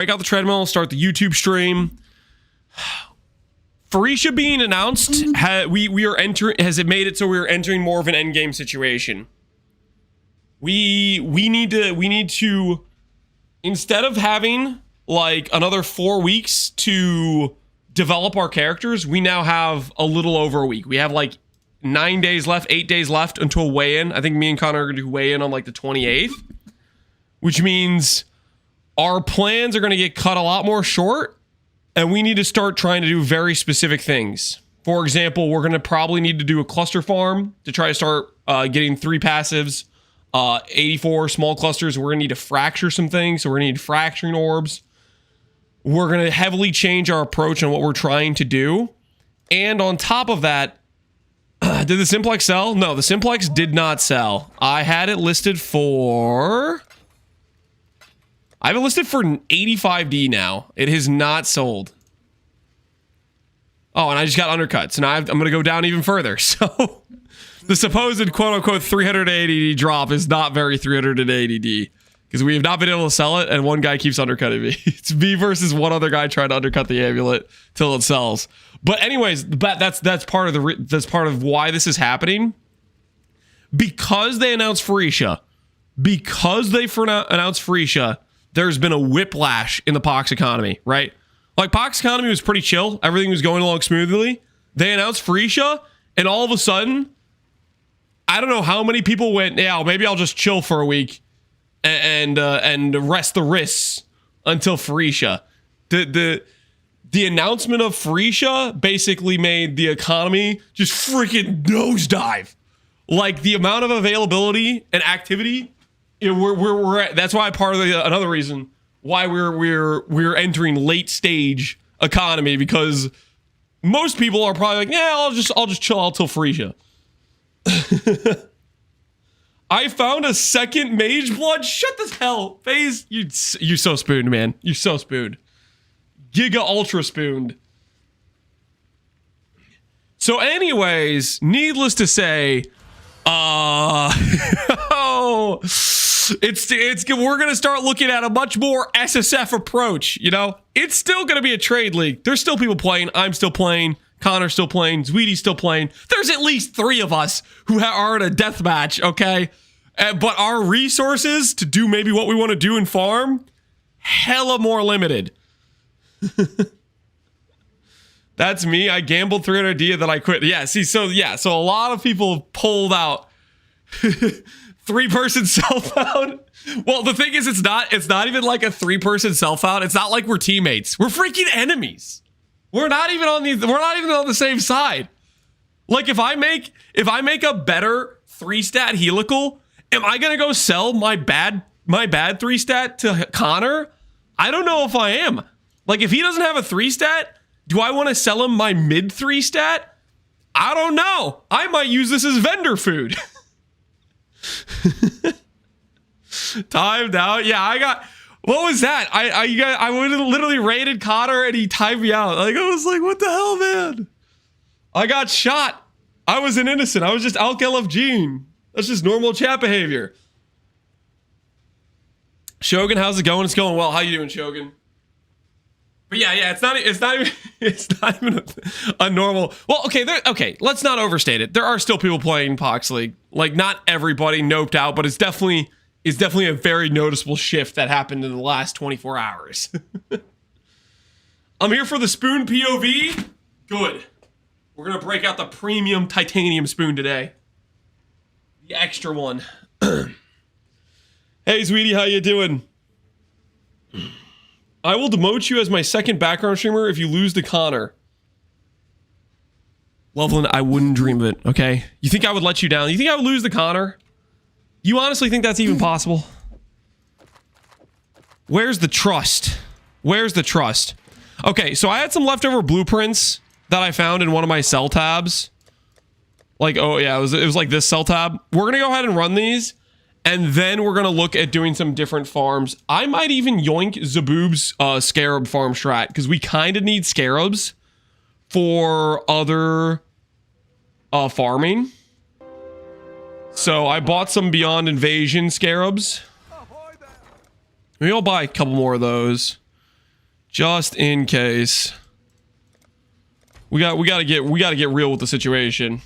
break out the treadmill, start the YouTube stream. Farisha being announced, we are entering. Has it made it so we're entering more of an endgame situation? We need to instead of having like another 4 weeks to develop our characters, we now have a little over a week. We have like 9 days left, 8 days left until weigh-in. I think me and Connor are gonna do weigh-in on like the 28th, which means our plans are gonna get cut a lot more short, and we need to start trying to do very specific things. For example, we're gonna probably need to do a cluster farm to try to start getting 3 passives, 84 small clusters. We're gonna need to fracture some things, so we're gonna need fracturing orbs. We're gonna heavily change our approach on what we're trying to do. And on top of that, did the simplex sell? No, the simplex did not sell. I had it listed for... I have it listed for 85D now. It has not sold. Oh, and I just got undercut. So now I'm going to go down even further. So the supposed quote-unquote 380D drop is not very 380D. Because we have not been able to sell it, and one guy keeps undercutting me. It's me versus one other guy trying to undercut the amulet till it sells. But anyways, that's part of why this is happening. Because they announced Farisha, there's been a whiplash in the Pox economy, right? Like, Pox economy was pretty chill. Everything was going along smoothly. They announced Farisha, and all of a sudden, I don't know how many people went, yeah, maybe I'll just chill for a week and rest the wrists until Farisha. The announcement of Farisha basically made the economy just freaking nosedive. Like, the amount of availability and activity, we're at, that's why part of another reason why we're entering late stage economy, because most people are probably like, yeah, I'll just chill out till Farisha. I found a second mage blood. Shut the hell, FaZe. You so spooned, man. You so spooned. Giga ultra spooned. So anyways, needless to say, we're gonna start looking at a much more SSF approach. You know, it's still gonna be a trade league. There's still people playing. I'm still playing. Connor's still playing. Zweety's still playing. There's at least 3 of us who are in a death match, okay? But our resources to do maybe what we want to do in farm, hella more limited. That's me. I gambled 300D and then I quit. Yeah, see, so a lot of people pulled out. 3-person self-out. Well, the thing is, it's not even like a 3-person self-out. It's not like we're teammates. We're freaking enemies. We're not even on the same side. Like, if I make a better 3-stat helical, am I gonna go sell my bad 3-stat to Connor? I don't know if I am. Like, if he doesn't have a 3-stat, do I want to sell him my mid 3-stat? I don't know. I might use this as vendor food. Timed out. Yeah, I got. What was that? I literally raided Connor and he timed me out. Like, I was like, what the hell, man? I got shot. I was an innocent. I was just Alk LFGing. That's just normal chat behavior. Shogun, how's it going? It's going well. How you doing, Shogun? But yeah, it's not even a normal. Well, okay, let's not overstate it. There are still people playing Pox League. Like, not everybody noped out, but it's definitely a very noticeable shift that happened in the last 24 hours. I'm here for the spoon POV. Good. We're gonna break out the premium titanium spoon today. The extra one. Hey, sweetie, how you doing? I will demote you as my second background streamer if you lose to Connor. Loveland, I wouldn't dream of it, okay? You think I would let you down? You think I would lose to Connor? You honestly think that's even possible? Where's the trust? Where's the trust? Okay, so I had some leftover blueprints that I found in one of my cell tabs. Like, oh yeah, it was like this cell tab. We're gonna go ahead and run these, and then we're gonna look at doing some different farms. I might even yoink Zaboob's Scarab farm strat, because we kind of need Scarabs for other farming. So I bought some Beyond Invasion Scarabs. Maybe I'll buy a couple more of those. Just in case. We gotta get real with the situation.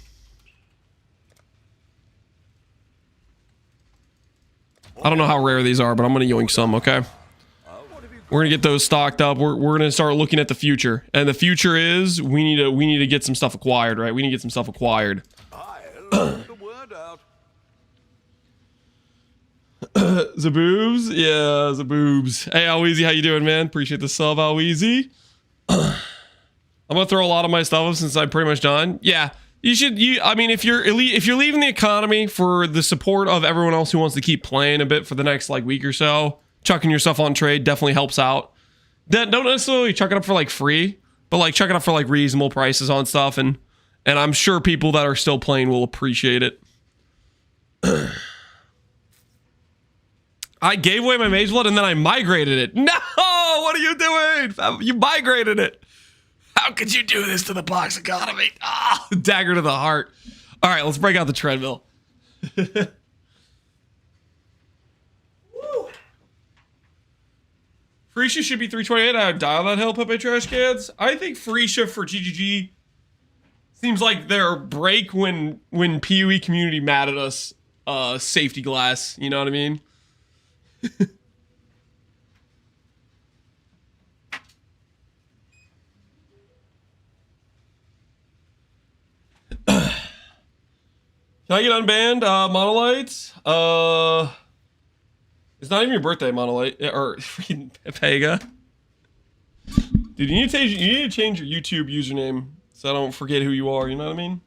I don't know how rare these are, but I'm gonna yoink some, okay? We're gonna get those stocked up. We're gonna start looking at the future. And the future is we need to get some stuff acquired, right? We need to get some stuff acquired. Zaboobs? Yeah, Zaboobs. Hey, Alweezy, how you doing, man? Appreciate the sub, Alweezy. I'm gonna throw a lot of my stuff up since I'm pretty much done. Yeah, you should. I mean, if you're leaving the economy for the support of everyone else who wants to keep playing a bit for the next like week or so, chucking your stuff on trade definitely helps out. Don't necessarily chuck it up for like free, but like chuck it up for like reasonable prices on stuff, and I'm sure people that are still playing will appreciate it. I gave away my Mage Blood and then I migrated it. No! What are you doing? You migrated it. How could you do this to the box economy? Ah, dagger to the heart. All right, let's break out the treadmill. Freesia should be 328. I would dial that hill, Pepe Trash Cans. I think Freesia for GGG seems like their break when PoE community mad at us. Safety glass, you know what I mean? Can I get unbanned? Monolites? It's not even your birthday, Monolite. Or freaking Pega. Dude, you need to change your YouTube username so I don't forget who you are, you know what I mean?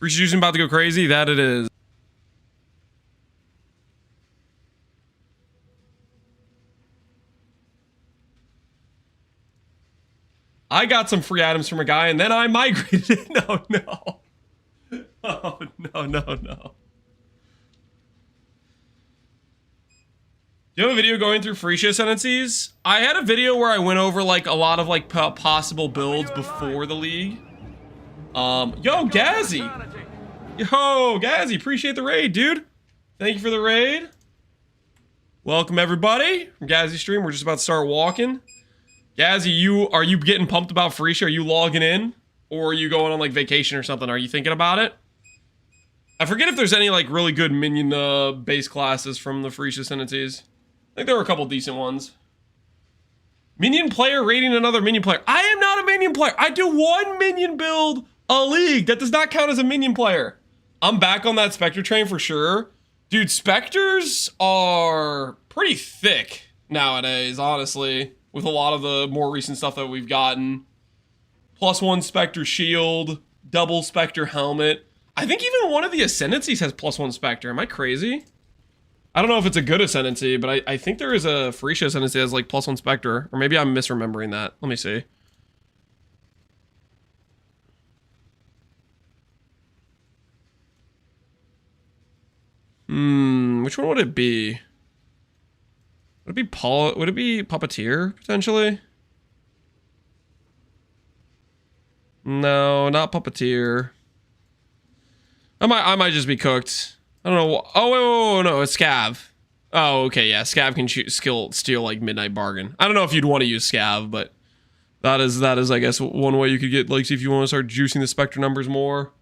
Freesia using about to go crazy? That it is. I got some free items from a guy and then I migrated it. No. Oh, no. Do you have a video going through Freesia Ascendancies? I had a video where I went over like a lot of like possible builds before the league. Yo, Gazzy. Yo, Gazzy, appreciate the raid, dude. Thank you for the raid. Welcome everybody from Gazzy Stream. We're just about to start walking. Gazzy, are you getting pumped about Freesia? Are you logging in? Or are you going on like vacation or something? Are you thinking about it? I forget if there's any like really good minion base classes from the Freesia Ascendancies. I think there were a couple decent ones. Minion player raiding another minion player. I am not a minion player. I do one minion build a league. That does not count as a minion player. I'm back on that Spectre train for sure. Dude, Spectres are pretty thick nowadays, honestly. With a lot of the more recent stuff that we've gotten. +1 Spectre shield, double Spectre helmet. I think even one of the Ascendancies has +1 Spectre. Am I crazy? I don't know if it's a good Ascendancy, but I think there is a Freesia Ascendancy that has like +1 Spectre. Or maybe I'm misremembering that. Let me see. Which one would it be? Would it be Puppeteer, potentially? No, not Puppeteer. I might just be cooked. I don't know. Oh, wait, no, it's Scav. Oh, okay, yeah, Scav can steal like Midnight Bargain. I don't know if you'd want to use Scav, but that is, I guess, one way you could get, like, see if you want to start juicing the Spectre numbers more.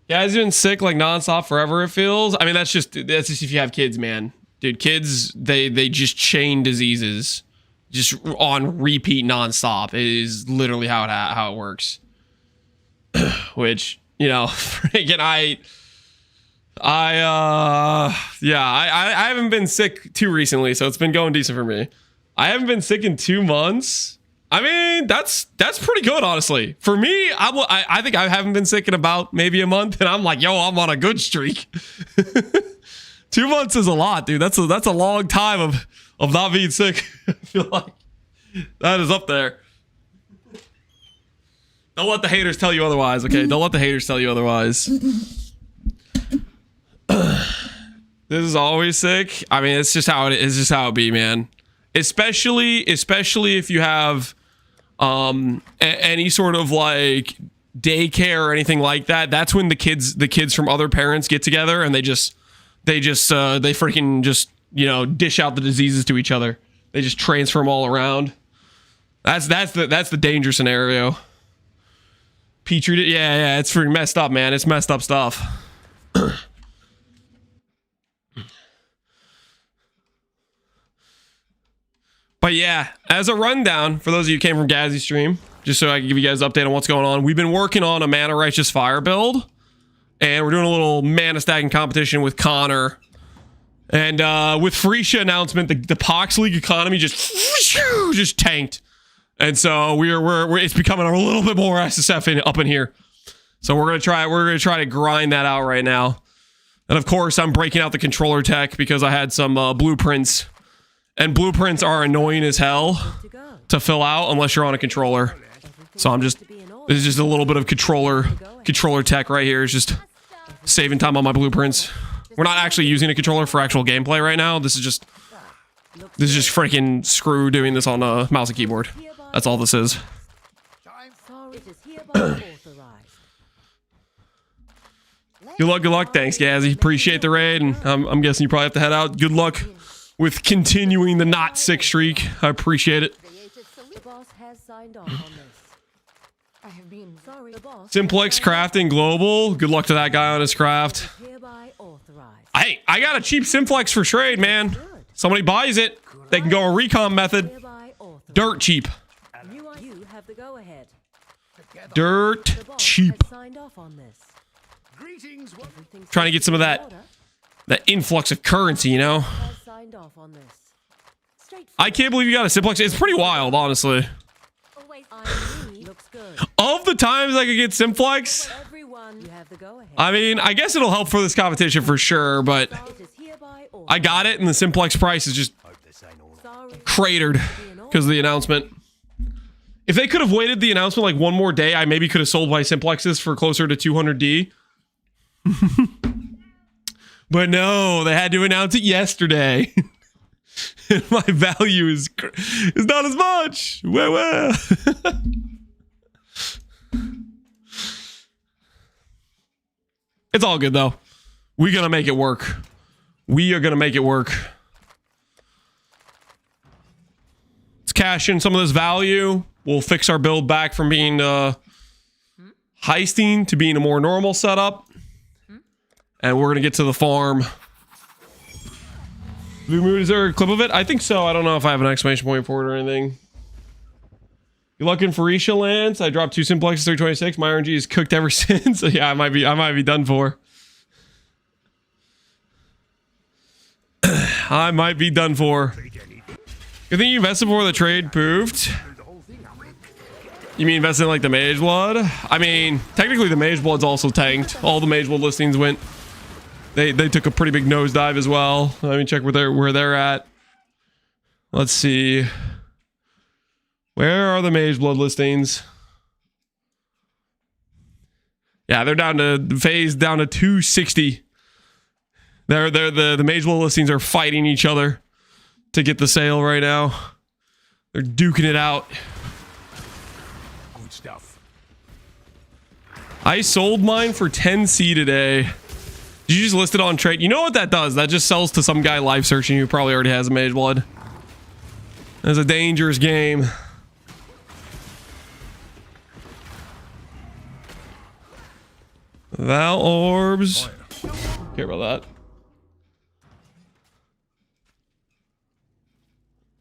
Yeah, he's been sick like nonstop forever, it feels. I mean, that's just if you have kids, man. Dude, kids, they just chain diseases just on repeat nonstop. It is literally how it works. Which, you know, freaking I haven't been sick too recently, so it's been going decent for me. I haven't been sick in 2 months. I mean, that's pretty good, honestly. For me, I think I haven't been sick in about maybe a month, and I'm like, yo, I'm on a good streak. 2 months is a lot, dude. That's a long time of not being sick. I feel like that is up there. Don't let the haters tell you otherwise, okay? Don't let the haters tell you otherwise. This is always sick. I mean, it's just how it be, man. Especially if you have any sort of like daycare or anything like that. That's when the kids from other parents get together and they freaking just you know, dish out the diseases to each other. They just transfer them all around. That's the danger scenario. Petri, yeah, it's pretty messed up, man. It's messed up stuff. But yeah, as a rundown, for those of you who came from Gazzy's stream, just so I can give you guys an update on what's going on, we've been working on a Mana Righteous Fire build, and we're doing a little mana stacking competition with Connor. And with Freesia announcement, the Pox League economy just tanked. And so we're it's becoming a little bit more SSF up in here. So we're gonna try to grind that out right now. And of course, I'm breaking out the controller tech because I had some blueprints. And blueprints are annoying as hell to fill out unless you're on a controller. So this is just a little bit of controller tech right here. It's just saving time on my blueprints. We're not actually using a controller for actual gameplay right now. This is just freaking Screw doing this on a mouse and keyboard. That's all this is. Good luck. Thanks, Gazzy. Appreciate the raid, and I'm guessing you probably have to head out. Good luck with continuing the not sick streak. I appreciate it. Simplex Crafting Global. Good luck to that guy on his craft. Hey, I got a cheap Simplex for trade, man. Somebody buys it, they can go a recon method. Dirt cheap. Dirt cheap. Trying to get some of that influx of currency, you know? I can't believe you got a Simplex. It's pretty wild, honestly. Of the times I could get Simplex, I mean, I guess it'll help for this competition for sure, but I got it and the Simplex price is just cratered because of the announcement. If they could have waited the announcement like one more day, I maybe could have sold my Simplexes for closer to 200D. But no, they had to announce it yesterday. And my value is not as much. Well. It's all good though. We're gonna make it work. We are gonna make it work. Let's cash in some of this value. We'll fix our build back from being heisting to being a more normal setup. And we're gonna get to the farm. Blue Moon, is there a clip of it? I think so. I don't know if I have an exclamation point for it or anything. You looking for Risha Lance? I dropped 2 Simplexes 326. My RNG is cooked ever since. So yeah, I might be done for. I might be done for. Good thing you invested before the trade poofed. You mean invested in like the Mage Blood? I mean, technically the Mage Blood's also tanked. All the Mage Blood listings went. They took a pretty big nosedive as well. Let me check where they're at. Let's see. Where are the Mage Blood listings? Yeah, they're down to phase down to 260. The Mage Blood listings are fighting each other to get the sale right now. They're duking it out. Good stuff. I sold mine for 10C today. Did you just list it on trade? You know what that does? That just sells to some guy live searching who probably already has a Mage Blood. That's a dangerous game. Val orbs. Care about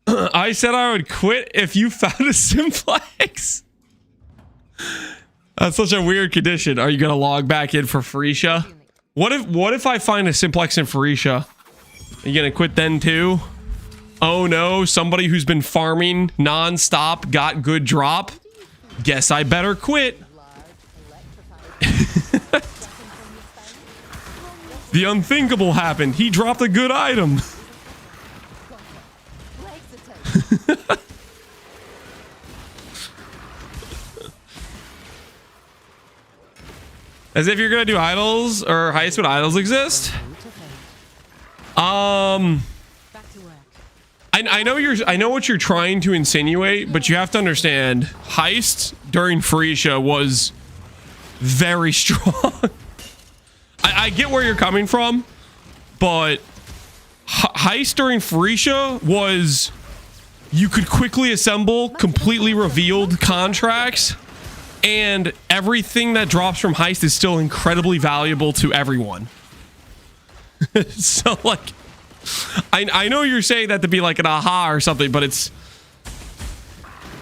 that. I said I would quit if you found a Simplex. That's such a weird condition. Are you gonna log back in for Freesia? What if I find a Simplex in Freesia? Are you gonna quit then too? Oh no, somebody who's been farming non-stop got good drop. Guess I better quit. The unthinkable happened. He dropped a good item. As if you're gonna do idols or heist when idols exist. I know what you're trying to insinuate, but you have to understand heist during Freesia was very strong. I get where you're coming from, but Heist during Phoenicia was you could quickly assemble completely revealed contracts, and everything that drops from Heist is still incredibly valuable to everyone. So like, I know you're saying that to be like an aha or something, but it's,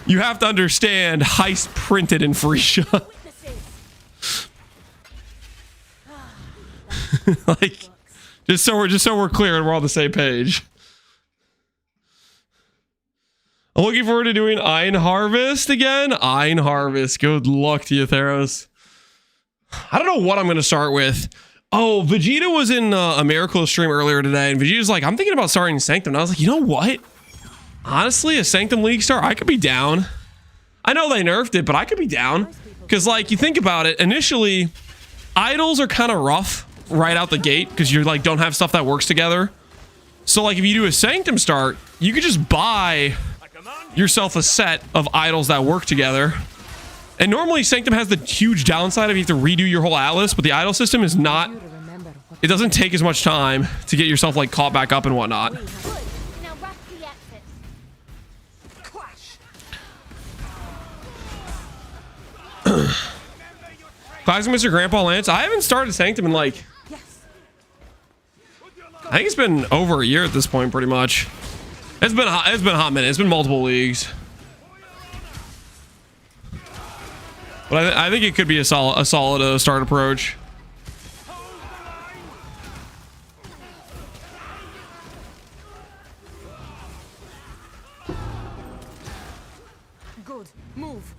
you have to understand Heist printed in Phoenicia. Like, just so we're clear and we're on the same page. I'm looking forward to doing Ein Harvest again. Ein Harvest. Good luck to you, Theros. I don't know what I'm going to start with. Oh, Vegeta was in a Miracle stream earlier today, and Vegeta's like, I'm thinking about starting Sanctum. And I was like, you know what? Honestly, a Sanctum League star, I could be down. I know they nerfed it, but I could be down. Because, like, you think about it, initially, idols are kind of rough right out the gate because you like don't have stuff that works together. So like if you do a Sanctum start, you could just buy yourself a set of idols that work together. And normally Sanctum has the huge downside of you have to redo your whole atlas, but the idol system is not, it doesn't take as much time to get yourself like caught back up and whatnot. Classic Mr. Grandpa Lance. I haven't started Sanctum in like, I think it's been over a year at this point, pretty much. It's been a hot minute. It's been multiple leagues. But I think it could be a solid start approach. Good. Move.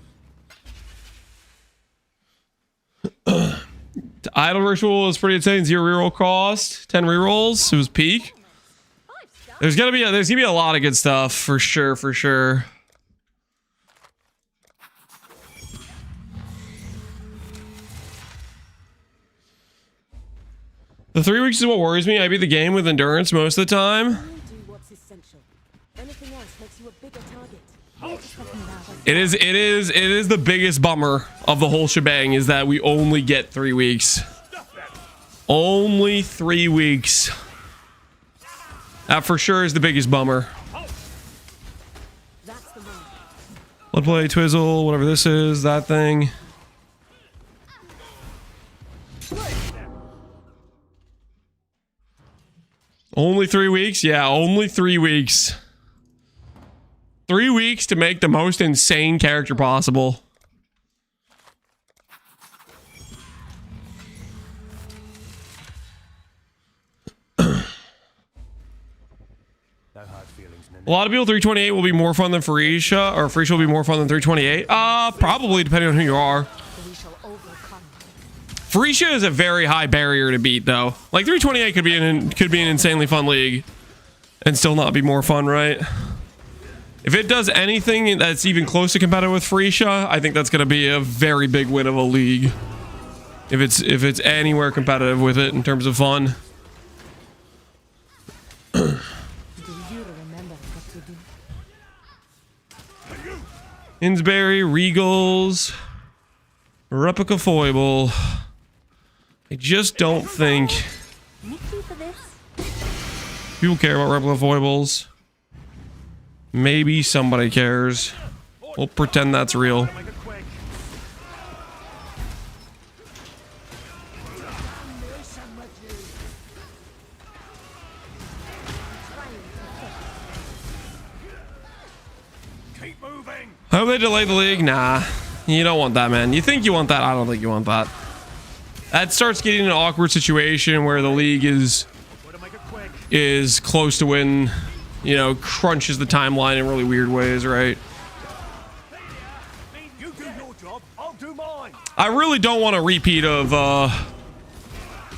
The idol ritual is pretty insane. 0 reroll cost, 10 rerolls. It was peak. There's gonna be a lot of good stuff for sure, for sure. The 3 weeks is what worries me. I beat the game with endurance most of the time. It is the biggest bummer of the whole shebang is that we only get 3 weeks. Only 3 weeks. That for sure is the biggest bummer. Blood play, Twizzle, whatever this is, that thing. Only 3 weeks? Yeah, only 3 weeks. 3 weeks to make the most insane character possible. A lot of people 328 will be more fun than Phoenicia, or Phoenicia will be more fun than 328. Probably depending on who you are. Phoenicia is a very high barrier to beat, though. Like 328 could be an insanely fun league, and still not be more fun, right? If it does anything that's even close to competitive with Phoenicia, I think that's going to be a very big win of a league. If it's anywhere competitive with it in terms of fun. Innsbury, Regals, Replica Foible. I just don't think people care about Replica Foibles. Maybe somebody cares. We'll pretend that's real. I hope they delay the league. Nah, you don't want that, man. You think you want that? I don't think you want that. That starts getting an awkward situation where the league is close to win, you know, crunches the timeline in really weird ways, right? I really don't want a repeat of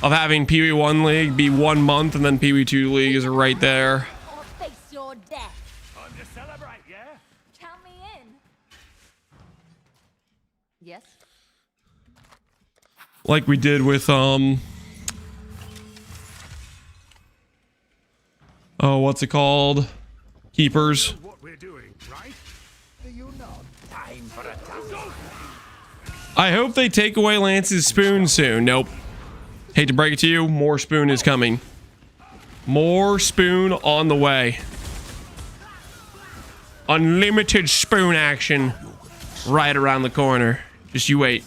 having Pee Wee 1 League be 1 month and then Pee Wee 2 League is right there. Yes. Like we did with oh, what's it called? Keepers. I hope they take away Lance's spoon soon. Nope. Hate to break it to you, more spoon is coming. More spoon on the way. Unlimited spoon action right around the corner. Just you wait.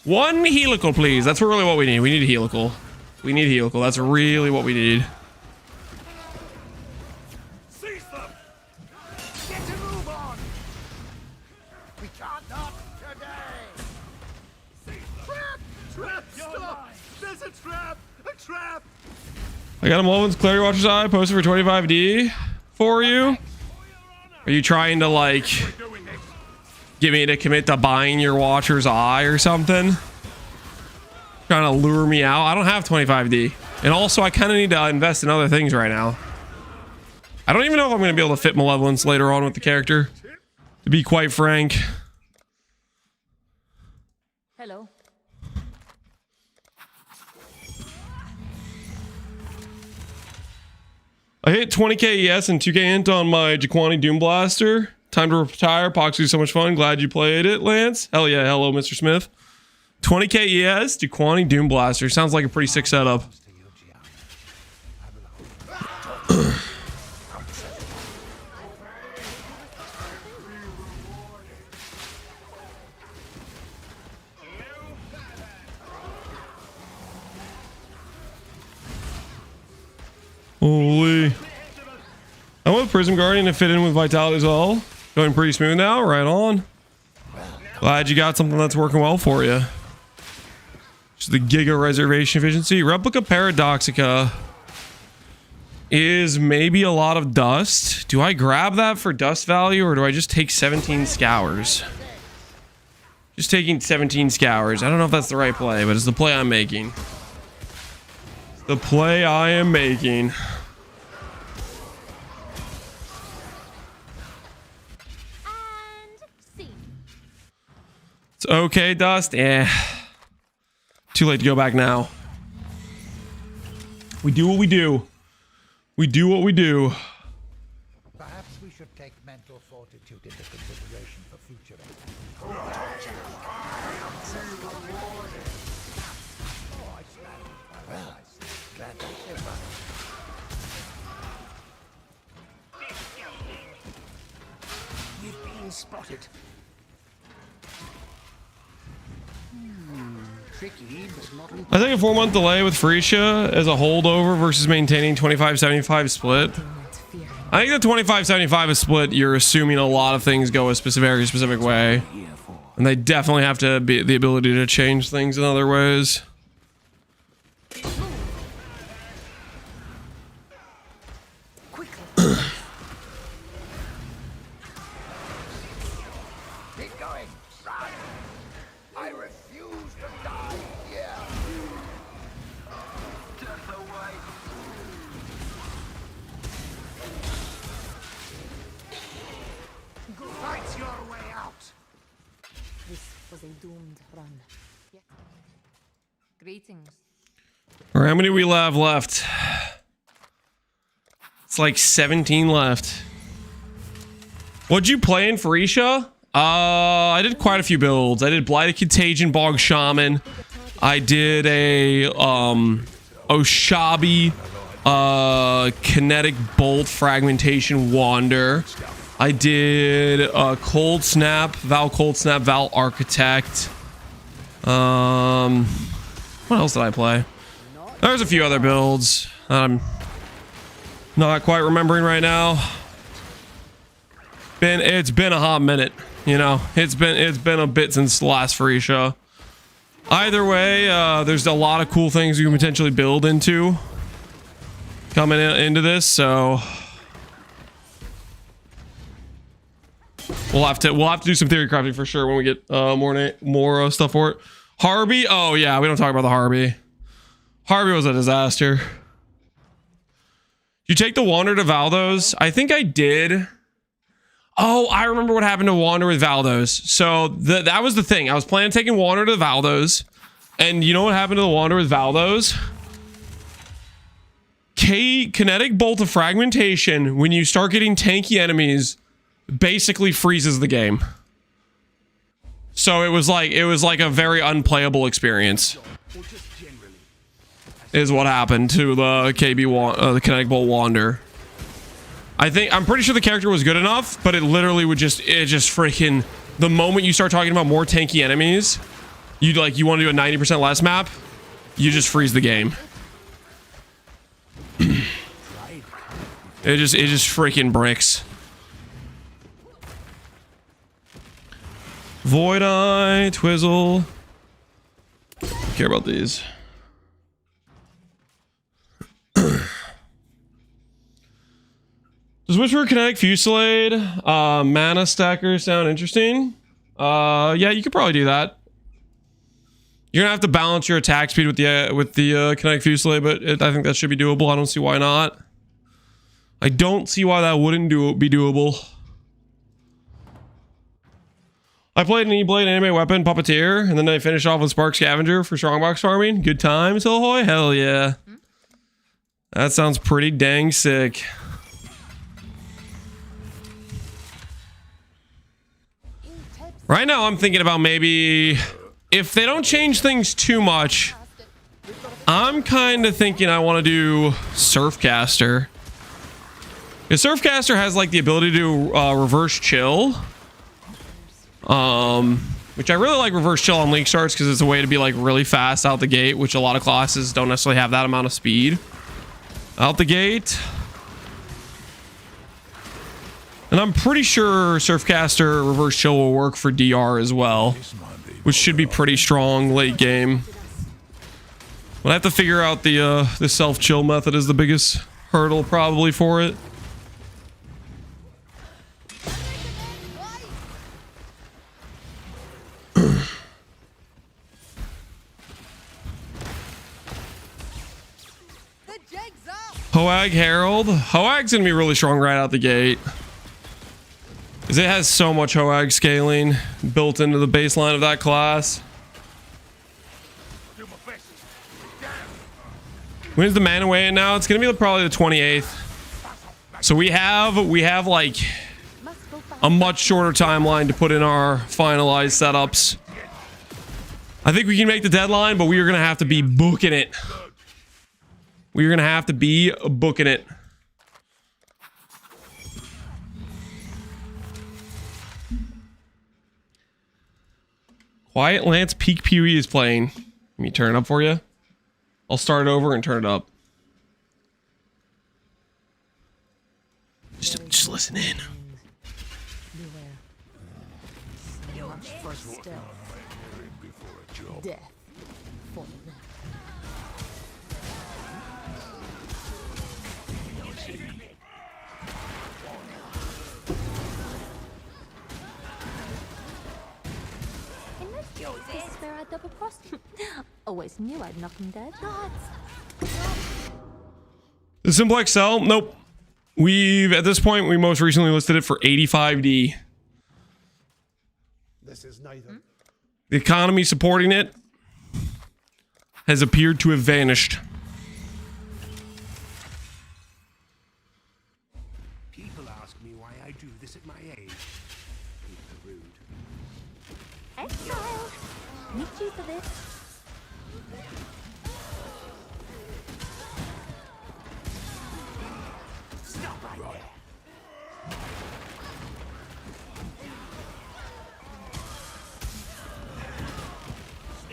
One helical, please. That's really what we need. We need a helical. We need a helical. That's really what we need. Seize them! Get a move on! We can't not today! Trap! Trap! Stop! There's a trap! A trap! I got a Mulligan's Clarity Watcher's Eye posted for 25D for you. Are you trying to, like, get me to commit to buying your Watcher's Eye or something? Trying to lure me out? I don't have 25D. And also, I kind of need to invest in other things right now. I don't even know if I'm going to be able to fit Malevolence later on with the character, to be quite frank. Hello. I hit 20k ES and 2k int on my Jaquani Doom Blaster. Time to retire. Poxy, so much fun. Glad you played it, Lance. Hell yeah. Hello, Mr. Smith. 20k ES, Jaquani Doom Blaster. Sounds like a pretty sick setup. Holy. I went with Prism Guardian to fit in with Vitality as well. Going pretty smooth now. Right on. Glad you got something that's working well for you. Just the Giga Reservation Efficiency. Replica Paradoxica is maybe a lot of dust. Do I grab that for dust value or do I just take 17 scours? Just taking 17 scours. I don't know if that's the right play, but it's the play I'm making. The play I am making. It's okay, Dust. Eh. Too late to go back now. We do what we do. We do what we do. Perhaps we should take mental fortitude into consideration for future. We've been spotted. Tricky, but not I think a 4-month delay with Freesia as a holdover versus maintaining 25-75 split. I think the 25-75 split, you're assuming a lot of things go a very specific way. And they definitely have to be the ability to change things in other ways. keep going. Run. I refuse to die here. Death away. Fight your way out. This was a doomed run. Yet. Greetings. Or how many we have left? It's like 17 left. What'd you play in Freesia? I did quite a few builds. I did Blighted Contagion Bog Shaman. I did a Oshabi Kinetic Bolt Fragmentation Wander. I did Cold Snap, Val Architect. What else did I play? There's a few other builds that I'm not quite remembering right now. It's been a hot minute, you know. It's been a bit since the last Freesia. Either way, there's a lot of cool things you can potentially build into coming into this, so we'll have to do some theory crafting for sure when we get more stuff for it. Harby, oh yeah, we don't talk about the Harby. Harby was a disaster. You take the Wander to Valdos? I think I did. Oh, I remember what happened to Wander with Valdos. So that was the thing. I was planning on taking Wander to Valdos. And you know what happened to the Wander with Valdos? Kinetic Bolt of Fragmentation, when you start getting tanky enemies, basically freezes the game. So it was like a very unplayable experience. Or just generally, as is what happened to the the Kinetic Bolt Wander. I'm pretty sure the character was good enough, but it literally would just freaking, the moment you start talking about more tanky enemies, you want to do a 90% less map, you just freeze the game. It just freaking bricks. Void Eye, Twizzle. Don't care about these. Does Whisper Kinetic Fusillade mana stacker sound interesting? Yeah, you could probably do that. You're gonna have to balance your attack speed with the Kinetic Fusillade, but I think that should be doable. I don't see why not. I don't see why that wouldn't be doable. I played an E-Blade anime weapon Puppeteer, and then I finished off with Spark Scavenger for Strongbox farming. Good times, Hillhoy? Hell yeah. That sounds pretty dang sick. Right now, I'm thinking about maybe, if they don't change things too much, I'm kind of thinking I want to do Surfcaster. Because Surfcaster has like the ability to do reverse chill. Which I really like reverse chill on league starts because it's a way to be like really fast out the gate, which a lot of classes don't necessarily have that amount of speed out the gate. And I'm pretty sure Surfcaster reverse chill will work for DR as well, which should be pretty strong late game. But I have to figure out the self chill method is the biggest hurdle probably for it. Hoag Herald. Hoag's gonna be really strong right out the gate. Because it has so much Hoag scaling built into the baseline of that class. When's the mana weigh in now? It's gonna be probably the 28th. So we have like a much shorter timeline to put in our finalized setups. I think we can make the deadline, but we are gonna have to be booking it. We're gonna have to be booking it. Quiet Lance Peak Pee Wee is playing. Let me turn it up for you. I'll start it over and turn it up. Just listen in. Always knew I'd knock him dead. The Simple Excel? Nope. At this point, we most recently listed it for 85D. This is neither. The economy supporting it has appeared to have vanished. People ask me why I do this at my age. People are rude. Exile! Need you for this. Stop right there.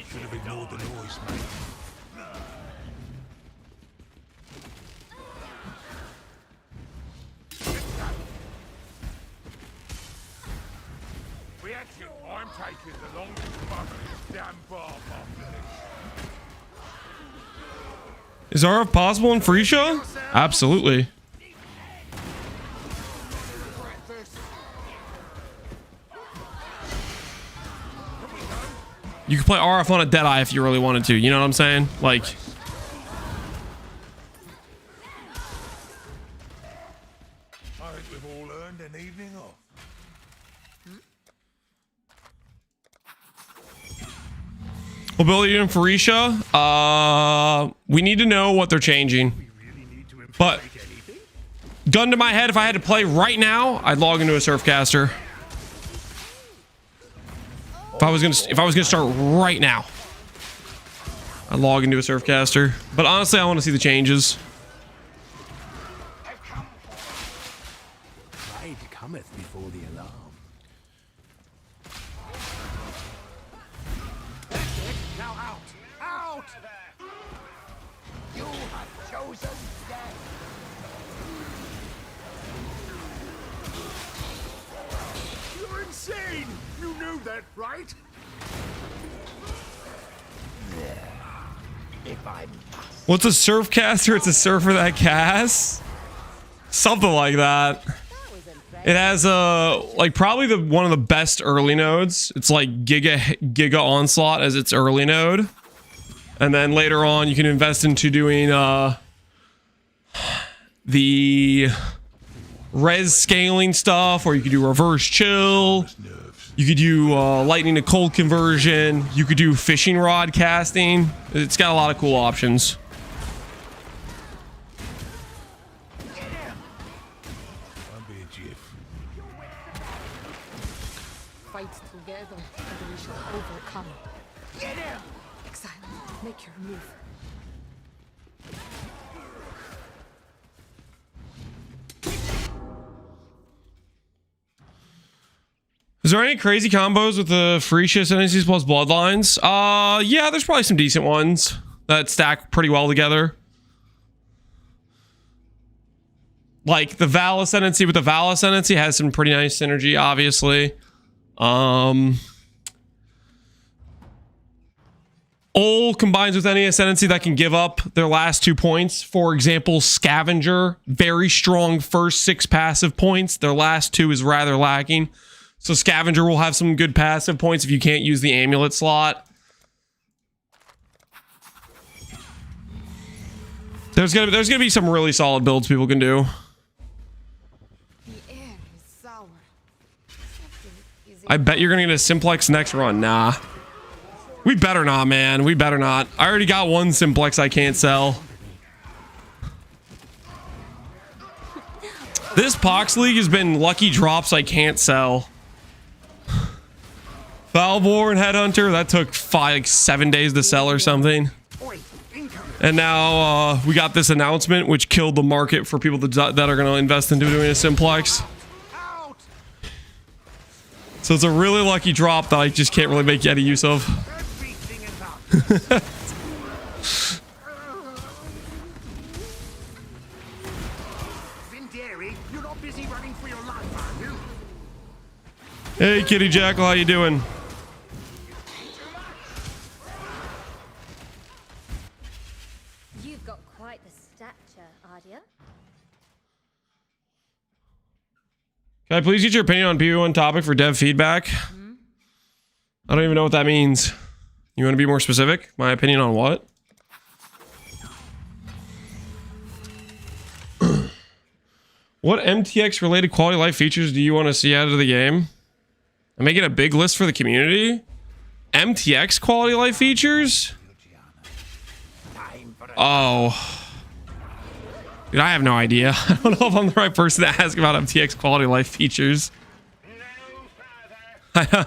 Should have ignored the noise, mate. Reaction, I'm taking the longest part of this damn bar after this. Is RF possible in Freesia? Absolutely. You could play RF on a Deadeye if you really wanted to. You know what I'm saying? Like, I think we've all earned an evening off. mobility in Freesia. We need to know what they're changing. But gun to my head, if I had to play right now, I'd log into a Surfcaster. If I was gonna start right now. I log into a Surfcaster. But honestly, I want to see the changes. Pride cometh before the alarm. That's it. Now out! Out! You have chosen death. You're insane! You knew that, right? If I must. What's a Surfcaster? It's a surfer that casts? Something like that. It has like probably one of the best early nodes. It's like Giga Onslaught as its early node. And then later on you can invest into doing the res scaling stuff, or you could do reverse chill. You could do lightning to cold conversion. You could do fishing rod casting. It's got a lot of cool options. Fight together and we shall overcome. Get him! Exile, make your move. Is there any crazy combos with the Freesia Ascendancies plus Bloodlines? Yeah, there's probably some decent ones that stack pretty well together. Like the Val Ascendancy with the Val Ascendancy has some pretty nice synergy, obviously. Ol combines with any Ascendancy that can give up their last 2 points. For example, Scavenger, very strong first 6 passive points. Their last 2 is rather lacking. So Scavenger will have some good passive points if you can't use the amulet slot. There's gonna be some really solid builds people can do. The air is sour. I bet you're gonna get a Simplex next run. Nah. We better not, man. We better not. I already got one Simplex I can't sell. This Pox League has been lucky drops I can't sell. Foulborn Headhunter, that took 7 days to sell or something. And now we got this announcement which killed the market for people that are going to invest into doing a Simplex. So it's a really lucky drop that I just can't really make any use of. Hey Kitty Jackal, how you doing? You've got quite the stature, Ardia. Can I please get your opinion on PV1 topic for dev feedback? I don't even know what that means. You want to be more specific? My opinion on what? What MTX related quality of life features do you want to see out of the game? I'm making a big list for the community. MTX quality of life features? Oh. Dude, I have no idea. I don't know if I'm the right person to ask about MTX quality of life features. You can handle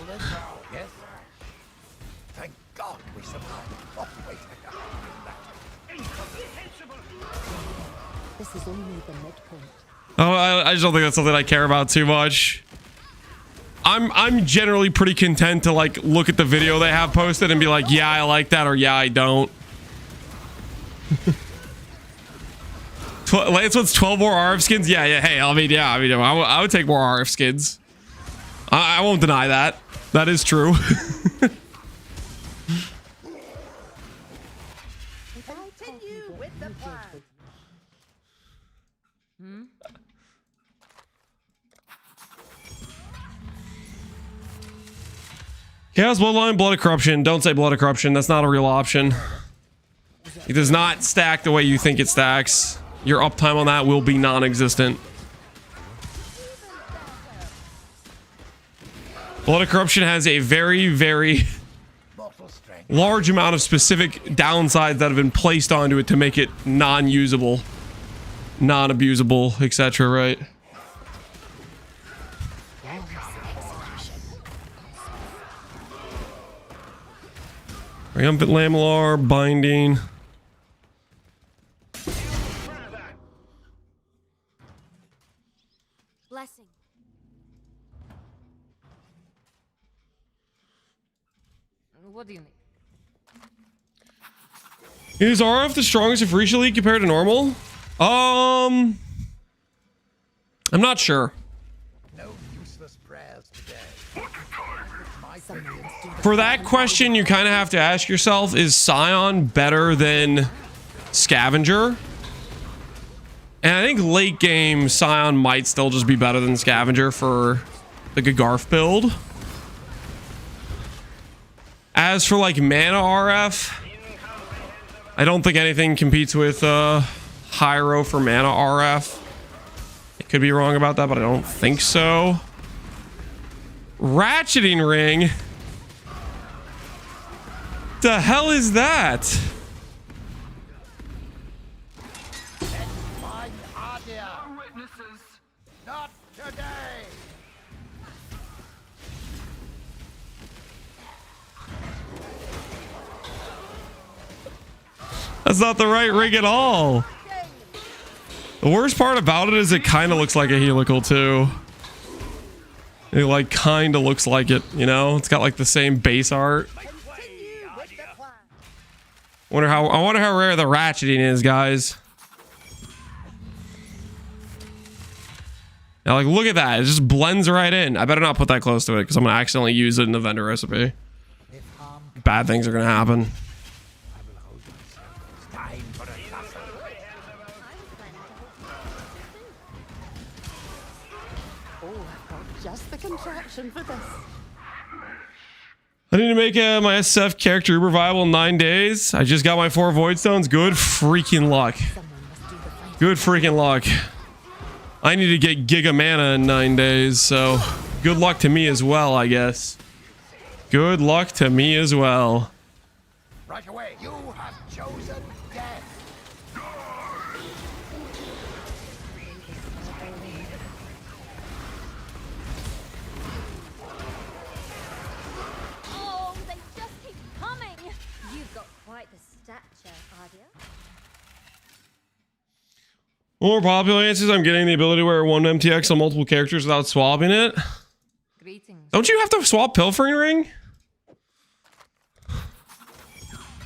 this? Yes. Thank God we survived. Oh, wait. This is only the midpoint. Oh, I just don't think that's something I care about too much. I'm generally pretty content to like look at the video they have posted and be like, yeah, I like that, or yeah, I don't. Lance wants 12 more RF skins. Yeah. Hey, I mean, I would take more RF skins. I won't deny that. That is true. Continue with the plan. Chaos Bloodline, Blood of Corruption. Don't say Blood of Corruption. That's not a real option. It does not stack the way you think it stacks. Your uptime on that will be non-existent. Blood of Corruption has a very, very large amount of specific downsides that have been placed onto it to make it non-usable, non-abusable, etc., right? Triumphant Lamellar, binding. Blessing. What do you need? Is RF the strongest of Risha League compared to normal? I'm not sure. No useless prayers today. For that question, you kind of have to ask yourself, is Scion better than Scavenger? And I think late game, Scion might still just be better than Scavenger for the Gagarf build. As for like mana RF, I don't think anything competes with Hiero for mana RF. I could be wrong about that, but I don't think so. Ratcheting ring? The hell is that? My idea. Witnesses. Not today. That's not the right ring at all. The worst part about it is it kind of looks like a helical too. It like kind of looks like it, you know? It's got like the same base art. I wonder how rare the ratcheting is, guys. Now, like, look at that. It just blends right in. I better not put that close to it because I'm gonna accidentally use it in the vendor recipe. Bad things are gonna happen. Just the contraption for this. I need to make my SF character uber viable in 9 days. I just got my 4 void stones. Good freaking luck. Good freaking luck. I need to get giga mana in 9 days, so good luck to me as well, I guess. Good luck to me as well. Right away. You have chosen death. Oh, they just keep coming. You've got quite the stature, Ardia. More popular answers. I'm getting the ability to wear one MTX on multiple characters without swapping it. Greetings. Don't you have to swap Pilfering Ring?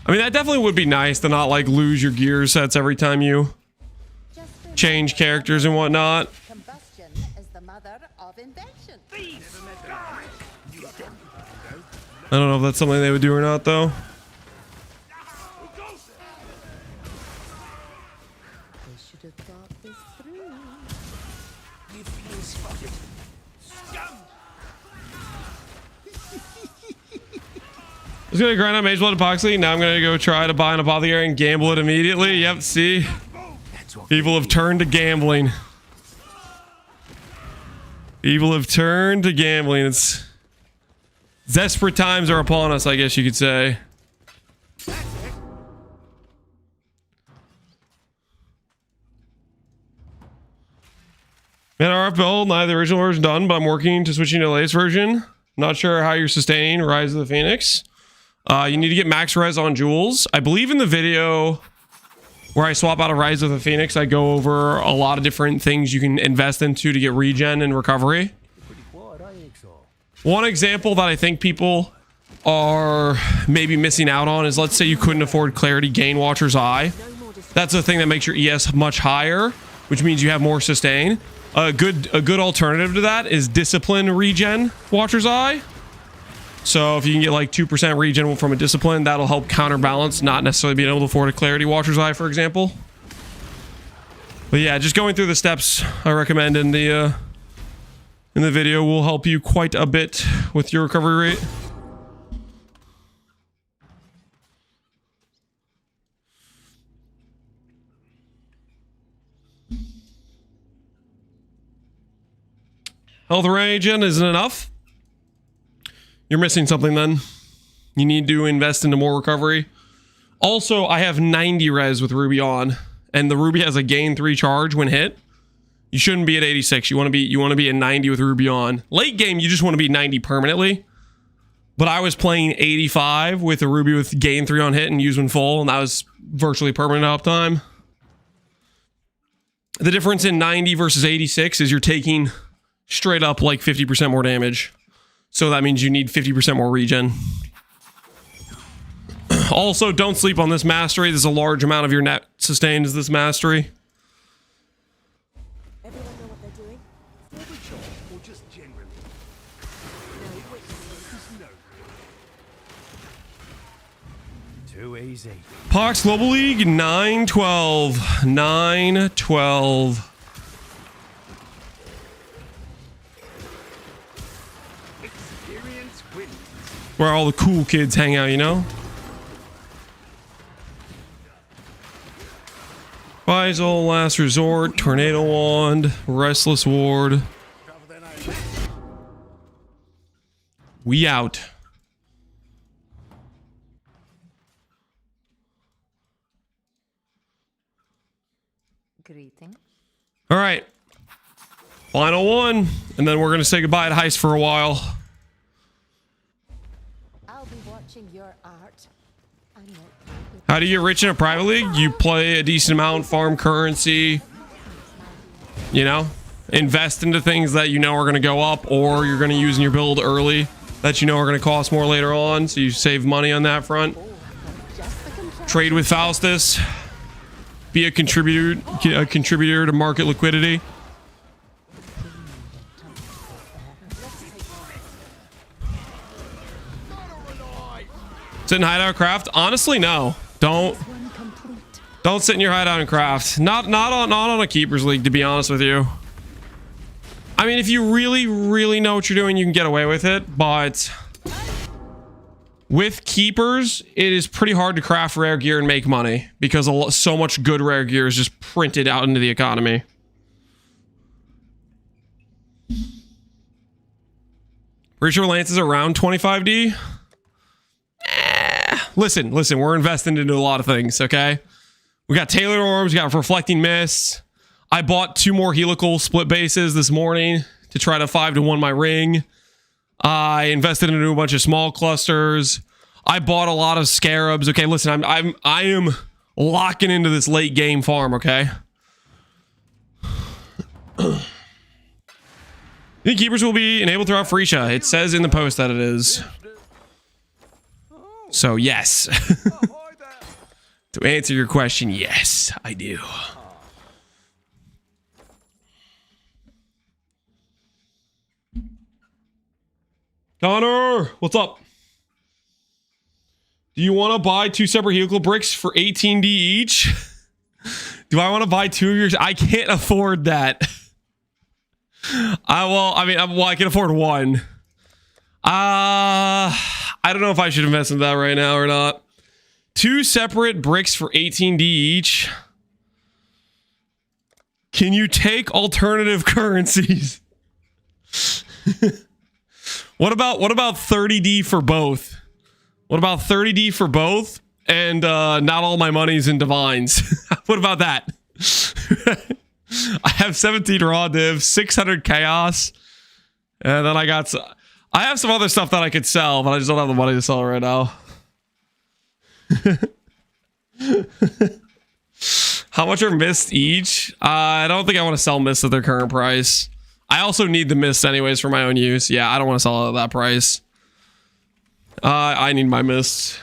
I mean, that definitely would be nice to not like lose your gear sets every time you change characters and whatnot. Combustion is the mother of invention. I don't know if that's something they would do or not, though. They should have thought this through. I was gonna grind out Mage Blood Epoxy. Now I'm gonna go try to buy an Apothecary and gamble it immediately. Yep, see? People have turned to gambling. People have turned to gambling. It's desperate times are upon us, I guess you could say. Man, RF build, neither the original version done, but I'm working to switching to the latest version. Not sure how you're sustaining Rise of the Phoenix. You need to get max res on jewels. I believe in the video where I swap out a Rise of the Phoenix, I go over a lot of different things you can invest into to get regen and recovery. One example that I think people are maybe missing out on is, let's say you couldn't afford Clarity Gain Watcher's Eye. That's the thing that makes your ES much higher, which means you have more sustain. A good alternative to that is Discipline Regen Watcher's Eye. So if you can get like 2% regen from a discipline, that'll help counterbalance not necessarily being able to afford a Clarity Watcher's Eye, for example. But yeah, just going through the steps I recommend in the video will help you quite a bit with your recovery rate. Health regen isn't enough. You're missing something then. You need to invest into more recovery. Also, I have 90 res with Ruby on, and the Ruby has a gain 3 charge when hit. You shouldn't be at 86. You want to be at 90 with Ruby on. Late game, you just want to be 90 permanently. But I was playing 85 with a Ruby with gain 3 on hit and use when full, and that was virtually permanent uptime. The difference in 90 versus 86 is you're taking straight up like 50% more damage. So that means you need 50% more regen. Also, don't sleep on this mastery. There's a large amount of your net sustained is this mastery. Everyone know what they're doing? For the job, or just generally? No. Too easy. Pox Global League 9-12. 9-12. Experience wins. Where all the cool kids hang out, you know? Faisal, Last Resort, Tornado Wand, Restless Ward. We out. Greetings. All right. Final one. And then we're going to say goodbye to Heist for a while. I'll be watching your art. I'm not How do you get rich in a private league? You play a decent amount, farm currency, you know, invest into things that you know are going to go up, or you're going to use in your build early that you know are going to cost more later on, so you save money on that front. Trade with Faustus. Be a contributor to market liquidity. Sit in hideout craft? Honestly, no. Don't sit in your hideout and craft. Not on a keepers league, to be honest with you. I mean, if you really know what you're doing, you can get away with it, but with keepers, it is pretty hard to craft rare gear and make money because so much good rare gear is just printed out into the economy. Pretty sure Lance is around 25D. Listen, we're investing into a lot of things, okay? We got Tailored Orbs, we got Reflecting Mists. I bought 2 more helical split bases this morning to try to 5-to-1 my ring. I invested into a bunch of small clusters. I bought a lot of Scarabs. Okay, listen, I am locking into this late game farm, okay? The keepers will be enabled throughout Freesia. It says in the post that it is. So, yes. To answer your question, yes, I do. Connor, what's up? Do you want to buy 2 separate helical bricks for 18D each? Do I want to buy 2 of yours? I can't afford that. I can afford 1. I don't know if I should invest in that right now or not. 2 separate bricks for 18D each. Can you take alternative currencies? What about 30D for both? What about 30D for both? And not all my money's in divines. What about that? I have 17 raw div, 600 chaos, and then I have some other stuff that I could sell, but I just don't have the money to sell right now. How much are mists each? I don't think I want to sell mists at their current price. I also need the mists anyways for my own use. Yeah, I don't want to sell it at that price. I need my mists.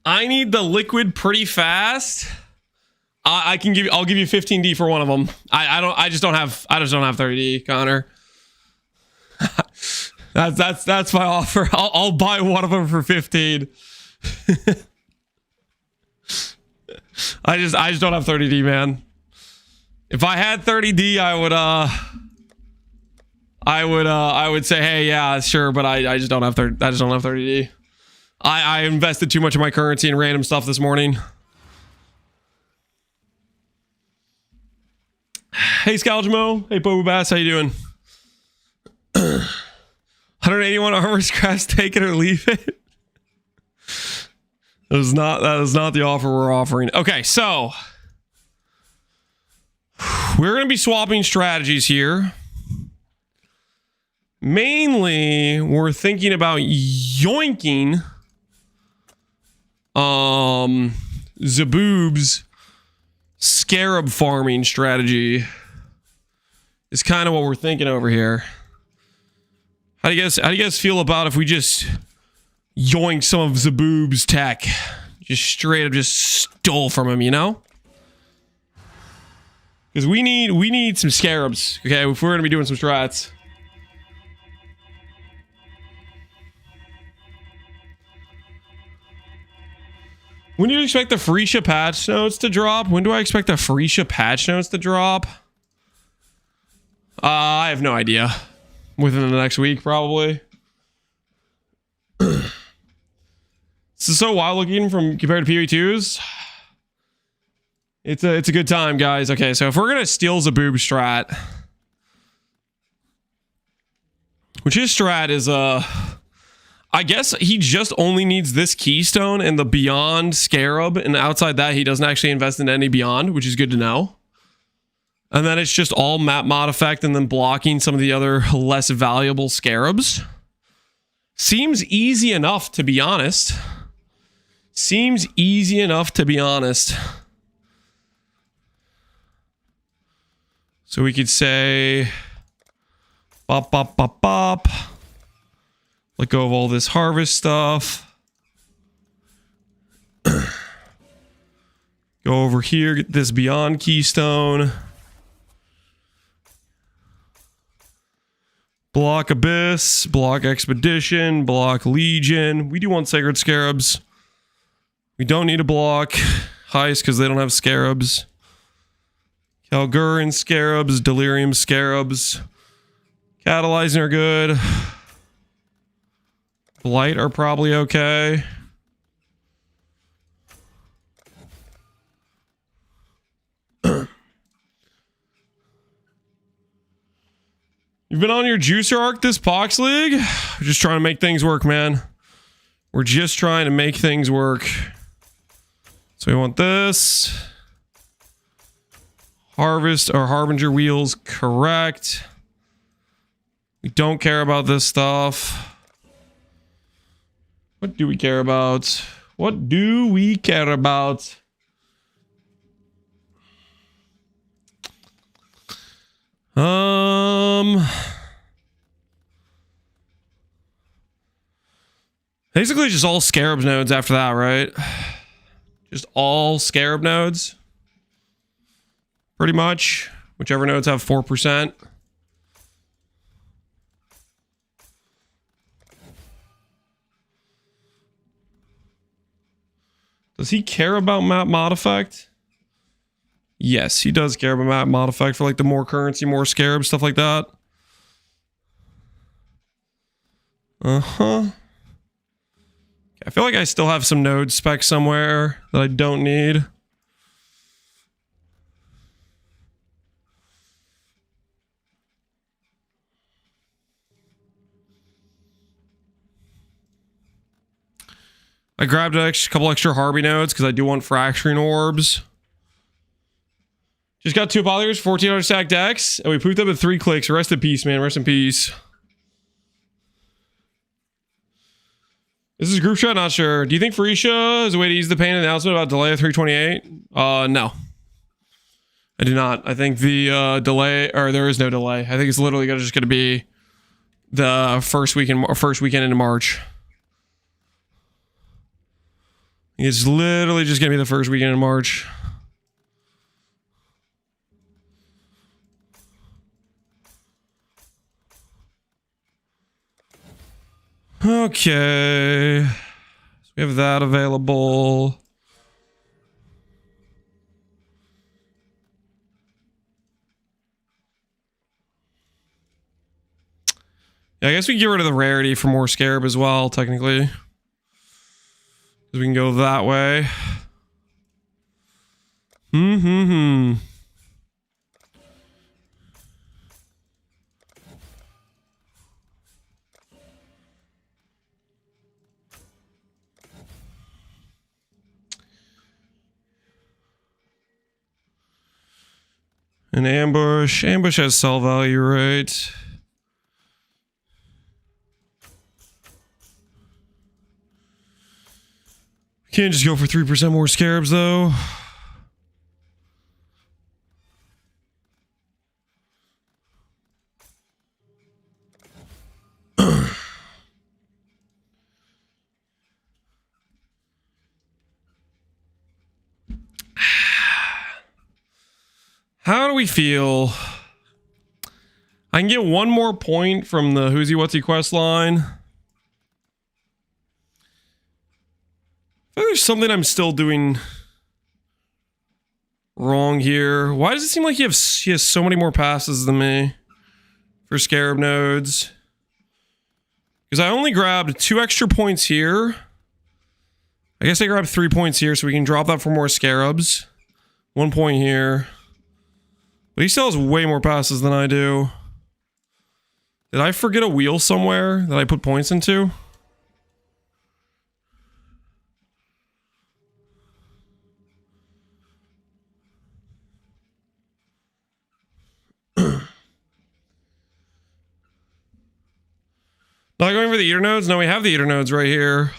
I need the liquid pretty fast. I'll give you 15D for one of them. I just don't have 30D, Connor. That's my offer. I'll buy one of them for 15. I just don't have 30D, man. If I had 30D, I would say, hey, yeah, sure, but I just don't have 30D. I invested too much of my currency in random stuff this morning. Hey, Scalgemo. Hey, Bobo Bass. How you doing? 181 armor scraps, take it or leave it. That is not the offer we're offering. Okay, so we're going to be swapping strategies here. Mainly, we're thinking about yoinking Zaboob's Scarab farming strategy is kind of what we're thinking over here. How do you guys feel about if we just yoink some of Zaboob's tech? Just straight up just stole from him, you know? Because we need some Scarabs, okay, if we're gonna be doing some strats. When do you expect the Freesia patch notes to drop? When do I expect the Freesia patch notes to drop? I have no idea. Within the next week, probably. This is so wild looking from compared to PV2s. It's a good time, guys. Okay, so if we're gonna steal Zaboob strat, which his strat is I guess he just only needs this keystone and the Beyond Scarab, and outside that he doesn't actually invest in any Beyond, which is good to know. And then it's just all map mod effect and then blocking some of the other less valuable Scarabs. Seems easy enough, to be honest. Seems easy enough, to be honest. So we could say bop, bop, bop, bop. Let go of all this harvest stuff. Go over here, get this Beyond Keystone. Block Abyss, block Expedition, block Legion. We do want Sacred Scarabs. We don't need to block Heist because they don't have Scarabs. Kalgurin Scarabs, Delirium Scarabs. Catalyzing are good. Blight are probably okay. You've been on your juicer arc this Pox League? We're just trying to make things work, man. We're just trying to make things work. So we want this. Harvest or Harbinger wheels, correct. We don't care about this stuff. What do we care about? What do we care about? Basically just all Scarab nodes after that, right? Just all Scarab nodes. Pretty much. Whichever nodes have 4%. Does he care about map mod effect? Yes, he does care about map mod effect for like the more currency, more Scarab, stuff like that. I feel like I still have some node specs somewhere that I don't need. I grabbed a couple extra Harvey nodes because I do want fracturing orbs. Just got 2 polyers, 1400 stack decks, and we pooped up at 3 clicks. Rest in peace, man. Rest in peace. This is group shot, not sure. Do you think Freesia is a way to ease the pain of the announcement about delay of 328? No. I do not. I think the delay, or there is no delay. I think it's literally just going to be the first weekend into March. It's literally just going to be the first weekend in March. Okay. So we have that available. Yeah, I guess we can get rid of the rarity for more Scarab as well, technically. Because we can go that way. An ambush. Ambush has sell value, right? Can't just go for 3% more scarabs though. How do we feel? I can get one more point from the Who's He What's He quest line. I feel like there's something I'm still doing wrong here. Why does it seem like he has so many more passes than me for Scarab nodes? Because I only grabbed 2 extra points here. I guess I grabbed 3 points here so we can drop that for more Scarabs. 1 point here. But he still has way more passes than I do. Did I forget a wheel somewhere that I put points into? Not going for the eater nodes? No, we have the eater nodes right here.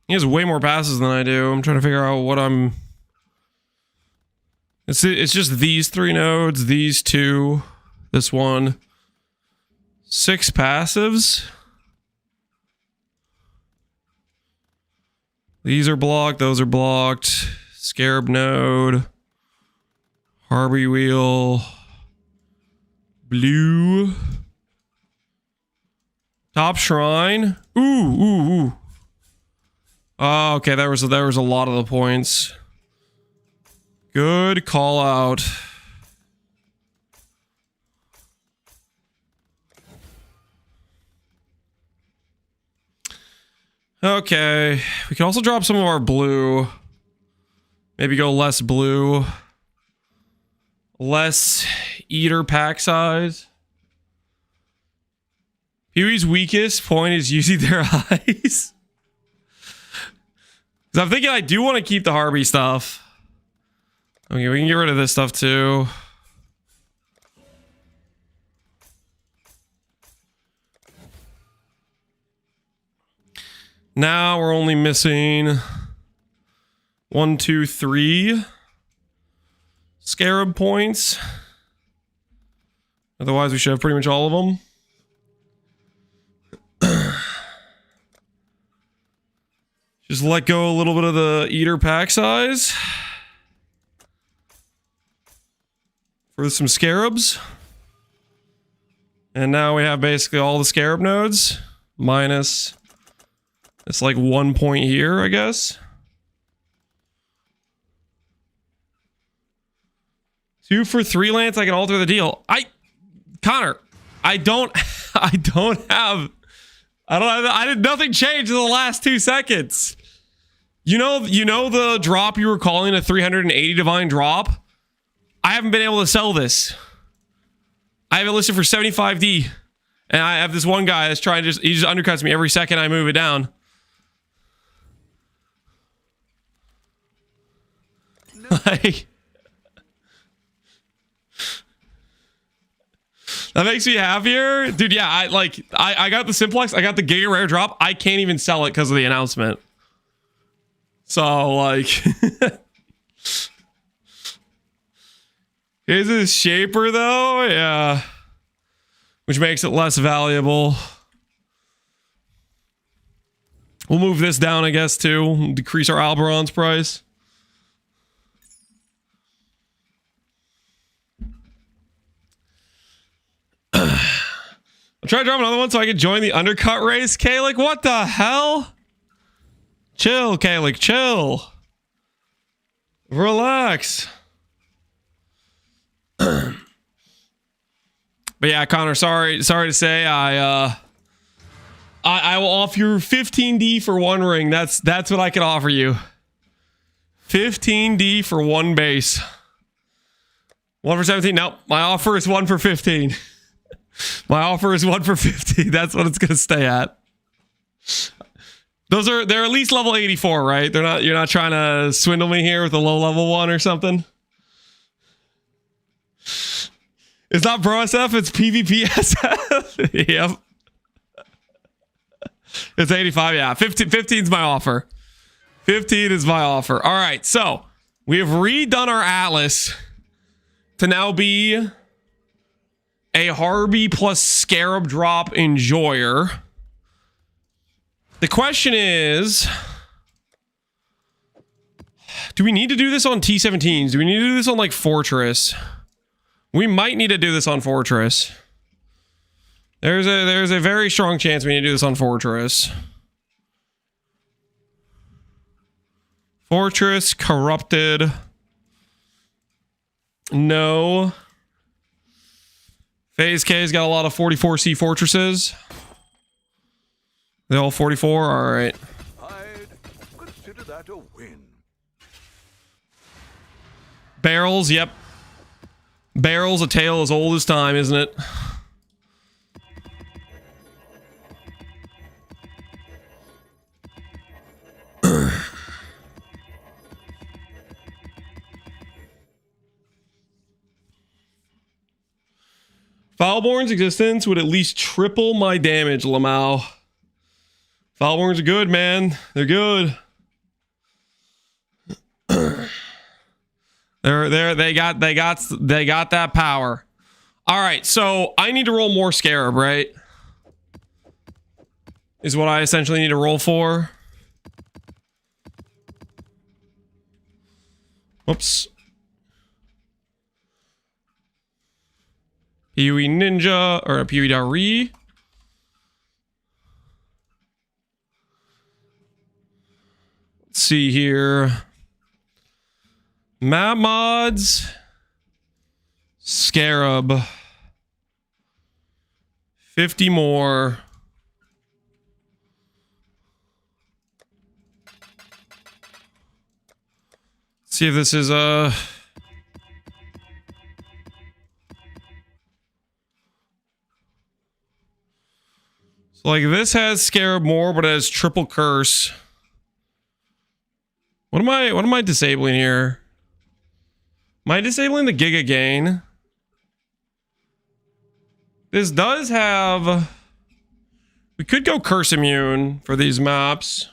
He has way more passes than I do. I'm trying to figure out what I'm... It's just these 3 nodes, these 2, this one. 6 passives. These are blocked, those are blocked. Scarab node. Harvey wheel. Blue. Top shrine. Ooh. Oh, okay, there was a lot of the points. Good call out. Okay, we can also drop some of our blue. Maybe go less blue. Less eater pack size. Pee-wee's weakest point is using their eyes. Because I'm thinking I do want to keep the Harvey stuff. Okay, we can get rid of this stuff too. Now we're only missing 1, 2, 3 Scarab points. Otherwise, we should have pretty much all of them. Just let go a little bit of the eater pack size. For some Scarabs. And now we have basically all the Scarab nodes. Minus... It's like 1 point here, I guess. 2 for 3 Lance, I can alter the deal. Connor, I did nothing change in the last 2 seconds. You know the drop you were calling a 380 divine drop? I haven't been able to sell this. I have it listed for 75D. And I have this one guy that's trying to he just undercuts me every second I move it down. Like, that makes me happier, dude. Yeah, I got the simplex, I got the Giga Rare drop. I can't even sell it because of the announcement. So like, is this shaper though? Yeah, which makes it less valuable. We'll move this down, I guess, too. Decrease our Alberon's price. I'll try to drop another one so I can join the undercut race. Kalik, what the hell? Chill, Kalik, chill. Relax. But yeah, Connor, sorry to say, I will offer you 15D for 1 ring. That's what I can offer you. 15D for 1 base. 1 for 17. Nope, my offer is 1 for 15. My offer is 1 for 50. That's what it's gonna stay at. They're at least level 84, right? You're not trying to swindle me here with a low level one or something. It's not Pro SF, it's PvP SF. Yep. It's 85, yeah. 15 is my offer. 15 is my offer. All right, so we have redone our Atlas to now be a Harvey plus Scarab drop enjoyer. The question is, do we need to do this on T17s? Do we need to do this on like Fortress? We might need to do this on Fortress. There's a very strong chance we need to do this on Fortress. Fortress, Corrupted. No. FaZe K's got a lot of 44C fortresses. They all 44? Alright. I'd consider that a win. Barrels, yep. Barrels, a tale as old as time, isn't it? Foulborn's existence would at least triple my damage, Lamau. Foulborns are good, man. They're good. They got that power. All right, so I need to roll more Scarab, right? Is what I essentially need to roll for. Whoops. PoE Ninja or a PoE.re. Let's see here. Map mods. Scarab. 50 more. Let's see if this is a... So like this has Scarab more, but it has triple curse. What am I disabling here? Am I disabling the Giga Gain? This does have... We could go curse immune for these maps.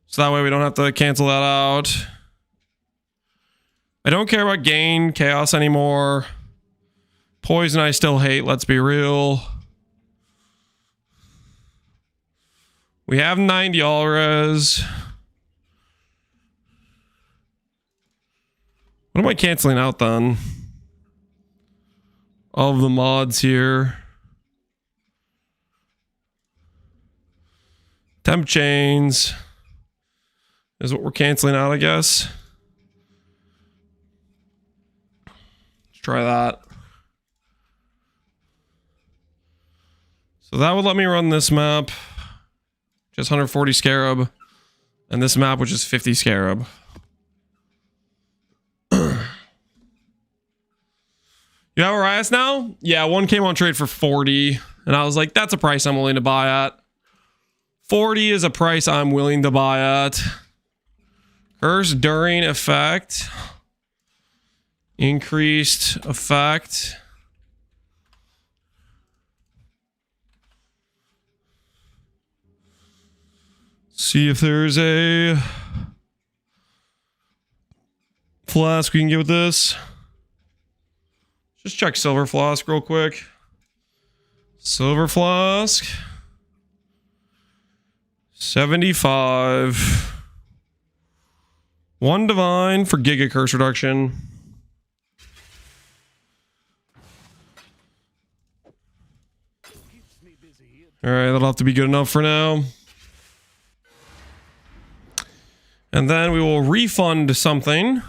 So that way we don't have to cancel that out. I don't care about gain, chaos anymore. Poison I still hate, let's be real. We have 90 all-res. What am I canceling out then? All of the mods here. Temp chains is what we're canceling out, I guess. Let's try that. So that would let me run this map. Just 140 Scarab. And this map, which is 50 Scarab. You have Arias now? Yeah, one came on trade for 40. And I was like, that's a price I'm willing to buy at. 40 is a price I'm willing to buy at. Curse during effect. Increased effect. See if there's a flask we can get with this. Just check Silver Flask real quick. Silver Flask. 75. One Divine for Giga Curse reduction. Alright, that'll have to be good enough for now. And then we will refund something.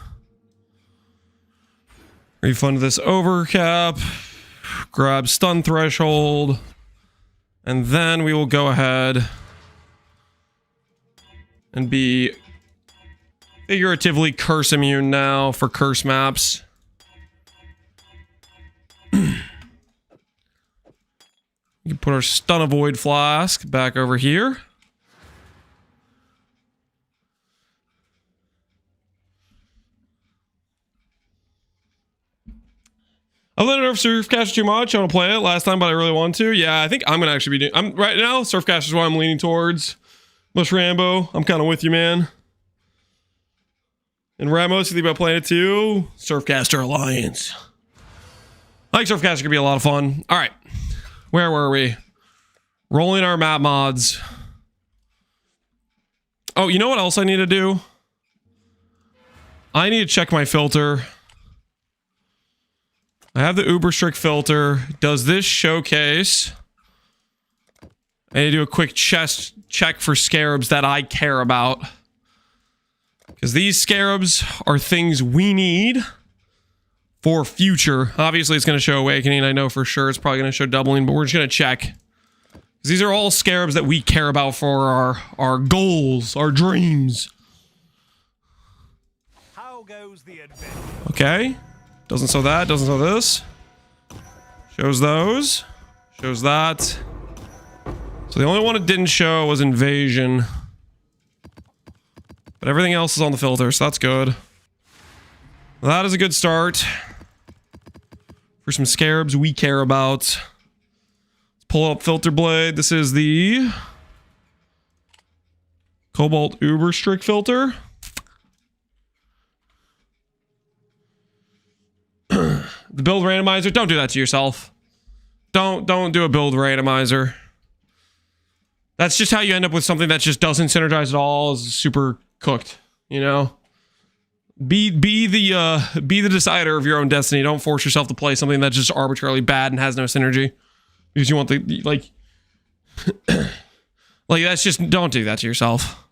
Refund this overcap. Grab stun threshold. And then we will go ahead and be figuratively curse immune now for curse maps. We can put our stun avoid flask back over here. I let it nerf Surfcaster too much. I want to play it last time, but I really want to. Yeah, I think I'm gonna actually be doing. I'm right now. Surfcaster is what I'm leaning towards. Mush Rambo, I'm kind of with you, man. And Ramos, you think about playing it too? Surfcaster Alliance. I think Surfcaster could be a lot of fun. All right, where were we? Rolling our map mods. Oh, you know what else I need to do? I need to check my filter. I have the uber strict filter. Does this showcase? I need to do a quick chest check for scarabs that I care about. Because these scarabs are things we need for future. Obviously, it's going to show awakening. I know for sure it's probably going to show doubling, but we're just going to check. These are all scarabs that we care about for our goals, our dreams. How goes the adventure? Okay. Doesn't show that, doesn't show this. Shows those. Shows that. So the only one it didn't show was invasion. But everything else is on the filter, so that's good. That is a good start. For some scarabs we care about. Let's pull up filter blade. This is the Cobalt Uber Strict filter. The build randomizer, don't do that to yourself. Don't do a build randomizer. That's just how you end up with something that just doesn't synergize at all, is super cooked, you know? Be the decider of your own destiny. Don't force yourself to play something that's just arbitrarily bad and has no synergy. Because you want the like that's just, don't do that to yourself.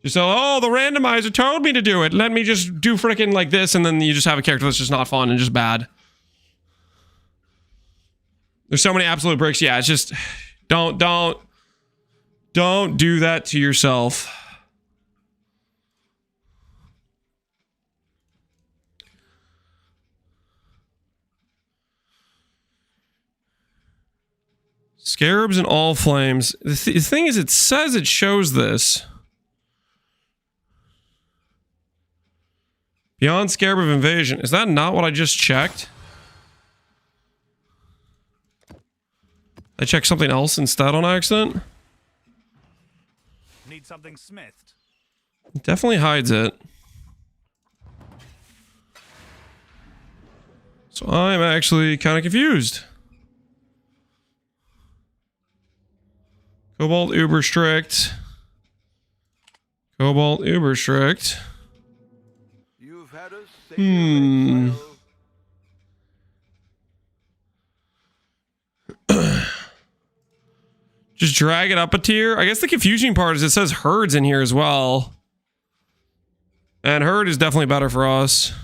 Just so, oh, the randomizer told me to do it. Let me just do freaking like this, and then you just have a character that's just not fun and just bad. There's so many absolute bricks. Yeah, it's just don't do that to yourself. Scarabs and all flames. The thing is, it says it shows this. Beyond Scarab of Invasion. Is that not what I just checked? I checked something else instead on accident? Need something smithed. It definitely hides it. So I'm actually kind of confused. Cobalt Uber Strict. Cobalt Uber Strict. You've had a sail, Exile. Just drag it up a tier. I guess the confusing part is it says Herd's in here as well. And Herd is definitely better for us.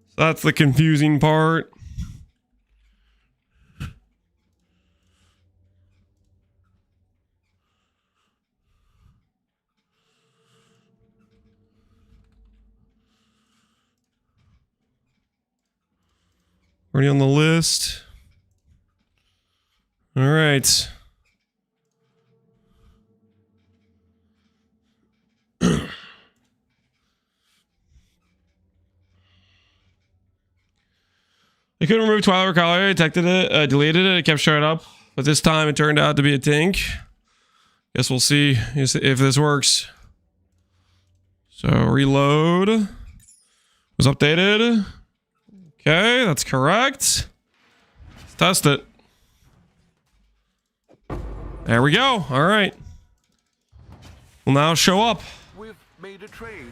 So that's the confusing part. Already on the list. All right. I couldn't remove Twilight Collar. I detected it, deleted it. It kept showing up, but this time it turned out to be a tink. Guess we'll see if this works. So reload was updated. Okay, that's correct. Let's test it. There we go. All right. Will now show up. We've made a trade.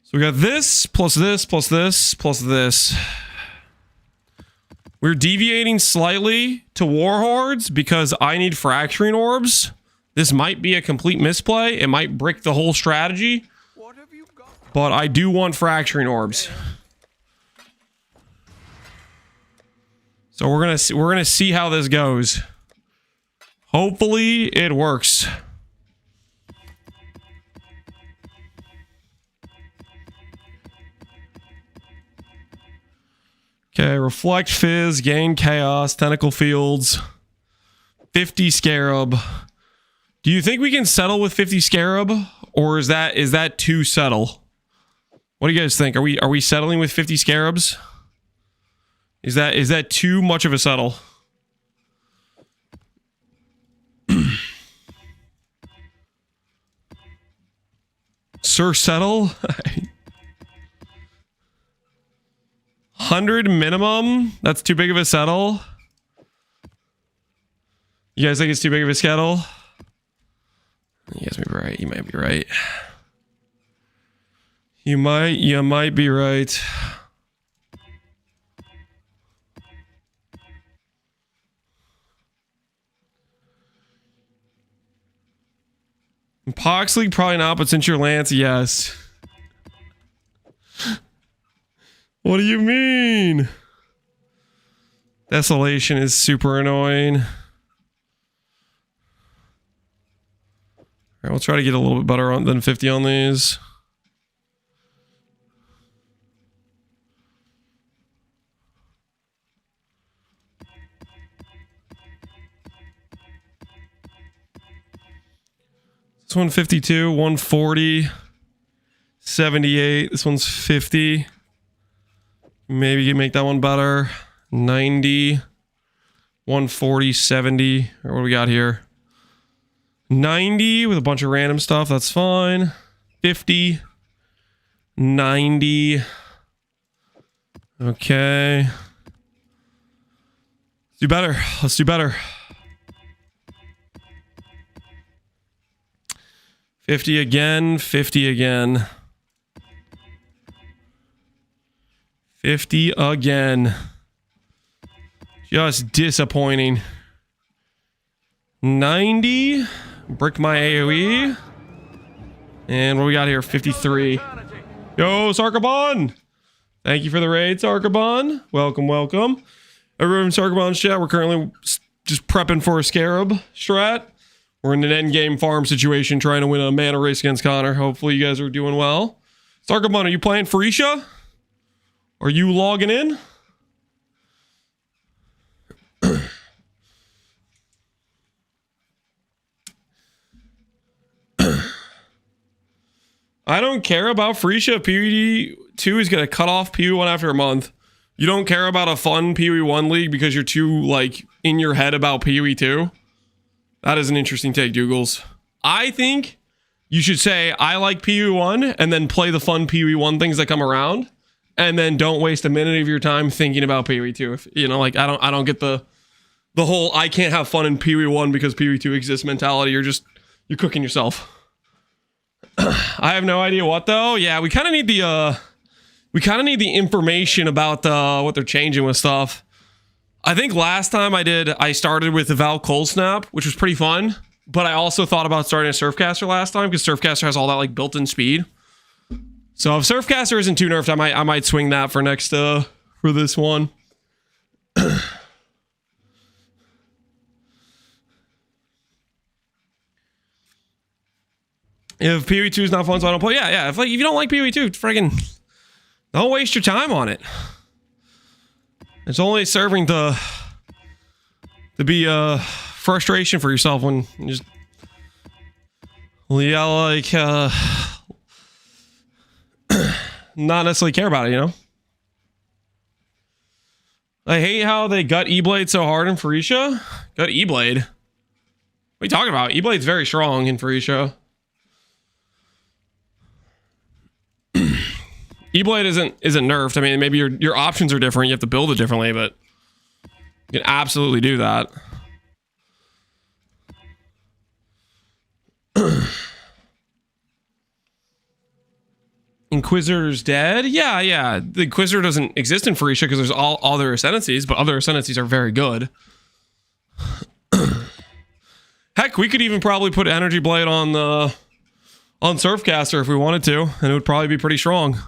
So we got this, plus this, plus this, plus this. We're deviating slightly to Warhordes because I need fracturing orbs. This might be a complete misplay. It might brick the whole strategy. What have you got? But I do want fracturing orbs. So we're gonna see how this goes. Hopefully it works. Okay, reflect, fizz, gain chaos, tentacle fields, 50 scarab. Do you think we can settle with 50 scarab, or is that too settle? What do you guys think? Are we settling with 50 scarabs? Is that too much of a settle? Sir, settle. 100 minimum. That's too big of a settle. You guys think it's too big of a settle? You guys may be right. You might be right. You might be right. Pox League probably not, but since you're Lance, yes. What do you mean? Desolation is super annoying. Alright, we'll try to get a little bit better than 50 on these. This one 52, 140, 78. This one's 50. Maybe you can make that one better. 90, 140, 70. Or what do we got here? 90 with a bunch of random stuff. That's fine. 50, 90. Okay. Let's do better. Let's do better. 50 again, 50 again. 50 again. Just disappointing. 90. Brick my AoE. And what we got here? 53. Yo, Sarkabon! Thank you for the raid, Sarkabon. Welcome, welcome. Everyone in Sarkabon's chat, we're currently just prepping for a Scarab strat. We're in an endgame farm situation trying to win a mana race against Connor. Hopefully you guys are doing well. Sarkabon, are you playing Phorecia? Are you logging in? I don't care about Phorecia. PoE2 is going to cut off PoE1 after a month. You don't care about a fun PoE1 league because you're too, like, in your head about PoE2? That is an interesting take, Dougals. I think you should say, I like PoE1, and then play the fun PoE1 things that come around, and then don't waste a minute of your time thinking about PoE2. If, you know, like, I don't get the whole I can't have fun in PoE1 because PoE2 exists mentality. You're cooking yourself. I have no idea what though. Yeah, we kind of need the information about what they're changing with stuff. I think last time I started with the Val Cold Snap, which was pretty fun, but I also thought about starting a Surfcaster last time because Surfcaster has all that like built-in speed. So if Surfcaster isn't too nerfed, I might swing that for next for this one. If PoE2 is not fun, so I don't play. Yeah. If you don't like PoE2, friggin' don't waste your time on it. It's only serving to be frustration for yourself when you just like not necessarily care about it, you know? I hate how they gut E-Blade so hard in Phorecia. Gut E-Blade? What are you talking about? E-Blade's very strong in Phorecia. E-Blade isn't nerfed. I mean, maybe your options are different. You have to build it differently, but you can absolutely do that. Inquisitor's dead? Yeah. The Inquisitor doesn't exist in Phorecia because there's all other Ascendancies, but other Ascendancies are very good. Heck, we could even probably put Energy Blade on Surfcaster if we wanted to, and it would probably be pretty strong.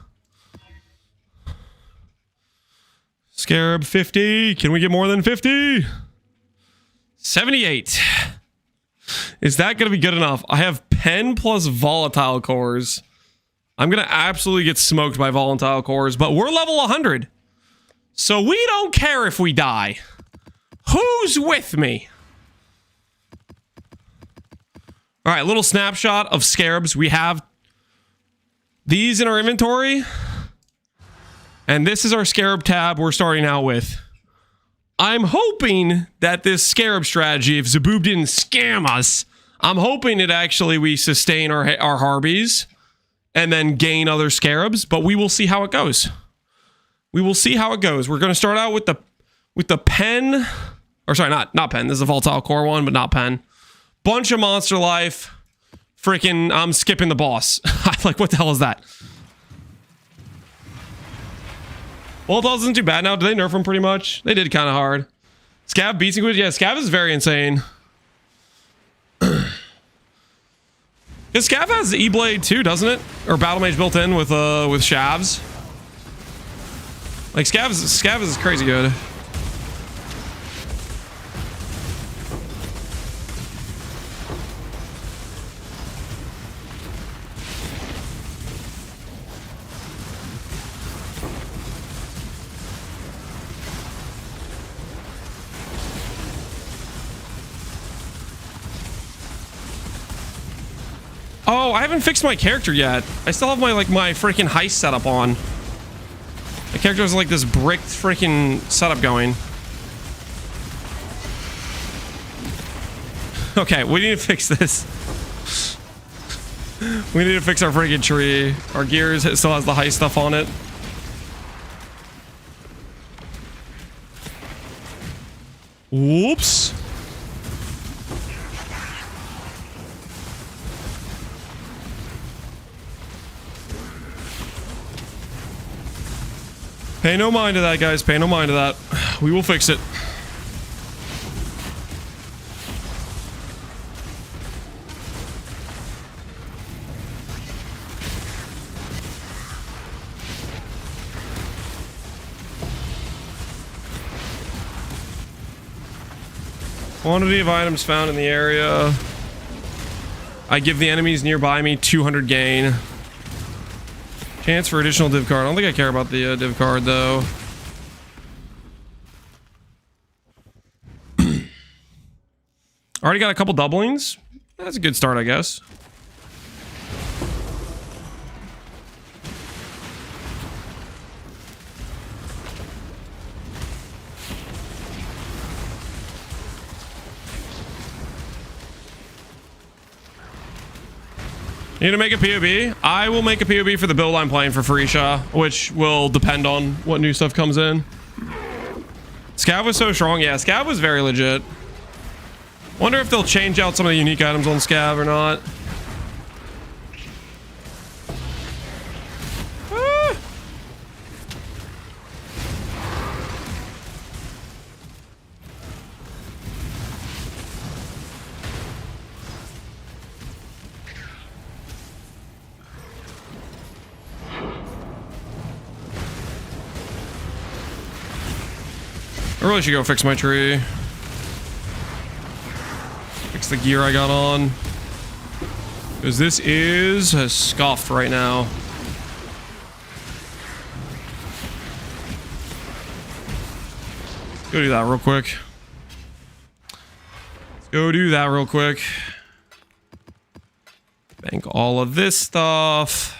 Scarab 50. Can we get more than 50? 78. Is that going to be good enough? I have Pen plus Volatile Cores. I'm going to absolutely get smoked by Volatile Cores, but we're level 100. So we don't care if we die. Who's with me? All right, little snapshot of scarabs. We have these in our inventory. And this is our scarab tab we're starting out with. I'm hoping that this scarab strategy, if Zaboob didn't scam us, I'm hoping it actually we sustain our Harbies and then gain other scarabs, but we will see how it goes. We will see how it goes. We're going to start out with the pen, or sorry, not pen. This is a volatile core one, but not pen. Bunch of monster life. Freaking, I'm skipping the boss. Like, what the hell is that? Volatile isn't too bad now. Did they nerf him pretty much? They did kind of hard. Scav beats Inquisition. Yeah, Scav is very insane. Because Scav has E-Blade too, doesn't it? Or Battle Mage built in with Shavs. Like, Scav is crazy good. Oh, I haven't fixed my character yet. I still have my freaking heist setup on. My character has like this bricked freaking setup going. Okay, we need to fix this. We need to fix our freaking tree. Our gears still has the heist stuff on it. Whoops. Pay no mind to that, guys. Pay no mind to that. We will fix it. Quantity of items found in the area. I give the enemies nearby me 200 gain. Chance for additional div card. I don't think I care about the div card though. Already got a couple doublings. That's a good start, I guess. Need to make a POB? I will make a POB for the build I'm playing for Farisha, which will depend on what new stuff comes in. Scav was so strong. Yeah, Scav was very legit. Wonder if they'll change out some of the unique items on Scav or not. I really should go fix my tree. Fix the gear I got on. Because this is scuffed right now. Go do that real quick. Let's go do that real quick. Bank all of this stuff.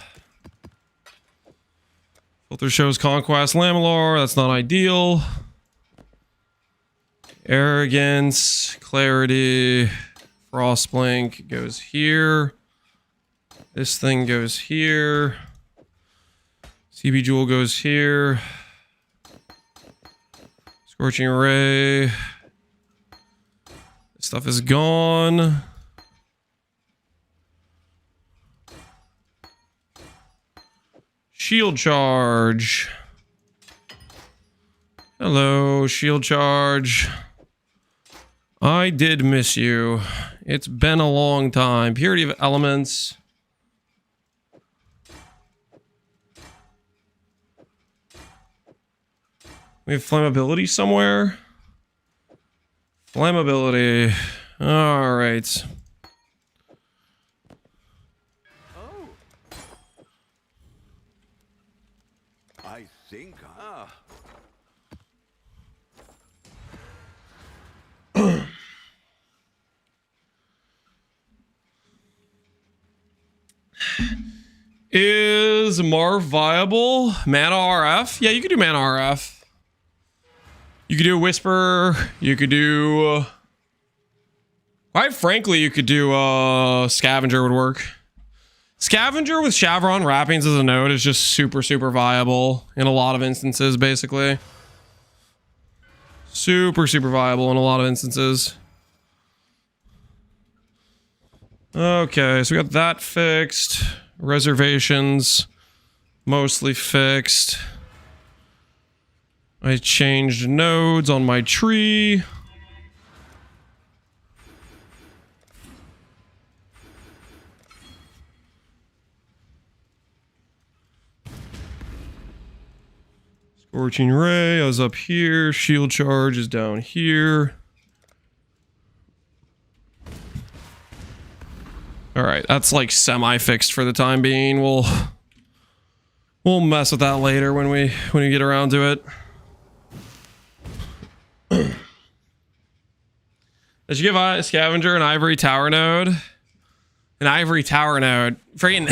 Filter shows Conquest Lamellar. That's not ideal. Arrogance, Clarity, Frostblink goes here. This thing goes here. CB Jewel goes here. Scorching Ray. This stuff is gone. Shield Charge. Hello, Shield Charge. I did miss you. It's been a long time. Purity of Elements. We have flammability somewhere. Flammability. All right. Oh. I think. Is Marv viable? Mana RF? Yeah, you could do Mana RF. You could do a Whisper. You could do... quite frankly, you could do Scavenger would work. Scavenger with Shavron Wrappings as a node is just super, super viable in a lot of instances, basically. Super, super viable in a lot of instances. Okay, so we got that fixed. Reservations, mostly fixed. I changed nodes on my tree. Scorching Ray, I was up here. Shield Charge is down here. All right, that's like semi-fixed for the time being. We'll mess with that later when we get around to it. Did you give a Scavenger an Ivory Tower node? An Ivory Tower node. Freaking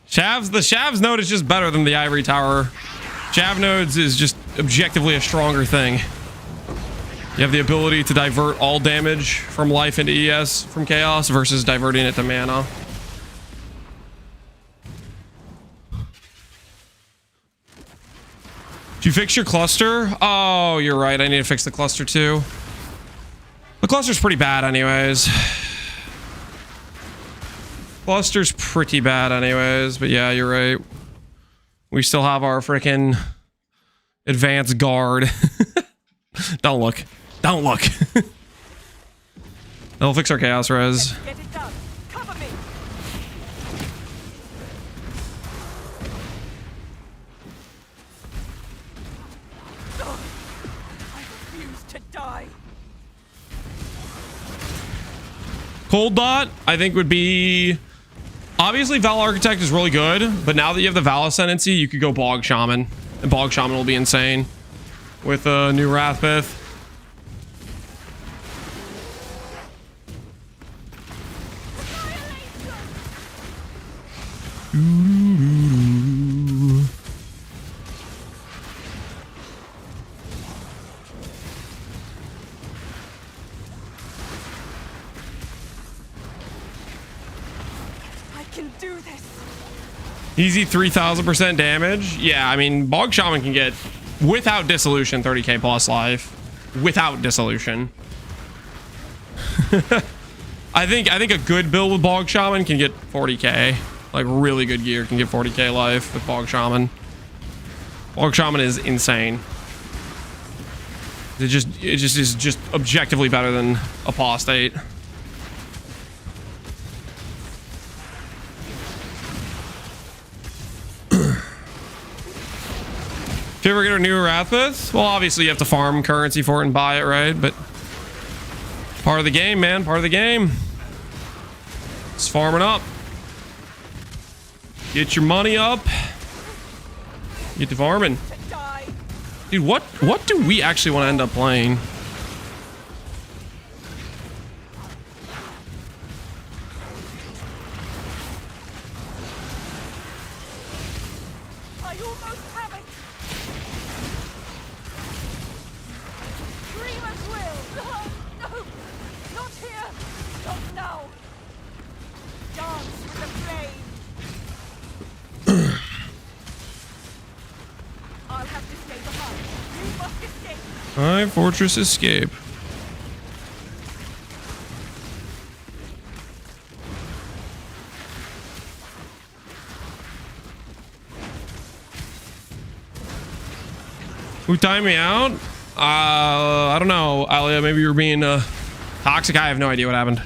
Shavs. The Shavs node is just better than the Ivory Tower. Shav nodes is just objectively a stronger thing. You have the ability to divert all damage from life into ES from chaos versus diverting it to mana. Did you fix your cluster? Oh, you're right. I need to fix the cluster too. The cluster's pretty bad anyways. Cluster's pretty bad anyways, but yeah, you're right. We still have our freaking advanced guard. Don't look. Don't look. That'll fix our chaos res. Get it done. Cover me. I refuse to die. Cold Dot, I think would be... obviously, Val Architect is really good, but now that you have the Val Ascendancy, you could go Bog Shaman. And Bog Shaman will be insane with a new Wrathbith. I can do this. Easy 3,000% damage. Yeah, I mean, Bog Shaman can get, without Dissolution, 30k plus life. Without Dissolution. I think a good build with Bog Shaman can get 40k. Like, really good gear can get 40k life with Bog Shaman. Bog Shaman is insane. It just is just objectively better than Apostate. If you ever get a new Wrathbith, well, obviously you have to farm currency for it and buy it, right? But part of the game, man. Part of the game. It's farming up. Get your money up. Get to farming. Dude, what do we actually want to end up playing? I almost have it. Dreamer's will. No, not here. Not now. Dance with the flame. I'll have to stay behind. You must escape. Alright, Fortress Escape. Who timed me out? I don't know, Alia. Maybe you were being toxic. I have no idea what happened.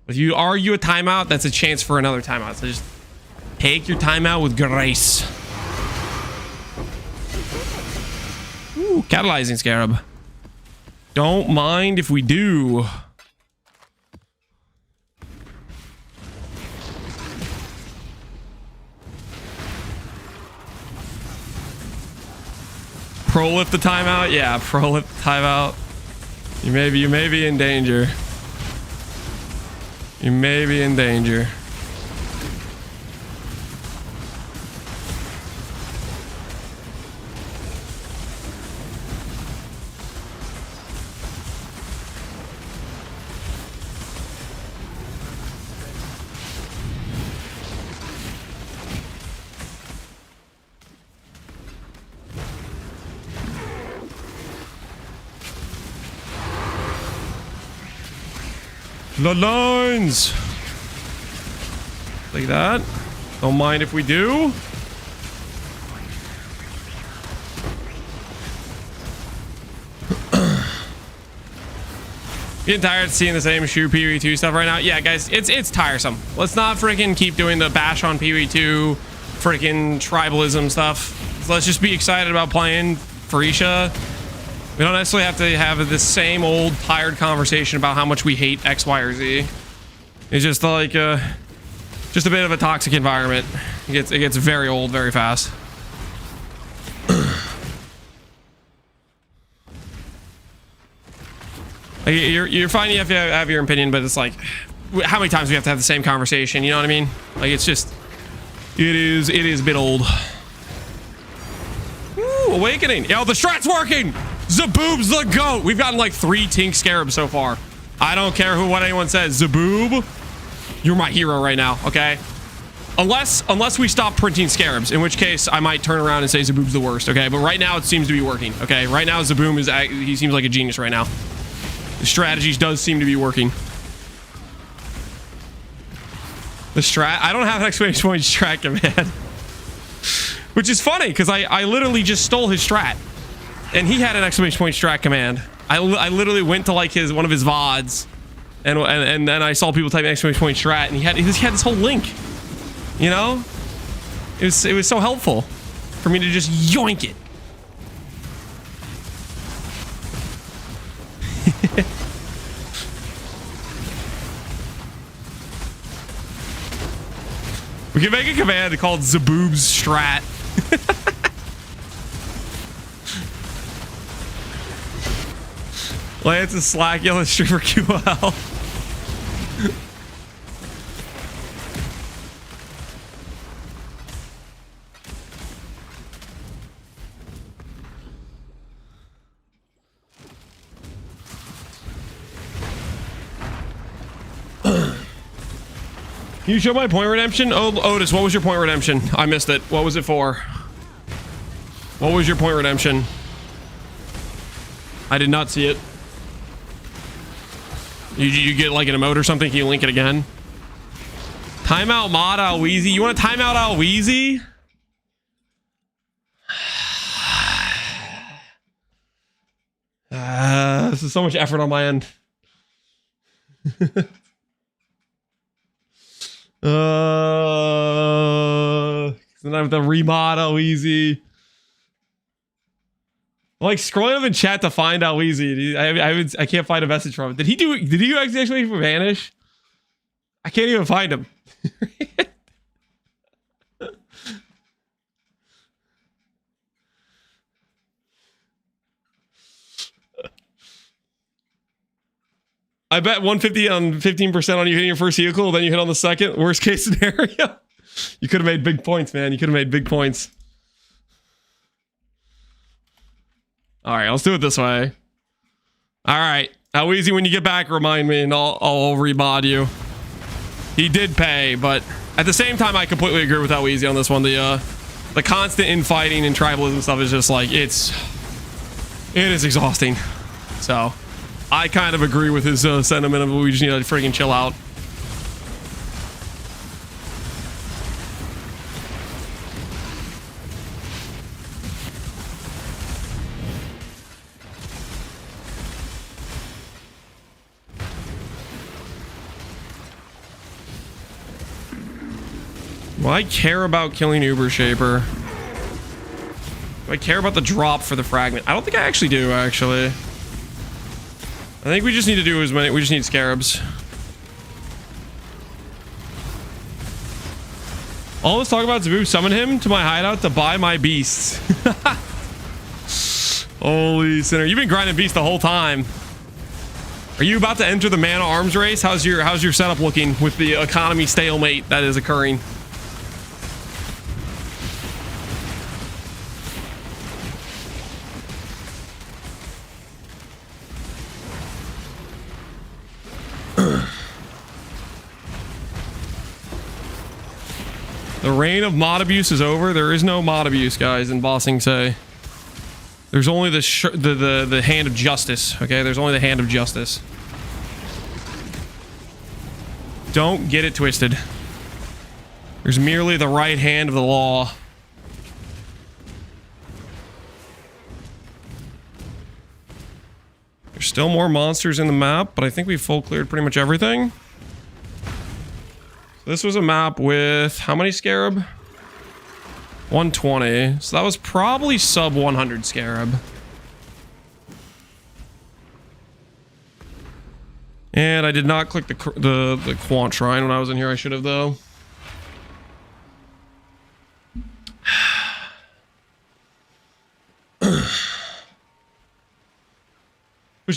If you argue a timeout, that's a chance for another timeout. So just take your timeout with grace. Ooh, catalyzing Scarab. Don't mind if we do. Pro lift the timeout? Yeah, pro lift the timeout. You may be in danger. You may be in danger. The lines! Like that. Don't mind if we do. Getting tired of seeing the same shoe PvE2 stuff right now. Yeah, guys, it's tiresome. Let's not freaking keep doing the bash on PvE2 freaking tribalism stuff. Let's just be excited about playing Phorecia. We don't necessarily have to have this same old tired conversation about how much we hate X, Y, or Z. It's just like just a bit of a toxic environment. It gets very old very fast. Like, you're fine. You have to have your opinion, but it's like, how many times do we have to have the same conversation? You know what I mean? Like, it's just, it is a bit old. Woo, awakening. Yo, the strat's working. Zaboob's the GOAT. We've gotten like 3 Tink Scarabs so far. I don't care what anyone says. Zaboob, you're my hero right now, okay? Unless we stop printing Scarabs, in which case I might turn around and say Zaboob's the worst, okay? But right now it seems to be working, okay? Right now Zaboom he seems like a genius right now. The strategies does seem to be working. The strat, I don't have an exclamation point strat command. Which is funny, because I literally just stole his strat. And he had an exclamation point strat command. I literally went to like one of his VODs, and then I saw people type exclamation point strat, and he had this whole link. You know, it was so helpful for me to just yoink it. We can make a command called Zaboob's Strat. Lance is Slack, yellow streamer QL. Can you show my point redemption? Oh, Otis, what was your point redemption? I missed it. What was it for? What was your point redemption? I did not see it. You get like an emote or something? Can you link it again? Timeout mod Alweezy. You want to timeout Alweezy? This is so much effort on my end. Then I have to remod Alweezy. I'm like scrolling up in chat to find Alweezy. I can't find a message from him. Did he actually vanish? I can't even find him. I bet 150 on 15% on you hitting your first vehicle, then you hit on the second. Worst case scenario. You could have made big points, man. You could have made big points. All right, let's do it this way. All right, how easy when you get back, remind me, and I'll remod you. He did pay, but at the same time, I completely agree with how easy on this one. The constant infighting and tribalism stuff is just like, it is exhausting. So I kind of agree with his sentiment of we just need to freaking chill out. Do I care about killing Uber Shaper? Do I care about the drop for the fragment? I don't think I actually do, actually. I think we just need to do as many. We just need Scarabs. All this talk about Zaboo, summon him to my hideout to buy my beasts. Holy sinner. You've been grinding beasts the whole time. Are you about to enter the mana arms race? How's your setup looking with the economy stalemate that is occurring? The reign of mod abuse is over. There is no mod abuse, guys, in Bossing Say. There's only the hand of justice, okay? There's only the hand of justice. Don't get it twisted. There's merely the right hand of the law. There's still more monsters in the map, but I think we've full cleared pretty much everything. This was a map with how many Scarab? 120. So that was probably sub 100 Scarab. And I did not click the Quant Shrine when I was in here. I should have, though. Push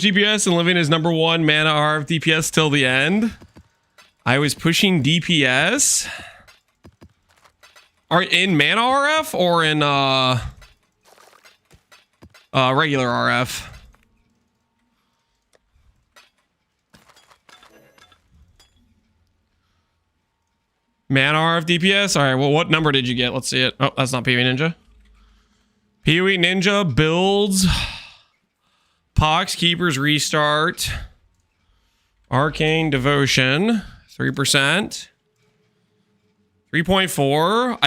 DPS and living is #1 mana RF DPS till the end. I was pushing DPS. Are in mana RF or in regular RF? Mana RF DPS? Alright, well, what number did you get? Let's see it. Oh, that's not PoE Ninja. PoE Ninja builds. Pox Keepers Restart. Arcane Devotion. 3%. 3.4.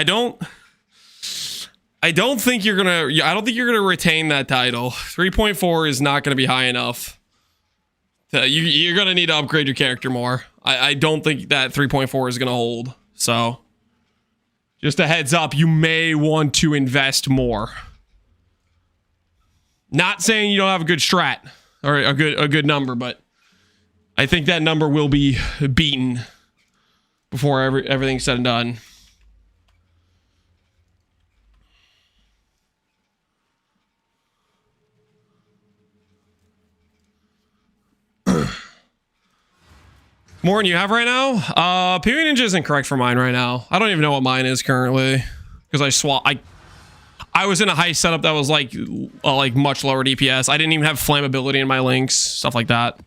I don't think you're gonna retain that title. 3.4 is not gonna be high enough. You're gonna need to upgrade your character more. I don't think that 3.4 is gonna hold. So just a heads up, you may want to invest more. Not saying you don't have a good strat or a good number, but I think that number will be beaten before everything's said and done. More than you have right now? PoE Ninja isn't correct for mine right now. I don't even know what mine is currently. Because I was in a high setup that was like much lower DPS. I didn't even have flammability in my links, stuff like that.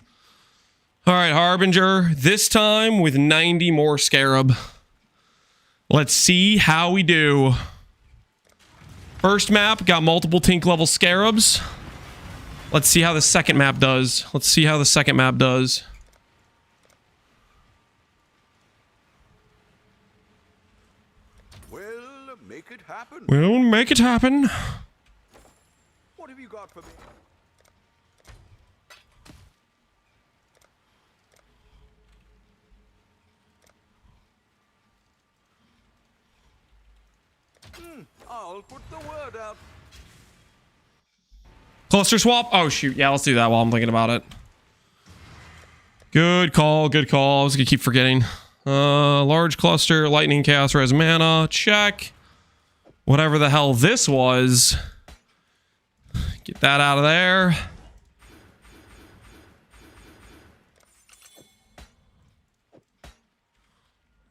Alright, Harbinger. This time with 90 more Scarab. Let's see how we do. First map got multiple Tink level Scarabs. Let's see how the second map does. Well, make it happen. We'll make it happen. What have you got for me? I'll put the word out. Cluster swap? Oh, shoot. Yeah, let's do that while I'm thinking about it. Good call. Good call. I was going to keep forgetting. Large cluster, lightning, chaos, res mana. Check. Whatever the hell this was. Get that out of there.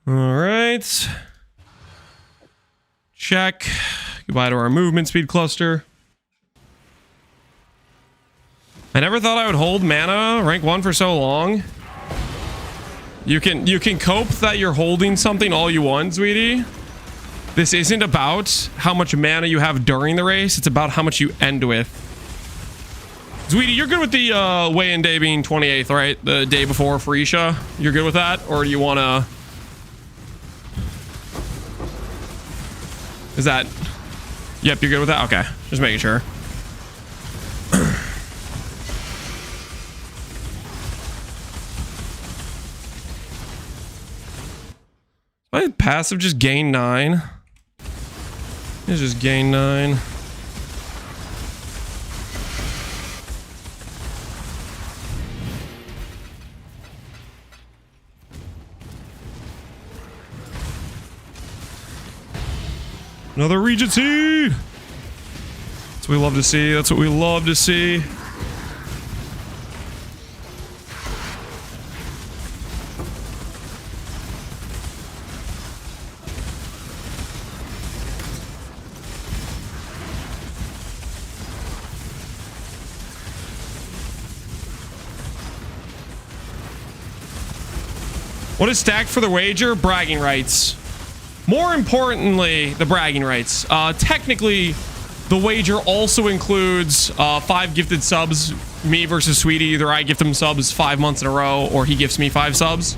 All right. Check. Goodbye to our movement speed cluster. I never thought I would hold mana rank 1 for so long. You can cope that you're holding something all you want, sweetie. This isn't about how much mana you have during the race. It's about how much you end with. Sweetie, you're good with the weigh-in day being 28th, right? The day before Farisha. You're good with that? Or do you want to... Is that... Yep, you're good with that? Okay. Just making sure. My passive just gain 9. It's just gain 9. Another Regency! That's what we love to see. That's what we love to see. What is stacked for the wager? Bragging rights. More importantly, the bragging rights. Technically, the wager also includes 5 gifted subs, me versus Sweetie. Either I gift him subs 5 months in a row, or he gifts me 5 subs.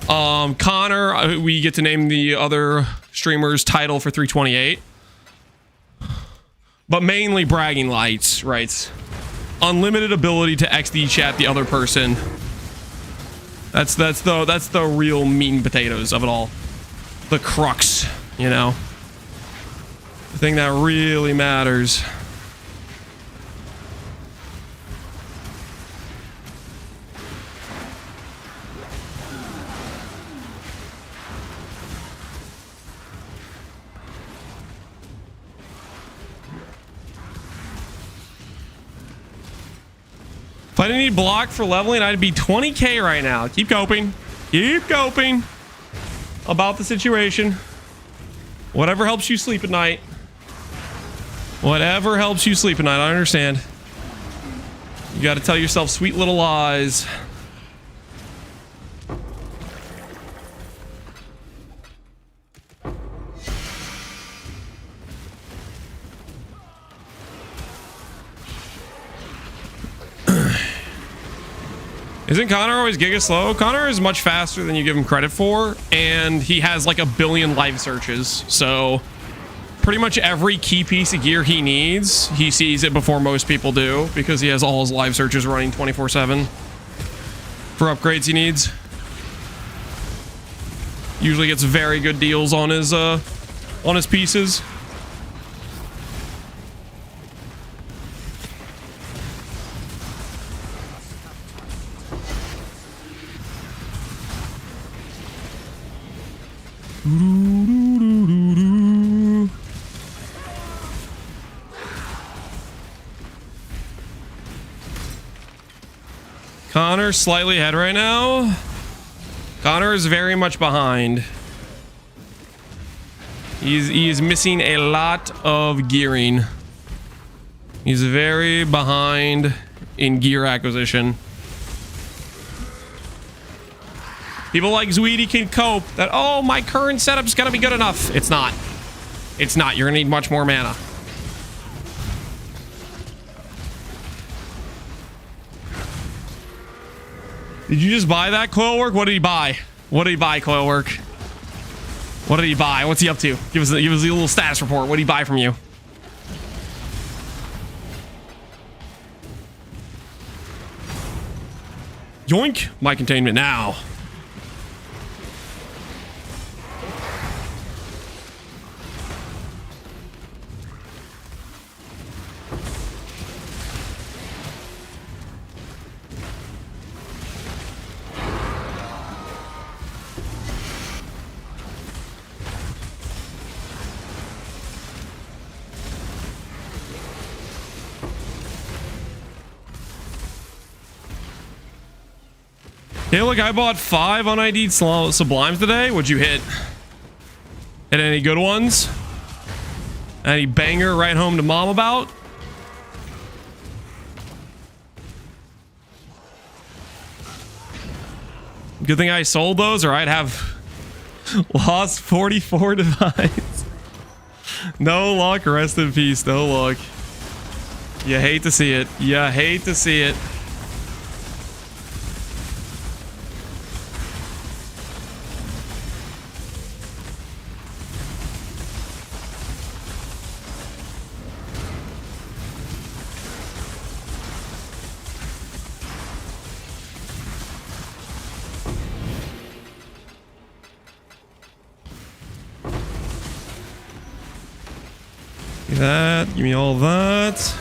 Connor, we get to name the other streamer's title for 328. But mainly bragging rights. Unlimited ability to XD chat the other person. That's the real meat and potatoes of it all. The crux, you know. The thing that really matters. If I didn't need block for leveling, I'd be 20k right now. Keep coping. Keep coping about the situation. Whatever helps you sleep at night. Whatever helps you sleep at night. I understand. You got to tell yourself sweet little lies. Isn't Connor always giga slow? Connor is much faster than you give him credit for, and he has like 1 billion live searches. So pretty much every key piece of gear he needs, he sees it before most people do, because he has all his live searches running 24/7 for upgrades he needs. Usually gets very good deals on his pieces. Connor slightly ahead right now. Connor is very much behind. He is missing a lot of gearing. He's very behind in gear acquisition. People like Zweedy can cope that, oh, my current setup's gonna be good enough. It's not. It's not. You're gonna need much more mana. Did you just buy that, Coilwork? What did he buy? What did he buy, Coilwork? What did he buy? What's he up to? Give us a little status report. What did he buy from you? Yoink! My containment now. Hey, look, I bought 5 unID'd Sublimes today. What'd you hit? Hit any good ones? Any banger right home to mom about? Good thing I sold those, or I'd have lost 44 divides. No luck, rest in peace, no luck. You hate to see it. You hate to see it. That, give me all that.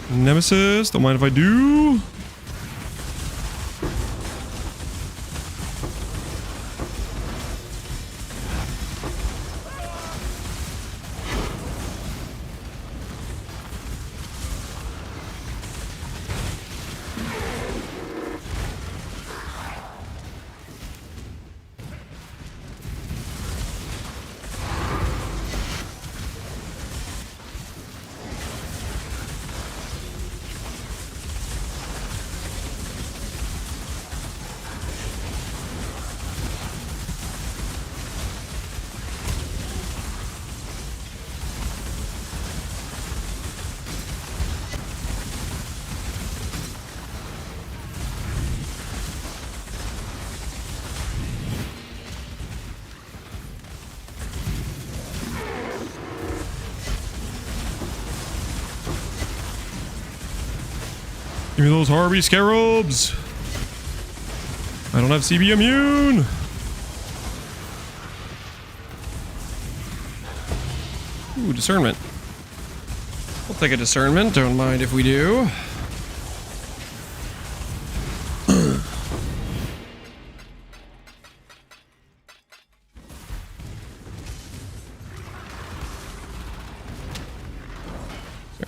Nemesis, don't mind if I do. Give me those Harvey Scarabs. I don't have CB immune. Ooh, discernment. We'll take a discernment. Don't mind if we do.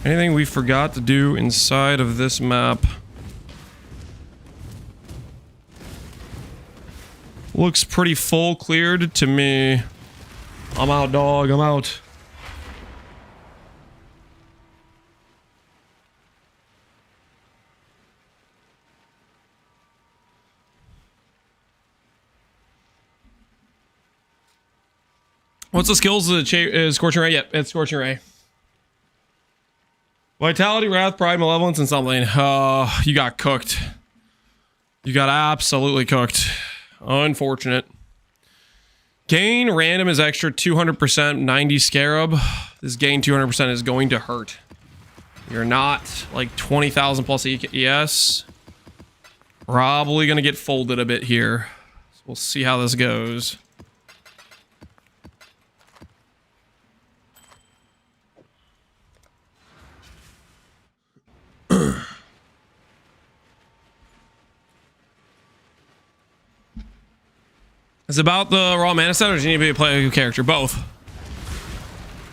Anything we forgot to do inside of this map? Looks pretty full cleared to me. I'm out, dog. I'm out. What's the skills of the Scorching Ray? Yep, it's Scorching Ray. Vitality, Wrath, Pride, Malevolence, and something. You got cooked. You got absolutely cooked. Unfortunate. Gain random is extra 200%, 90 Scarab. This gain 200% is going to hurt. You're not like 20,000 plus ES. Probably going to get folded a bit here. So we'll see how this goes. Is it about the raw mana set, or do you need to play a character? Both.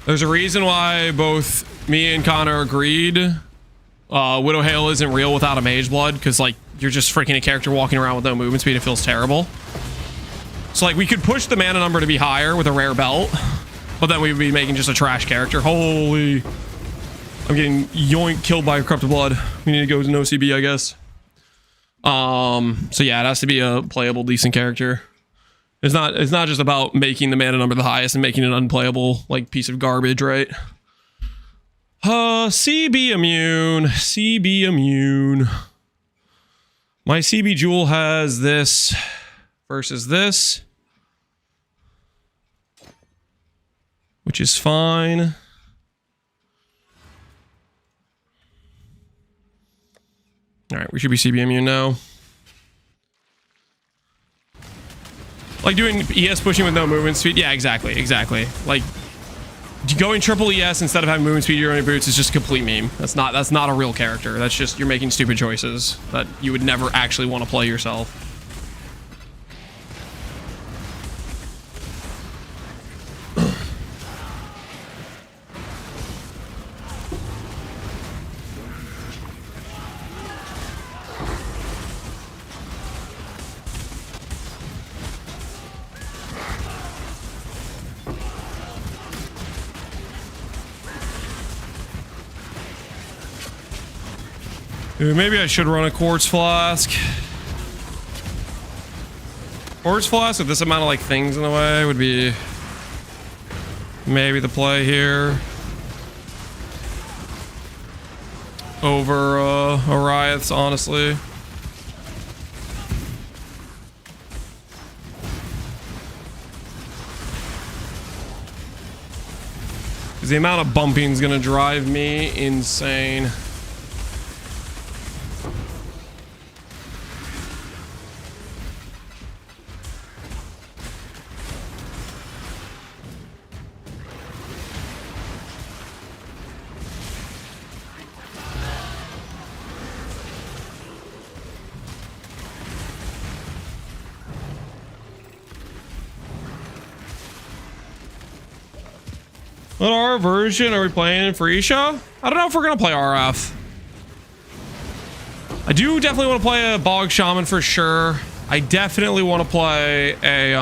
There's a reason why both me and Connor agreed Widow Hail isn't real without a Mage Blood, because like you're just freaking a character walking around with no movement speed. It feels terrible. So like we could push the mana number to be higher with a rare belt, but then we would be making just a trash character. Holy, I'm getting yoink killed by corrupted blood. We need to go to no CB, I guess. So yeah, it has to be a playable, decent character. It's not just about making the mana number the highest and making it unplayable like piece of garbage, right? CB immune. CB immune. My CB Jewel has this versus this, which is fine. All right, we should be CB immune now. Like doing ES pushing with no movement speed. Yeah, exactly. Like going triple ES instead of having movement speed you're on your boots is just a complete meme. That's not a real character. That's just you're making stupid choices that you would never actually want to play yourself. Maybe I should run a quartz flask. Quartz flask with this amount of like things in the way would be maybe the play here over Oriaths, honestly. Because the amount of bumping is gonna drive me insane. What R version are we playing for Isha? I don't know if we're gonna play RF. I do definitely want to play a Bog Shaman for sure. I definitely want to play a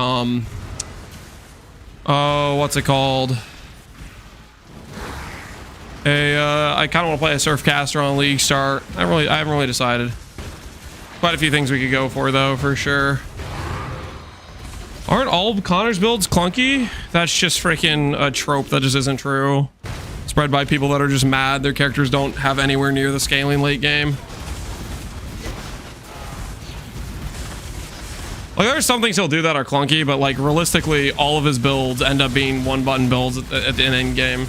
what's it called? I kind of want to play a Surfcaster on League Start. I haven't really decided. Quite a few things we could go for though, for sure. Aren't all Connor's builds clunky? That's just freaking a trope that just isn't true. Spread by people that are just mad their characters don't have anywhere near the scaling late game. Like there's some things he'll do that are clunky, but like realistically, all of his builds end up being one button builds at the end game.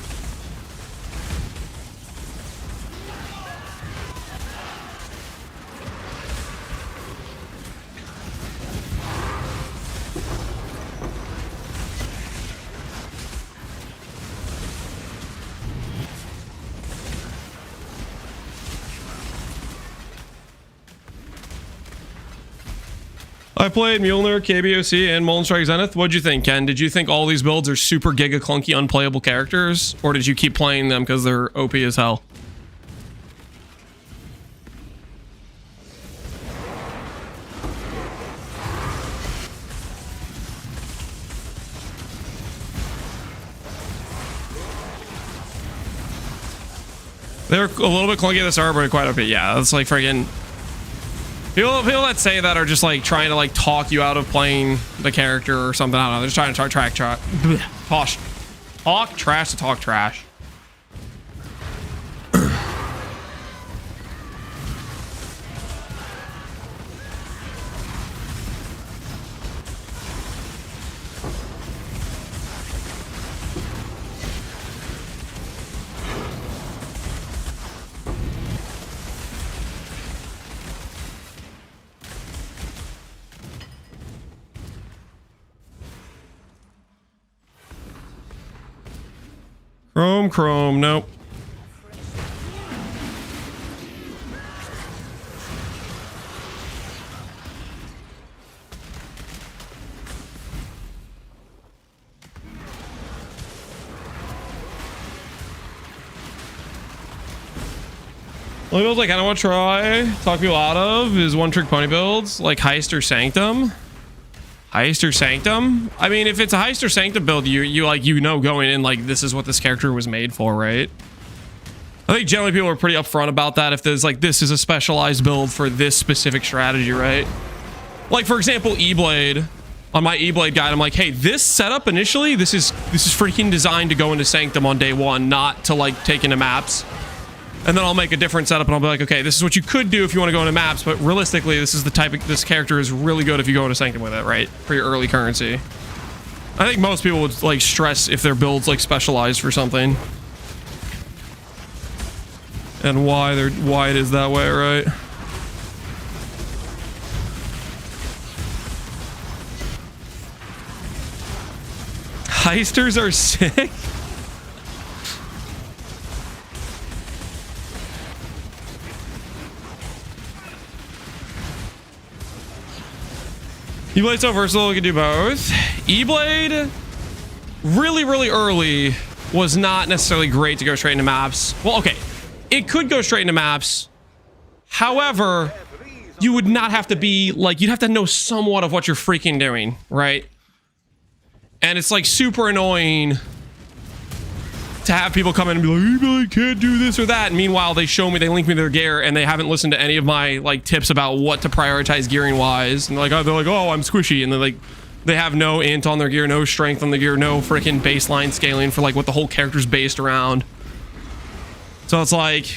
I played Mjolnir, KBOC, and Molten Strike Zenith. What'd you think, Ken? Did you think all these builds are super giga clunky, unplayable characters? Or did you keep playing them because they're OP as hell? They're a little bit clunky at the start, but quite OP. Yeah, that's like friggin'... People that say that are just like trying to like talk you out of playing the character or something. I don't know. They're just trying to talk trash to talk trash. Chrome, nope. Only builds I kind of want to try, talk people out of, is one-trick pony builds, like Heist or Sanctum. Heist or Sanctum? I mean, if it's a Heist or Sanctum build, you know going in, like, this is what this character was made for, right? I think generally people are pretty upfront about that if there's, like, this is a specialized build for this specific strategy, right? Like, for example, E-Blade. On my E-Blade guide, I'm like, hey, this setup initially, this is freaking designed to go into Sanctum on day one, not to, like, take into maps. And then I'll make a different setup and I'll be like, okay, this is what you could do if you want to go into maps, but realistically, this is the type of, this character is really good if you go into Sanctum with it, right? For your early currency. I think most people would like stress if their build's like specialized for something. And why it is that way, right? Heisters are sick. E-Blade's so versatile, we can do both. E-Blade, really early, was not necessarily great to go straight into maps. Well, okay, it could go straight into maps. However, you would not have to be, like, you'd have to know somewhat of what you're freaking doing, right? And it's, like, super annoying to have people come in and be like, E-Blade can't do this or that. And meanwhile, they link me their gear, and they haven't listened to any of my, like, tips about what to prioritize gearing wise. And they're like, oh, I'm squishy. And they're like, they have no int on their gear, no strength on the gear, no freaking baseline scaling for, like, what the whole character's based around. So it's like,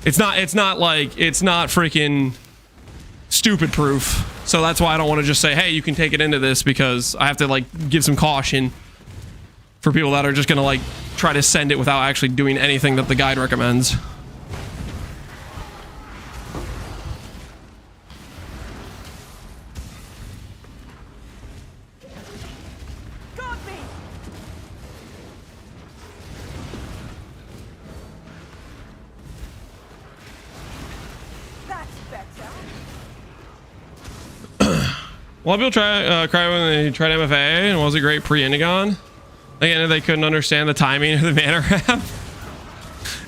it's not freaking stupid proof. So that's why I don't want to just say, hey, you can take it into this, because I have to, like, give some caution for people that are just gonna, like, try to send it without actually doing anything that the guide recommends. Got me. That's better. Well, people cry when they tried MFA, and was it great pre-Indigon? Again, they couldn't understand the timing of the mana ramp.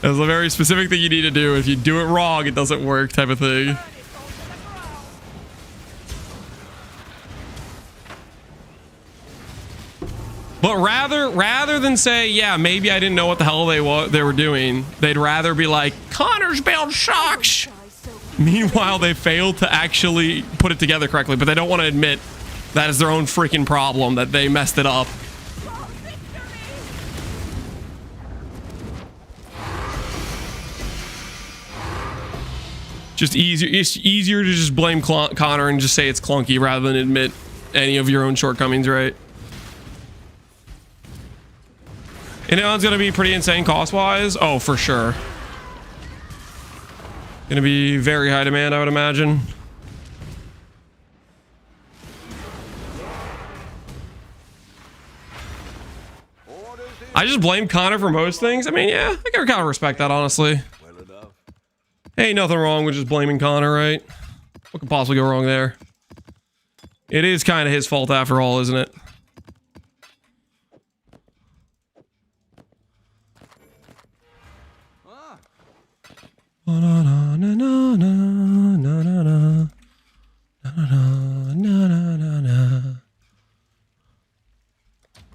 It was a very specific thing you need to do. If you do it wrong, it doesn't work, type of thing. But rather than say, yeah, maybe I didn't know what the hell they were doing, they'd rather be like, Connor's build sucks. Meanwhile, they failed to actually put it together correctly, but they don't want to admit that is their own freaking problem, that they messed it up. Just easier. It's easier to just blame Connor and just say it's clunky rather than admit any of your own shortcomings, right? And it's gonna be pretty insane cost-wise. Oh, for sure. Gonna be very high demand, I would imagine. I just blame Connor for most things. I mean, yeah, I can kind of respect that, honestly. Ain't nothing wrong with just blaming Connor, right? What could possibly go wrong there? It is kind of his fault after all, isn't it? Na na na na na na na na na na na na.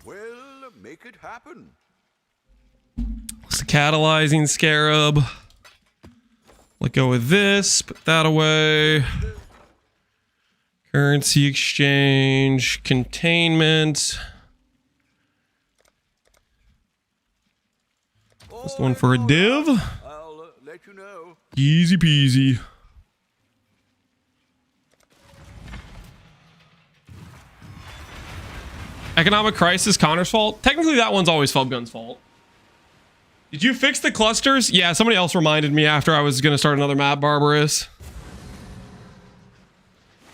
Well, make it happen. What's the catalyzing Scarab? Let go of this. Put that away. Currency exchange. Containment. That's the one for a div. I'll let you know. Easy peasy. Economic crisis, Connor's fault. Technically, that one's always Fubgun's fault. Did you fix the clusters? Yeah, somebody else reminded me after I was going to start another map, Barbarous.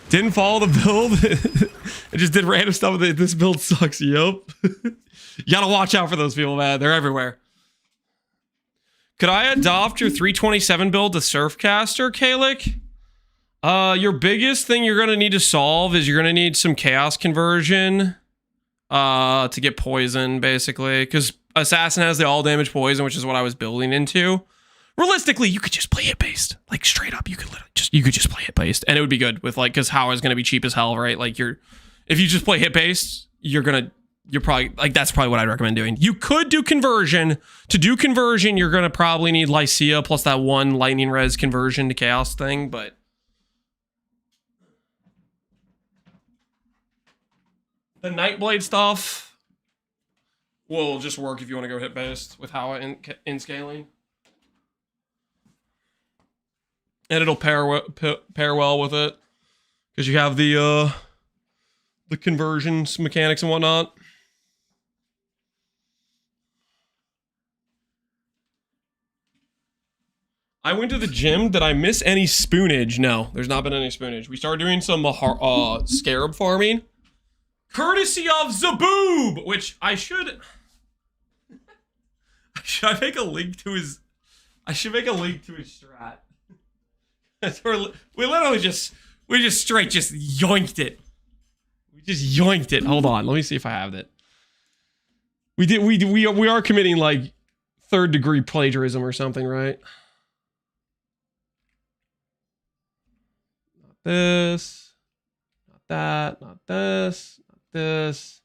Didn't follow the build. I just did random stuff with it. This build sucks. Yup. You gotta watch out for those people, man. They're everywhere. Could I adopt your 327 build to Surfcaster, Kalik? Your biggest thing you're gonna need to solve is you're gonna need some chaos conversion to get poison, basically. Because Assassin has the all damage poison, which is what I was building into. Realistically, you could just play hit based. Like straight up, you could just play hit based, and it would be good with like because How is gonna be cheap as hell, right? Like if you just play hit based, you're probably like that's probably what I'd recommend doing. You could do conversion. To do conversion, you're gonna probably need Lycia plus that one lightning res conversion to chaos thing, but the Nightblade stuff will just work if you want to go hit based with How in scaling. And it'll pair well with it because you have the conversions mechanics and whatnot. I went to the gym. Did I miss any spoonage? No, there's not been any spoonage. We started doing some Scarab farming, courtesy of Zaboob, which I should. Should I make a link to his? I should make a link to his strat. We literally just straight yoinked it. We just yoinked it. Hold on, let me see if I have it. We are committing like 3rd degree plagiarism or something, right? Not this, not that, not this, not this.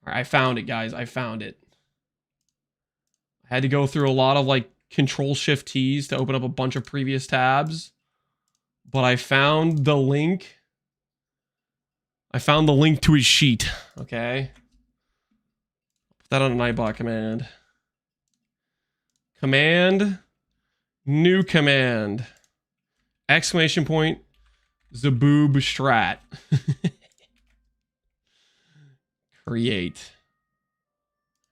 All right, I found it, guys. I found it. I had to go through a lot of like Control-Shift-T's to open up a bunch of previous tabs, but I found the link. I found the link to his sheet. Okay, put that on a Nightbot command. Command, new command, exclamation point, Zaboob strat. Create.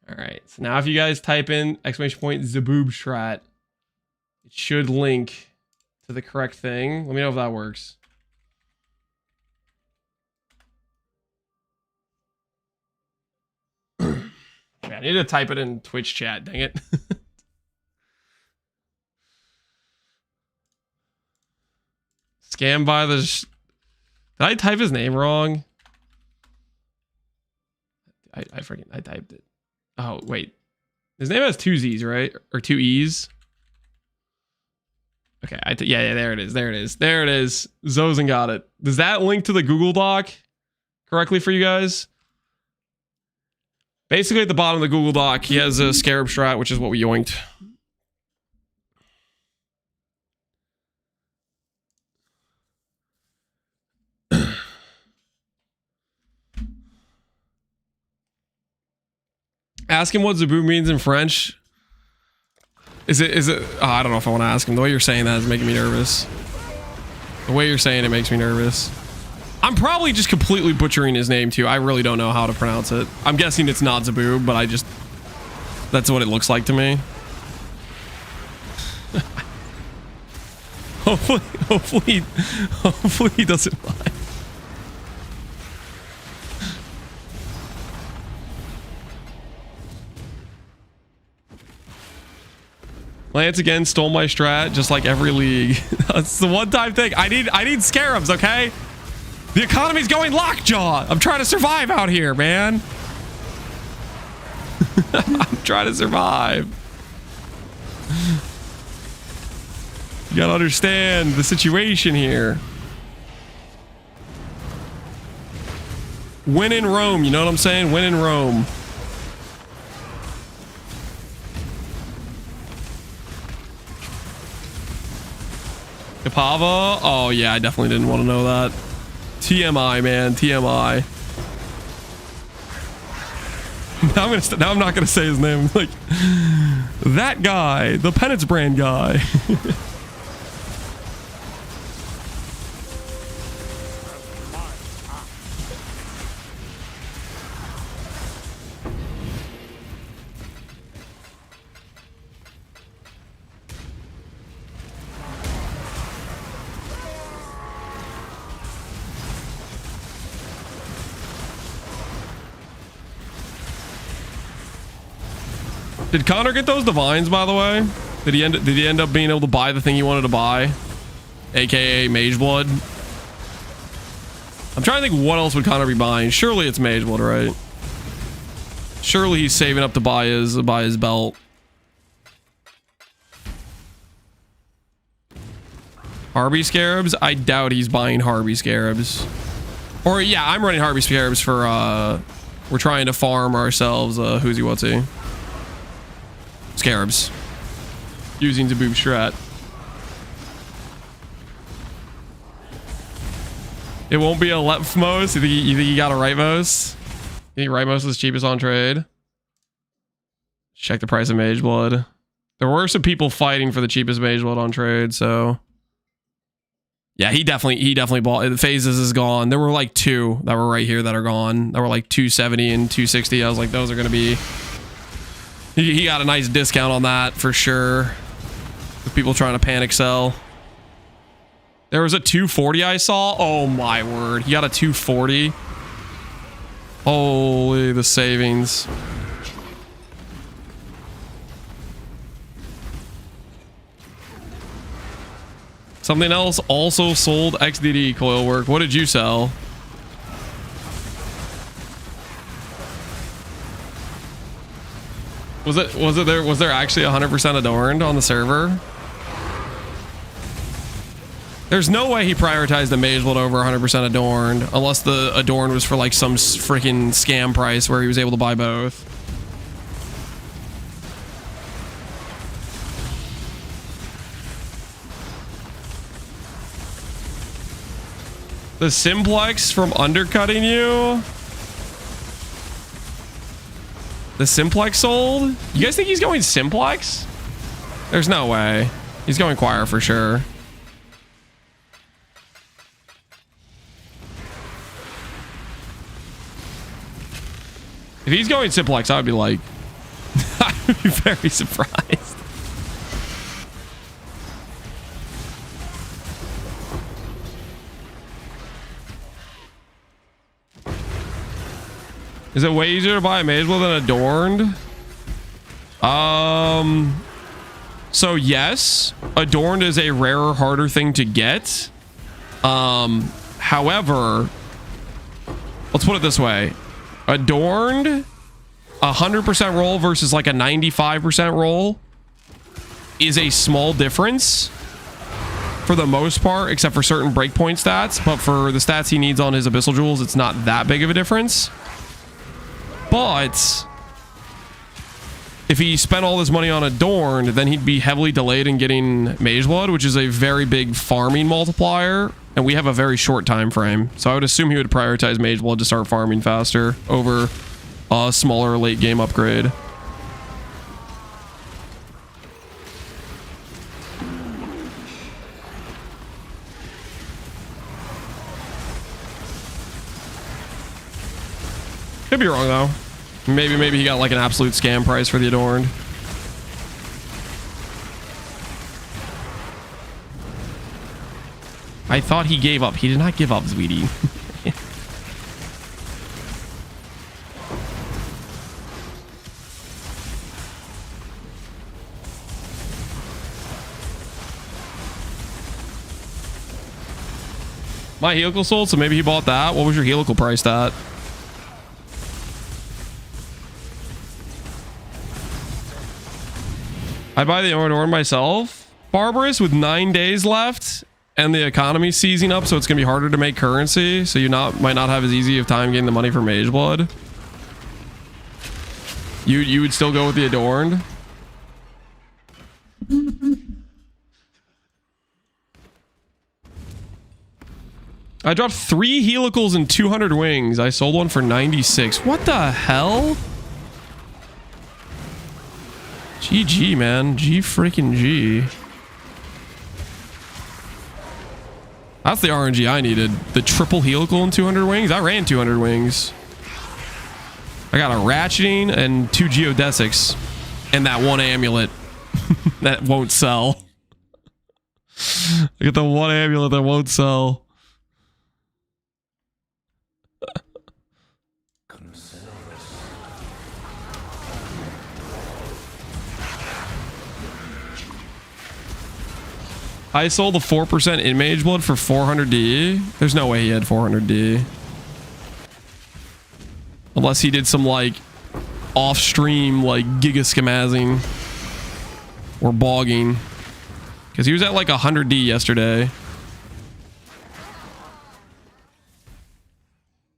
All right, so now if you guys type in exclamation point Zaboob strat, it should link to the correct thing. Let me know if that works. I need to type it in Twitch chat, dang it. Scam by the... Did I type his name wrong? I typed it. Oh, wait. His name has 2 Z's, right? Or 2 E's? Okay, yeah, there it is. There it is. There it is. Zozen got it. Does that link to the Google Doc correctly for you guys? Basically, at the bottom of the Google Doc, he has a Scarab strat, which is what we yoinked. Ask him what Zaboob means in French. Is it? Oh, I don't know if I want to ask him. The way you're saying that is making me nervous. The way you're saying it makes me nervous. I'm probably just completely butchering his name too. I really don't know how to pronounce it. I'm guessing it's not Zaboob, but that's what it looks like to me. hopefully he doesn't lie. Lance again stole my strat, just like every league. That's the one-time thing. I need Scarabs, okay? The economy's going lockjaw. I'm trying to survive out here, man. I'm trying to survive. You gotta understand the situation here. Win in Rome, you know what I'm saying? Win in Rome. Kapava? Oh yeah, I definitely didn't want to know that. TMI, man, TMI. Now I'm not gonna say his name. Like that guy, the Penance brand guy. Did Connor get those divines, by the way? Did he end up being able to buy the thing he wanted to buy? AKA Mage Blood. I'm trying to think what else would Connor be buying. Surely it's Mage Blood, right? Surely he's saving up to buy his belt. Harvey Scarabs? I doubt he's buying Harvey Scarabs. Or yeah, I'm running Harvey Scarabs for we're trying to farm ourselves who's he what's he? Scarabs. Using Zaboob strat. It won't be a leftmost. You think you got a rightmost? You think rightmost is cheapest on trade? Check the price of Mage Blood. There were some people fighting for the cheapest Mage Blood on trade, so yeah, he definitely bought it. Phases is gone. There were like two that were right here that are gone. That were like 270 and 260. I was like, those are gonna be. He got a nice discount on that for sure. With people trying to panic sell. There was a 240 I saw. Oh my word. He got a 240. Holy, the savings. Something else also sold XDD coil work. What did you sell? Was there actually 100% adorned on the server? There's no way he prioritized the Mage Blood over 100% adorned, unless the adorned was for like some freaking scam price where he was able to buy both. The simplex from undercutting you? The simplex sold? You guys think he's going simplex? There's no way. He's going choir for sure. If he's going simplex, I would be like, I would be very surprised. Is it way easier to buy a Mage Blood than adorned? So yes, adorned is a rarer, harder thing to get. However, let's put it this way. Adorned, 100% roll versus like a 95% roll is a small difference for the most part, except for certain breakpoint stats. But for the stats he needs on his Abyssal Jewels, it's not that big of a difference. But if he spent all his money on Adorned, then he'd be heavily delayed in getting Mage Blood, which is a very big farming multiplier, and we have a very short time frame. So I would assume he would prioritize Mage Blood to start farming faster over a smaller late game upgrade. Could be wrong though. Maybe he got like an absolute scam price for the Adorned. I thought he gave up. He did not give up, sweetie. My helical sold, so maybe he bought that. What was your helical priced at? I'd buy the Ornor myself. Barbarous with 9 days left and the economy seizing up, so it's going to be harder to make currency. So you might not have as easy of time getting the money for Mage Blood. You would still go with the Adorned? I dropped 3 helicals and 200 wings. I sold one for 96. What the hell? GG, man. G freaking G. That's the RNG I needed. The triple helical and 200 wings. I ran 200 wings. I got a ratcheting and 2 geodesics. And that 1 amulet that won't sell. I got the 1 amulet that won't sell. I sold the 4% in Mage Blood for 400D. There's no way he had 400D. Unless he did some like off-stream like giga schemazzing or bogging. Because he was at like 100D yesterday.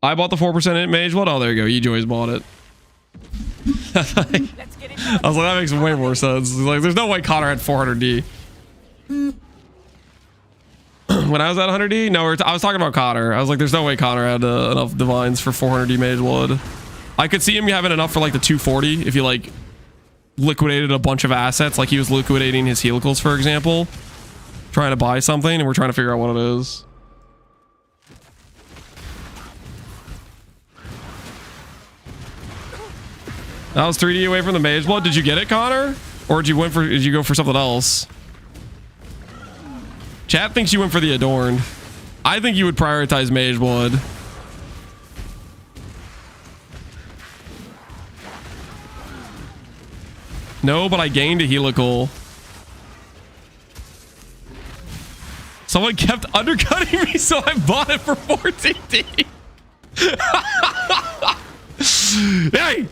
I bought the 4% in Mage Blood. Oh, there you go. E-Joy's bought it. I was like, that makes way more sense. Like, there's no way Connor had 400D. When I was at 100D? No, I was talking about Connor. I was like, there's no way Connor had enough divines for 400D Mage Blood. I could see him having enough for like the 240 if he like liquidated a bunch of assets, like he was liquidating his helicals, for example. Trying to buy something, and we're trying to figure out what it is. That was 3D away from the Mage Blood. Did you get it, Connor? Or did you go for something else? Chat thinks you went for the Adorned. I think you would prioritize Mage Blood. No, but I gained a helical. Someone kept undercutting me, so I bought it for 14D. Hey!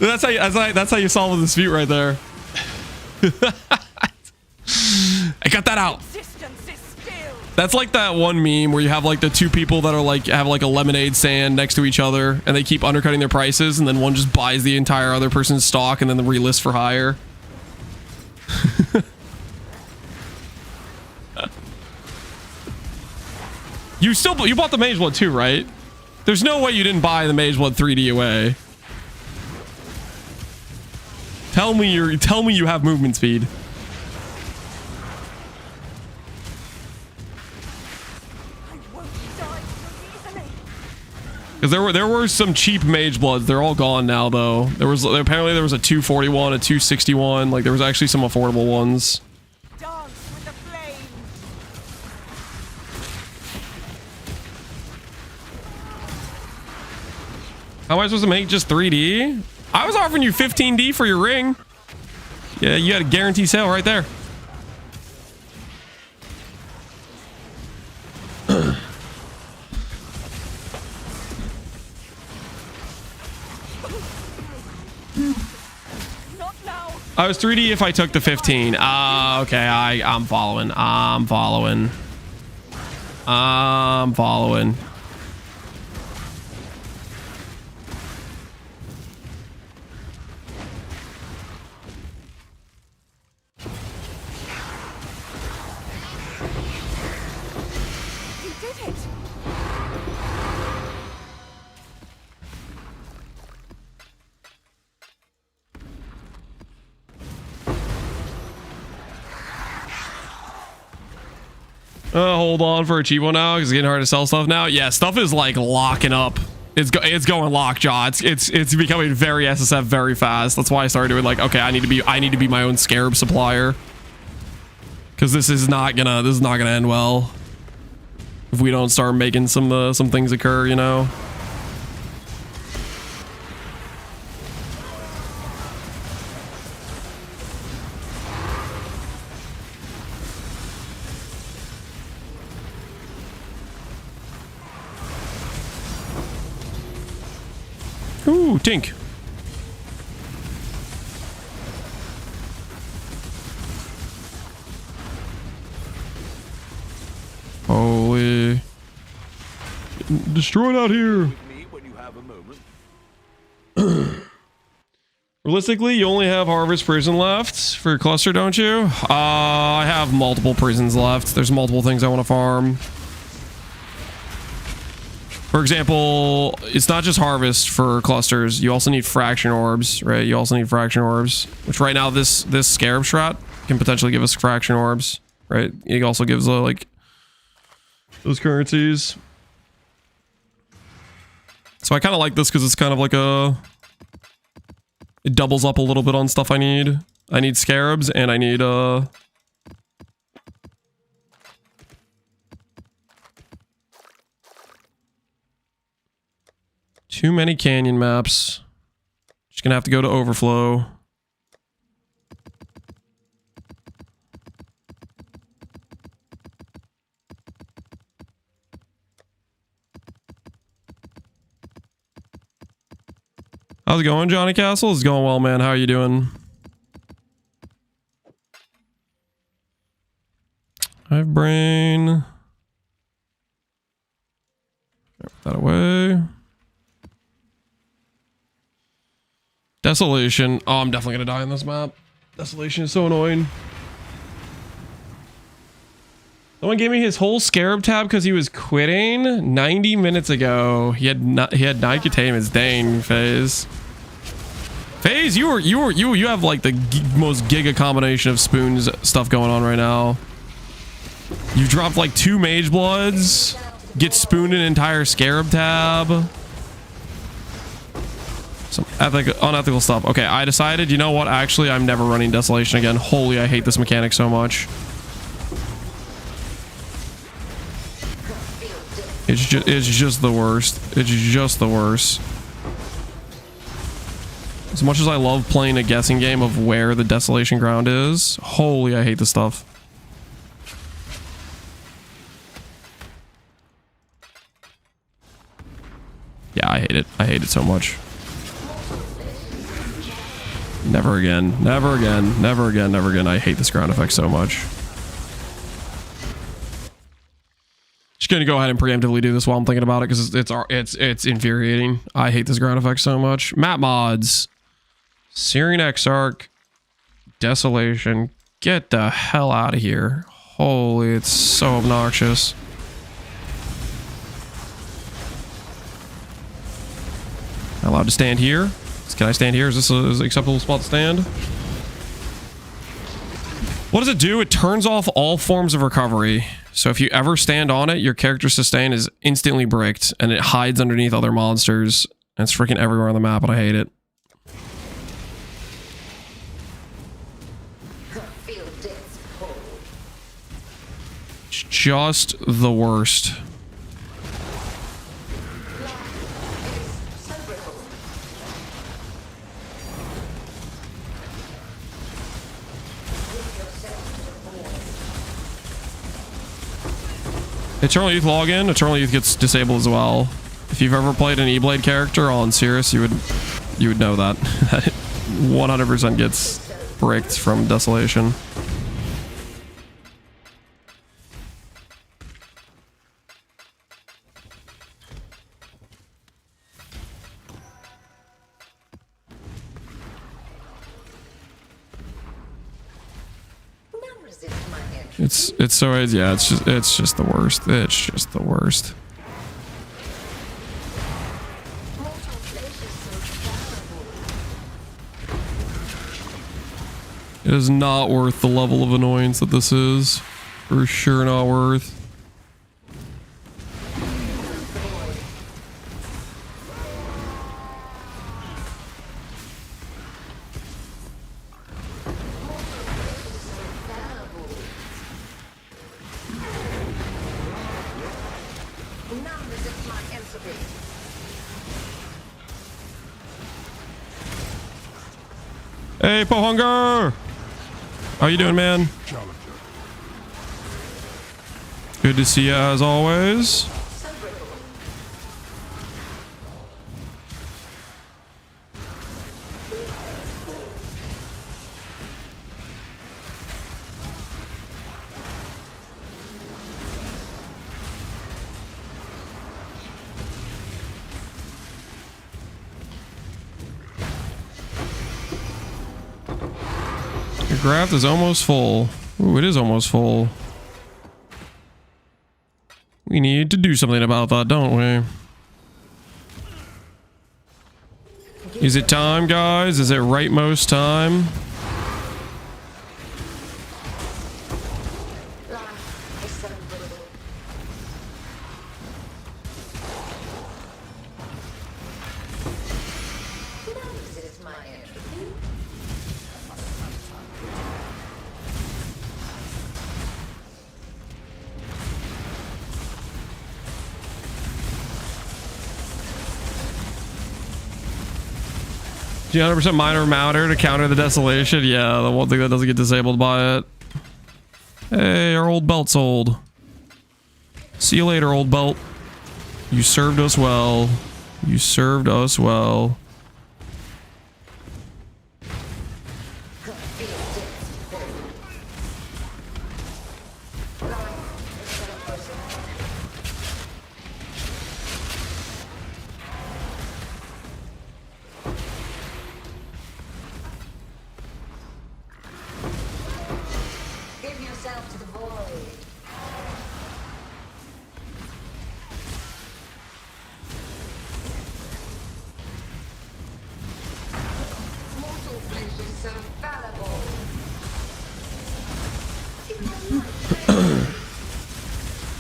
That's how you solve a dispute right there. I got that out. That's like that one meme where you have like the 2 people that are like have like a lemonade stand next to each other and they keep undercutting their prices, and then one just buys the entire other person's stock and then the relist for higher. You bought the Mage Blood too, right? There's no way you didn't buy the Mage Blood 3D away. Tell me you have movement speed. Because there were some cheap Mage Bloods. They're all gone now, though. Apparently there was a 241, a 261. Like, there was actually some affordable ones. Dance with the flame. How am I supposed to make just 3D? I was offering you 15D for your ring. Yeah, you had a guarantee sale right there. I was 3D if I took the 15. Okay, I'm following. I'm following. You did it. Hold on for a cheap one now because it's getting hard to sell stuff now. Yeah, stuff is like locking up. It's going lockjaw. It's becoming very SSF very fast. That's why I started doing like, okay, I need to be my own Scarab supplier, because this is not gonna end well if we don't start making some things occur, you know. Ooh, Tink. Holy. Destroyed out here. Realistically, you only have Harvest Prison left for cluster, don't you? I have multiple prisons left. There's multiple things I want to farm. For example, it's not just Harvest for clusters. You also need Fraction Orbs, right? You also need Fraction Orbs, which right now this Scarab Strat can potentially give us Fraction Orbs, right? It also gives like those currencies. So I kind of like this because it's kind of like it doubles up a little bit on stuff I need. I need Scarabs and I need too many canyon maps. Just gonna have to go to Overflow. How's it going, Johnny Castle? It's going well, man. How are you doing? I have brain. Put that away. Desolation. Oh, I'm definitely gonna die on this map. Desolation is so annoying. Someone gave me his whole Scarab tab because he was quitting 90 minutes ago. He had 9 containments. Dang, FaZe. FaZe, you have like the most giga combination of spoons stuff going on right now. You dropped like 2 Mage Bloods, get spooned an entire Scarab tab. Some unethical stuff. Okay, I decided, you know what? Actually, I'm never running Desolation again. Holy, I hate this mechanic so much. It's just the worst. It's just the worst. As much as I love playing a guessing game of where the Desolation ground is, holy, I hate this stuff. Yeah, I hate it. I hate it so much. Never again. Never again. Never again. Never again. I hate this ground effect so much. Just gonna go ahead and preemptively do this while I'm thinking about it because it's infuriating. I hate this ground effect so much. Map mods. Syrian Exarch. Desolation. Get the hell out of here. Holy, it's so obnoxious. Am I allowed to stand here? Can I stand here? Is this an acceptable spot to stand? What does it do? It turns off all forms of recovery. So if you ever stand on it, your character's sustain is instantly bricked and it hides underneath other monsters. And it's freaking everywhere on the map and I hate it. It's just the worst. Eternal Youth login. Eternal Youth gets disabled as well. If you've ever played an E-Blade character on Cirrus, you would know that. 100% gets bricked from Desolation. It's so yeah, it's just the worst. It's just the worst. It is not worth the level of annoyance that this is. For sure not worth. Hey, Pohunger! How you doing, man? Good to see you as always. Graph is almost full. Ooh, it is almost full. We need to do something about that, don't we? Is it time, guys? Is it rightmost time? Do you 100% minor mounter to counter the desolation? Yeah, the one thing that doesn't get disabled by it. Hey, our old belt's old. See you later, old belt. You served us well. You served us well.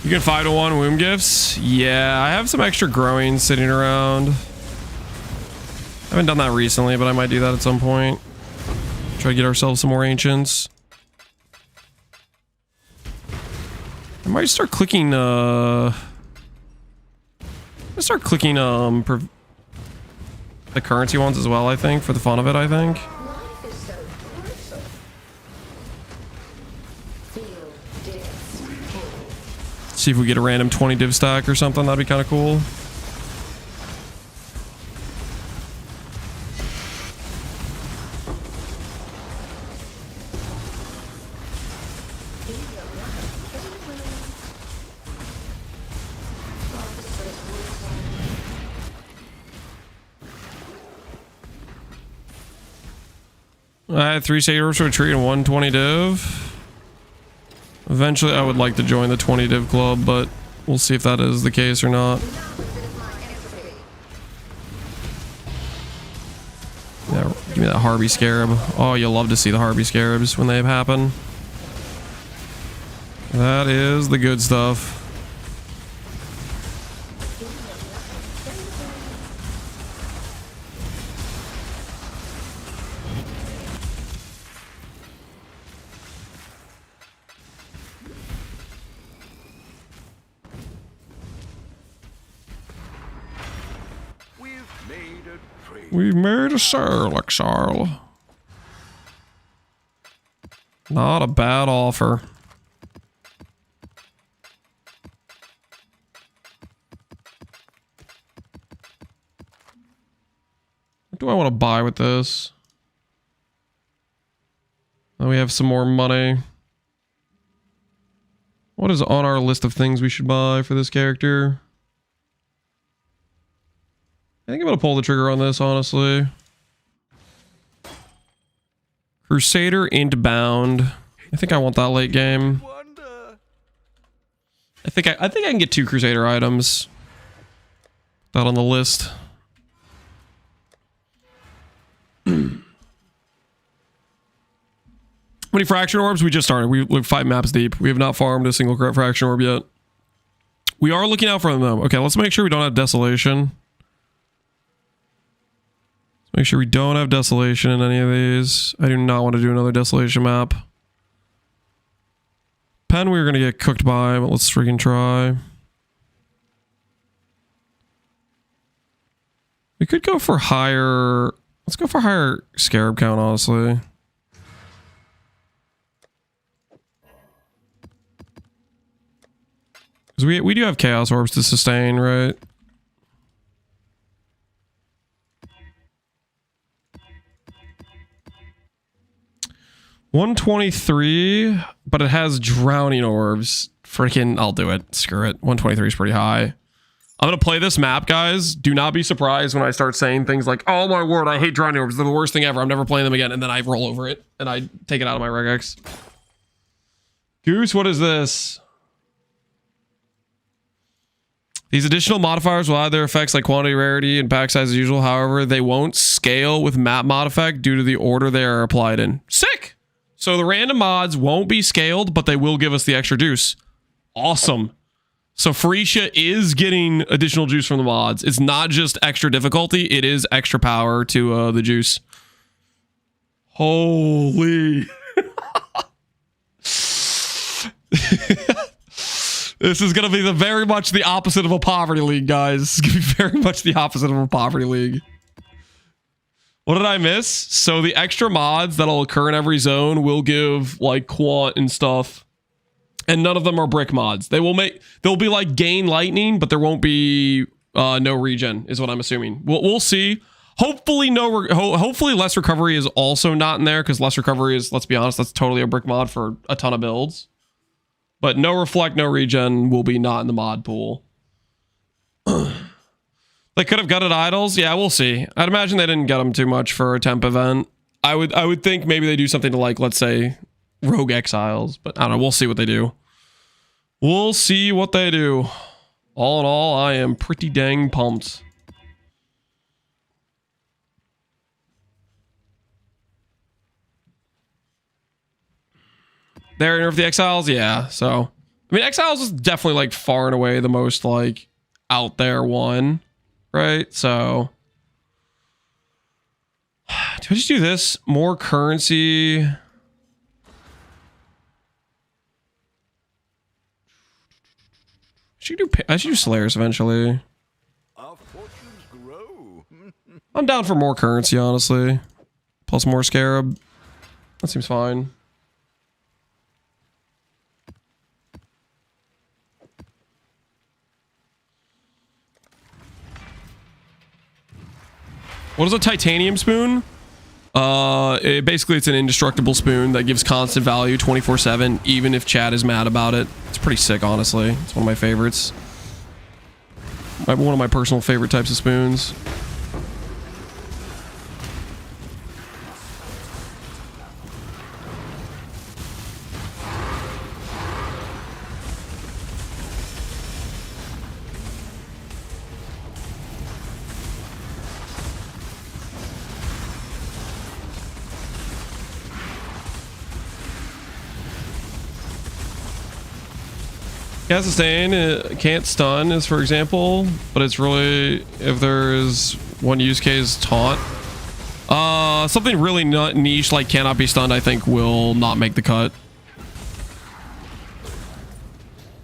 You can 5-to-1 womb gifts? Yeah, I have some extra growing sitting around. I haven't done that recently, but I might do that at some point. Try to get ourselves some more ancients. I might start clicking, the currency ones as well, I think, for the fun of it, I think. See if we get a random 20 div stack or something. That'd be kind of cool. I had 3 Satyrs for a tree and 120 div. Eventually, I would like to join the 20 div club, but we'll see if that is the case or not. Yeah, give me that Harvey Scarab. Oh, you'll love to see the Harvey Scarabs when they happen. That is the good stuff. We've made a sale, Exile. Not a bad offer. What do I want to buy with this? Oh, we have some more money. What is on our list of things we should buy for this character? I think I'm gonna pull the trigger on this, honestly. Crusader Intbound. I think I want that late game. I think I can get 2 Crusader items. That on the list. How many fraction orbs? We just started. We're 5 maps deep. We have not farmed a single fraction orb yet. We are looking out for them though. Okay, let's make sure we don't have desolation. Make sure we don't have desolation in any of these. I do not want to do another desolation map. Pen we're going to get cooked by, but let's freaking try. We could go for higher... Let's go for higher Scarab count, honestly. Because we do have Chaos Orbs to sustain, right? $123, but it has Drowning Orbs. Freaking, I'll do it. Screw it. 123 is pretty high. I'm gonna play this map, guys. Do not be surprised when I start saying things like, oh my word, I hate drawing orbs. They're the worst thing ever. I'm never playing them again. And then I roll over it and I take it out of my regex. Goose, what is this? These additional modifiers will add their effects like quantity, rarity, and pack size as usual. However, they won't scale with map mod effect due to the order they are applied in. Sick! So the random mods won't be scaled, but they will give us the extra juice. Awesome. So Freesia is getting additional juice from the mods. It's not just extra difficulty, it is extra power to the juice. Holy. This is going to be very much the opposite of a poverty league, guys. This is going to be very much the opposite of a poverty league. What did I miss? So the extra mods that'll occur in every zone will give like quant and stuff. And none of them are brick mods. They'll be like gain lightning, but there won't be no regen is what I'm assuming. We'll see. Hopefully hopefully less recovery is also not in there because less recovery is, let's be honest, that's totally a brick mod for a ton of builds. But no reflect, no regen will be not in the mod pool. They could have gutted idols. Yeah, we'll see. I'd imagine they didn't gut them too much for a temp event. I would think maybe they do something to like, let's say, rogue exiles. But I don't know. We'll see what they do. We'll see what they do. All in all, I am pretty dang pumped. They're nerf the exiles, yeah. So, I mean, exiles is definitely like far and away the most like out there one, right? So, do I just do this? More currency. I should do Slayers eventually. Our fortunes grow. I'm down for more currency, honestly. Plus more Scarab. That seems fine. What is a titanium spoon? Basically it's an indestructible spoon that gives constant value 24/7, even if chat is mad about it. It's pretty sick, honestly. It's one of my favorites. One of my personal favorite types of spoons. Can't sustain, can't stun is for example, but it's really, if there is one use case, taunt. Something really not niche like cannot be stunned, I think will not make the cut.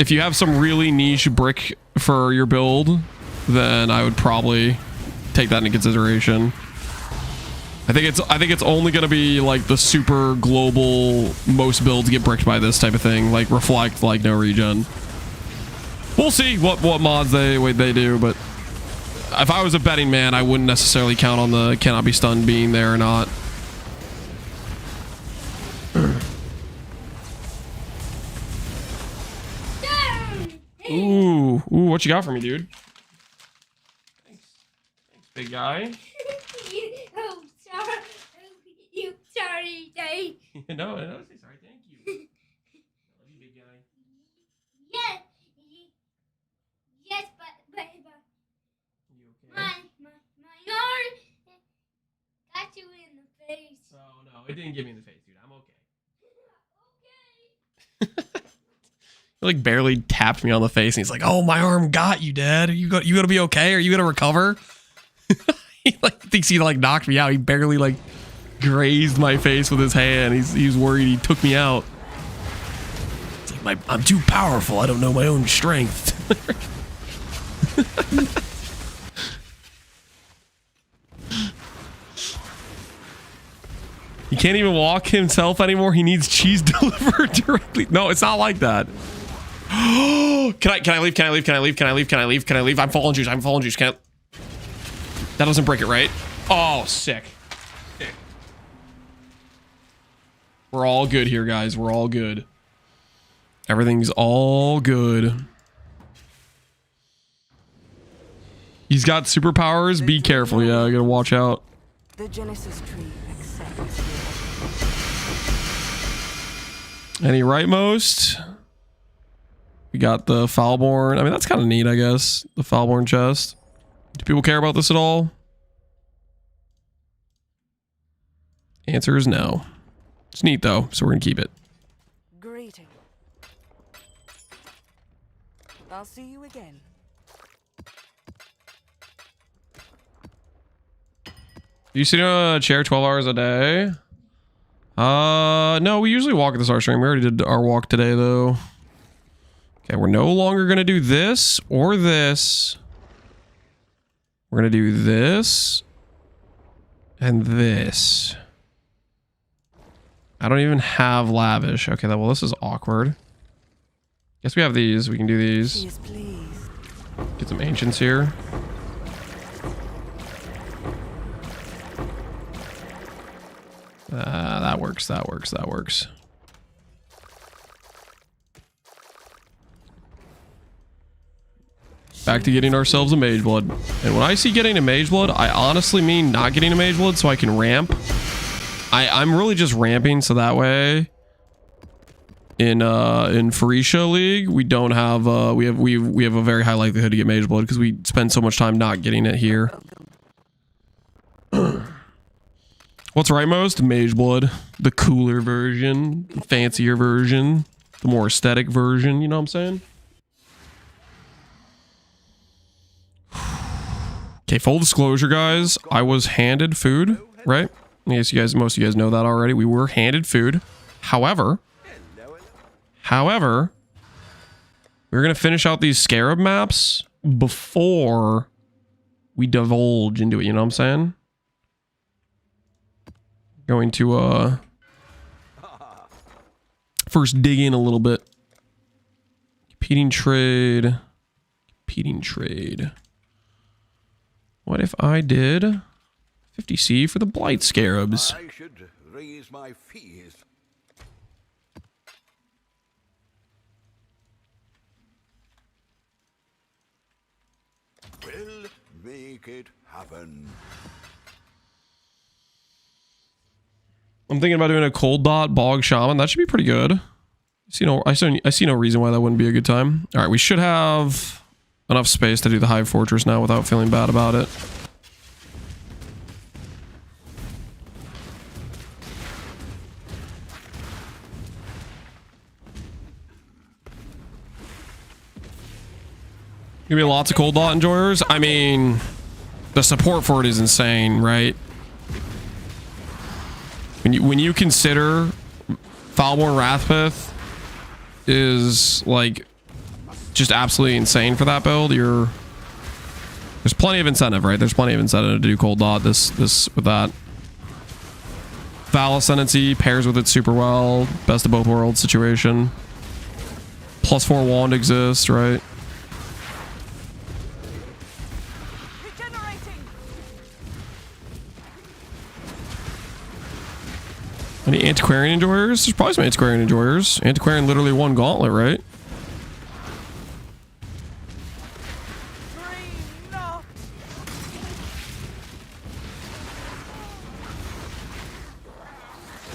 If you have some really niche brick for your build, then I would probably take that into consideration. I think it's only gonna be like the super global, most builds get bricked by this type of thing, like reflect, like no regen. We'll see what mods they do, but if I was a betting man, I wouldn't necessarily count on the cannot be stunned being there or not. Ooh, what you got for me, dude? Thanks, big guy. Oh, sorry. You sorry, Dave. No, say sorry. Thank you. I love you, big guy. Yes. Yes, but You okay? my arm got you in the face. Oh no, it didn't get me in the face, dude. I'm okay. Okay. He like barely tapped me on the face, and he's like, "Oh, my arm got you, Dad. You gonna be okay? Are you gonna recover?" He like thinks he like knocked me out. He barely like grazed my face with his hand. He's worried he took me out. It's like I'm too powerful. I don't know my own strength. He can't even walk himself anymore. He needs cheese delivered directly. No, it's not like that. Can I leave? Can I leave? Can I leave? Can I leave? Can I leave? Can I leave? I'm falling juice. I'm falling juice. Can't. That doesn't break it, right? Oh, sick. Sick. We're all good here, guys. We're all good. Everything's all good. He's got superpowers. Be careful. Yeah, you gotta watch out. The Genesis tree accepts Any rightmost? We got the Foulborn. I mean, that's kind of neat, I guess. The Foulborn chest. Do people care about this at all? Answer is no. It's neat though, so we're gonna keep it. Greeting. I'll see you again. You sit on a chair 12 hours a day? No, we usually walk at this art stream. We already did our walk today though. Okay, we're no longer gonna do this or this. We're gonna do this and this. I don't even have lavish. Okay, well this is awkward. Guess we have these. We can do these. She is pleased. Get some ancients here. That works. That works. That works. Back to getting ourselves a mage blood. And when I see getting a mage blood, I honestly mean not getting a mage blood so I can ramp. I'm really just ramping so that way in Phorecia League we don't have we have a very high likelihood to get mage blood because we spend so much time not getting it here. What's rightmost? Mage blood, the cooler version, the fancier version, the more aesthetic version, you know what I'm saying? Okay, full disclosure guys, I was handed food, right? I guess you guys, most of you guys know that already. We were handed food. However, we're going to finish out these Scarab maps before we divulge into it. You know what I'm saying? Going to, first dig in a little bit. Competing trade. What if I did 50C for the Blight Scarabs? I should raise my fees. We'll make it happen. I'm thinking about doing a cold dot bog shaman. That should be pretty good. I see no reason why that wouldn't be a good time. All right, we should have enough space to do the Hive Fortress now without feeling bad about it. Gonna be lots of cold dot enjoyers. I mean, the support for it is insane, right? When you consider Foulborn Wrathpith is like just absolutely insane for that build, there's plenty of incentive, right? There's plenty of incentive to do cold dot this with that. Val Ascendancy pairs with it super well. Best of both worlds situation. +4 wand exists, right? Any Antiquarian enjoyers? There's probably some Antiquarian enjoyers. Antiquarian literally won Gauntlet, right?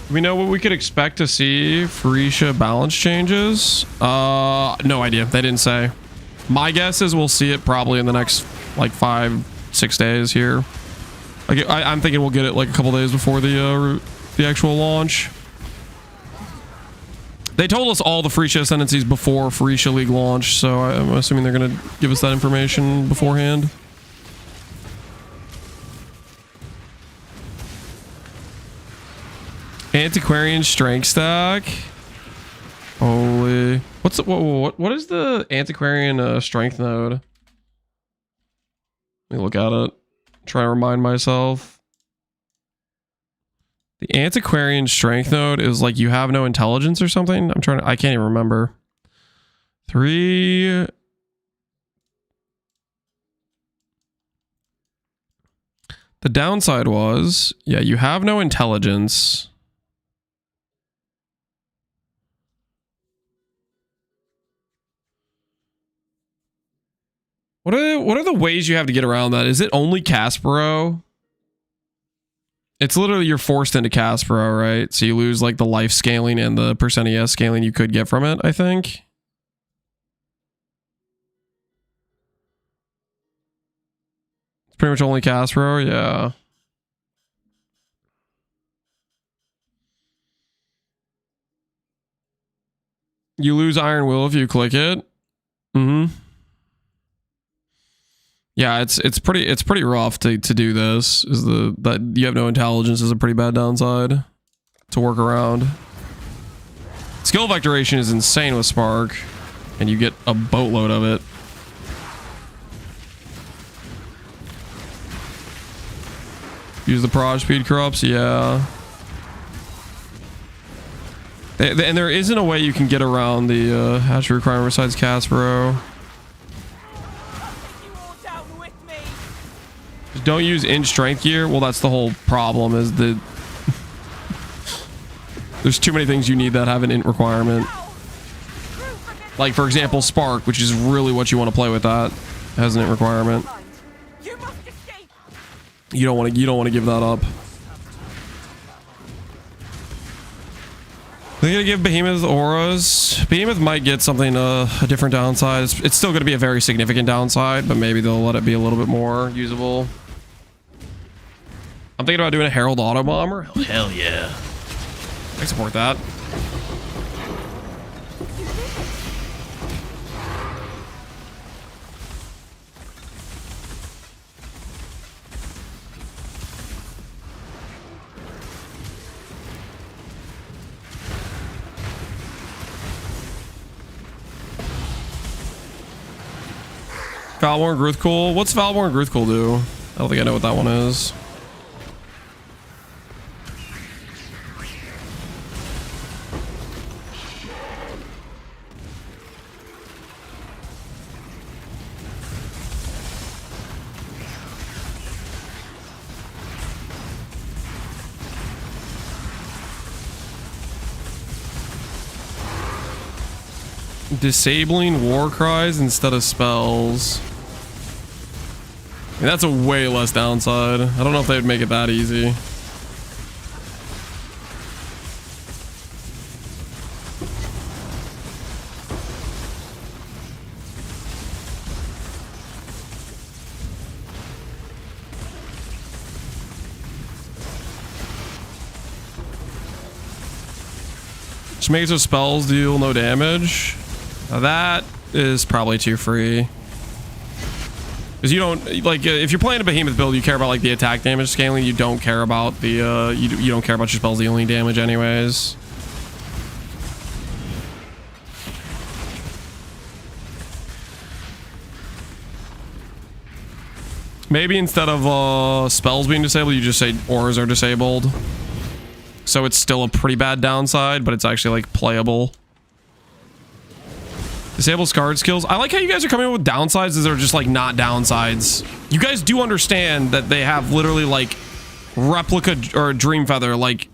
Do we know what we could expect to see Phorecia balance changes? No idea. They didn't say. My guess is we'll see it probably in the next like 5-6 days here. Like I'm thinking we'll get it like a couple days before the actual launch. They told us all the Phorecia Ascendancies before Phorecia League launch, so I'm assuming they're going to give us that information beforehand. Antiquarian strength stack. Holy. What is the Antiquarian strength node? Let me look at it. Try to remind myself. The Antiquarian strength node is like you have no intelligence or something. I can't even remember. 3. The downside was, yeah, you have no intelligence. What are the ways you have to get around that? Is it only Caspero? It's literally you're forced into Caspero, right? So you lose like the life scaling and the percent ES scaling you could get from it, I think. It's pretty much only Caspero, yeah. You lose Iron Will if you click it. Mm-hmm. Yeah, it's pretty rough to do this. Is that you have no intelligence is a pretty bad downside to work around. Skill vectoration is insane with Spark, and you get a boatload of it. Use the proj speed corrupts, yeah. And there isn't a way you can get around the hatchery requirement besides Caspero. Just don't use inch strength gear. Well, that's the whole problem, is that there's too many things you need that have an int requirement. Like, for example, Spark, which is really what you want to play with that, has an int requirement. You don't want to give that up. They're gonna give Behemoth auras. Behemoth might get something a different downside. It's still gonna be a very significant downside, but maybe they'll let it be a little bit more usable. I'm thinking about doing a Herald Auto Bomber. Hell yeah. I support that. Valborn Gruthcool. What's Valborn Gruthcool do? I don't think I know what that one is. Disabling war cries instead of spells. I mean, that's a way less downside. I don't know if they'd make it that easy. Just makes those spells deal no damage. Now that is probably too free. Because you don't, like, if you're playing a Behemoth build, you care about, like, the attack damage scaling. You don't care about the, you don't care about your spells dealing damage anyways. Maybe instead of, spells being disabled, you just say auras are disabled. So it's still a pretty bad downside, but it's actually, like, playable. Disable scarred skills. I like how you guys are coming up with downsides that are just like not downsides. You guys do understand that they have literally like replica or dream feather, like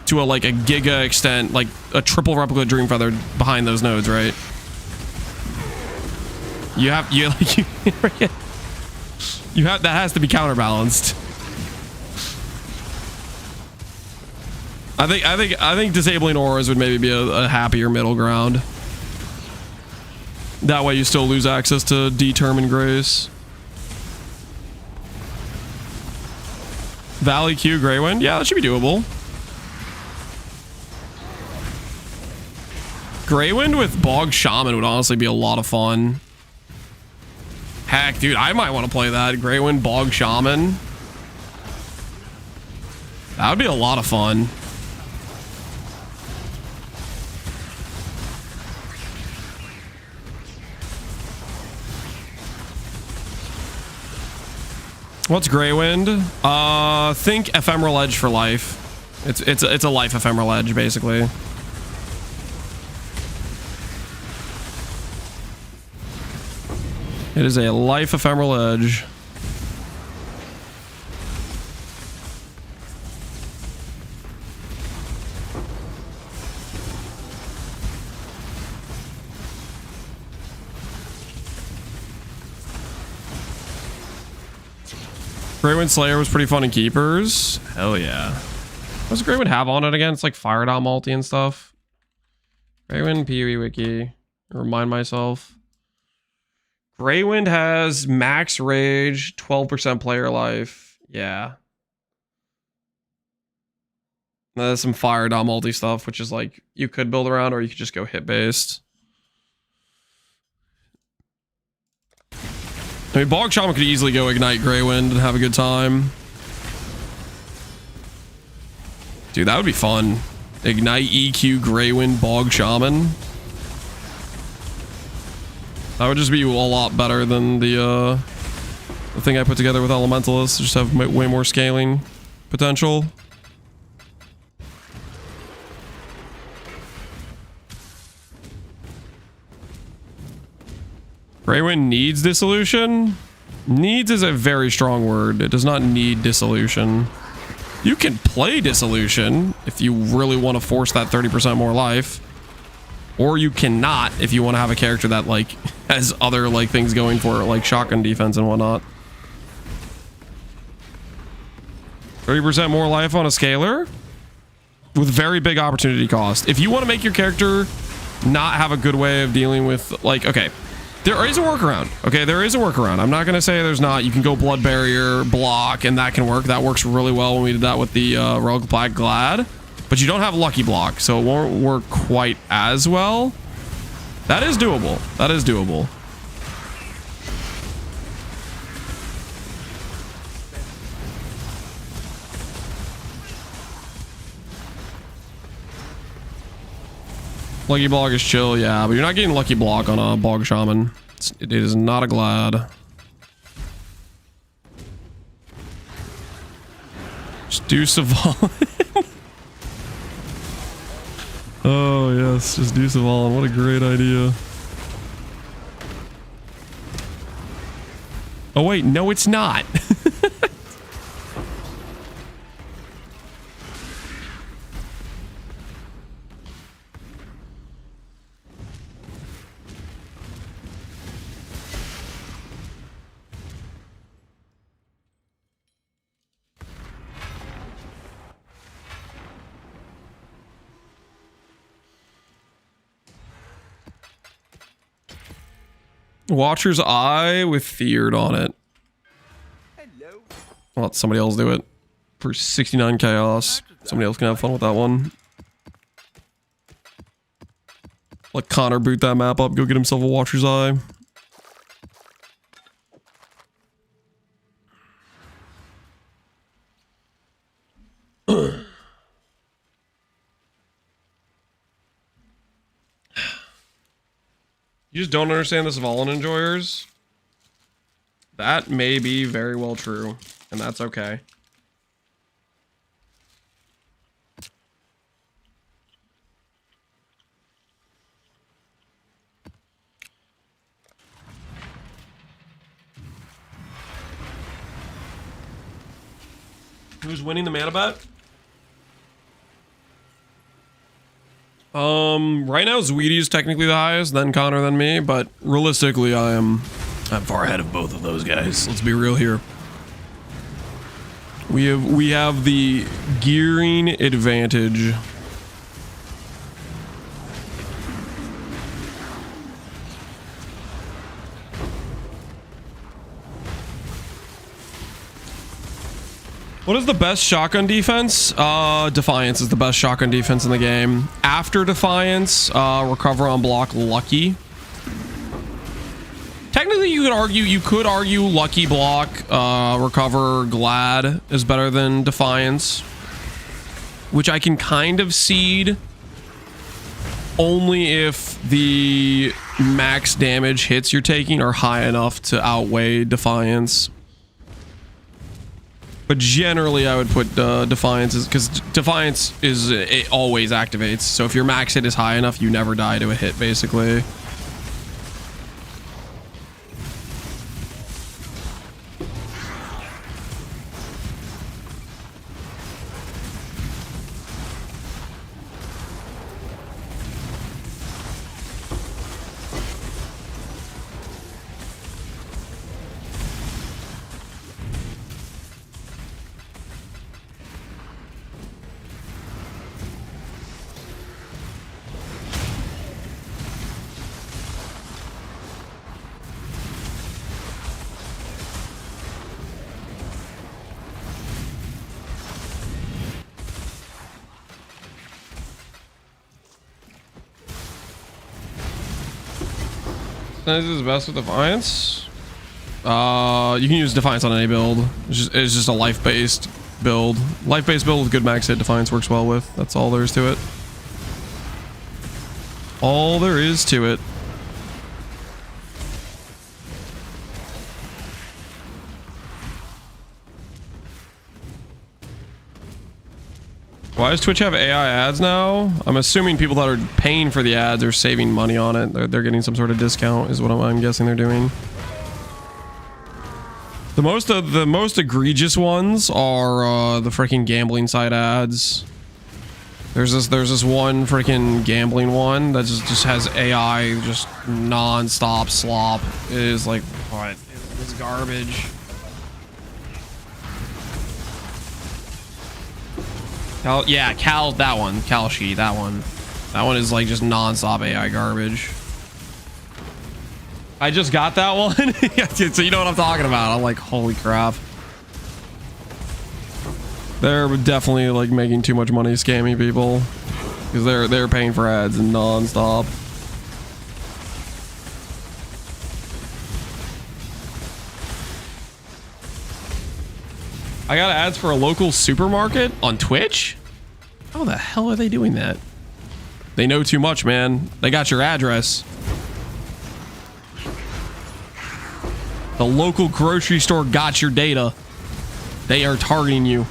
to a like a giga extent, like a triple replica dream feather behind those nodes, right? You have that has to be counterbalanced. I think disabling auras would maybe be a happier middle ground. That way you still lose access to Determined Grace. Valley Q Greywind? Yeah, that should be doable. Greywind with Bog Shaman would honestly be a lot of fun. Heck, dude, I might want to play that. Greywind Bog Shaman. That would be a lot of fun. What's Greywind? Think Ephemeral Edge for life. It's a life Ephemeral Edge, basically. It is a life Ephemeral Edge. Greywind Slayer was pretty fun in Keepers. Hell yeah. What's Greywind have on it again? It's like Fire Dot multi and stuff. Greywind PoE wiki. Remind myself. Greywind has max rage, 12% player life. Yeah. There's some Fire Dot multi stuff, which is like you could build around or you could just go hit based. I mean, Bog Shaman could easily go Ignite Greywind and have a good time. Dude, that would be fun. Ignite EQ Greywind Bog Shaman. That would just be a lot better than the thing I put together with Elementalists. Just have way more scaling potential. Greywind needs dissolution? Needs is a very strong word. It does not need dissolution. You can play dissolution if you really want to force that 30% more life. Or you cannot if you want to have a character that like has other like things going for it, like shotgun defense and whatnot. 30% more life on a scaler with very big opportunity cost. If you want to make your character not have a good way of dealing with, like, okay, there is a workaround. Okay, there is a workaround. I'm not going to say there's not. You can go Blood Barrier, block, and that can work. That works really well when we did that with the Rogue Black Glad. But you don't have Lucky Block, so it won't work quite as well. That is doable. That is doable. Lucky Block is chill, yeah, but you're not getting Lucky Block on a Bog Shaman. It is not a Glad. Just do Savalin. Oh, yes, just do Savalin. What a great idea. Oh, wait, no, it's not. Watcher's Eye with Feared on it. Hello. I'll let somebody else do it for 69 chaos. Somebody else can have fun with that one. Let Connor boot that map up, go get himself a Watcher's Eye. You just don't understand the Savalin enjoyers? That may be very well true, and that's okay. Who's winning the mana bet? Right now Zweedy is technically the highest, then Connor, then me, but realistically I'm far ahead of both of those guys. Let's be real here. We have the gearing advantage. What is the best shotgun defense? Defiance is the best shotgun defense in the game. After Defiance, Recover on block, Lucky. Technically, you could argue Lucky Block, Recover, Glad is better than Defiance, which I can kind of cede only if the max damage hits you're taking are high enough to outweigh Defiance. But generally, I would put Defiance, because Defiance is it always activates. So if your max hit is high enough, you never die to a hit, basically. This is best with Defiance. You can use Defiance on any build. It's just a life-based build. Life-based build with good max hit. Defiance works well with. That's all there is to it. All there is to it. Why does Twitch have AI ads now? I'm assuming people that are paying for the ads are saving money on it. They're getting some sort of discount is what I'm guessing they're doing. The most egregious ones are the freaking gambling site ads. There's this one freaking gambling one that just has AI just non-stop slop. It is like, what? It's garbage. That one. Kalshi, that one. That one is like just non-stop AI garbage. I just got that one. So you know what I'm talking about. I'm like, holy crap. They're definitely like making too much money scamming people. Because they're paying for ads non-stop. I got ads for a local supermarket on Twitch? How the hell are they doing that? They know too much, man. They got your address. The local grocery store got your data. They are targeting you.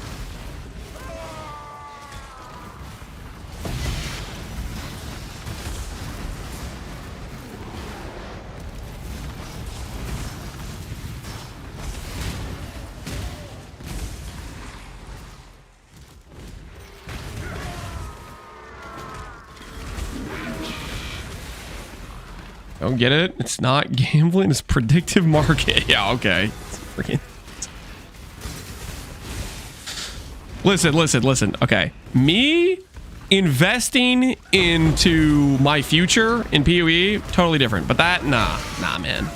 Don't get it? It's not gambling, it's predictive market. Yeah, okay. It's freaking... Listen. Okay. Me investing into my future in PoE, totally different. But that, nah, man.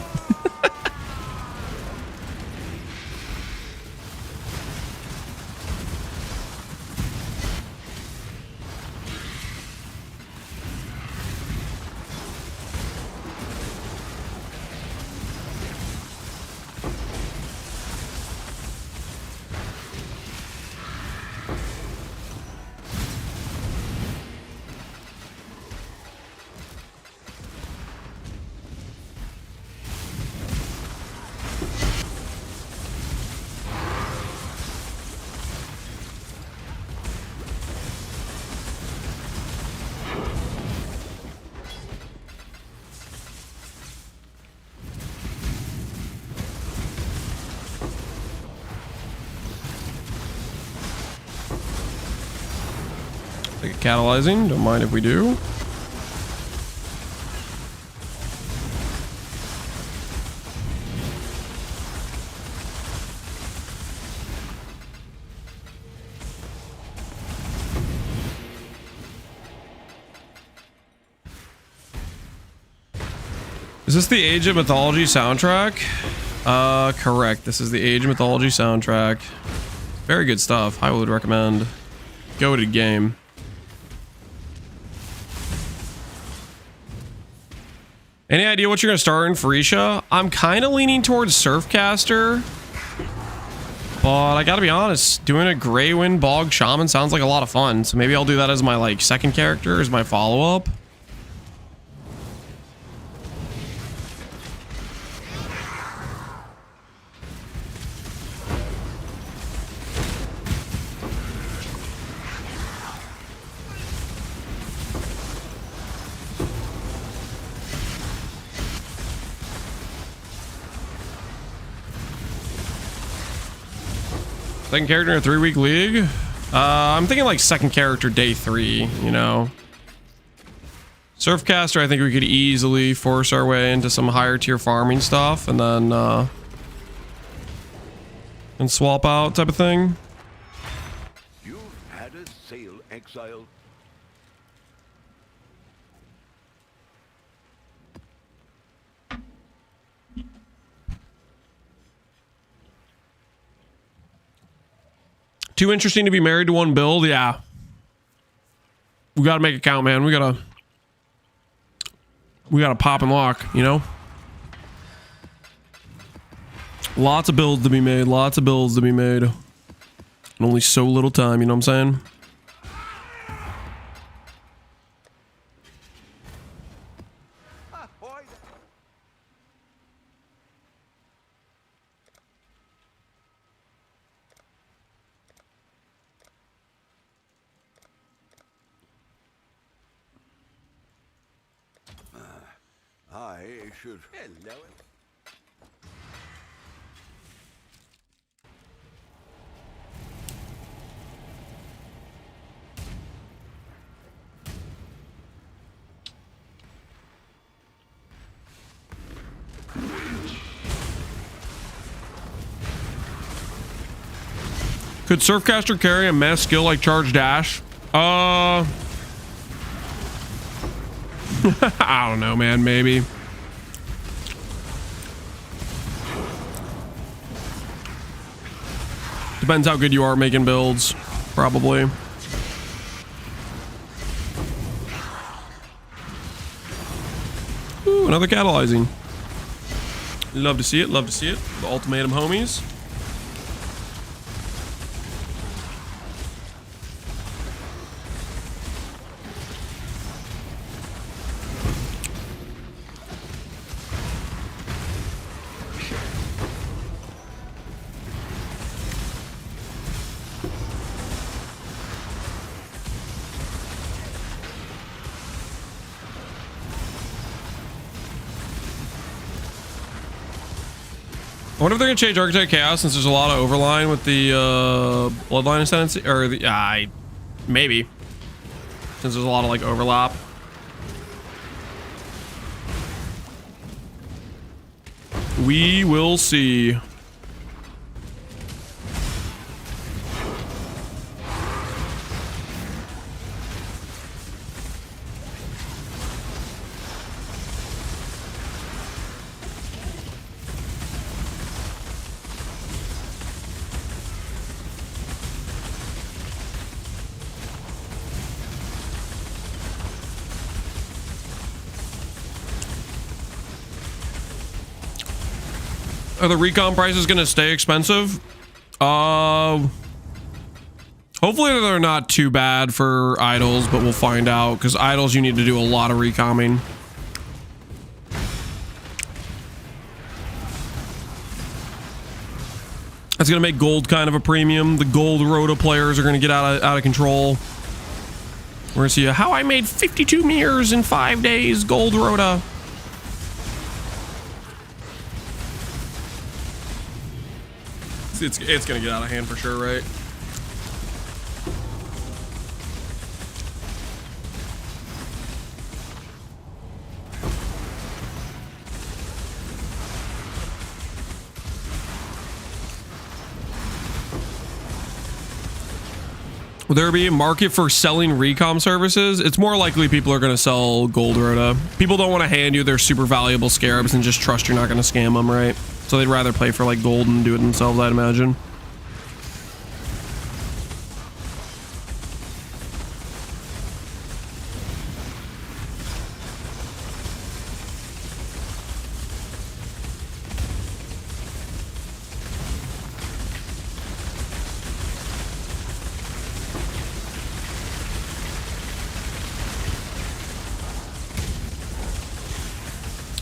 Catalyzing, don't mind if we do. Is this the Age of Mythology soundtrack? Correct. This is the Age of Mythology soundtrack. Very good stuff. I would recommend. Goated game. Any idea what you're going to start in Phorecia? I'm kind of leaning towards Surfcaster. But I got to be honest, doing a Greywind Bog Shaman sounds like a lot of fun. So maybe I'll do that as my like second character, as my follow-up. Second character in a 3-week league? I'm thinking like second character day 3, you know. Surfcaster, I think we could easily force our way into some higher tier farming stuff and then and swap out type of thing. You've had a sale, Exile. Too interesting to be married to one build? Yeah. We gotta make it count, man. We gotta pop and lock, you know? Lots of builds to be made. Lots of builds to be made. And only so little time, you know what I'm saying? Ahoy! I should. Hello. Could Surfcaster carry a mass skill like Charge Dash? I don't know, man. Maybe. Depends how good you are making builds. Probably. Ooh, another catalyzing. Love to see it. Love to see it. The ultimatum homies. I wonder if they're gonna change Architect Chaos since there's a lot of overline with the Bloodline Ascendancy, or the maybe since there's a lot of like overlap. We will see. Are the recon prices gonna stay expensive? Hopefully they're not too bad for idols, but we'll find out because idols you need to do a lot of recomming. That's gonna make gold kind of a premium. The gold Rota players are gonna get out of control. We're gonna see how I made 52 mirrors in 5 days, gold Rota. It's gonna get out of hand for sure, right? Will there be a market for selling recom services? It's more likely people are going to sell gold Rota. People don't want to hand you their super valuable scarabs and just trust you're not going to scam them, right? So they'd rather play for like gold and do it themselves, I'd imagine.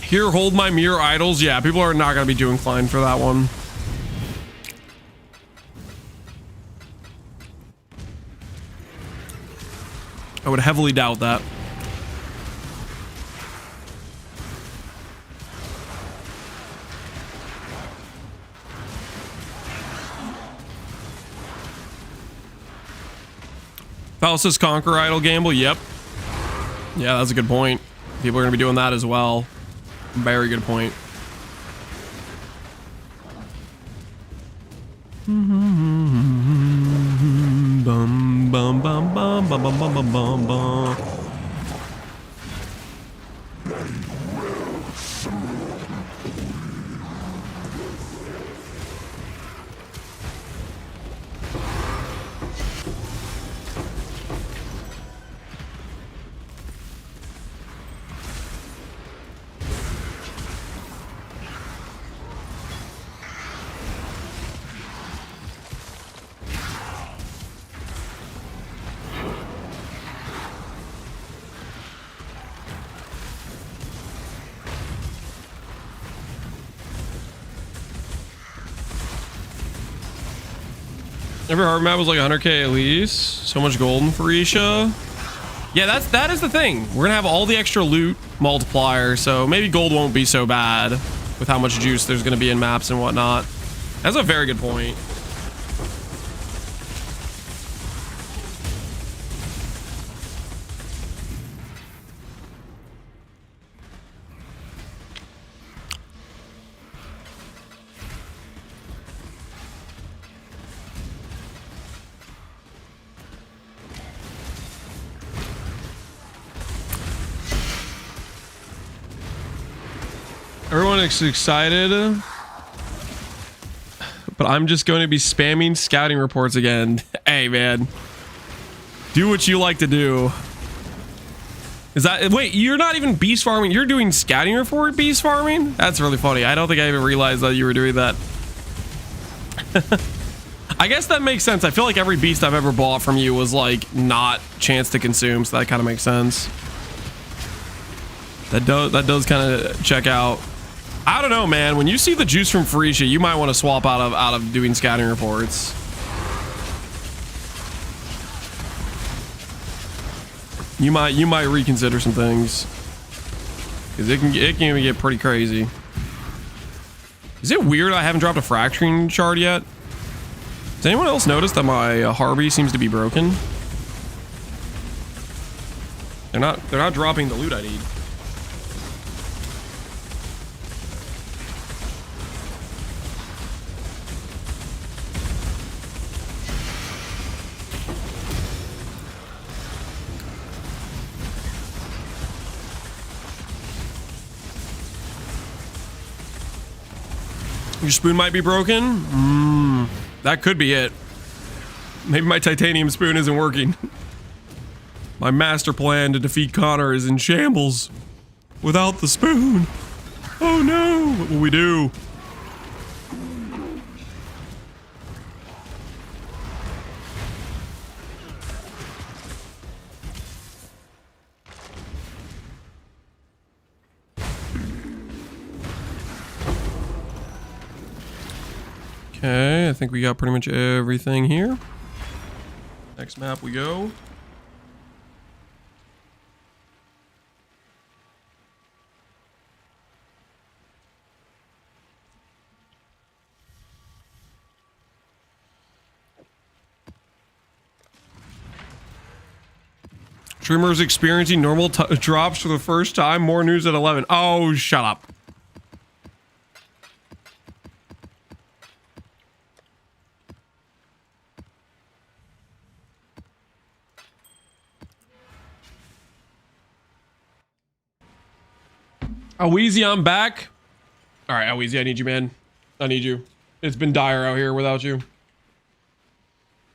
Here, hold my mirror idols. Yeah, people are not going to be too inclined for that one. I would heavily doubt that. Faustus Conquer idol gamble. Yep. Yeah, that's a good point. People are going to be doing that as well. Very good point. Bum bum bum bum bum bum bum bum bum bum. Every hard map was like 100k at least. So much gold in Phoenicia. Yeah, that is the thing. We're gonna have all the extra loot multiplier, so maybe gold won't be so bad with how much juice there's gonna be in maps and whatnot. That's a very good point. Everyone is excited, but I'm just going to be spamming scouting reports again. Hey, man, do what you like to do. Is that, wait, you're not even beast farming? You're doing scouting report beast farming? That's really funny. I don't think I even realized that you were doing that. I guess that makes sense. I feel like every beast I've ever bought from you was like not chance to consume, so that kind of makes sense. That does kind of check out. I don't know, man. When you see the juice from Phoenicia, you might want to swap out of doing scouting reports. You might reconsider some things, because it can even get pretty crazy. Is it weird I haven't dropped a fracturing shard yet? Does anyone else notice that my Harvey seems to be broken? They're not dropping the loot I need. Your spoon might be broken? That could be it. Maybe my titanium spoon isn't working. My master plan to defeat Connor is in shambles without the spoon. Oh no, what will we do? Okay, I think we got pretty much everything here. Next map we go. Streamers experiencing normal drops for the first time. More news at 11. Oh, shut up. Aweezy, I'm back. All right, Aweezy, I need you, man. I need you. It's been dire out here without you.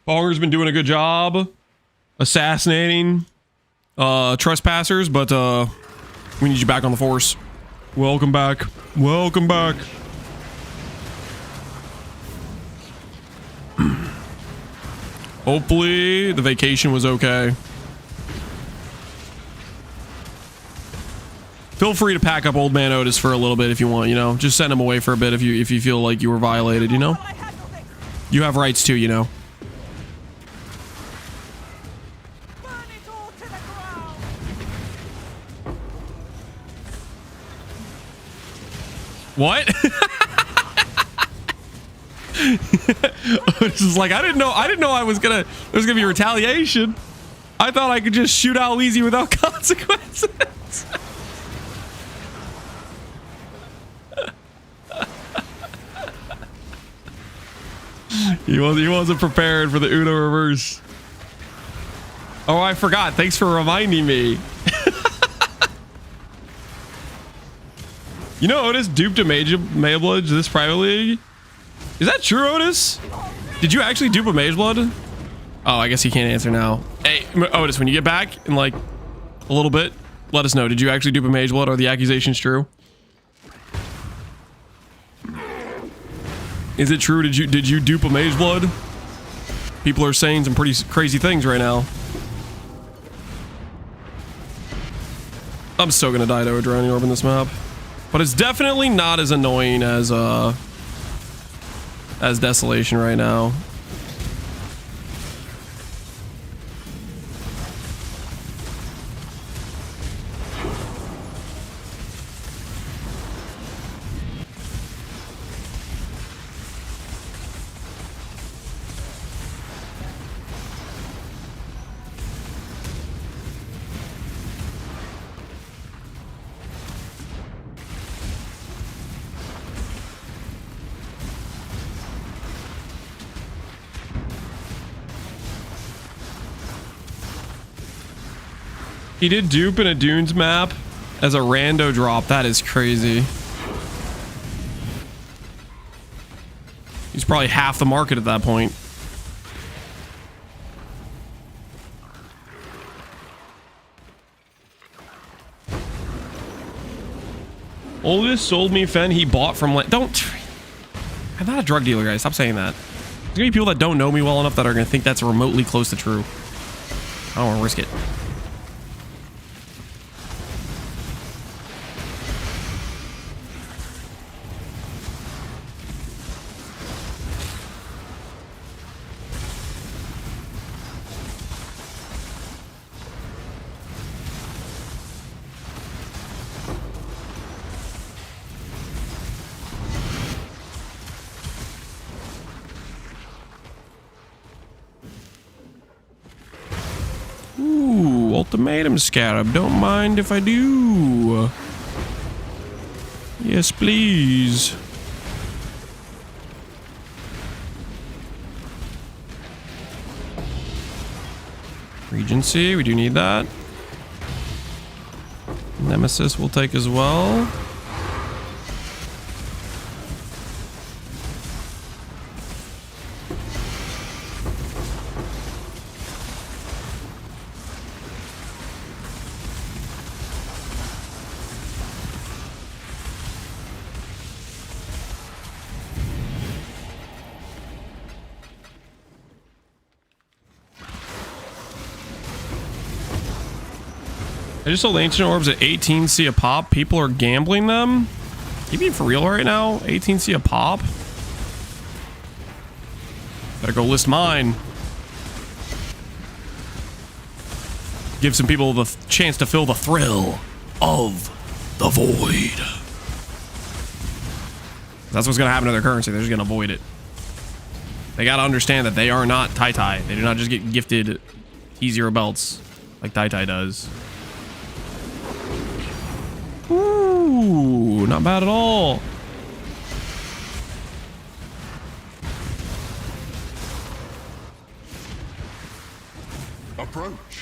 Bonger's been doing a good job assassinating trespassers, but we need you back on the force. Welcome back. Welcome back. Hopefully the vacation was okay. Feel free to pack up old man Otis for a little bit if you want, you know. Just send him away for a bit if you feel like you were violated, you know. You have rights too, you know. What? Otis is like, I didn't know there was gonna be retaliation. I thought I could just shoot out easy without consequences. He wasn't prepared for the Uno reverse. Oh, I forgot. Thanks for reminding me. You know, Otis duped a Mageblood this private league. Is that true, Otis? Did you actually dupe a Mageblood? Oh, I guess he can't answer now. Hey, Otis, when you get back in like a little bit, let us know. Did you actually dupe a Mageblood? Are the accusations true? Is it true? Did you dupe a Mageblood? People are saying some pretty crazy things right now. I'm still gonna die to a drowning orb in this map, but it's definitely not as annoying as Desolation right now. He did dupe in a Dunes map as a rando drop. That is crazy. He's probably half the market at that point. Oldest sold me Fen he bought from... Don't... I'm not a drug dealer, guys. Stop saying that. There's gonna be people that don't know me well enough that are gonna think that's remotely close to true. I don't want to risk it. Ooh, ultimatum, Scarab. Don't mind if I do. Yes, please. Regency, we do need that. Nemesis we'll take as well. I just sold ancient orbs at 18C a pop. People are gambling them. You being for real right now? 18C a pop? Better go list mine. Give some people the chance to feel the thrill of the void. That's what's gonna happen to their currency. They're just gonna avoid it. They gotta understand that they are not Tai Tai. They do not just get gifted T0 belts like Tai Tai does. Ooh, not bad at all.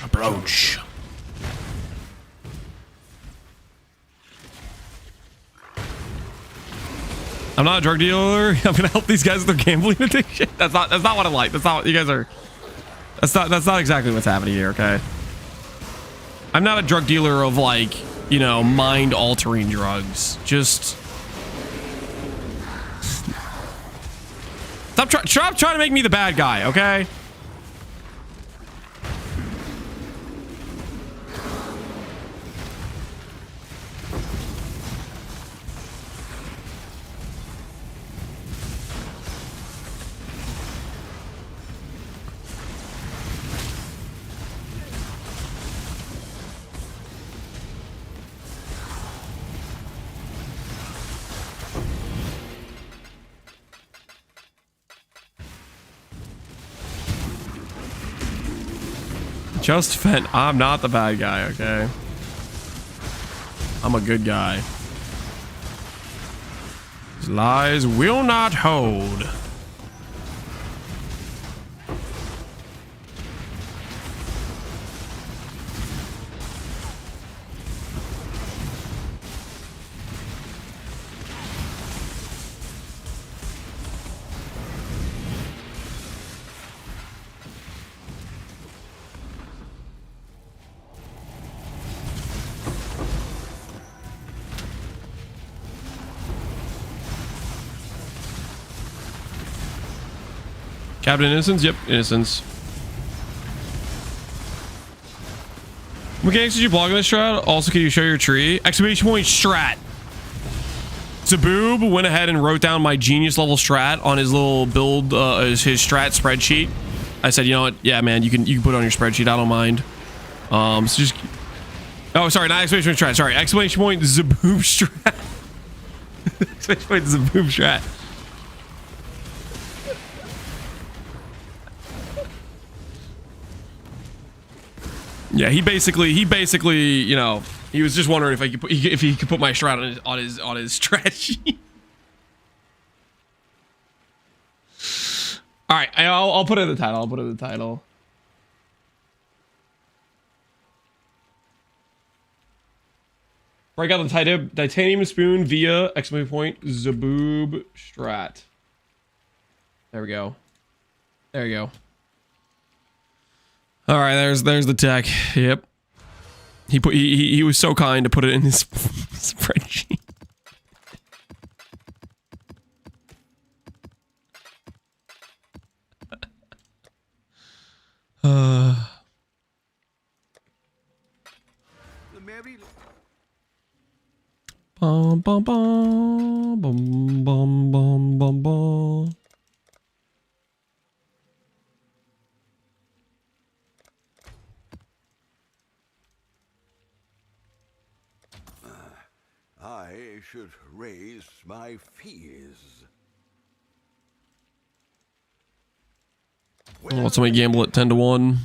Approach. I'm not a drug dealer. I'm gonna help these guys with their gambling addiction. That's not what I like. That's not what you guys are. That's not exactly what's happening here, okay? I'm not a drug dealer of, like, you know, mind-altering drugs. Just stop trying to make me the bad guy, okay? Just Fent. I'm not the bad guy, okay? I'm a good guy. These lies will not hold. Captain Innocence? Yep, Innocence. Mechanics, did you blog on this strat? Also, can you show your tree? Exclamation point strat. Zaboob went ahead and wrote down my genius level strat on his little build, his strat spreadsheet. I said, you know what? Yeah, man, you can put it on your spreadsheet. I don't mind. So just... Oh, sorry, not exclamation point strat. Sorry, exclamation point Zaboob strat. Exclamation point Zaboob strat. Yeah, he basically, you know, he was just wondering if he could put my strat on his strat sheet. All right, I'll put it in the title. Break out the titanium spoon via exclamation point Zaboob Strat. There we go. There you go. All right, there's the tech. Yep. He was so kind to put it in his spreadsheet. Bum bum bum bum bum bum bum bum. I should raise my fees. I'll let somebody gamble at 10-1.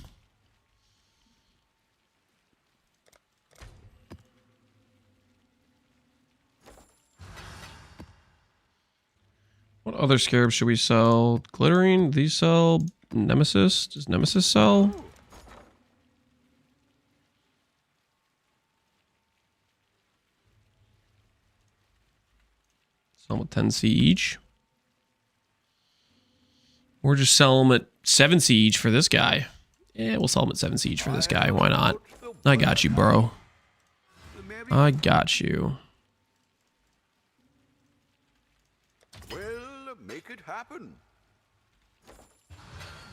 What other scarabs should we sell? Glittering? These sell? Nemesis? Does Nemesis sell? Sell them at 10C each. Or just sell them at 7C each for this guy. Yeah, we'll sell them at 7C each for this guy. Why not? I got you, bro. I got you. Well, make it happen.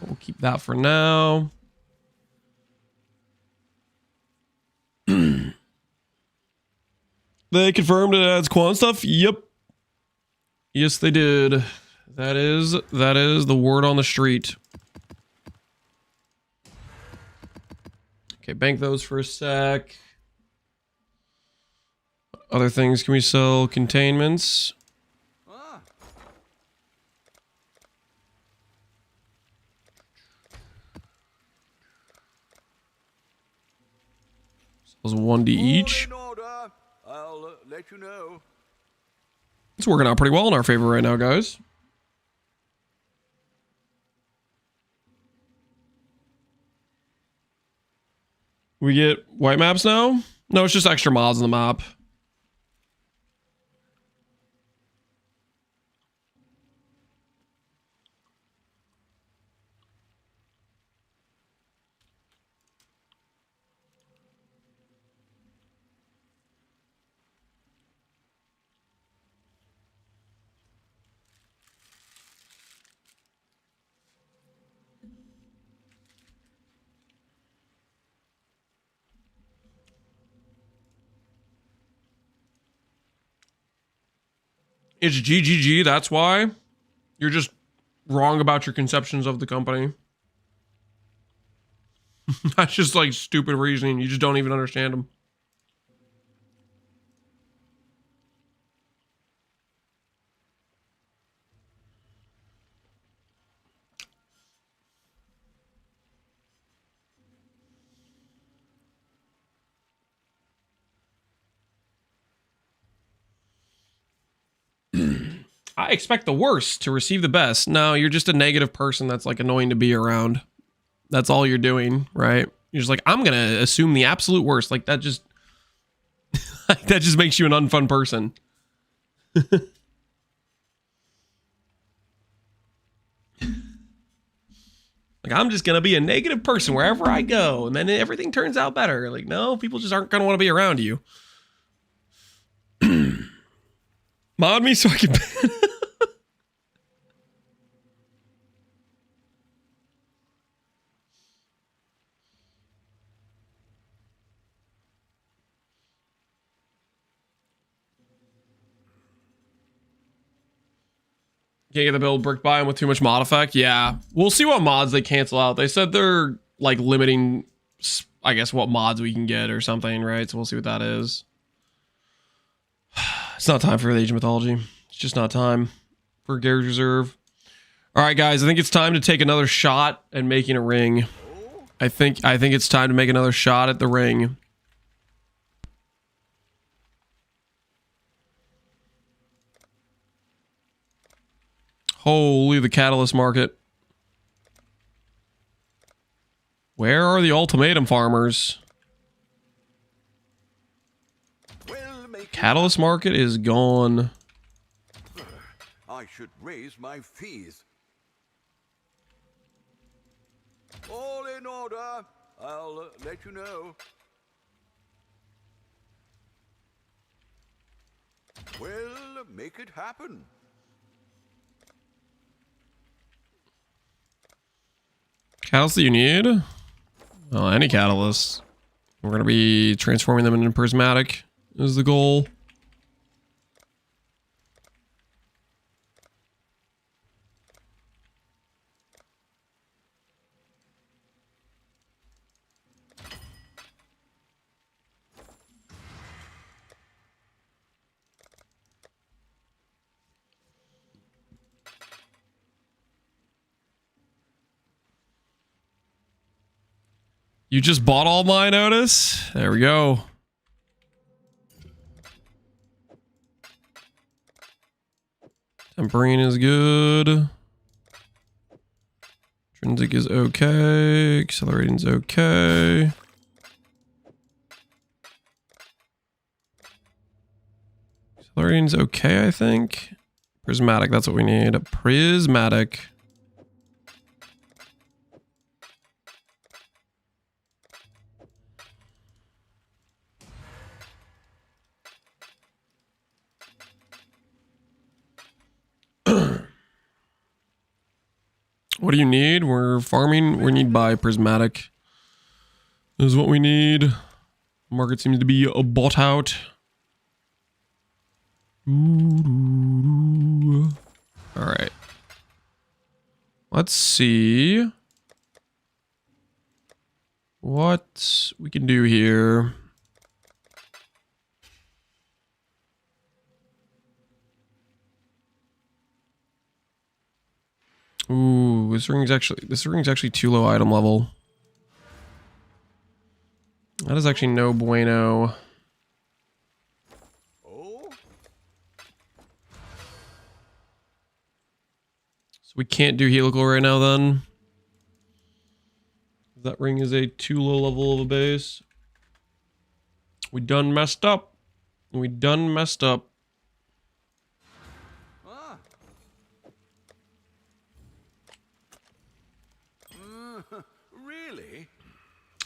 We'll keep that for now. They confirmed it adds quant stuff? Yep. Yes, they did. That is the word on the street. Okay, bank those for a sec. Other things can we sell? Containments. Sells 1D each. In order. I'll let you know. It's working out pretty well in our favor right now, guys. We get white maps now? No, it's just extra mods on the map. It's GGG, that's why. You're just wrong about your conceptions of the company. That's just like stupid reasoning. You just don't even understand them. I expect the worst to receive the best. No, you're just a negative person that's like annoying to be around. That's all you're doing, right? You're just like, I'm going to assume the absolute worst. Like that just that just makes you an unfun person. Like I'm just going to be a negative person wherever I go and then everything turns out better. Like no, people just aren't going to want to be around you. Mod me so I can Can't get the build brick by with too much mod effect. Yeah, we'll see what mods they cancel out. They said they're like limiting, I guess, what mods we can get or something, right? So we'll see what that is. It's not time for the Age of Mythology. It's just not time for Garage Reserve. All right, guys, I think it's time to take another shot at making a ring. I think it's time to make another shot at the ring. Holy, the catalyst market. Where are the ultimatum farmers? We'll Catalyst market is gone. I should raise my fees. All in order. I'll let you know. Well, make it happen. Catalyst that you need? Oh, any catalyst. We're going to be transforming them into prismatic is the goal. You just bought all mine, Otis? There we go. Tempering is good. Intrinsic is okay. Accelerating's okay. Accelerating's okay, I think. Prismatic, that's what we need. A prismatic. What do you need? We're farming. We need buy prismatic. This is what we need. Market seems to be bought out. All right. Let's see what we can do here. Ooh, this ring's actually too low item level. That is actually no bueno. Oh? So we can't do helical right now then. That ring is a too low level of a base. We done messed up. We done messed up. Really?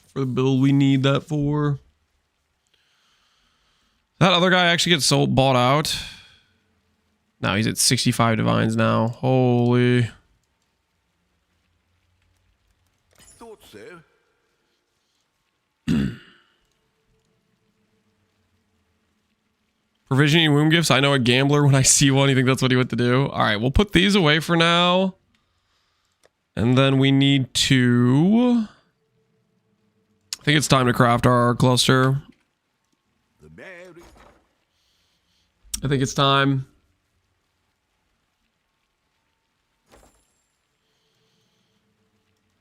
For the build we need that for. That other guy actually gets bought out. No, he's at 65 divines now. Holy. Thought so. Provisioning womb gifts. I know a gambler when I see one. You think that's what he went to do? All right, we'll put these away for now. And then we need to... I think it's time to craft our cluster. I think it's time.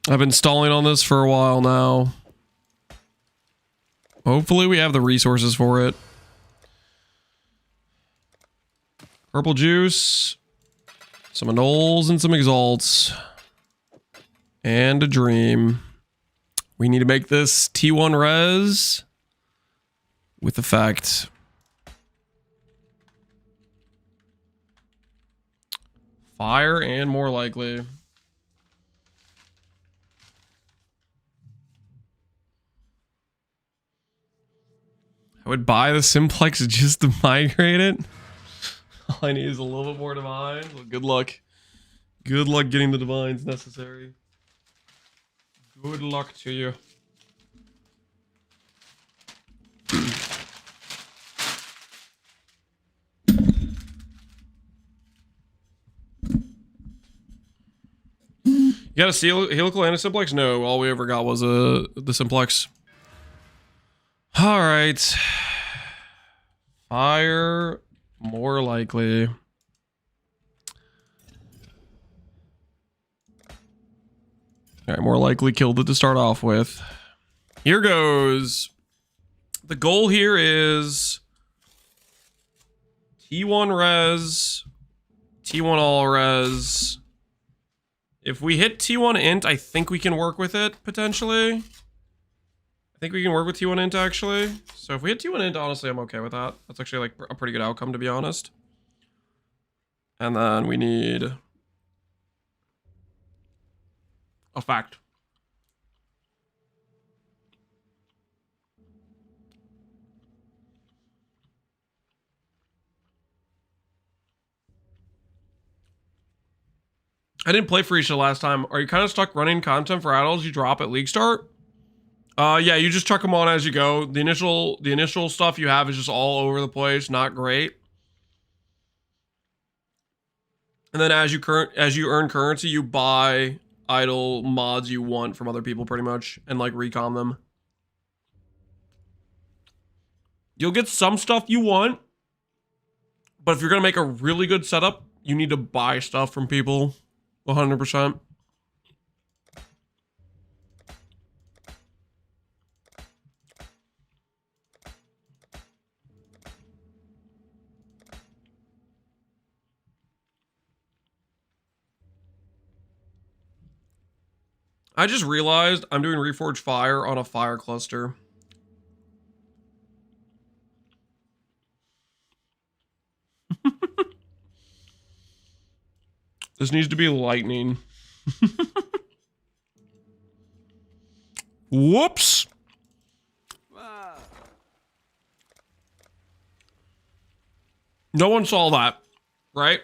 I've been stalling on this for a while now. Hopefully we have the resources for it. Purple juice. Some anoles and some exalts. And a dream. We need to make this T1 res with effect. Fire and more likely. I would buy the simplex just to migrate it. All I need is a little bit more divine. Well, good luck. Good luck getting the divines necessary. Good luck to you. You got a helical and a simplex? No, all we ever got was the simplex. All right. Fire, more likely. All right, more likely killed it to start off with. Here goes. The goal here is T1 res, T1 all res. If we hit T1 int, I think we can work with it, potentially. I think we can work with T1 int actually. So if we hit T1 int, honestly, I'm okay with that. That's actually like a pretty good outcome, to be honest. And then we need effect. I didn't play Freesia last time. Are you kind of stuck running content for adults you drop at League Start? Yeah, you just chuck them on as you go. The initial stuff you have is just all over the place, not great. And then as you earn currency, you buy idle mods you want from other people pretty much and like recom them. You'll get some stuff you want, but if you're going to make a really good setup, you need to buy stuff from people 100%. I just realized I'm doing Reforged Fire on a fire cluster. This needs to be lightning. Whoops. No one saw that, right?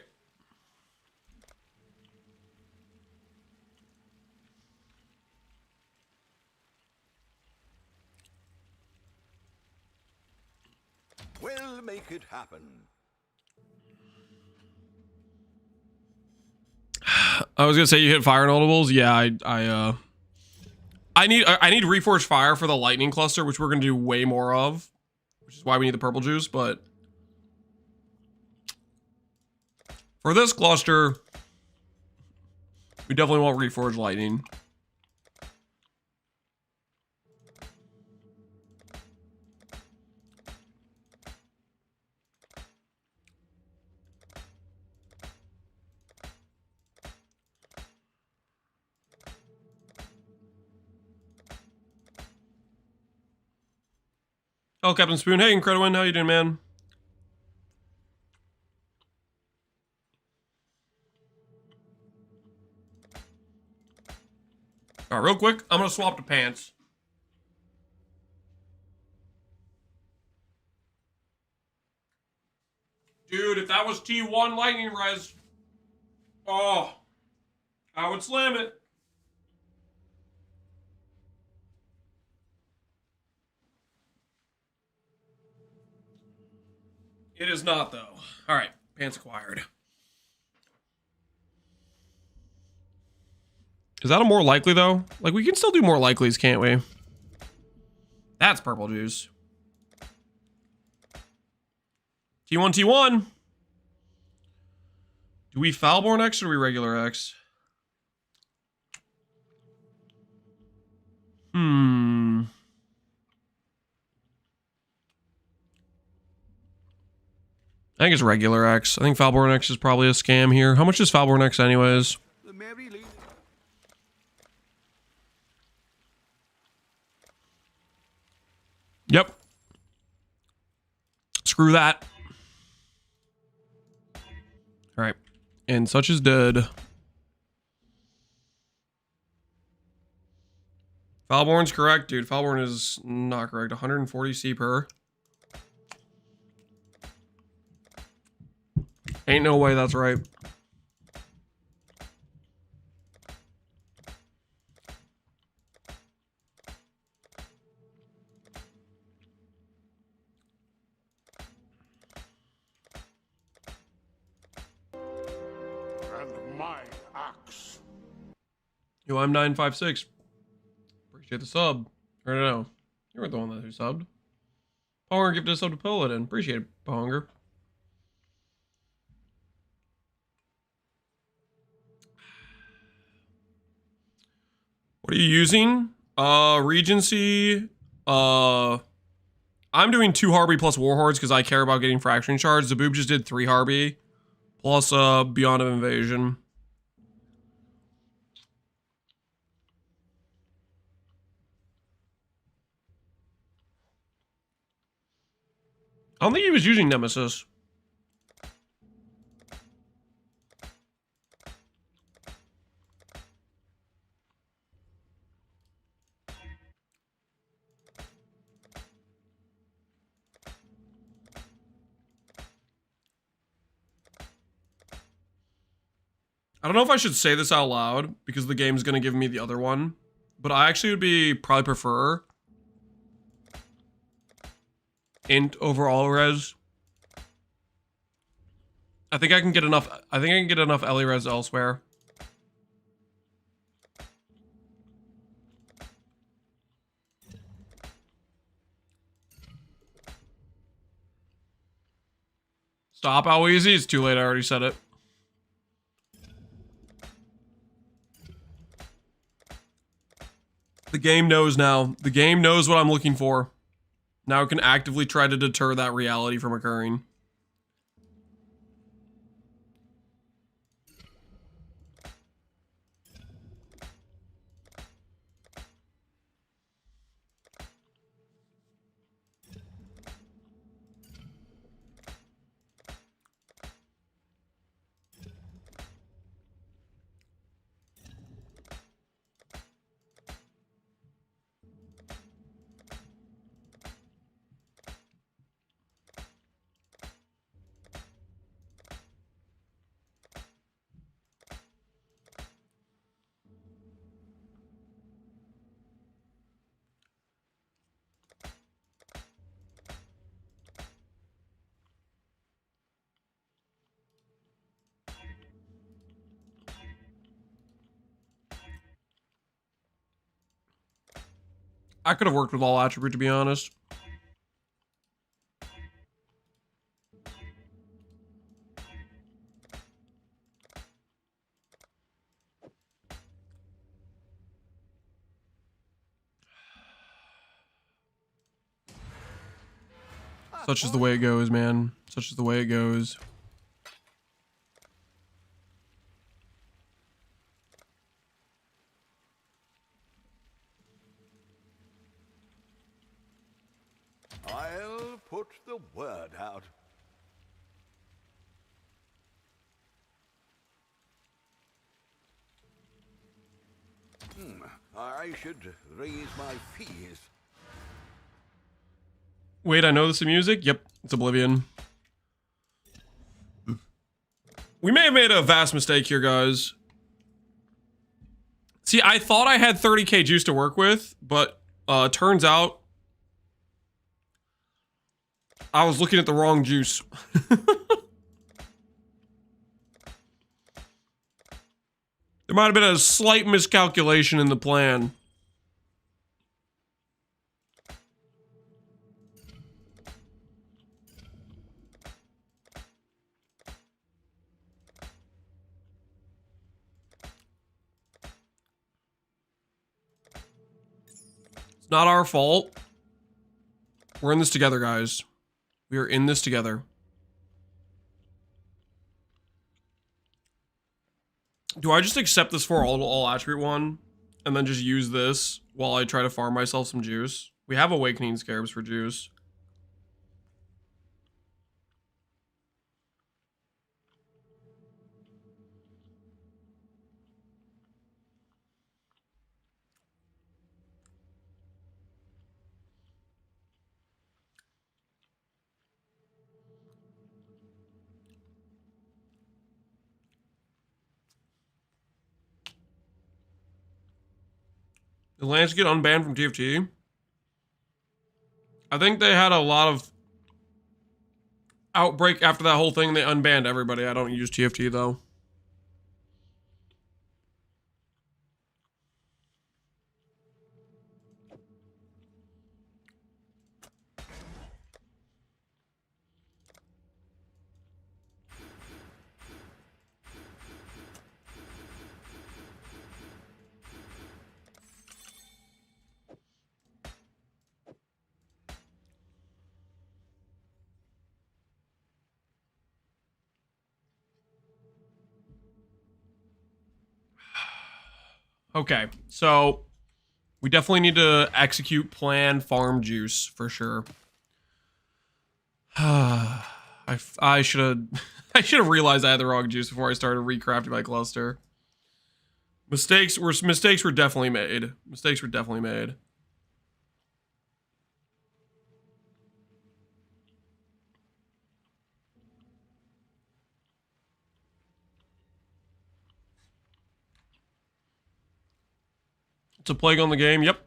We'll make it happen. I was gonna say you hit fire notables. Yeah, I need Reforged Fire for the lightning cluster, which we're gonna do way more of, which is why we need the purple juice. But for this cluster, we definitely want Reforged Lightning. Oh, Captain Spoon. Hey, Incredwin. How you doing, man? All right, real quick. I'm going to swap to pants. Dude, if that was T1 Lightning Res, oh, I would slam it. It is not, though. All right, pants acquired. Is that a more likely, though? Like, we can still do more likelies, can't we? That's purple juice. T1, T1. Do we Foulborn X or do we regular X? I think it's regular X. I think Foulborn X is probably a scam here. How much is Foulborn X anyways? Yep. Screw that. All right. And such is dead. Foulborn's correct, dude. Foulborn is not correct. 140 C per. Ain't no way that's right. And my axe. Yo, I'm 956. Appreciate the sub. Or no, you weren't the one who subbed. Power gifted a sub to pull it in. Appreciate it, Ponger. What are you using? Regency. I'm doing 2 Harby plus Warhordes because I care about getting Fracturing Shards. Zaboob just did 3 Harby plus Beyond of Invasion. don't think he was using Nemesis. I don't know if I should say this out loud because the game's gonna give me the other one, but I actually would probably prefer int over all res. I think I can get enough. I think I can get enough Ellie res elsewhere. Stop how easy. It's too late. I already said it. The game knows now. The game knows what I'm looking for. Now it can actively try to deter that reality from occurring. I could have worked with all attribute, to be honest. Such is the way it goes, man. Such is the way it goes. I'll put the word out. I should raise my fees. Wait, I know this music? Yep, it's Oblivion. We may have made a vast mistake here, guys. See, I thought I had 30k juice to work with, but turns out I was looking at the wrong juice. There might have been a slight miscalculation in the plan. It's not our fault. We're in this together, guys. We are in this together. Do I just accept this for all attribute one and then just use this while I try to farm myself some juice? We have awakening scarabs for juice. Did Lance get unbanned from TFT? I think they had a lot of outbreak after that whole thing. They unbanned everybody. I don't use TFT though. Okay, so we definitely need to execute plan farm juice for sure. I should have I should have realized I had the wrong juice before I started recrafting my cluster. Mistakes were definitely made. Mistakes were definitely made. It's a plague on the game. Yep.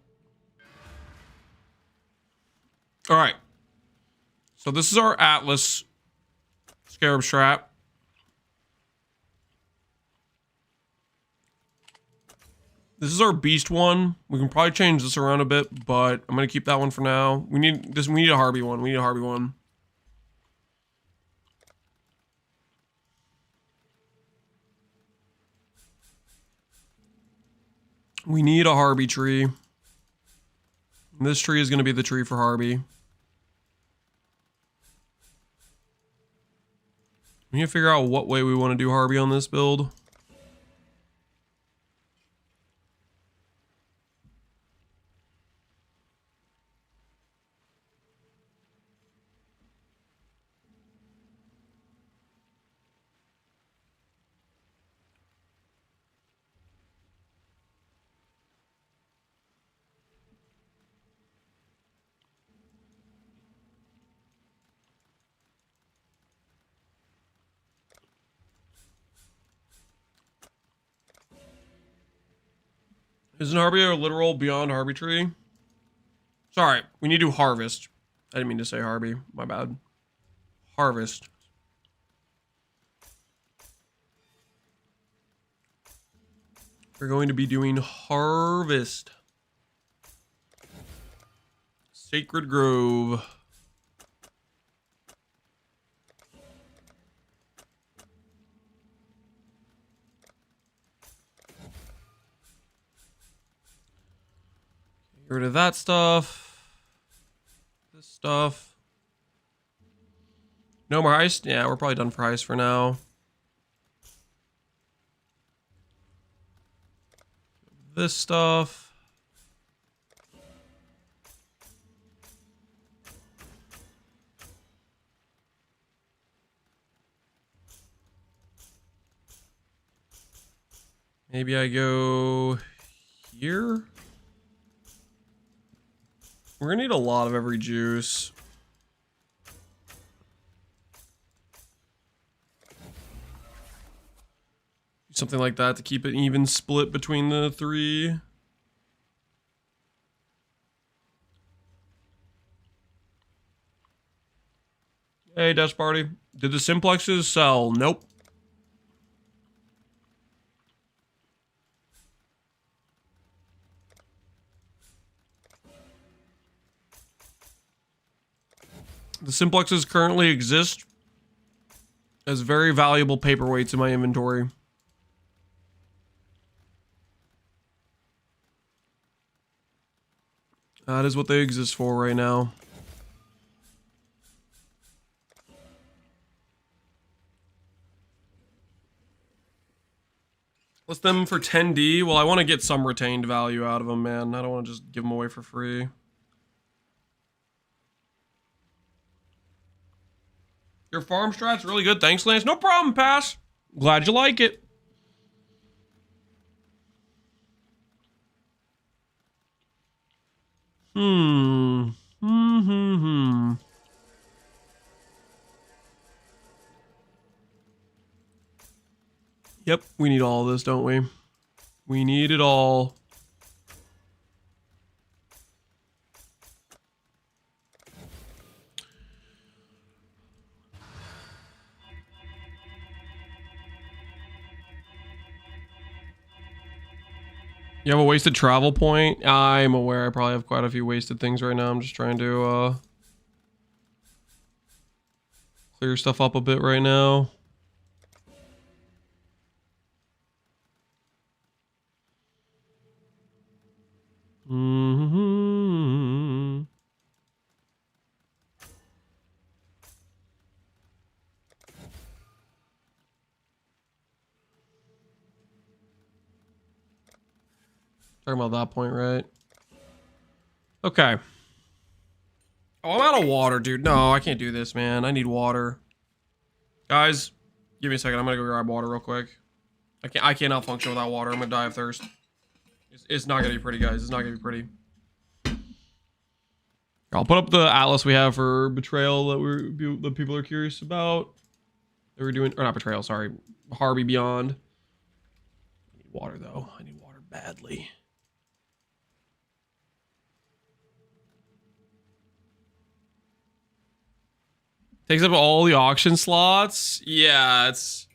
All right. So this is our Atlas Scarab strap. This is our beast one. We can probably change this around a bit, but I'm gonna keep that one for now. We need this. We need a Harvey one. We need a Harvey one. We need a Harvey tree. This tree is gonna be the tree for Harvey. We need to figure out what way we want to do Harvey on this build. Isn't Harvey a literal beyond Harvey tree? Sorry, we need to harvest. I didn't mean to say Harvey. My bad. Harvest. We're going to be doing harvest. Sacred Grove. Get rid of that stuff. This stuff. No more heist? Yeah, we're probably done for heist for now. This stuff. Maybe I go here. We're gonna need a lot of every juice. Something like that to keep it even split between the three. Hey, Dust Party. Did the simplexes sell? Nope. The simplexes currently exist as very valuable paperweights in my inventory. That is what they exist for right now. List them for 10D. Well, I want to get some retained value out of them, man. I don't want to just give them away for free. Your farm strat's really good. Thanks, Lance. No problem, Pass. Glad you like it. Yep, we need all of this, don't we? We need it all. You have a wasted travel point? I'm aware I probably have quite a few wasted things right now. I'm just trying to clear stuff up a bit right now. Talking about that point, right? Okay. Oh, I'm out of water, dude. No, I can't do this, man. I need water. Guys, give me a second. I'm gonna go grab water real quick. I cannot function without water. I'm gonna die of thirst. It's not gonna be pretty, guys. It's not gonna be pretty. I'll put up the atlas we have for betrayal that people are curious about. That we're doing, or not betrayal, sorry. Harvey Beyond. I need water though. I need water badly. Takes up all the auction slots. Yeah, it's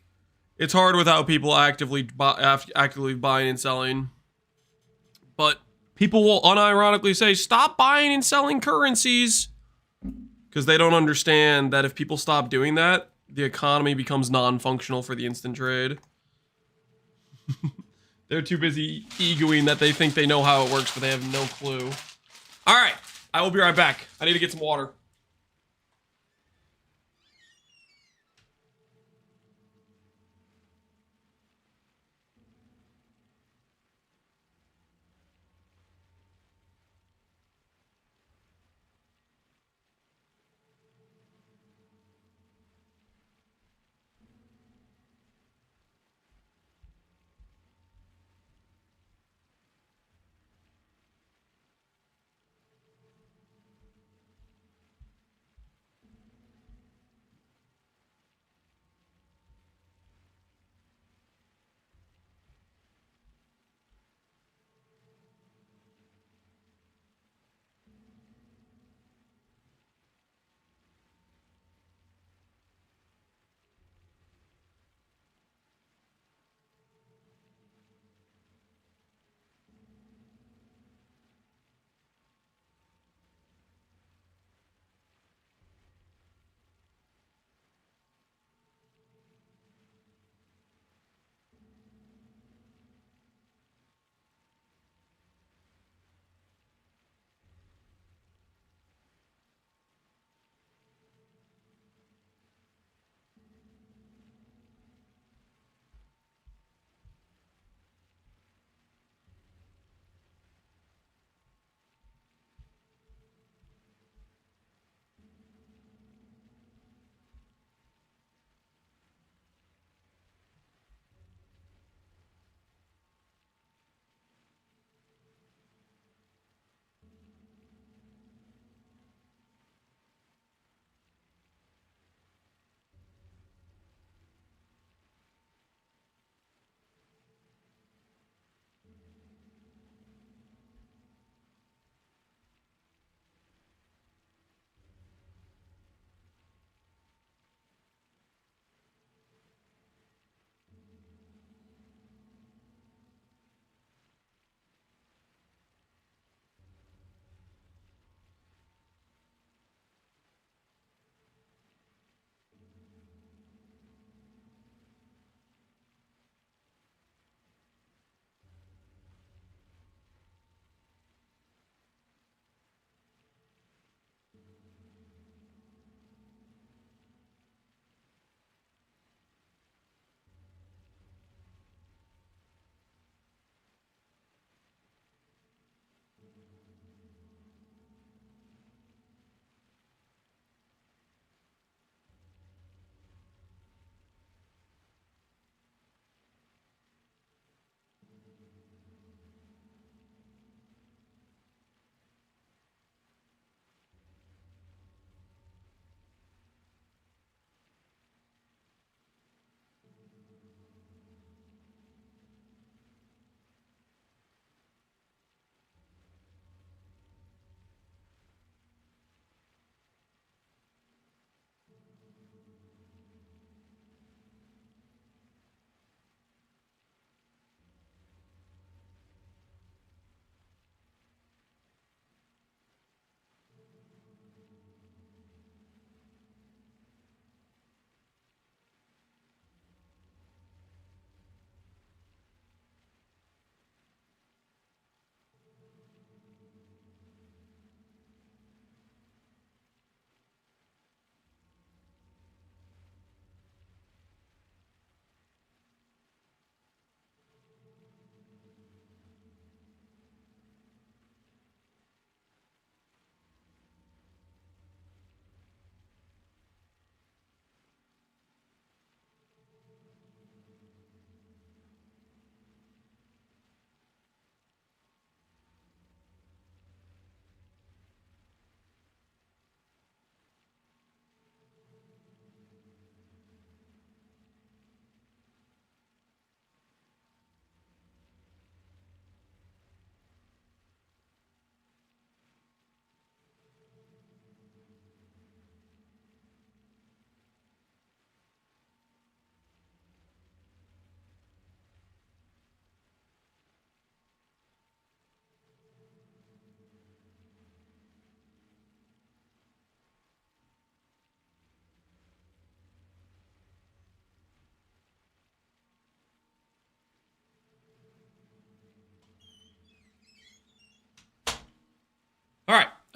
hard without people actively buying and selling. But people will unironically say, stop buying and selling currencies. Because they don't understand that if people stop doing that, the economy becomes non-functional for the instant trade. They're too busy egoing that they think they know how it works, but they have no clue. All right, I will be right back. I need to get some water.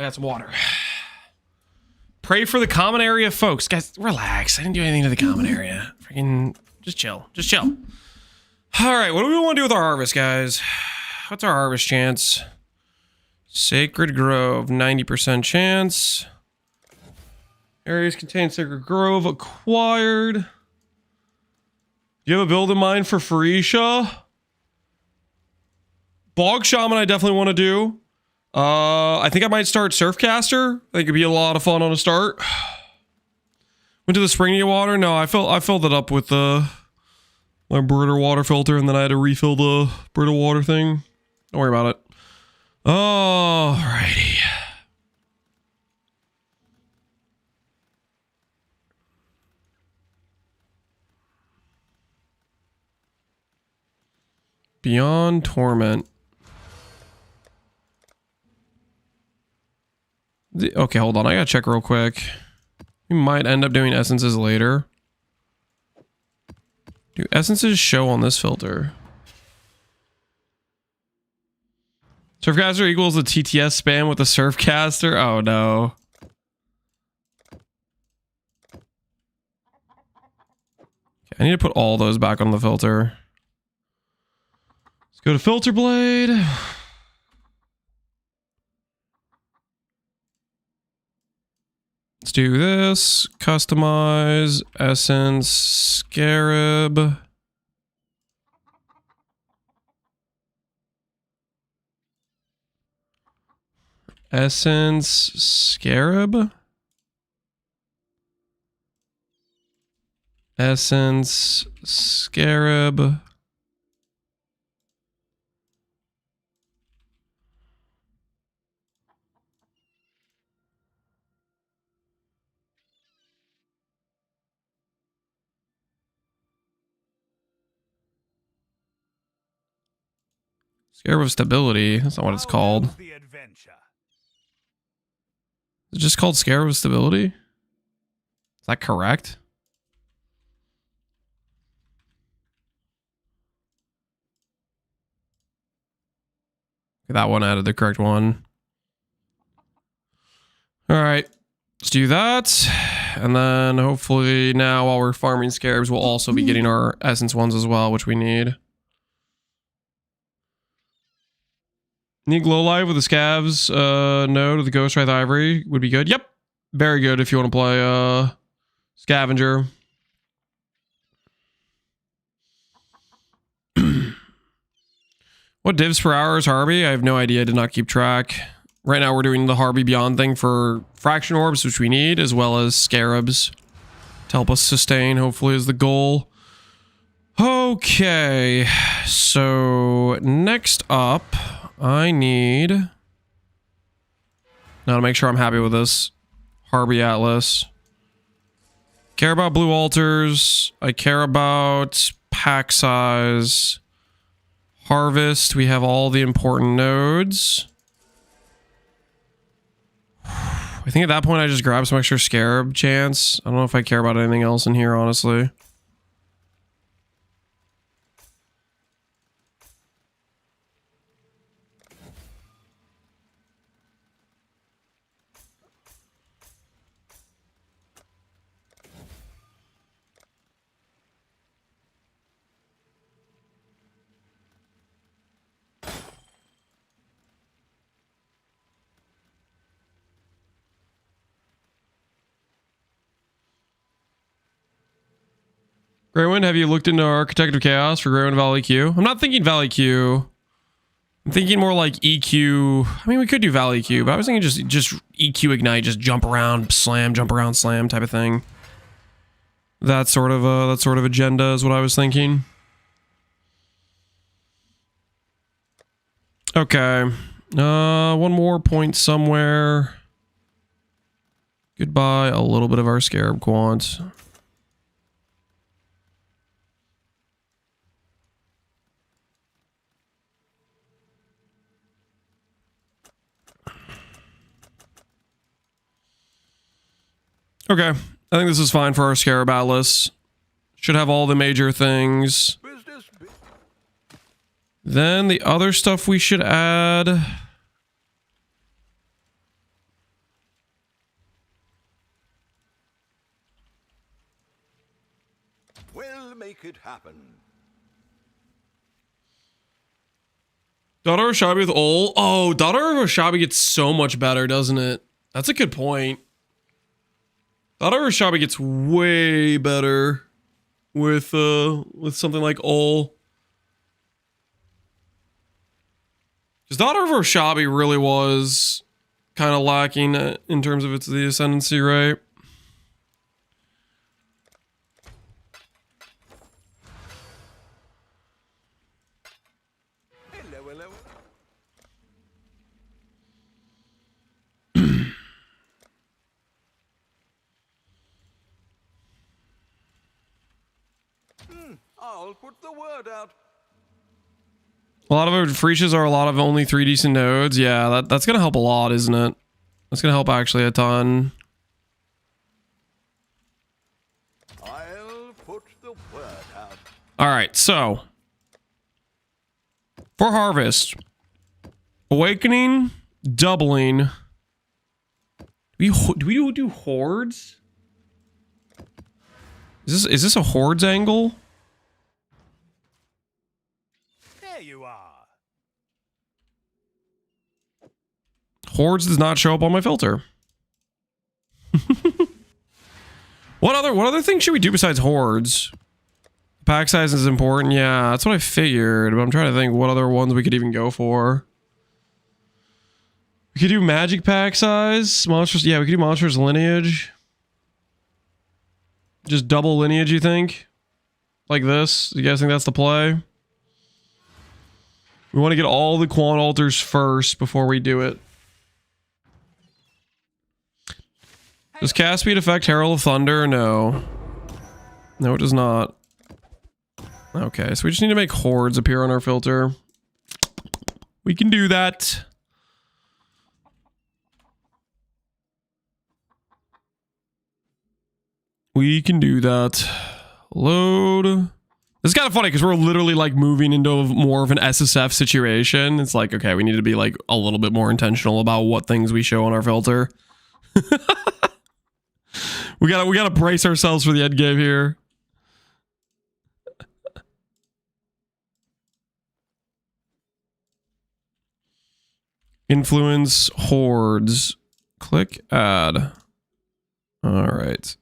got some water. Pray for the common area, folks. Guys, relax. I didn't do anything to the common area. Freaking, just chill. Just chill. All right, what do we want to do with our harvest, guys? What's our harvest chance? Sacred Grove, 90% chance. Areas contain Sacred Grove acquired. Do you have a build in mind for Pharisha? Bog Shaman I definitely want to do. I think I might start Surfcaster. I think it'd be a lot of fun on a start. Went to the spring to get water. No, I filled it up with my Brita water filter, and then I had to refill the Brita water thing. Don't worry about it. Alrighty. Beyond Torment. Okay, hold on. I gotta check real quick. We might end up doing essences later. Do essences show on this filter? Surfcaster equals the TTS spam with the Surfcaster? Oh no. Okay, I need to put all those back on the filter. Let's go to Filter Blade. Let's do this. Customize. Essence. Scarab. Essence. Scarab. Essence. Scarab. Scarab of Stability. That's not what it's called. Is it just called Scarab of Stability? Is that correct? That one added the correct one. Alright. Let's do that. And then hopefully now while we're farming Scarabs, we'll also be getting our Essence ones as well, which we need. Need Glow Live with the Scavs node of the Ghost Wraith Ivory would be good. Yep. Very good if you want to play Scavenger. What divs per hour is Harvey? I have no idea. I did not keep track. Right now we're doing the Harvey Beyond thing for Fraction Orbs, which we need, as well as Scarabs to help us sustain, hopefully, is the goal. Okay. So next up, I need... Now to make sure I'm happy with this. Harvey Atlas. Care about blue altars. I care about pack size. Harvest. We have all the important nodes. I think at that point I just grab some extra Scarab chance. I don't know if I care about anything else in here, honestly. Greywind, have you looked into Architect of Chaos for Greywind Valley Q? I'm not thinking Valley Q. I'm thinking more like EQ. I mean, we could do Valley Q, but I was thinking just EQ Ignite, just jump around, slam, jump around, slam type of thing. That sort of agenda is what I was thinking. Okay. One more point somewhere. Goodbye a little bit of our Scarab quant. Okay, I think this is fine for our Scarab Atlas. Should have all the major things. Then the other stuff we should add. happen. Daughter of Shabi with Ol. Oh, Daughter of Shabi gets so much better, doesn't it? That's a good point. Daughter of Shabi gets way better with something like Ol. Because Daughter of Shabi really was kind of lacking in terms of the ascendancy, right? Hello, hello. I'll put the word out. A lot of our freeches are a lot of only 3 decent nodes. Yeah, that's going to help a lot, isn't it? That's going to help actually a ton. I'll put the word out. All right, so for harvest, awakening, doubling. Do we do hordes? Is this a hordes angle? There you are. Hordes does not show up on my filter. What other things should we do besides hordes? Pack size is important. Yeah, that's what I figured. But I'm trying to think what other ones we could even go for. We could do magic pack size. Monsters. Yeah, we could do monsters lineage. Just double lineage, you think? Like this? You guys think that's the play? We want to get all the quant altars first before we do it. Does cast speed affect Herald of Thunder? No. No, it does not. Okay, so we just need to make hordes appear on our filter. We can do that. We can do that. Load. It's kind of funny because we're literally like moving into more of an SSF situation. It's like, okay, we need to be like a little bit more intentional about what things we show on our filter. We gotta brace ourselves for the end game here. Influence hordes. Click add. All right.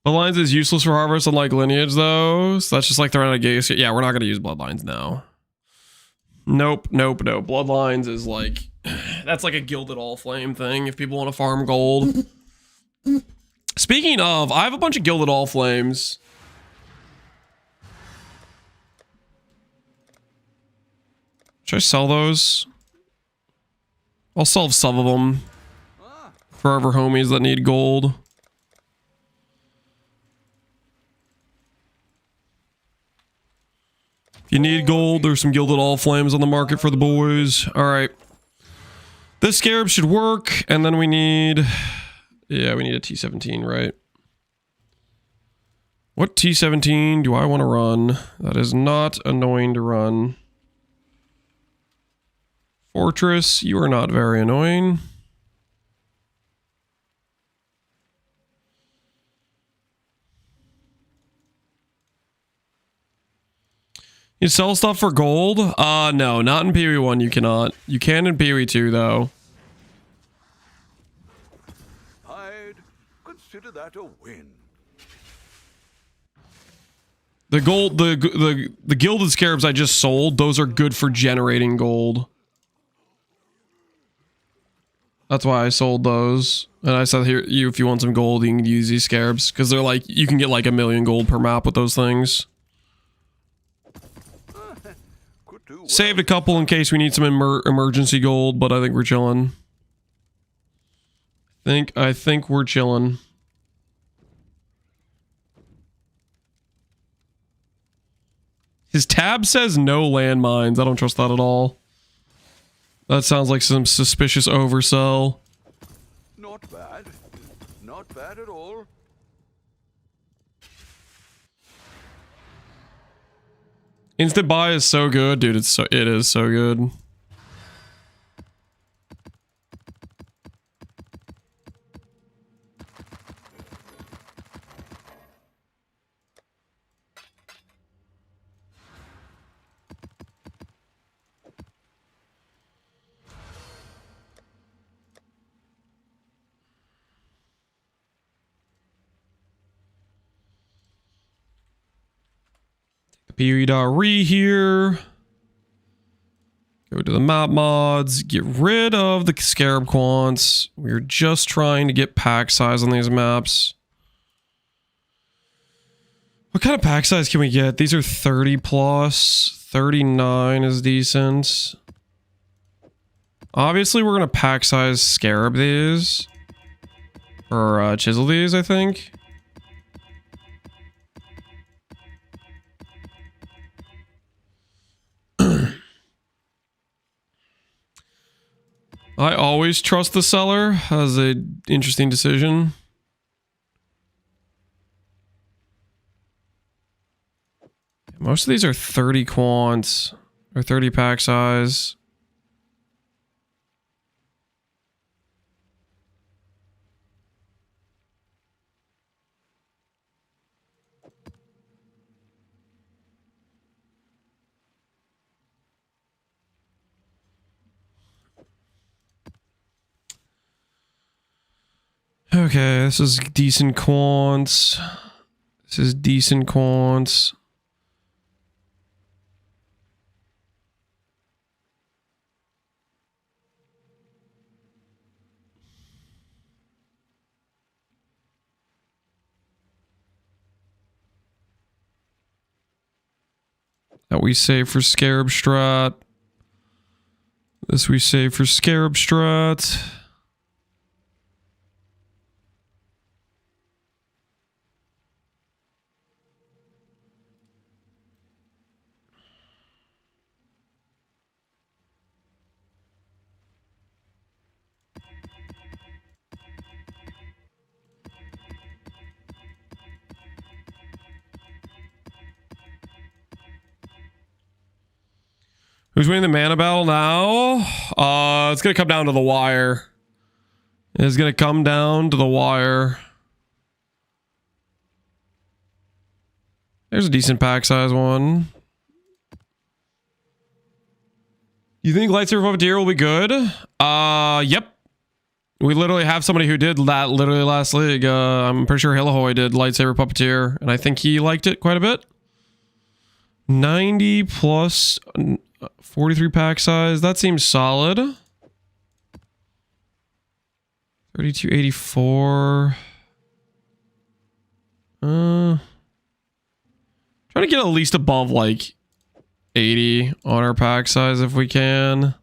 Bloodlines is useless for harvest unlike lineage though. So that's just like throwing out a gate. Yeah, we're not gonna use bloodlines now. Nope. Bloodlines is like that's like a gilded all flame thing if people want to farm gold. Speaking of, I have a bunch of gilded all flames. Should I sell those? I'll sell some of them for our homies that need gold. If you need gold, there's some gilded all flames on the market for the boys. All right. This Scarab should work. And then we need... Yeah, we need a T17, right? What T17 do I want to run? That is not annoying to run. Fortress, you are not very annoying. You sell stuff for gold? No, not in Pee-wee 1, you cannot. You can in Pee-wee 2, though. I'd consider that a win. The gold, the gilded scarabs I just sold, those are good for generating gold. That's why I sold those. And I said, here, if you want some gold, you can use these scarabs. Because they're like, you can get like 1,000,000 gold per map with those things. Saved a couple in case we need some emergency gold, but I think we're chilling. I think we're chilling. His tab says no landmines. I don't trust that at all. That sounds like some suspicious oversell. Not bad. Not bad at all. Instant buy is so good, dude. It is so good. PoE.re here. Go to the map mods. Get rid of the Scarab quants. We're just trying to get pack size on these maps. What kind of pack size can we get? These are 30 plus. 39 is decent. Obviously, we're going to pack size Scarab these. Or chisel these, I think. I always trust the seller as an interesting decision. Most of these are 30 quants or 30 pack size. Okay, this is decent quants. This is decent quants. That we save for Scarab Strat. This we save for Scarab Strat. Who's winning the mana battle now? It's gonna come down to the wire. It's gonna come down to the wire. There's a decent pack size one. You think Lightsaber Puppeteer will be good? Yep. We literally have somebody who did that literally last league. I'm pretty sure Hiero did Lightsaber Puppeteer, and I think he liked it quite a bit. 90 plus 43 pack size. That seems solid. 3284. Trying to get at least above like 80 on our pack size if we can.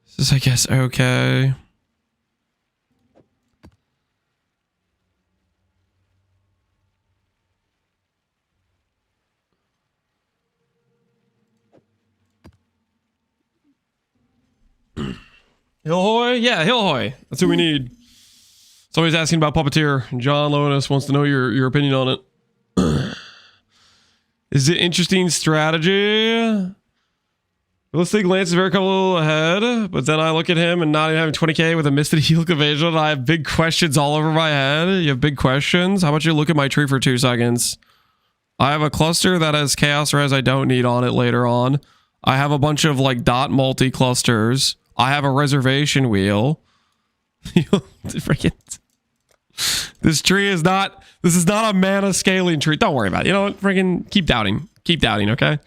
This is, I guess, okay. Hillhoy? Yeah, Hillhoy. That's who we need. Somebody's asking about Puppeteer. John Lonis wants to know your opinion on it. Is it interesting strategy? Realistic Lance is very couple ahead, but then I look at him and not even having 20k with a Misted Heal Evasion, and I have big questions all over my head. You have big questions? How about you look at my tree for 2 seconds? I have a cluster that has Chaos Res I don't need on it later on. I have a bunch of like dot multi clusters. I have a reservation wheel. This tree is not, this is not a mana scaling tree. Don't worry about it. You know what? Freaking keep doubting. Keep doubting, okay?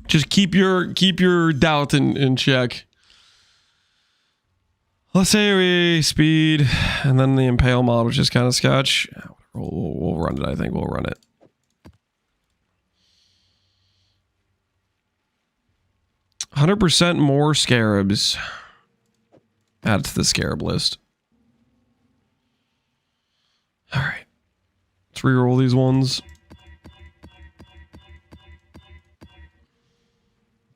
Just keep your doubt in check. Let's say we speed and then the impale mod, which is kind of sketch. We'll run it. I think we'll run it. %100% more scarabs. Add it to the scarab list. All right. Let's reroll these ones.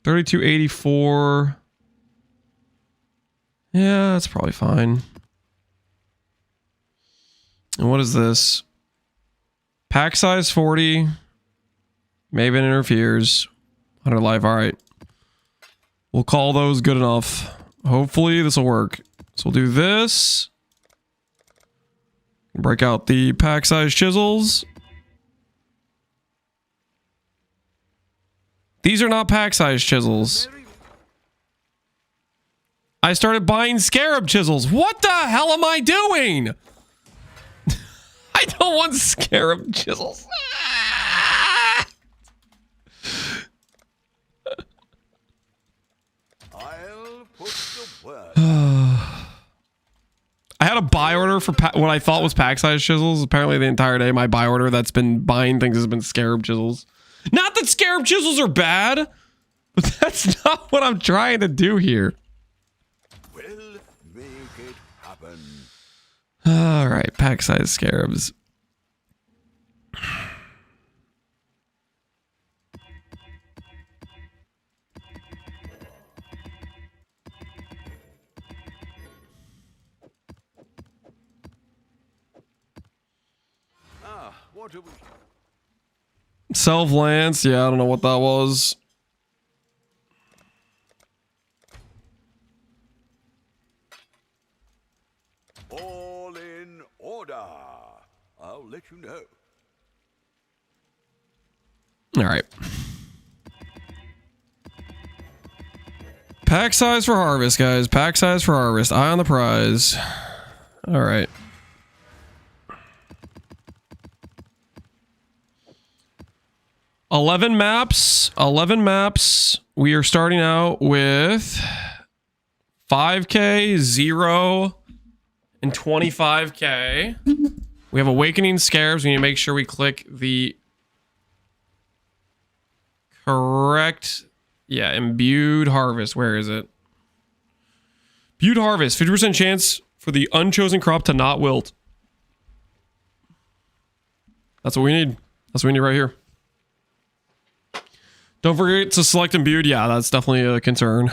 3284. Yeah, that's probably fine. And what is this? Pack size 40. Maven interferes. 100 life. All right. We'll call those good enough. Hopefully this will work. So we'll do this. Break out the pack size chisels. These are not pack size chisels. I started buying scarab chisels. What the hell am I doing? I don't want Scarab chisels. I'll put the word. I had a buy order for what I thought was pack size chisels. Apparently the entire day my buy order that's been buying things has been Scarab chisels. Not that Scarab chisels are bad, but that's not what I'm trying to do here. We'll make it happen. All right, pack size Scarabs. What do we... Self-lance, yeah, I don't know what that was. All in order. I'll let you know. All right. Pack size for harvest, guys. Pack size for harvest. Eye on the prize. All right. $11 maps. 11 maps. We are starting out with 5K, 0, and 25K. We have Awakening Scarabs. We need to make sure we click the correct... Yeah, Imbued Harvest. Where is it? Imbued Harvest. 50% chance for the unchosen crop to not wilt. That's what we need. That's what we need right here. Don't forget to select Imbued. Yeah, that's definitely a concern.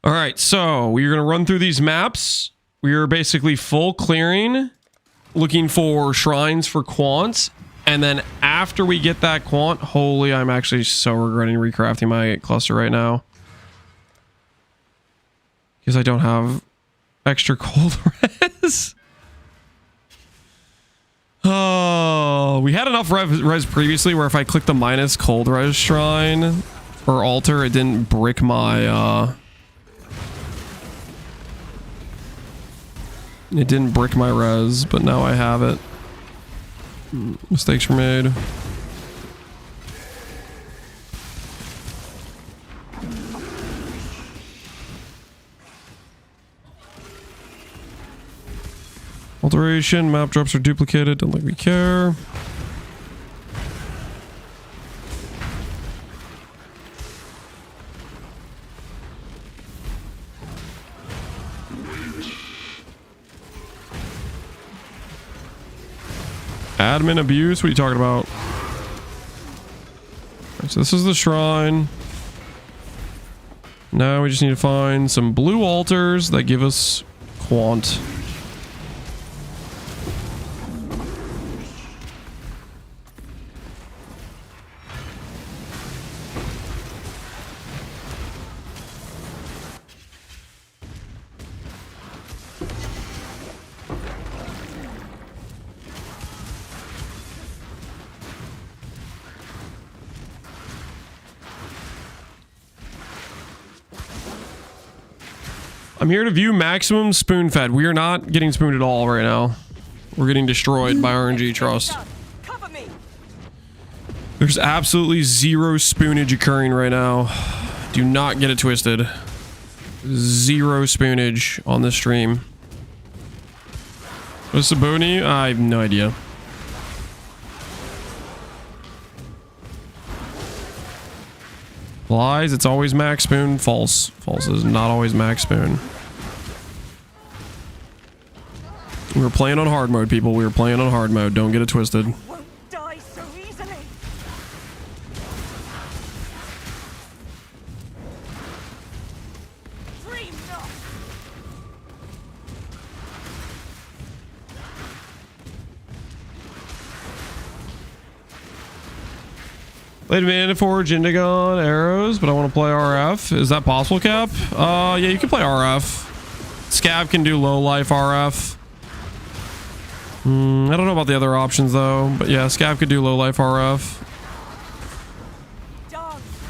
All right, so we're going to run through these maps. We are basically full clearing, looking for shrines for quants. And then after we get that quant, holy, I'm actually so regretting recrafting my cluster right now. Because I don't have extra cold res. Oh, we had enough res previously where if I clicked the minus cold res shrine or altar, it didn't brick my, it didn't brick my res, but now I have it. Mistakes were made. Alteration, map drops are duplicated, don't think we care. Admin abuse? What are you talking about? Right, so this is the shrine. Now we just need to find some blue altars that give us quant. I'm here to view maximum spoon fed. We are not getting spooned at all right now. We're getting destroyed by RNG trust. Cover me. There's absolutely zero spoonage occurring right now. Do not get it twisted. Zero spoonage on this stream. What's Saboni? I have no idea. Lies, it's always max spoon. False. False is not always max spoon. We were playing on hard mode, people. We were playing on hard mode. Don't get it twisted. Won't die so easily. Dream not. Played Mana Forge, Indigon, arrows, but I want to play RF. Is that possible, Cap? Yeah, you can play RF. Scav can do low life RF. I don't know about the other options though, but yeah, Scav could do low life RF.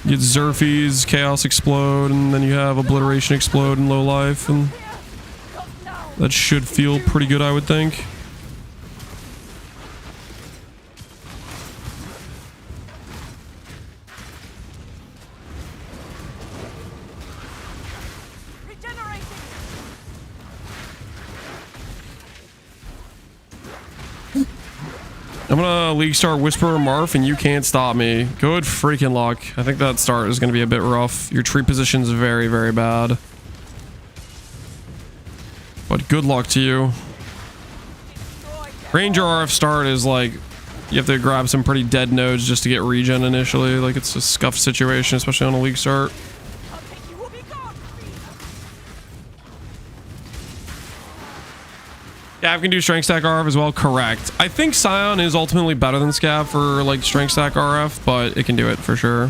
You get Zerfies, Chaos Explode, and then you have Obliteration Explode in low life, and that should feel pretty good, I would think. I'm gonna League Star Whisperer Marf, and you can't stop me. Good freaking luck. I think that start is gonna be a bit rough. Your tree position's very, very bad. But good luck to you. Ranger RF start is like, you have to grab some pretty dead nodes just to get regen initially. Like, it's a scuffed situation, especially on a League start. Scav can do Strength Stack RF as well, correct. I think Scion is ultimately better than Scav for like Strength Stack RF, but it can do it for sure.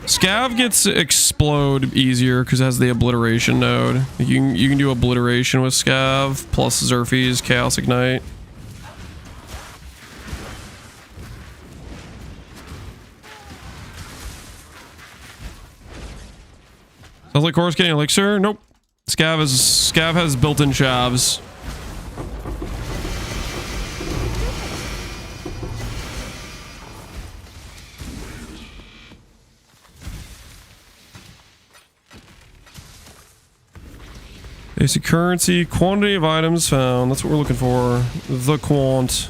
Scav gets Explode easier because it has the Obliteration node. You can do Obliteration with Scav, plus Xerfe's Chaos Ignite. Sounds like Horus getting Elixir? Nope. Scav has built-in shavs. Basic currency, quantity of items found. That's what we're looking for. The quant.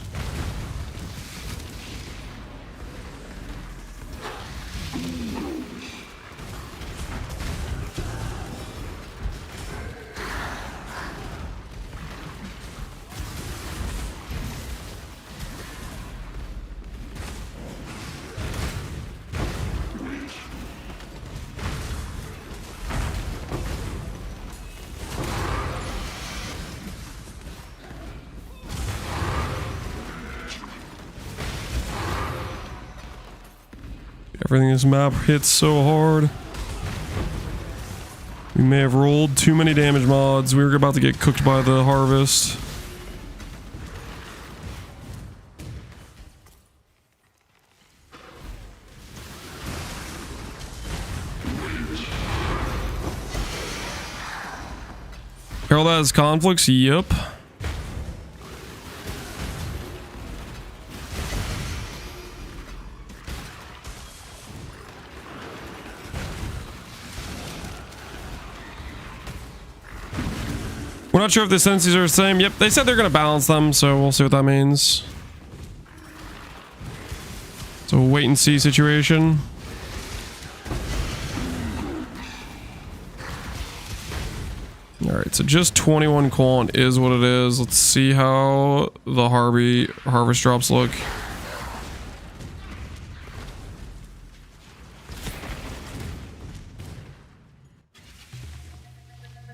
Everything in this map hits so hard. We may have rolled too many damage mods. We were about to get cooked by the harvest. Herald has conflicts? Yep. We're not sure if the Ascendancies are the same. Yep, they said they're going to balance them, so we'll see what that means. So wait and see situation. Alright, so just 21 quant is what it is. Let's see how the harvest drops look.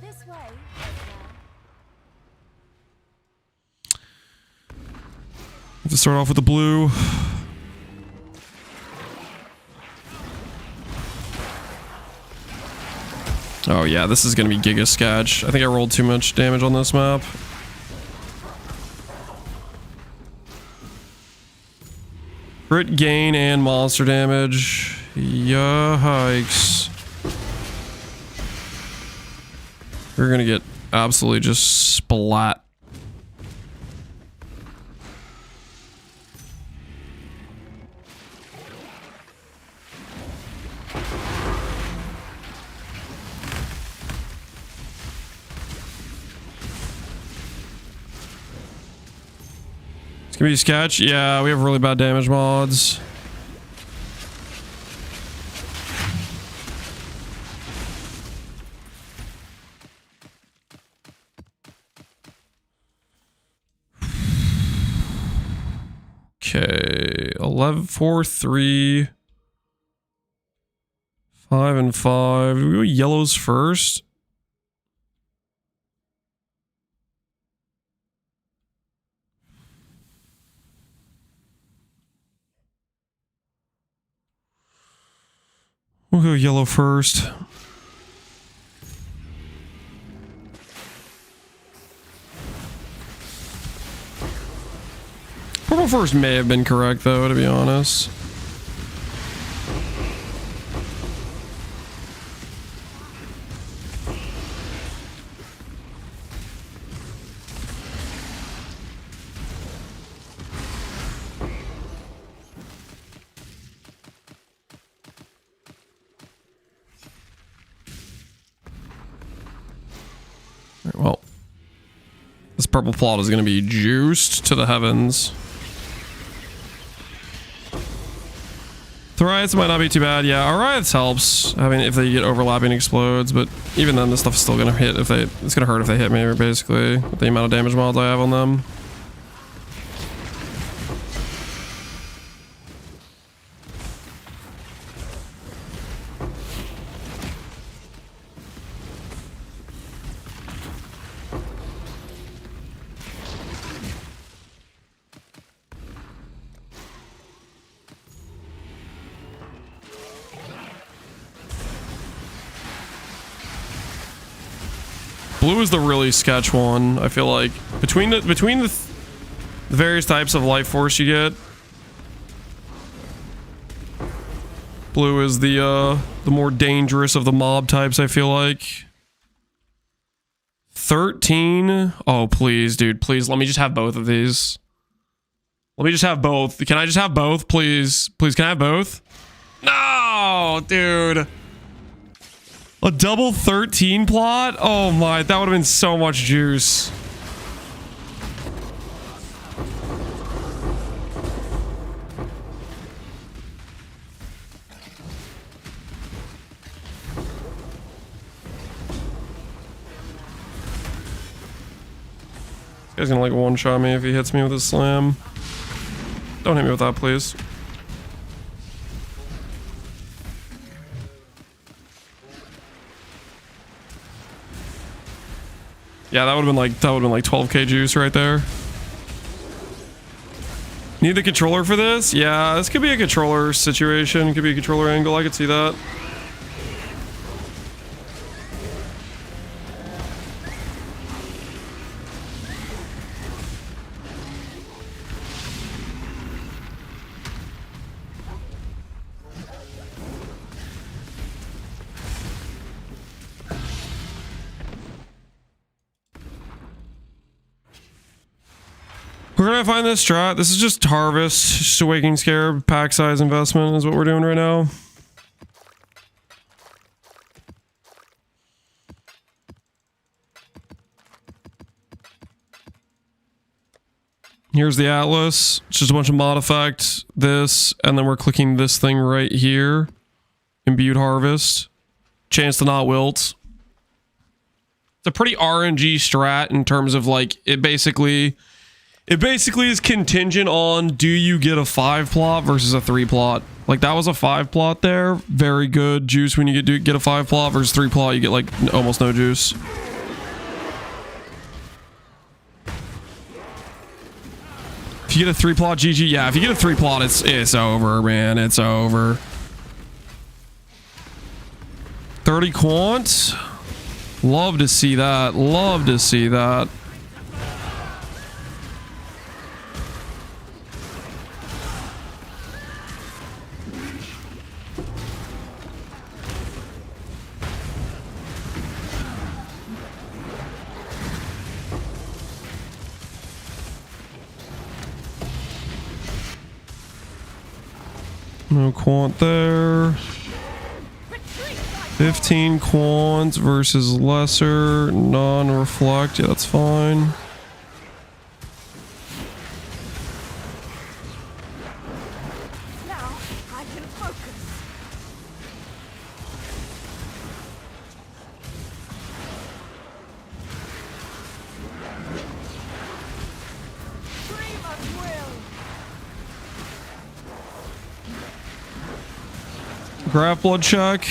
This way. Have to start off with the blue. Oh yeah, this is gonna be Giga Sketch. I think I rolled too much damage on this map. Crit gain and monster damage. Yikes. We're gonna get absolutely just splat. It's gonna be a sketch. Yeah, we have really bad damage mods. Okay, 11, 4, 3, 5, and 5. Do we go yellows first? We'll go yellow first. Purple first may have been correct, though, to be honest. Well, purple plot is going to be juiced to the heavens. Thorites might not be too bad. Yeah, Ariaths helps. I mean, if they get overlapping explodes, but even then, this stuff's still gonna hit if they. It's gonna hurt if they hit me, basically, with the amount of damage mods I have on them. Blue is the really sketch one. I feel like between the various types of life force you get, blue is the more dangerous of the mob types. I feel like 13. Oh please, dude, please let me just have both of these. Let me just have both. Can I just have both, please? Please, can I have both? No, dude. A double 13 plot? Oh my, that would have been so much juice. This guy's gonna like one-shot me if he hits me with his slam. Don't hit me with that, please. Yeah, that would have been like 12k juice right there. Need the controller for this? Yeah, this could be a controller situation. Could be a controller angle. I could see that. We're gonna find this strat. This is just harvest, just awakening scarab, pack size investment is what we're doing right now. Here's the atlas. It's just a bunch of mod effect, this, and then we're clicking this thing right here. Imbued harvest. Chance to not wilt. It's a pretty RNG strat in terms of like, it basically is contingent on do you get a 5 plot versus a 3 plot. Like that was a 5 plot there. Very good juice when you get a 5 plot versus 3 plot. You get like almost no juice. If you get a 3 plot, GG. Yeah, if you get a 3 plot, it's over, man. It's over. 30 quant. Love to see that. Love to see that. No quant there. 15 quants versus lesser non-reflect. Yeah, that's fine. Now I can focus. Dream of will. Graph blood check.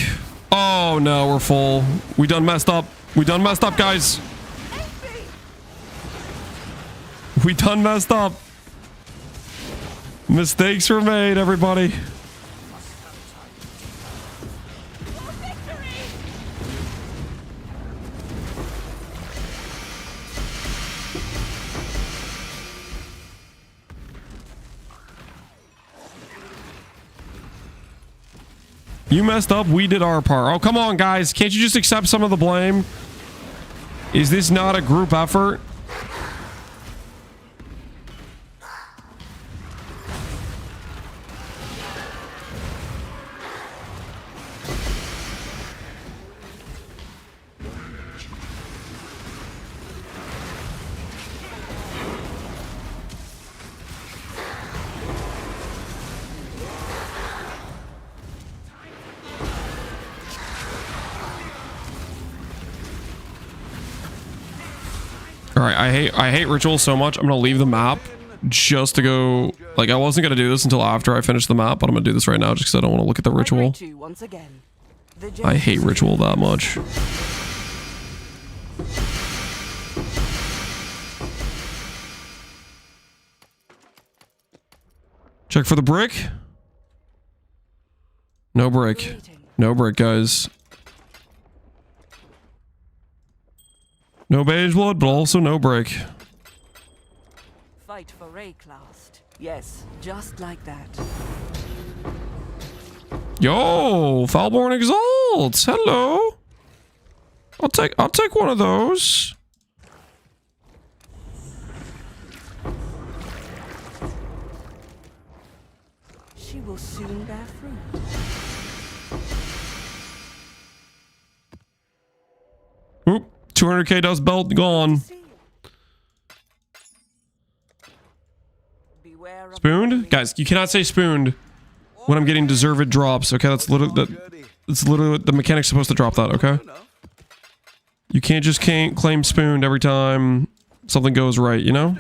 Oh no, we're full. We done messed up. We done messed up, guys. We done messed up. Mistakes were made, everybody. You messed up, we did our part. Oh, come on, guys. Can't you just accept some of the blame? Is this not a group effort? All right, I hate rituals so much. I'm gonna leave the map just to go. Like, I wasn't gonna do this until after I finish the map, but I'm gonna do this right now just because I don't want to look at the ritual. I hate ritual that much. Check for the brick. No brick. No brick, guys. No beige blood, but also no brick. Fight for Rayclast. Yes, just like that. Yo, Foulborn Exalt. Hello. I'll take one of those. She will soon bear fruit. Oop, 200k dust belt gone. Spooned? Guys, you cannot say spooned when I'm getting deserved drops, okay? That's literally what the mechanic's supposed to drop that, okay? You can't just claim spooned every time something goes right, you know?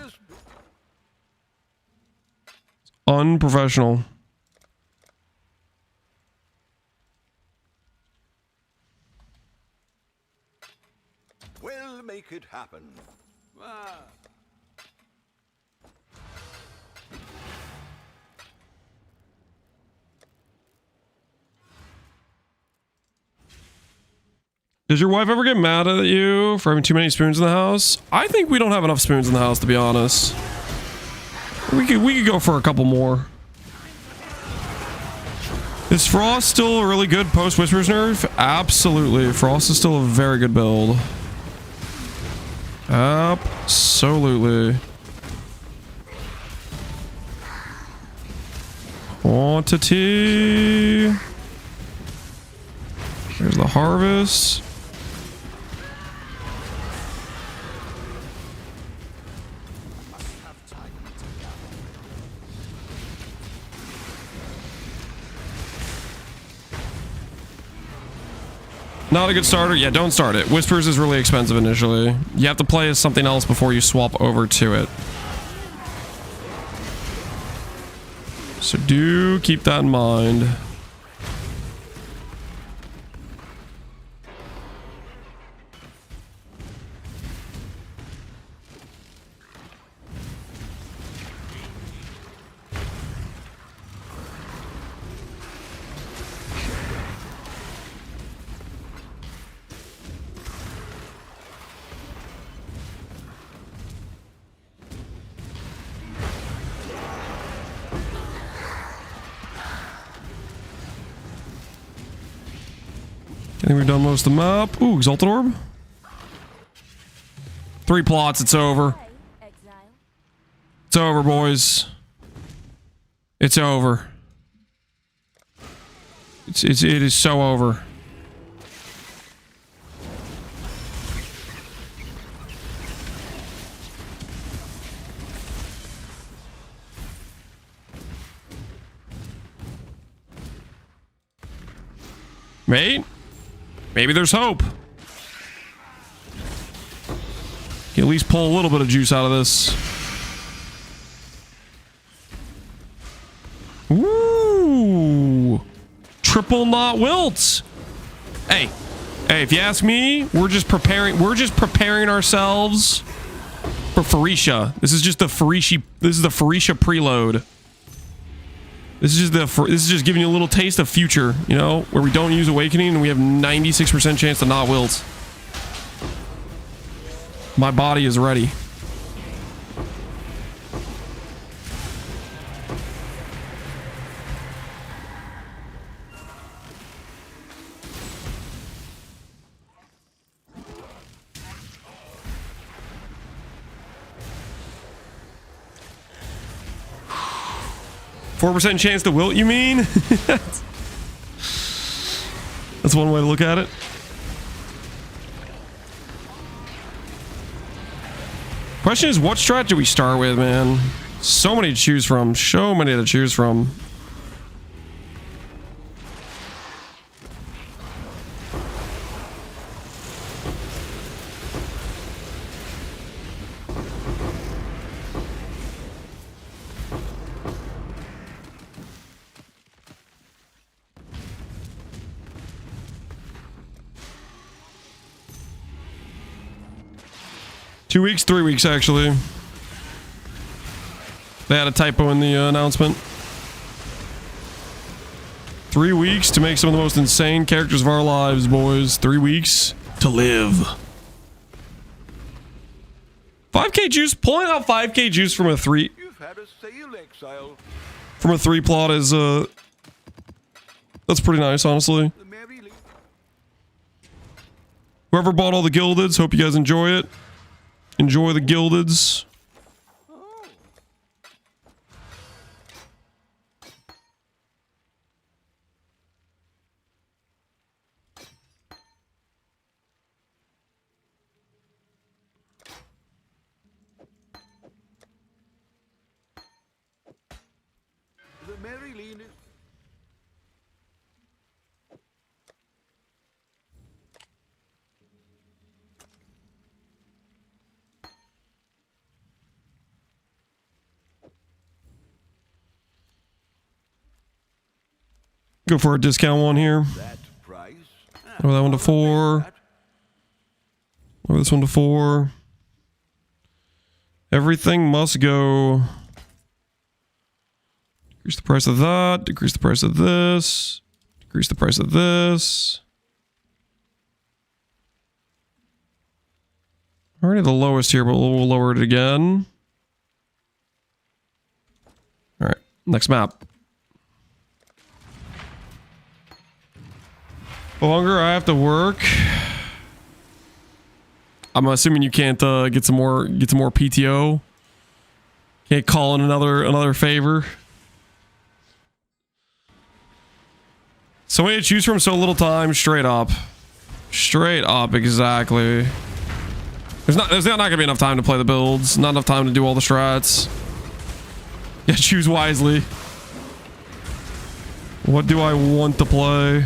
Unprofessional. We'll make it happen. Ah. Does your wife ever get mad at you for having too many spoons in the house? I think we don't have enough spoons in the house, to be honest. We could go for a couple more. Is Frost still a really good post Whispers nerf? Absolutely. Frost is still a very good build. Absolutely. Quantity. There's the harvest. Not a good starter? Yeah, don't start it. Whispers is really expensive initially. You have to play as something else before you swap over to it. So do keep that in mind. I think we've done most of the map. Ooh, Exalted Orb. 3 plots, it's over. Exile. It's over, boys. It's over. It is so over. Mate? Maybe there's hope. Can at least pull a little bit of juice out of this. Ooh. Triple not wilts. Hey, if you ask me, we're just preparing ourselves for Pharisha. This is just the Pharisha. This is the Pharisha preload. This is just giving you a little taste of future, you know, where we don't use Awakening and we have 96% chance to not wilt. My body is ready. %4 chance to wilt, you mean? That's one way to look at it. Question is, what strat do we start with, man? So many to choose from. So many to choose from. 2 weeks, 3 weeks actually. They had a typo in the announcement. 3 weeks to make some of the most insane characters of our lives, boys. 3 weeks to live. 5k juice, pulling out 5k juice from a 3. You've had a sale, Exile. From a 3 plot is that's pretty nice, honestly. The Mary Lee. Whoever bought all the gildeds, hope you guys enjoy it. Enjoy the gildeds. The Mary Lee. Go for a discount one here. That price. Lower that one to 4. Lower this one to 4. Everything must go. Decrease the price of that. Decrease the price of this. Decrease the price of this. Already the lowest here, but we'll lower it again. All right, next map. The longer I have to work, I'm assuming you can't get some more PTO. Can't call in another favor. So many to choose from, so little time. Straight up, exactly. There's not gonna be enough time to play the builds. Not enough time to do all the strats. Yeah, choose wisely. What do I want to play?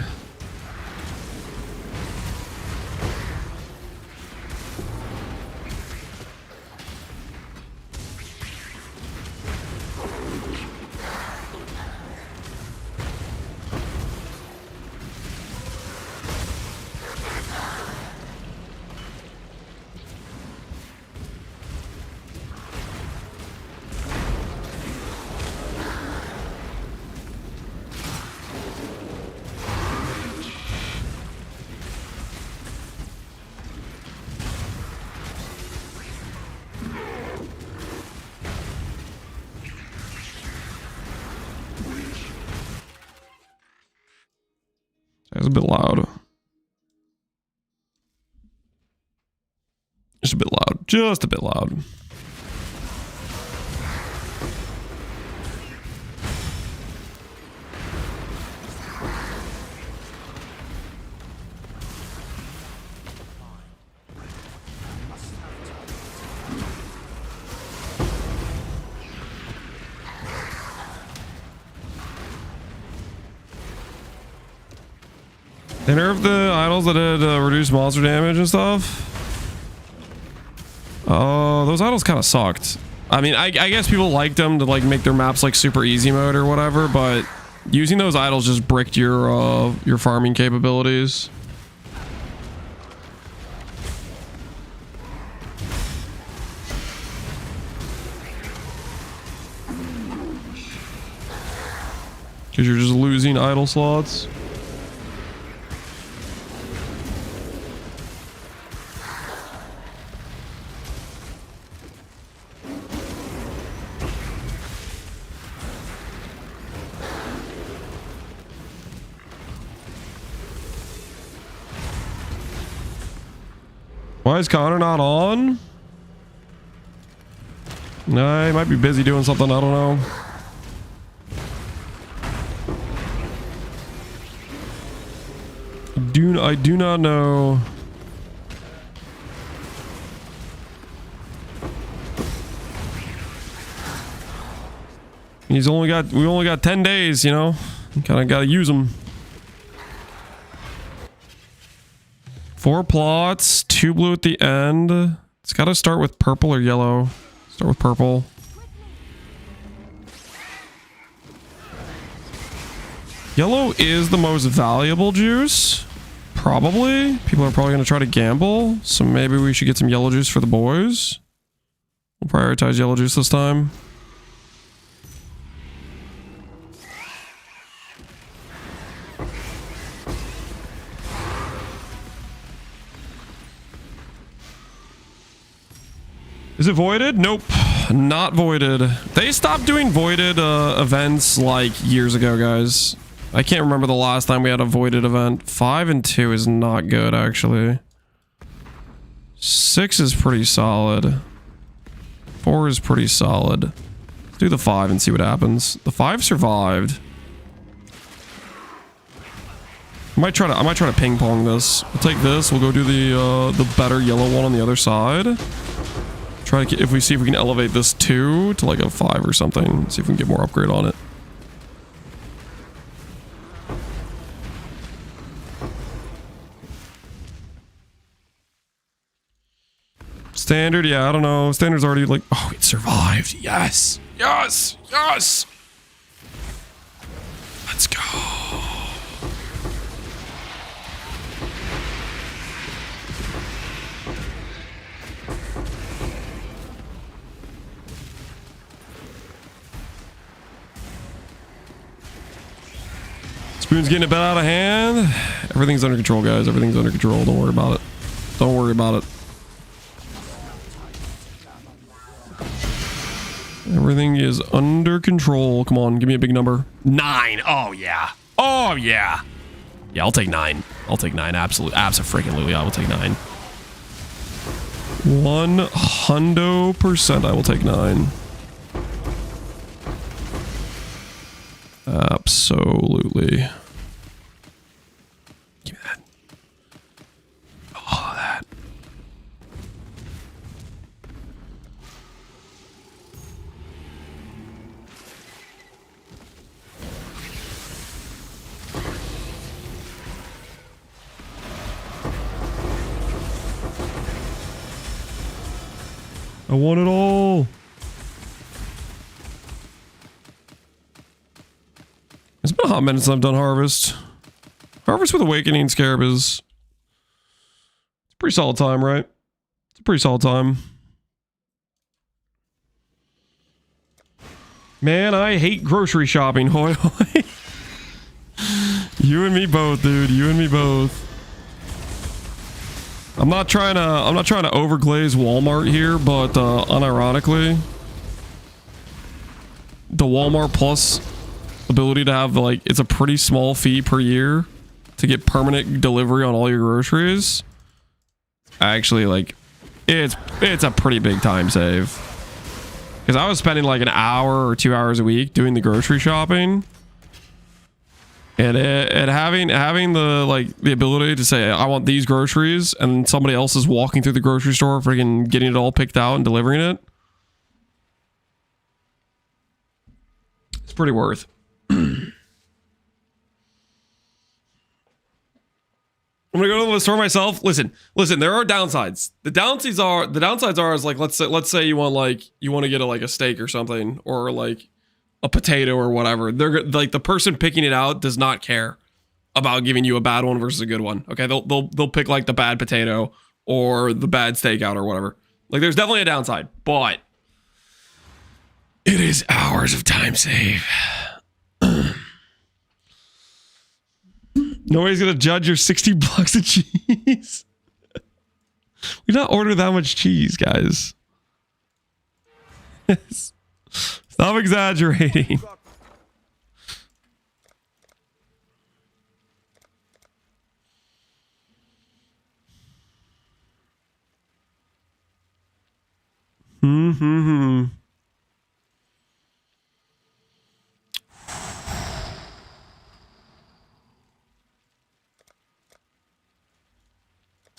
It's a bit loud. Just a bit loud. Just a bit loud. They nerfed the idols that had reduced monster damage and stuff. Oh, those idols kind of sucked. I mean, I guess people liked them to like make their maps like super easy mode or whatever, but using those idols just bricked your farming capabilities. Because you're just losing idol slots. Why is Connor not on? No, he might be busy doing something. I don't know. I do not know. We only got 10 days, you know. Kind of got to use them. 4 plots, 2 blue at the end. It's got to start with purple or yellow. Start with purple. Yellow is the most valuable juice. Probably. People are probably going to try to gamble. So maybe we should get some yellow juice for the boys. We'll prioritize yellow juice this time. Is it voided? Nope. Not voided. They stopped doing voided events like years ago, guys. I can't remember the last time we had a voided event. 5 and 2 is not good, actually. 6 is pretty solid. 4 is pretty solid. Let's do the 5 and see what happens. The 5 survived. I might try to ping pong this. We'll take this. We'll go do the better yellow one on the other side. Try to if we see if we can elevate this 2 to like a 5 or something. See if we can get more upgrade on it. Standard, yeah, I don't know. Standard's already like, oh, it survived. Yes, yes, yes. Let's go. Spoon's getting a bit out of hand. Everything's under control, guys. Everything's under control. Don't worry about it. Don't worry about it. Everything is under control. Come on, give me a big number. 9. Oh, yeah. Oh, yeah. Yeah, I'll take 9. I'll take 9. Absolutely. I will take 9. 100% I will take 9. Absolutely. Give me that. All of that. I want it all. It's been a hot minute since I've done Harvest. Harvest with Awakening Scarab is... It's a pretty solid time, right? It's a pretty solid time. Man, I hate grocery shopping. Hoy hoy. You and me both, dude. You and me both. I'm not trying to overglaze Walmart here, but unironically, the Walmart Plus ability to have like it's a pretty small fee per year to get permanent delivery on all your groceries. Actually, like it's a pretty big time save. Because I was spending like an hour or 2 hours a week doing the grocery shopping. And having the ability to say I want these groceries and somebody else is walking through the grocery store freaking getting it all picked out and delivering it. It's pretty worth. I'm gonna go to the store myself. Listen, there are downsides. The downsides are is like let's say you want to get a steak or something, or like a potato or whatever. They're like the person picking it out does not care about giving you a bad one versus a good one. Okay, they'll pick like the bad potato or the bad steak out or whatever. Like there's definitely a downside, but it is hours of time save. Nobody's gonna judge your 60 blocks of cheese. We not order that much cheese, guys. Stop exaggerating.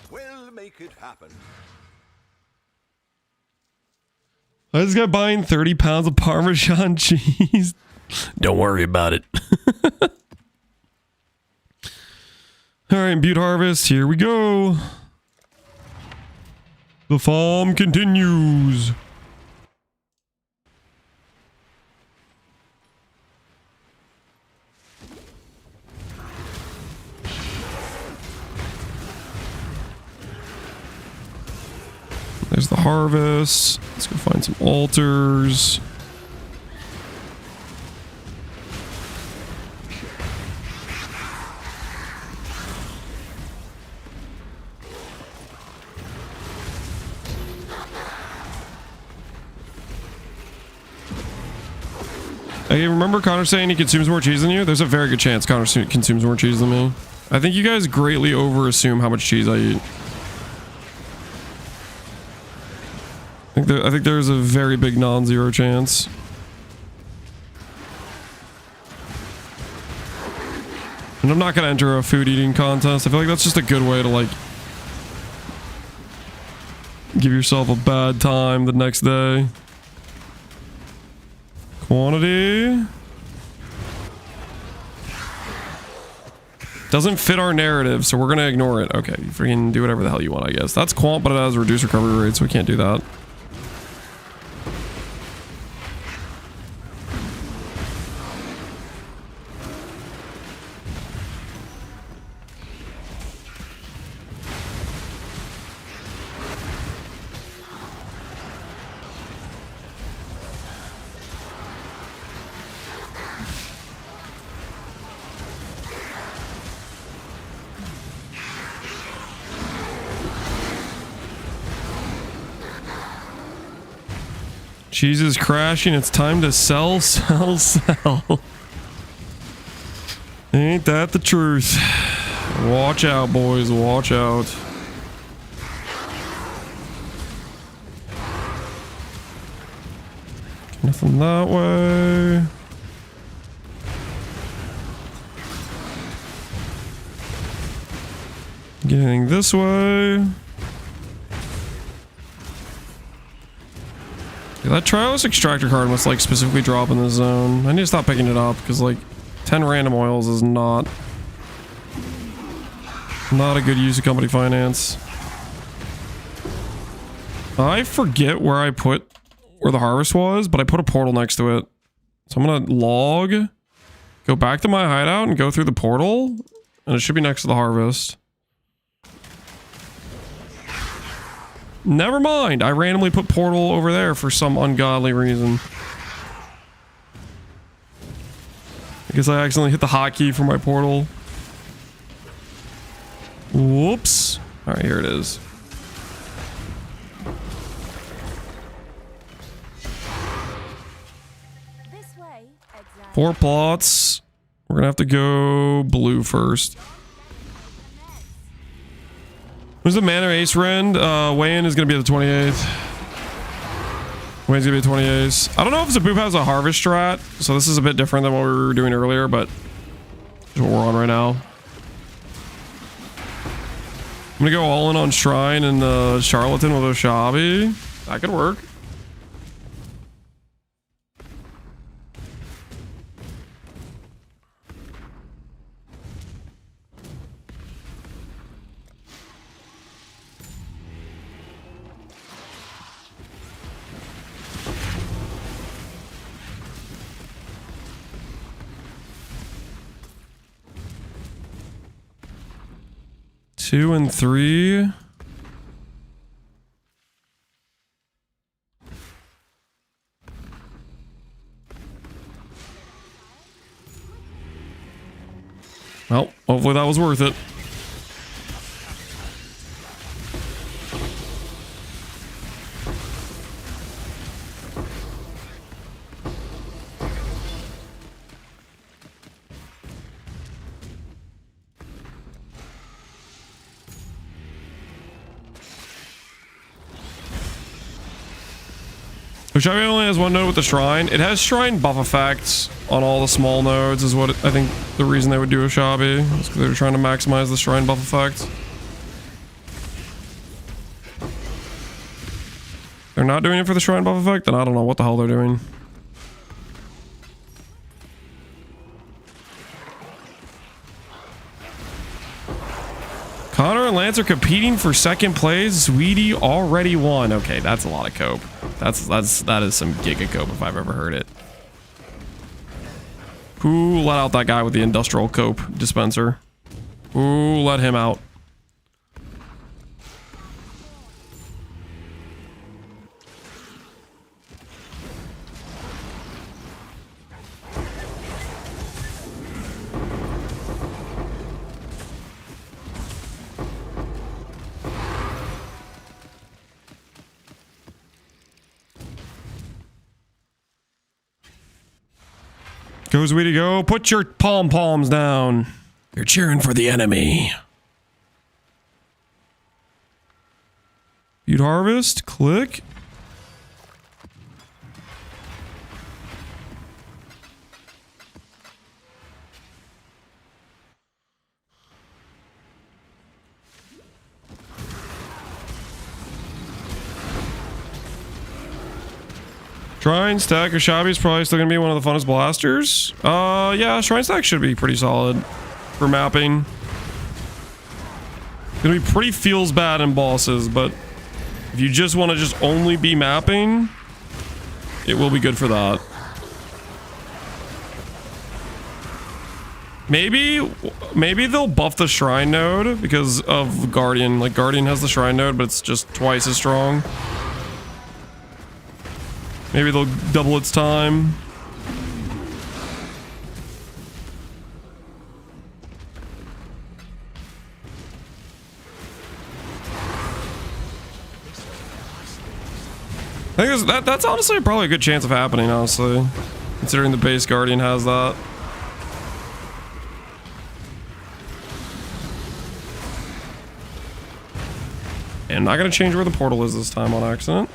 We'll make it happen. I just got buying 30 pounds of Parmesan cheese. Don't worry about it. All right, Butte Harvest, here we go. The farm continues. There's the harvest. Let's go find some altars. Hey, remember Connor saying he consumes more cheese than you? There's a very good chance Connor consumes more cheese than me. I think you guys greatly overassume how much cheese I eat. I think there's a very big non-zero chance. And I'm not gonna enter a food eating contest. I feel like that's just a good way to like give yourself a bad time the next day. Quantity doesn't fit our narrative, so we're gonna ignore it. Okay, you freaking do whatever the hell you want, I guess. That's quant, but it has reduced recovery rate, so we can't do that. Cheese is crashing. It's time to sell, sell, sell. Ain't that the truth? Watch out, boys. Watch out. Nothing that way. Getting this way. Yeah, that Trialist Extractor card must like specifically drop in the zone. I need to stop picking it up because like 10 random oils is not a good use of company finance. I forget where the harvest was, but I put a portal next to it. So I'm gonna log, go back to my hideout and go through the portal, and it should be next to the harvest. Never mind. I randomly put portal over there for some ungodly reason. I guess I accidentally hit the hotkey for my portal. Whoops. All right, here it is. This way, Exile. 4 plots. We're gonna have to go blue first. Who's the Manor Ace Rend? Weigh-in is going to be at the 28th. Weigh-in's going to be at 28th. I don't know if Zaboop has a harvest strat, so this is a bit different than what we were doing earlier, but that's what we're on right now. I'm going to go all in on Shrine and Charlatan with Oshabi. That could work. Two and 3. Well, hopefully that was worth it. Oshabi only has 1 node with the Shrine. It has Shrine buff effects on all the small nodes is what I think the reason they would do Oshabi is because they were trying to maximize the Shrine buff effect. They're not doing it for the Shrine buff effect, then I don't know what the hell they're doing. Connor and Lance are competing for second place. Sweetie already won. Okay, that's a lot of cope. That is some giga cope if I've ever heard it. Who let out that guy with the industrial cope dispenser? Who let him out? Goes way to go. Put your pom-poms down. You're cheering for the enemy. You'd harvest. Click. Shrine Stack or Shabby is probably still gonna be one of the funnest blasters. Yeah, Shrine Stack should be pretty solid for mapping. It's gonna be pretty feels bad in bosses, but if you just want to just only be mapping, it will be good for that. Maybe they'll buff the Shrine node because of Guardian. Like Guardian has the Shrine node, but it's just twice as strong. Maybe they'll double its time. I think that's honestly probably a good chance of happening, honestly. Considering the base Guardian has that. And I'm not gonna change where the portal is this time on accident.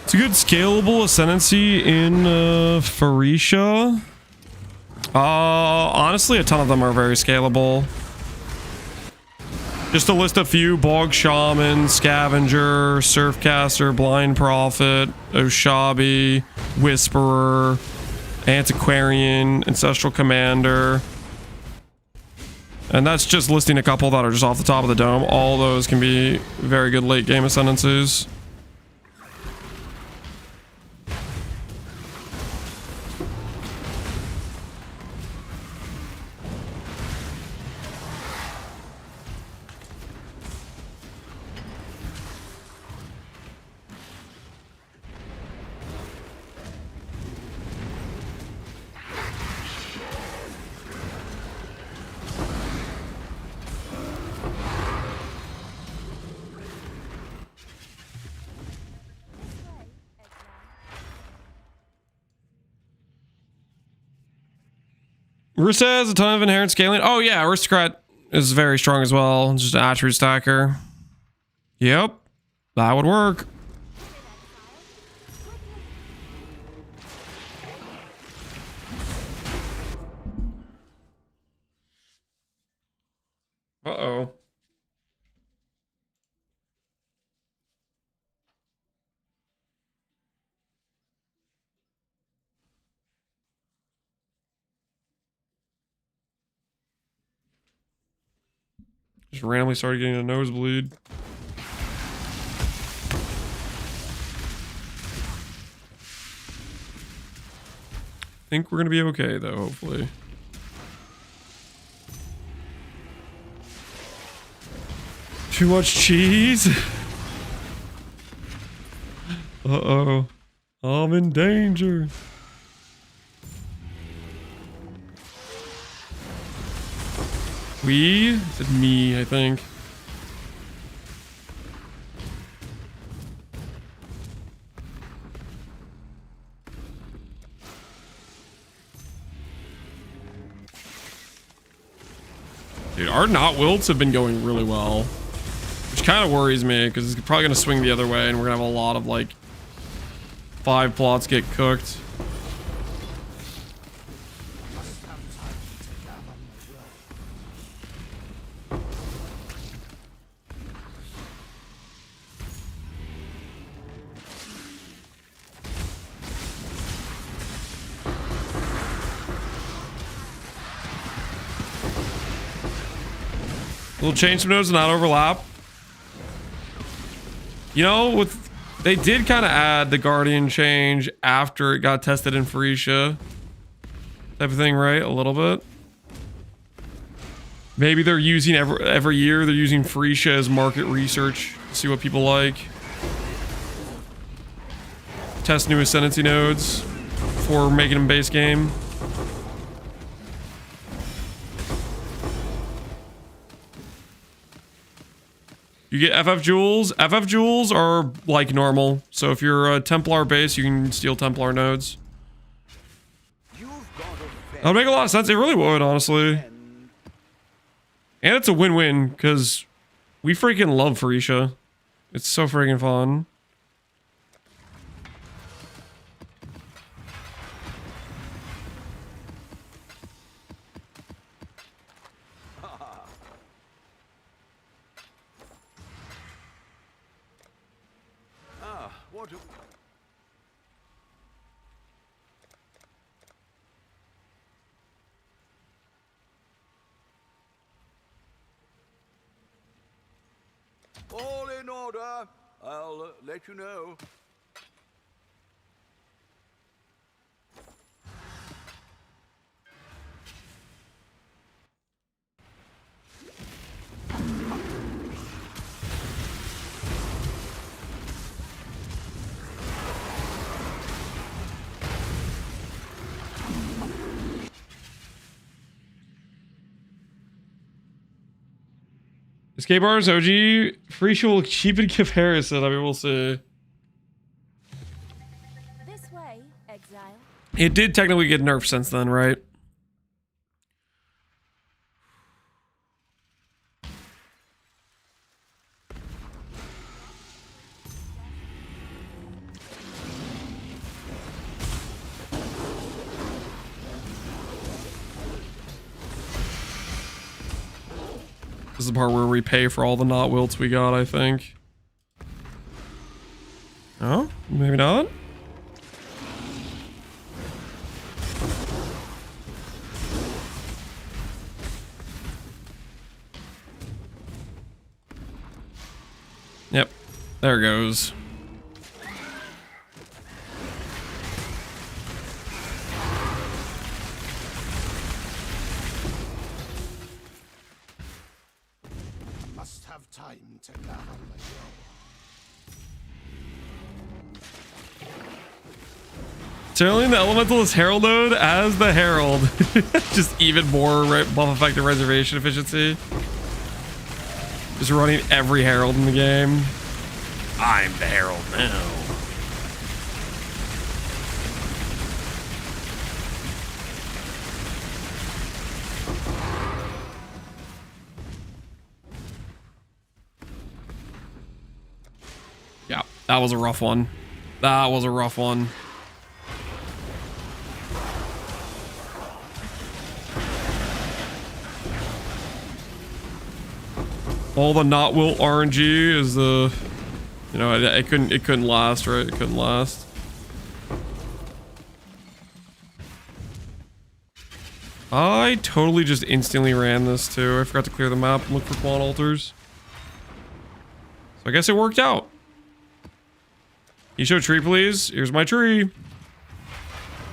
It's a good scalable Ascendancy in Pharisha. Honestly, a ton of them are very scalable. Just to list a few: Bog Shaman, Scavenger, Surfcaster, Blind Prophet, Oshabi, Whisperer, Antiquarian, Ancestral Commander. And that's just listing a couple that are just off the top of the dome. All those can be very good late game Ascendancies. Ursa has a ton of inherent scaling. Oh yeah, Aristocrat is very strong as well. Just an attribute stacker. Yep, that would work. Uh-oh. Just randomly started getting a nosebleed. Think we're gonna be okay though, hopefully. Too much cheese? Uh-oh. I'm in danger. We? Said me, I think. Dude, our not wilts have been going really well. Which kind of worries me, because it's probably going to swing the other way, and we're going to have a lot of, like, 5 plots get cooked. We'll change some nodes to not overlap. You know, they did kind of add the Guardian change after it got tested in Phoenicia. Type of thing, right? A little bit. Maybe they're using every year, they're using Phoenicia as market research to see what people like. Test new Ascendancy nodes before making them base game. You get FF jewels. FF jewels are like normal. So if you're a Templar base, you can steal Templar nodes. That would make a lot of sense. It really would, honestly. And it's a win-win because we freaking love Phoenicia. It's so freaking fun. All in order. I'll let you know. Escape bars, OG, Phoenicia will cheapen comparison. I mean, we'll see. This way, Exile. It did technically get nerfed since then, right? This is the part where we pay for all the not wilts we got, I think. Oh, maybe not. Yep, there it goes. Must have time to gather my Turning the Elementalist Herald node as the Herald. Just even more buff effective reservation efficiency. Just running every Herald in the game. I'm the Herald now. Yeah, that was a rough one. That was a rough one. All the not wilt RNG is the, you know, it couldn't last, right? It couldn't last. I totally just instantly ran this too. I forgot to clear the map and look for quant altars. So I guess it worked out. Can you show tree, please? Here's my tree.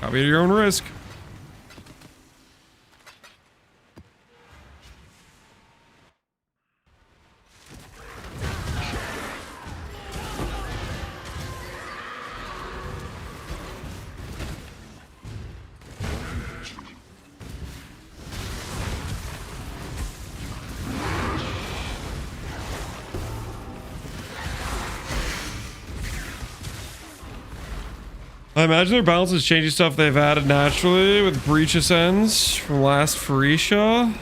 Copy at your own risk. I imagine their balance is changing stuff they've added naturally with Breach Ascends from last Phoenicia.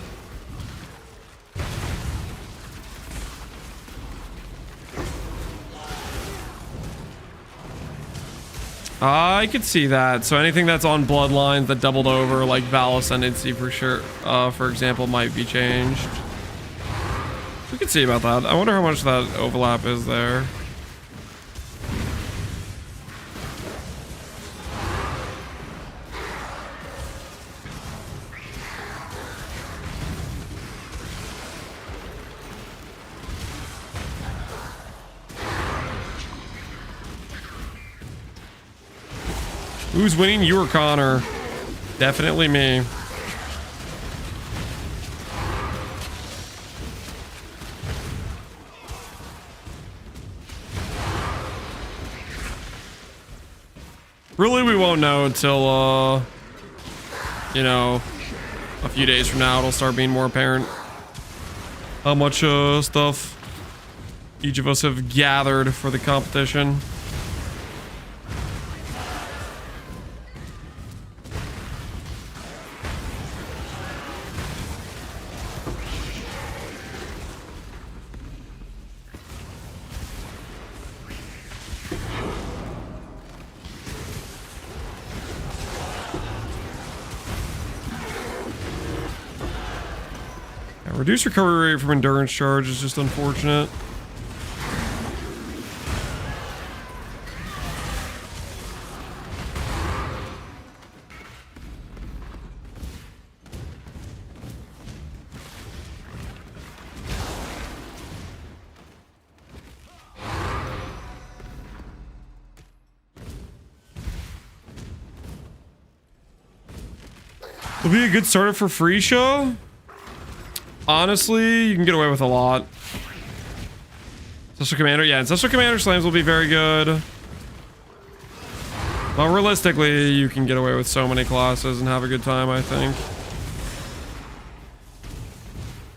I could see that. So anything that's on Bloodlines that doubled over, like Val Ascendancy for sure, for example, might be changed. We could see about that. I wonder how much that overlap is there. Who's winning? You or Connor? Definitely me. Really, we won't know until, you know, a few days from now. It'll start being more apparent how much stuff each of us have gathered for the competition. Reduced recovery rate from endurance charge is just unfortunate. It'll be a good starter for free show. Honestly, you can get away with a lot. Special Commander, yeah, and Special Commander slams will be very good. But realistically, you can get away with so many classes and have a good time, I think.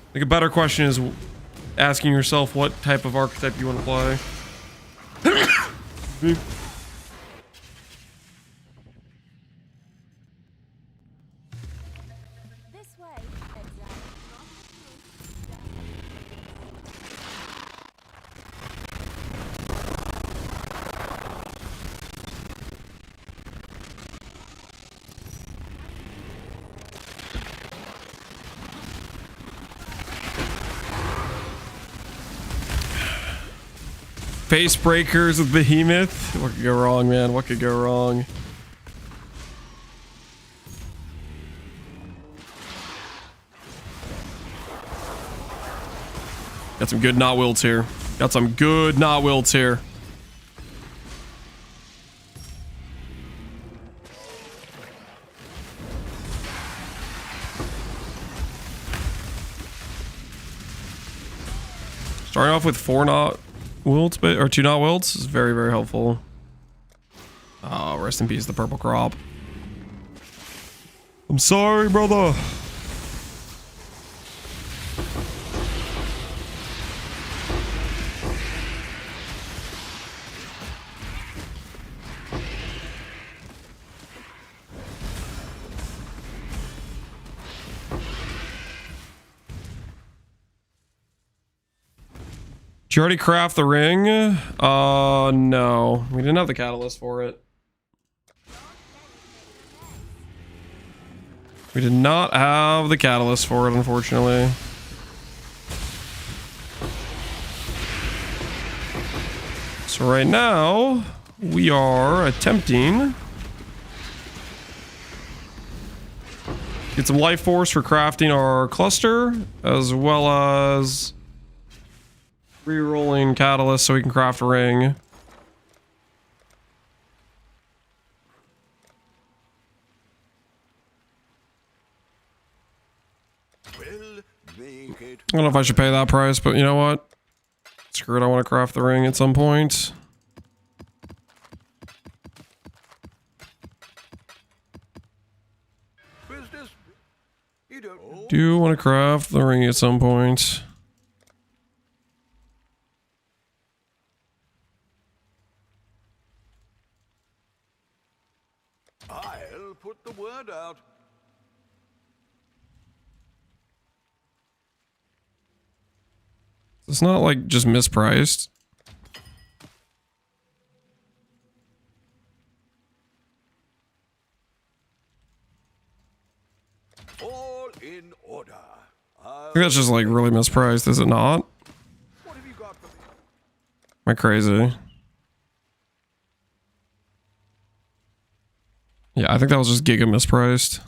I think a better question is asking yourself what type of archetype you want to play. This way, Exile. Face breakers with Behemoth. What could go wrong, man? What could go wrong? Got some good not wilts here. Got some good not wilts here. Starting off with 4 not wilts, or 2 not wilts is very, very helpful. Oh, rest in peace, the purple crop. I'm sorry, brother. Did you already craft the ring? No. We didn't have the catalyst for it. We did not have the catalyst for it, unfortunately. So right now, we are attempting get some life force for crafting our cluster, as well as re-rolling catalyst so we can craft a ring. I don't know if I should pay that price, but you know what? Screw it, I want to craft the ring at some point. Do want to craft the ring at some point. I'll put the word out. It's not like just mispriced. All in order. I think that's just like really mispriced, is it not? What have you got for me? Am I crazy? Yeah, I think that was just giga mispriced.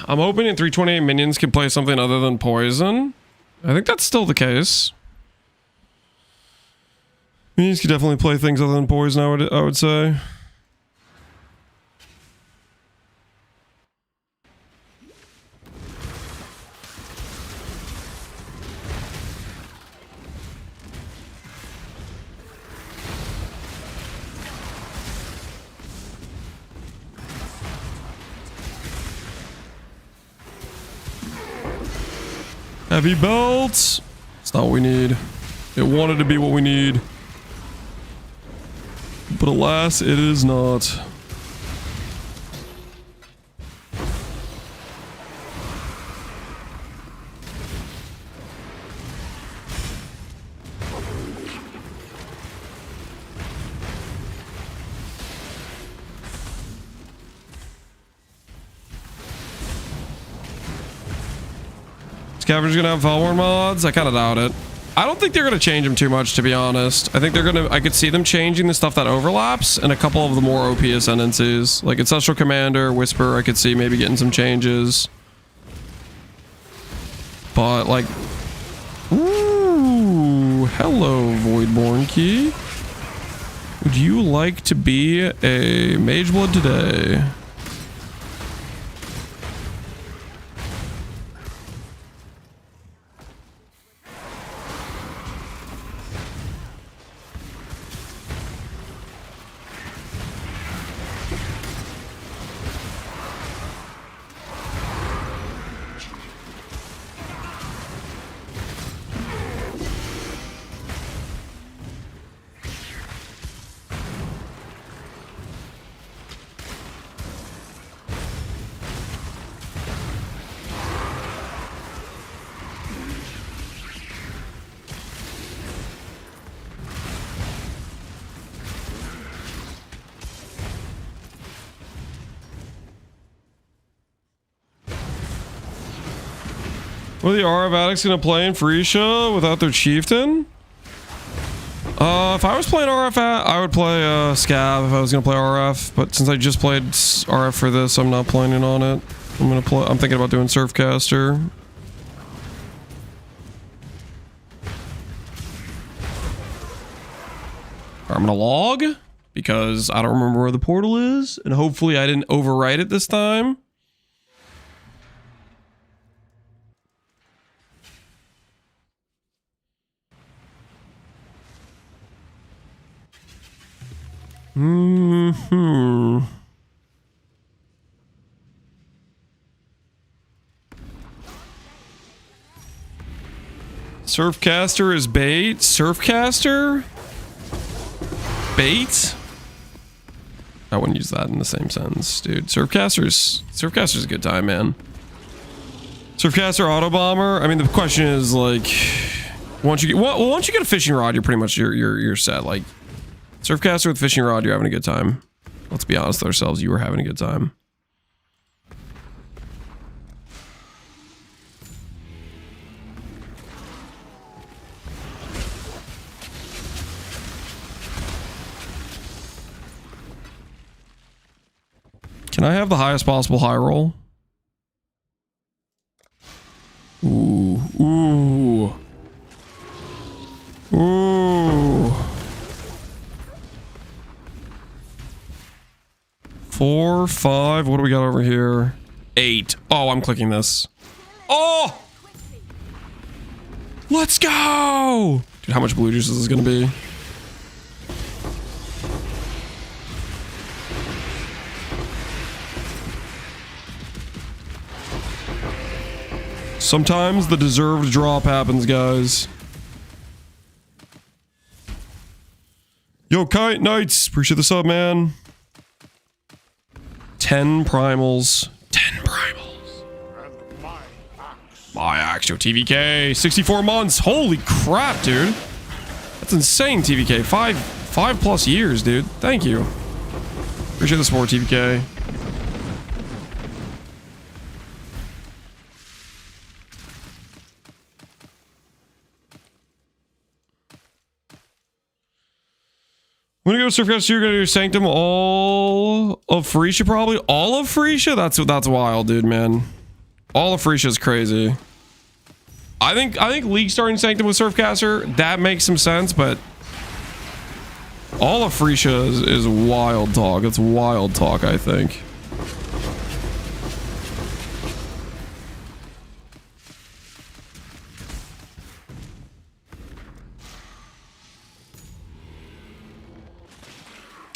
I'm hoping in 328 minions can play something other than poison. I think that's still the case. Minions can definitely play things other than poison, I would say. Heavy belts. It's not what we need. It wanted to be what we need. But alas, it is not. Scavenger's gonna have Felborn mods? I kind of doubt it. I don't think they're gonna change them too much, to be honest. I think they're gonna... I could see them changing the stuff that overlaps and a couple of the more OP ascendancies. Like Ancestral Commander, Whisper, I could see maybe getting some changes. But, like... Ooh, hello, Voidborn Key. Would you like to be a Mageblood today? What are the RF addicts gonna play in Freesia without their chieftain? If I was playing RF, I would play Scav if I was gonna play RF. But since I just played RF for this, I'm not planning on it. I'm thinking about doing Surfcaster. I'm gonna log because I don't remember where the portal is, and hopefully I didn't overwrite it this time. Surfcaster is bait. Surfcaster? Bait? I wouldn't use that in the same sentence, dude. Surfcaster's a good time, man. Surfcaster auto bomber. I mean, the question is like, once you get a fishing rod, you're pretty much you're set. Like, Surfcaster with fishing rod, you're having a good time. Let's be honest with ourselves, you were having a good time. Can I have the highest possible high roll? Ooh. Ooh. Ooh. 4, 5. What do we got over here? 8. Oh, I'm clicking this. Oh! Let's go! Dude, how much blue juice is this gonna be? Sometimes the deserved drop happens, guys. Yo, Kite Knights, appreciate the sub, man. 10 primals. 10 primals. My axe, yo, TVK. 64 months. Holy crap, dude. That's insane, TVK. 5 plus years, dude. Thank you. Appreciate the support, TVK. When you go to Surfcaster, you're gonna do Sanctum all of Frisia, probably. All of Frisia? That's wild, dude, man. All of Frisia is crazy. I think League starting Sanctum with Surfcaster, that makes some sense, but all of Frisia is wild talk. It's wild talk, I think.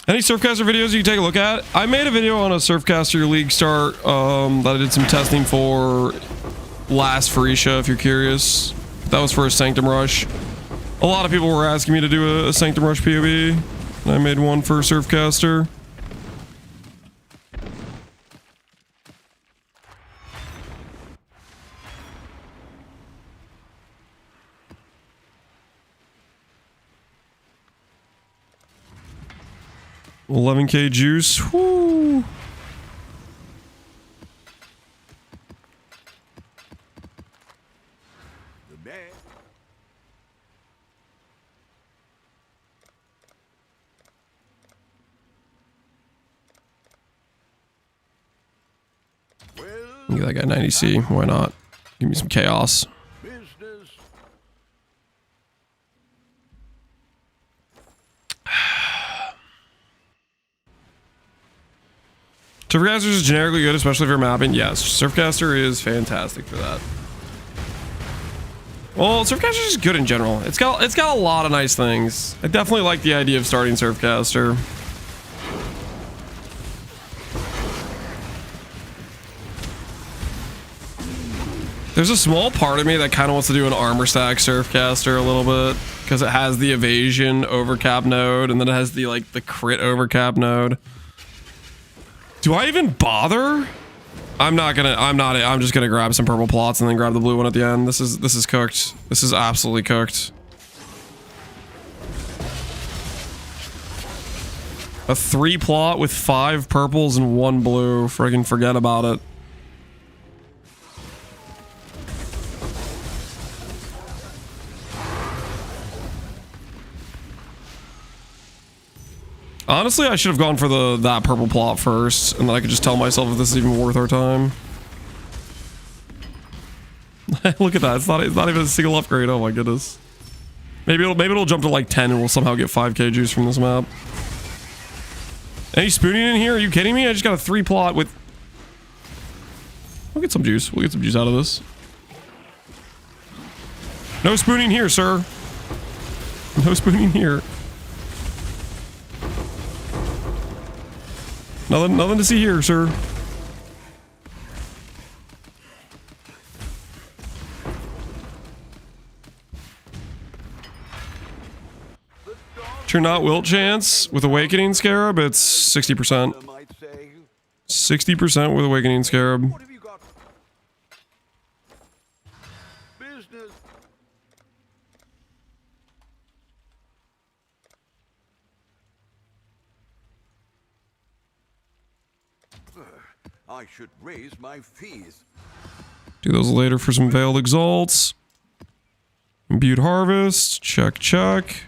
Any Surfcaster videos you can take a look at? I made a video on a Surfcaster League start that I did some testing for last Frisia, if you're curious. That was for a Sanctum Rush. A lot of people were asking me to do a Sanctum Rush POV, and I made one for Surfcaster. 11k juice. Woo. Give that guy 90C. Why not? Give me some chaos. Surfcaster is generically good, especially if you're mapping. Yes, Surfcaster is fantastic for that. Well, Surfcaster is good in general. It's got a lot of nice things. I definitely like the idea of starting Surfcaster. There's a small part of me that kind of wants to do an armor stack Surfcaster a little bit because it has the evasion overcap node and then it has the the crit overcap node. Do I even bother? I'm just gonna grab some purple plots and then grab the blue one at the end. This is cooked. This is absolutely cooked. A 3 plot with 5 purples and 1 blue. Friggin' forget about it. Honestly, I should have gone for that purple plot first, and then I could just tell myself if this is even worth our time. Look at that! It's not even a single upgrade. Oh my goodness. Maybe it'll jump to like 10, and we'll somehow get 5k juice from this map. Any spooning in here? Are you kidding me? I just got a 3 plot with. We'll get some juice. We'll get some juice out of this. No spooning here, sir. No spooning here. Nothing to see here, sir. You're not wilt chance with Awakening Scarab. It's 60%. 60% with Awakening Scarab. I should raise my fees. Do those later for some Veiled Exalts. Imbued Harvest. Check, check.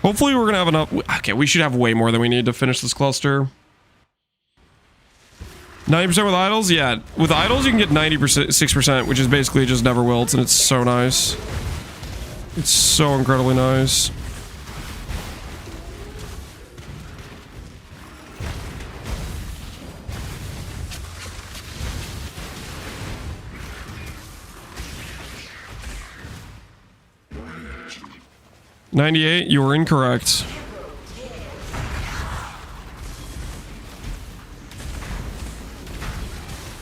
Hopefully we're gonna have enough. Okay, we should have way more than we need to finish this cluster. 90% with idols? Yeah, with idols you can get 96%, which is basically just never wilts, and it's so nice. It's so incredibly nice. $98, you were incorrect.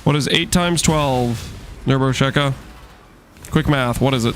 What is 8 times 12? Nerbosheka? Quick math, what is it?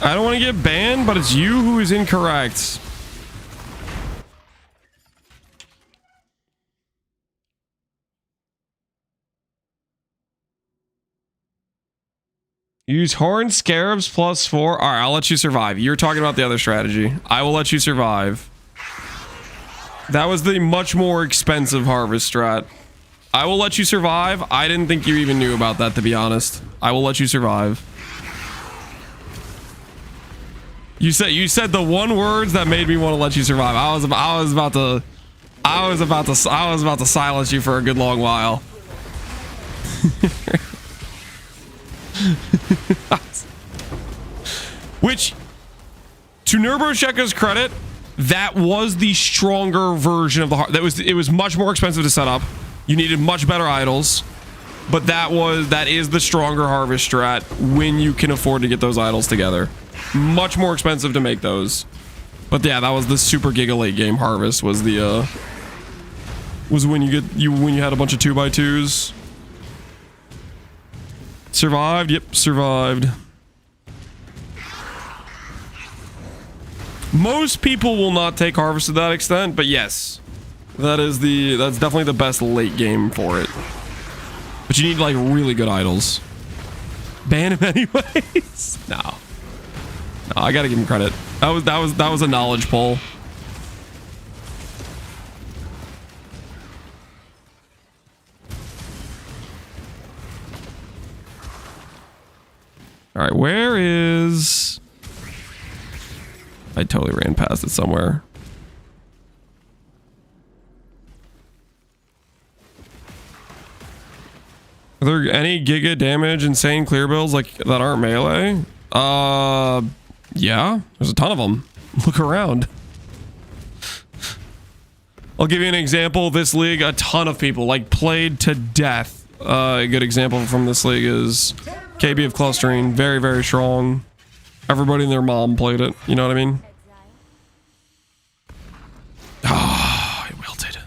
I don't want to get banned, but it's you who is incorrect. Use horn scarabs +4. All right, I'll let you survive. You're talking about the other strategy. I will let you survive. That was the much more expensive harvest strat. I will let you survive. I didn't think you even knew about that, to be honest. I will let you survive. You said the one words that made me want to let you survive. I was about to silence you for a good long while. Which, to Nerbosheka's credit, that was the stronger version of the it was much more expensive to set up. You needed much better idols, but that is the stronger harvest strat when you can afford to get those idols together. Much more expensive to make those, but yeah, that was the super giga late game harvest. Was the was when you had a bunch of 2x2s. Survived. Yep, survived. Most people will not take harvest to that extent, but yes, that's definitely the best late game for it. But you need like really good idols. Ban him anyways. No, I gotta give him credit. That was a knowledge pull. All right, where is... I totally ran past it somewhere. Are there any giga damage insane clear builds like that aren't melee? Yeah, there's a ton of them. Look around. I'll give you an example. This league, a ton of people like played to death. A good example from this league is KB of clustering. Very, very strong. Everybody and their mom played it. You know what I mean? Ah, it wilted.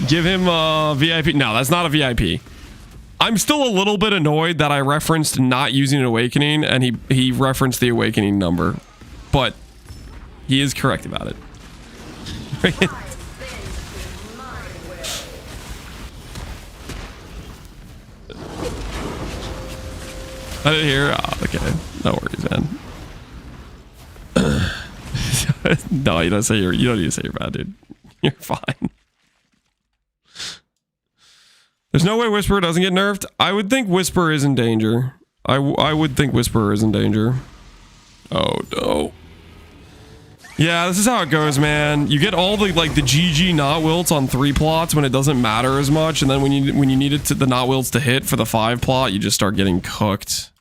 Give him a VIP. No, that's not a VIP. I'm still a little bit annoyed that I referenced not using an awakening and he referenced the awakening number, but he is correct about it. I didn't hear. Oh, okay, no worries, man. No, you don't need to say you're bad, dude. You're fine. There's no way Whisperer doesn't get nerfed. I would think Whisperer is in danger. I would think Whisperer is in danger. Oh no. Yeah, this is how it goes, man. You get all the like the GG not wilts on 3 plots when it doesn't matter as much, and then when you need it to the not wilts to hit for the 5 plot, you just start getting cooked.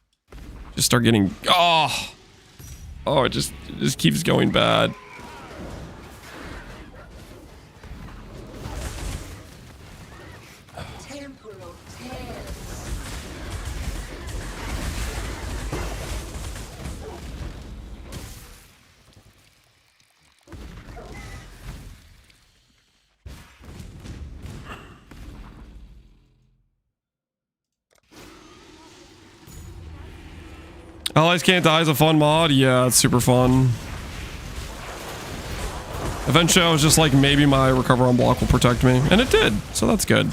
Just start getting it just keeps going bad. Allies Can't Die is a fun mod. Yeah, it's super fun. Eventually, I was just like, maybe my recover on block will protect me. And it did, so that's good.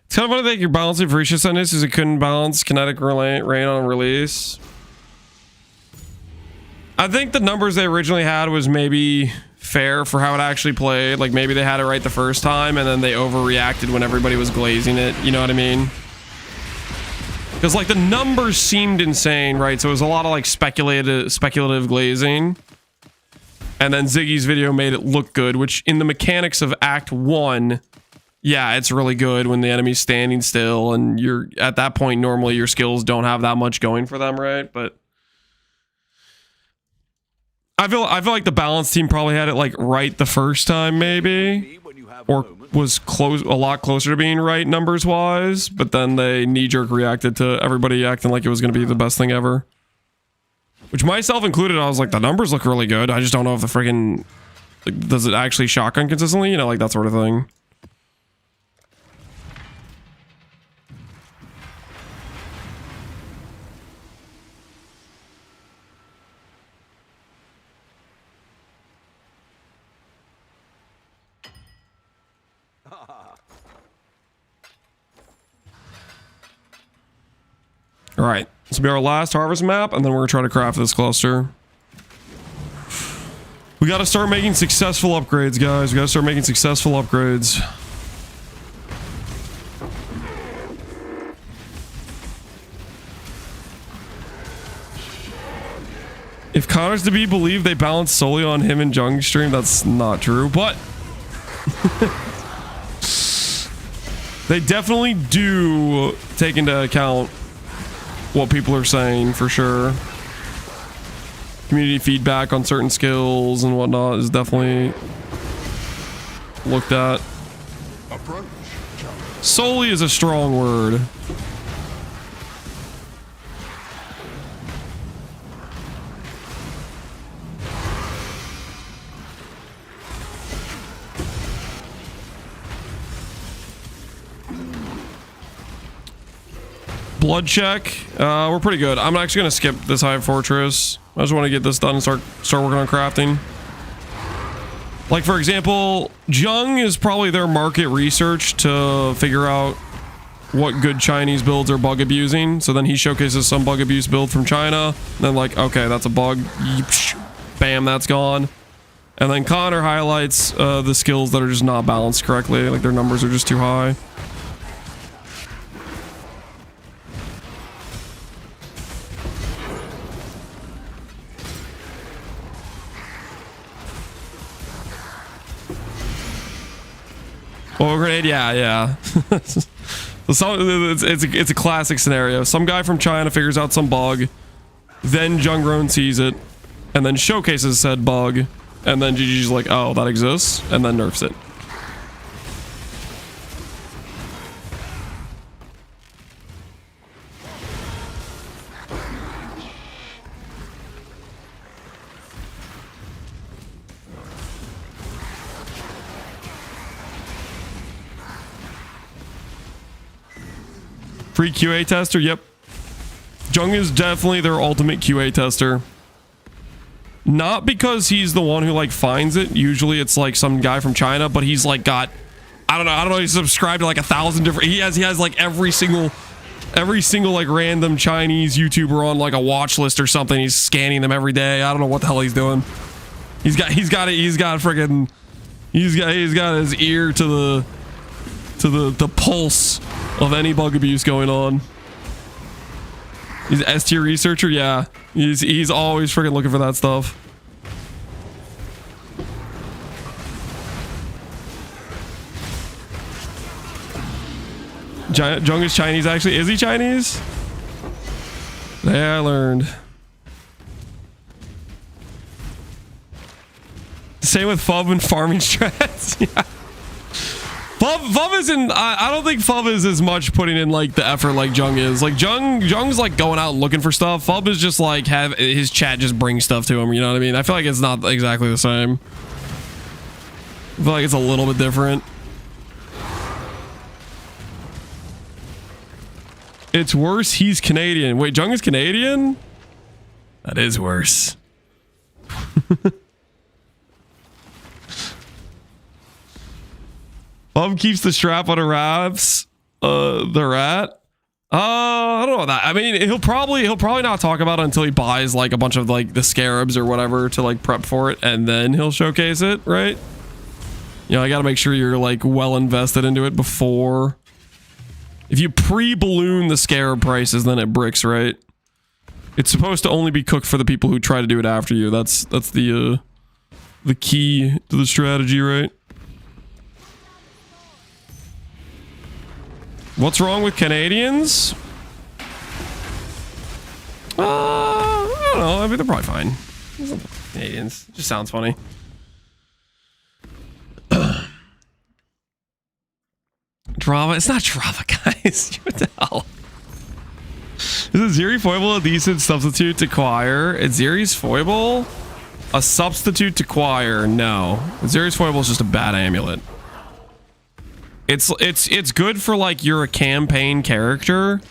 It's kind of funny that you're balancing for Ascendancy because it couldn't balance kinetic rain on release. I think the numbers they originally had was maybe fair for how it actually played. Like maybe they had it right the first time and then they overreacted when everybody was glazing it. You know what I mean? Because like the numbers seemed insane, right? So it was a lot of like speculative glazing. And then Ziggy's video made it look good, which in the mechanics of Act 1... yeah, it's really good when the enemy's standing still and you're at that point, normally your skills don't have that much going for them, right? But I feel like the balance team probably had it like right the first time, maybe. or was a lot closer to being right numbers wise, but then they knee-jerk reacted to everybody acting like it was going to be the best thing ever. Which myself included, I was like, the numbers look really good. I just don't know if the friggin', like, does it actually shotgun consistently? You know, like that sort of thing. All right, this will be our last harvest map, and then we're gonna try to craft this cluster. We gotta start making successful upgrades, guys. We gotta start making successful upgrades. If Connor's to be believed, they balance solely on him and Jung's stream. That's not true, but they definitely do take into account what people are saying, for sure. Community feedback on certain skills and whatnot is definitely looked at. Solely is a strong word. Blood check. We're pretty good. I'm actually gonna skip this Hive Fortress. I just want to get this done and start working on crafting. Like, for example, Jung is probably their market research to figure out what good Chinese builds are bug abusing. So then he showcases some bug abuse build from China. And then like, okay, that's a bug. Bam, that's gone. And then Connor highlights the skills that are just not balanced correctly. Like their numbers are just too high. Oh, grenade, yeah. So it's a classic scenario. Some guy from China figures out some bug, then Jungroan sees it, and then showcases said bug, and then GG's like, oh, that exists, and then nerfs it. Free QA tester, yep. Jung is definitely their ultimate QA tester. Not because he's the one who like finds it. Usually it's like some guy from China, but he's like got, I don't know, he's subscribed to like 1,000 different, he has like every single like random Chinese YouTuber on like a watch list or something. He's scanning them every day. I don't know what the hell he's doing. He's got his ear to the pulse of any bug abuse going on. He's an S tier researcher, yeah. He's always freaking looking for that stuff. Jung is Chinese, actually. Is he Chinese? Yeah, I learned. Same with FUB and farming strats. Yeah. FUB isn't, I don't think FUB is as much putting in like the effort like Jung is. Like Jung's like going out and looking for stuff. FUB is just like have his chat just bring stuff to him, you know what I mean? I feel like it's not exactly the same. I feel like it's a little bit different. It's worse, he's Canadian. Wait, Jung is Canadian? That is worse. Keeps the strap on a wraps. The rat. I don't know that. I mean, he'll probably not talk about it until he buys like a bunch of like the scarabs or whatever to like prep for it, and then he'll showcase it, right? You know, I got to make sure you're like well invested into it before. If you pre-balloon the scarab prices, then it bricks, right? It's supposed to only be cooked for the people who try to do it after you. That's the key to the strategy, right? What's wrong with Canadians? I don't know. I mean, they're probably fine. Canadians. Just sounds funny. Drama. It's not drama, guys. What the hell? Is a Ziri foible a decent substitute to choir? Is Ziri's foible a substitute to choir? No. Ziri's foible is just a bad amulet. It's good for like you're a campaign character.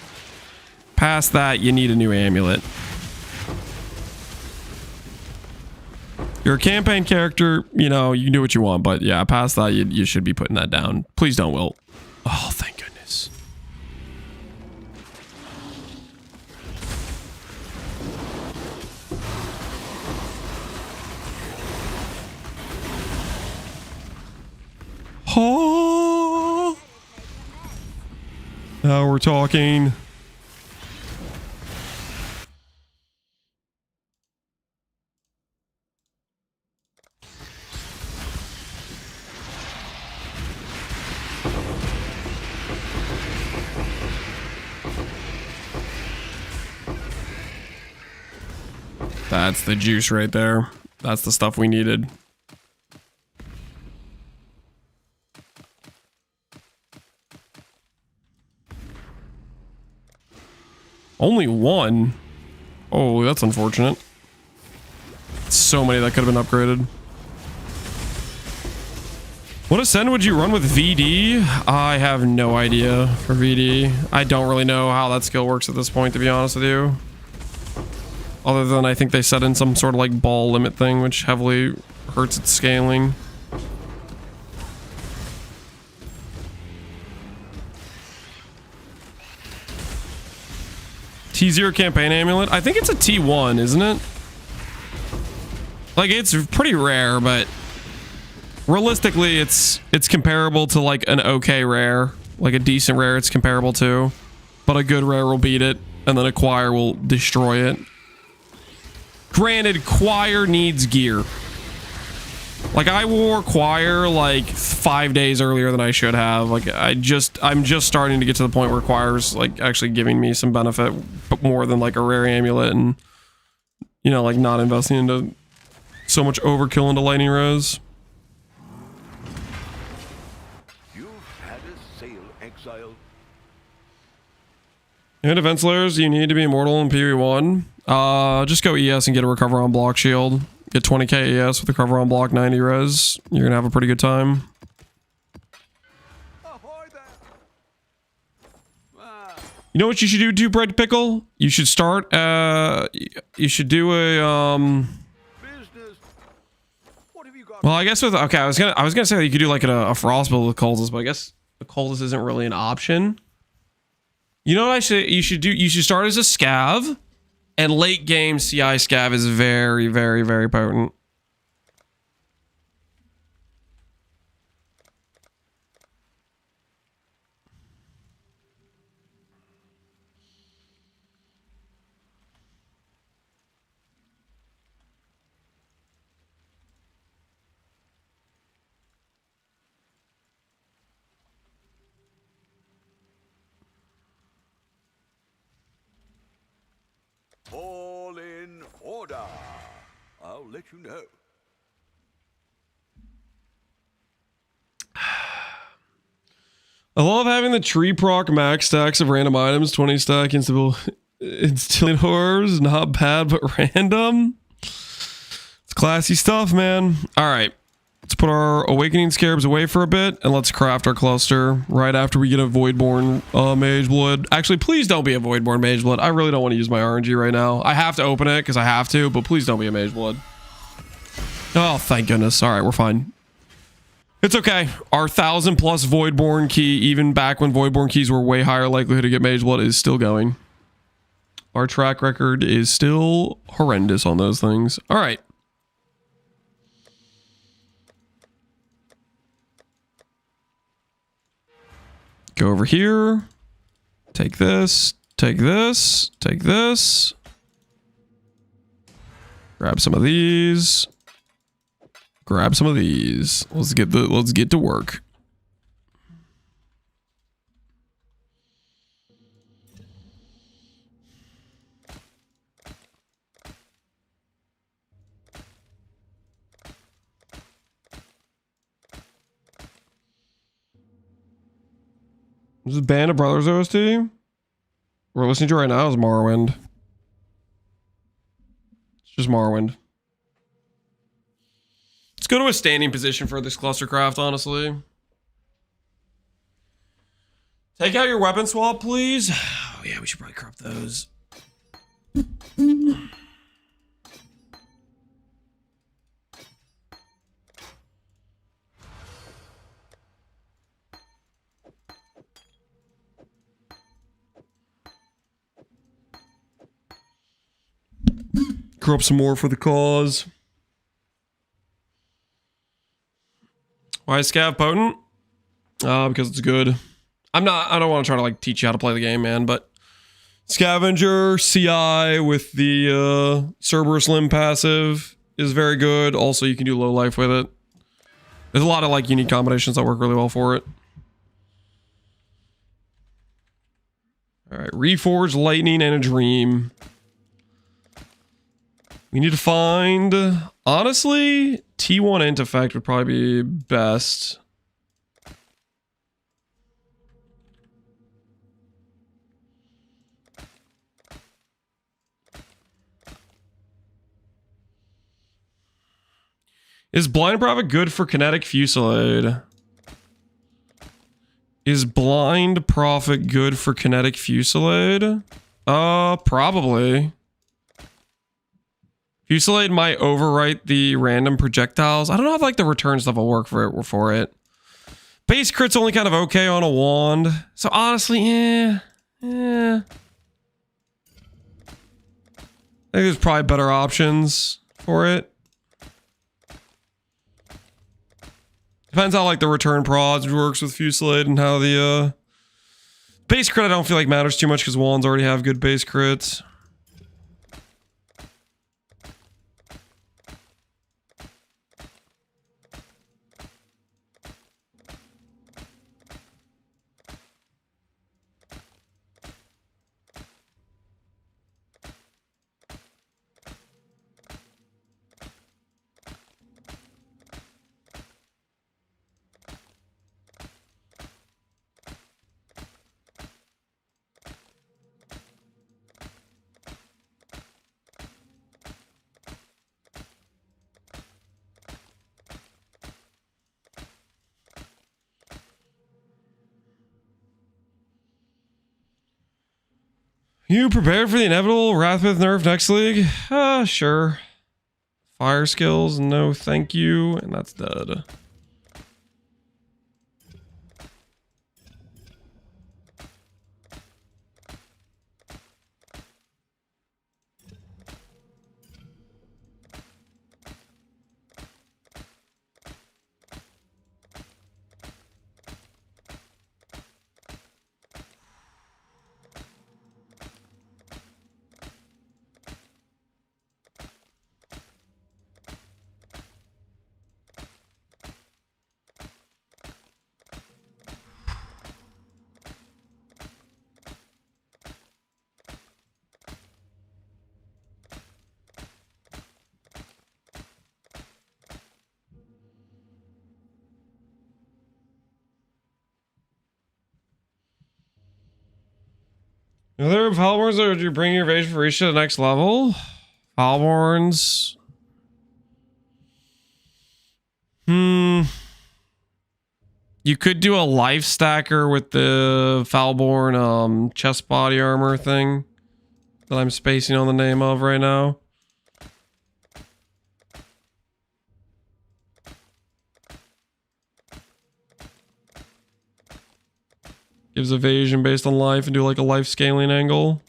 Past that, you need a new amulet. You're a campaign character, you know, you can do what you want, but yeah, past that, you should be putting that down. Please don't, Will. Oh, thank goodness. Oh. Now we're talking. That's the juice right there. That's the stuff we needed. Only one? Oh, that's unfortunate. So many that could have been upgraded. What ascend would you run with VD? I have no idea for VD. I don't really know how that skill works at this point, to be honest with you. Other than I think they set in some sort of like ball limit thing, which heavily hurts its scaling. T0 campaign amulet? I think it's a T1, isn't it? Like, it's pretty rare, but realistically, it's comparable to like an okay rare. Like a decent rare it's comparable to. But a good rare will beat it, and then a choir will destroy it. Granted, choir needs gear. Like, I wore choir like 5 days earlier than I should have. Like, I'm just starting to get to the point where choir's like actually giving me some benefit, but more than like a rare amulet, and you know, like not investing into so much overkill into lightning rose. You've had a sale, Exile. And event slayers, you need to be immortal in PV1. Just go ES and get a recover on block shield. Get 20k ES with a recover on block 90 res. You're gonna have a pretty good time. Ahoy there. Ah. You know what you should do, Bread Pickle? You should start, you should do a, Business. What have you got? well, I guess with, okay, I was gonna say that you could do like a frost build with cultists, but I guess the cultist isn't really an option. You know what you should do? You should start as a scav, and late game CI scav is very, very, very potent. All in order. I'll let you know. I love having the tree proc max stacks of random items, 20 stack instilling horrors, not bad, but random. It's classy stuff, man. All right. Let's put our awakening scarabs away for a bit, and let's craft our cluster right after we get a Voidborn Mage Blood. Actually, please don't be a Voidborn Mage Blood. I really don't want to use my RNG right now. I have to open it because I have to, but please don't be a Mage Blood. Oh, thank goodness. All right, we're fine. It's okay. Our 1,000+ Voidborn key, even back when Voidborn keys were way higher likelihood to get Mage Blood, is still going. Our track record is still horrendous on those things. All right. Go over here. Take this. Take this. Take this. Grab some of these. Grab some of these. Let's get to work. This is Band of Brothers OST. We're listening to right now is Morrowind. It's just Morrowind. Let's go to a standing position for this clustercraft, honestly. Take out your weapon swap, please. Oh yeah, we should probably crop those. Crop some more for the cause. Why is Scav potent? Because it's good. I don't want to try to like teach you how to play the game, man, but Scavenger, CI with the Cerberus Limb passive is very good. Also, you can do low life with it. There's a lot of like unique combinations that work really well for it. Alright, Reforge, Lightning, and a Dream. We need to find... Honestly, T1 int effect would probably be best. Is Blind Prophet good for Kinetic Fusillade? Is Blind Prophet good for Kinetic Fusillade? Probably. Fusillade might overwrite the random projectiles. I don't know if like the return stuff will work for it. Base crit's only kind of okay on a wand. So honestly, I think there's probably better options for it. Depends how like the return prods works with Fusillade and how the base crit I don't feel like matters too much because wands already have good base crits. You prepared for the inevitable Wrathmith nerf next league? Sure. Fire skills, no thank you, and that's dead. Are there Falborns or do you bring your evasion for reach to the next level? Falborns. You could do a life stacker with the Falborn chest body armor thing that I'm spacing on the name of right now. Gives evasion based on life and do like a life scaling angle.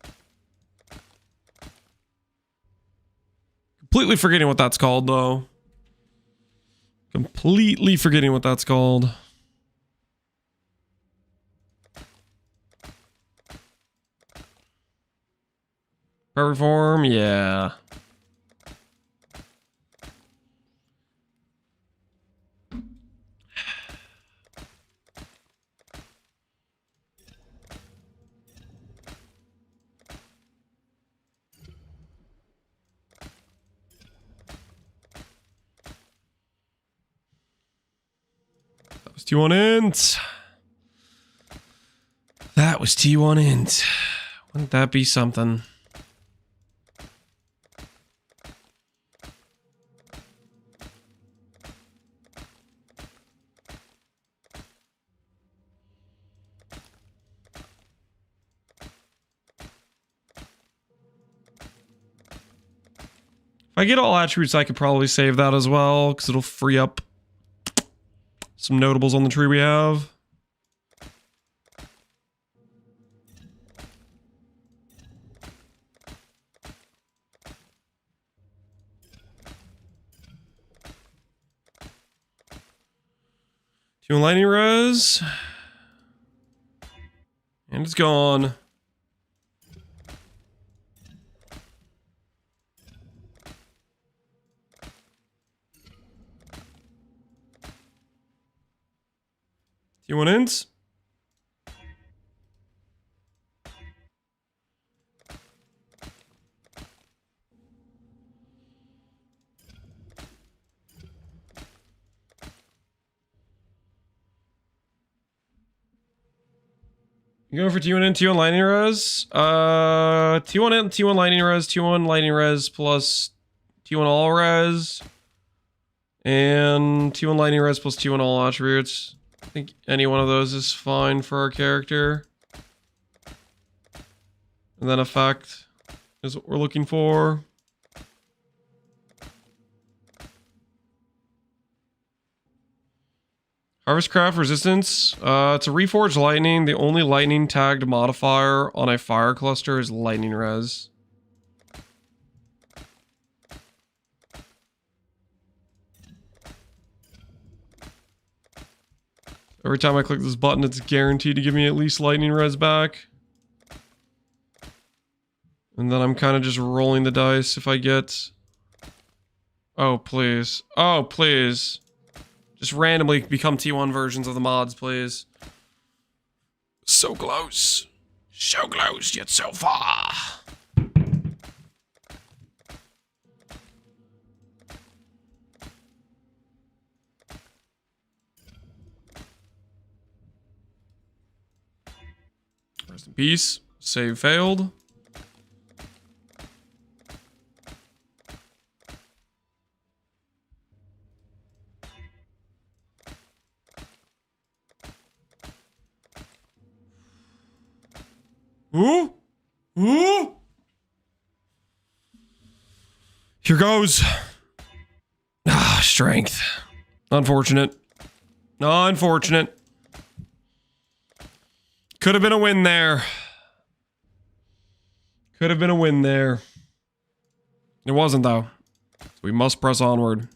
Completely forgetting what that's called though. Completely forgetting what that's called. Perfect form, yeah. That was 2 on int. was T1 int. Wouldn't that be something? If I get all attributes, I could probably save that as well, because it'll free up some notables on the tree we have. Two lightning res. And it's gone. T1 ints. You go for T1 int, T1 lightning res. T1 int, T1 lightning res, T1 lightning res plus T1 all res. And T1 lightning res plus T1 all attributes. I think any one of those is fine for our character. And then effect is what we're looking for. Harvest Craft Resistance. It's a Reforged Lightning. The only lightning tagged modifier on a fire cluster is lightning res. Every time I click this button, it's guaranteed to give me at least lightning res back. And then I'm kind of just rolling the dice if I get... Oh, please. Oh, please. Just randomly become T1 versions of the mods, please. So close. So close, yet so far. Rest in peace. Save failed. Ooh! Ooh! Here goes. Ah, strength. Unfortunate. Unfortunate. Could have been a win there. Could have been a win there. It wasn't, though. So we must press onward.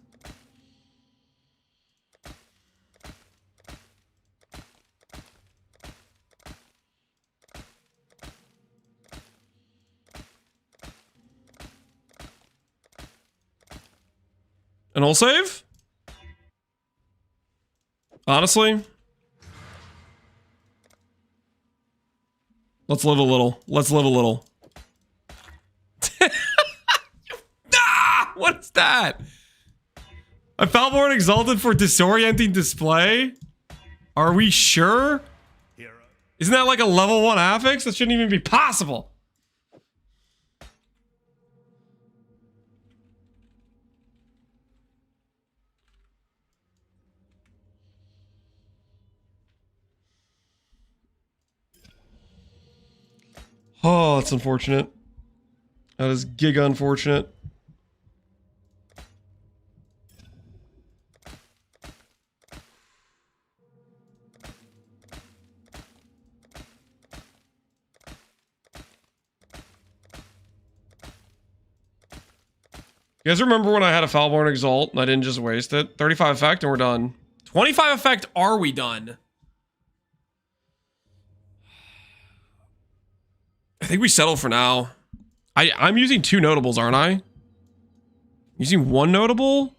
An all save? Honestly? Let's live a little. Let's live a little. Ah! What's that? I felt more exalted for disorienting display? Are we sure? Hiero. Isn't that like a level 1 affix? That shouldn't even be possible. Oh, that's unfortunate. That is giga unfortunate. You guys remember when I had a Foulborn Exalt and I didn't just waste it? 35 effect and we're done. 25 effect, are we done? I think we settle for now. I'm using 2 notables, aren't I? Using 1 notable?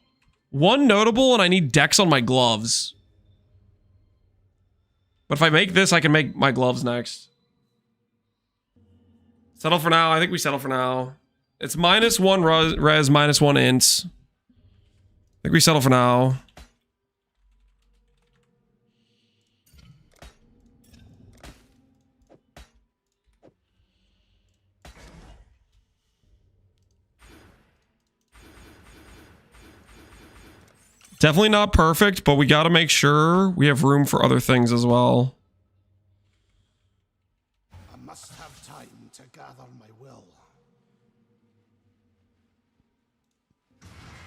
1 notable and I need Dex on my gloves. But if I make this, I can make my gloves next. Settle for now. I think we settle for now. It's -1 res, -1 int. I think we settle for now. Definitely not perfect, but we got to make sure we have room for other things as well. I must have time to gather my will.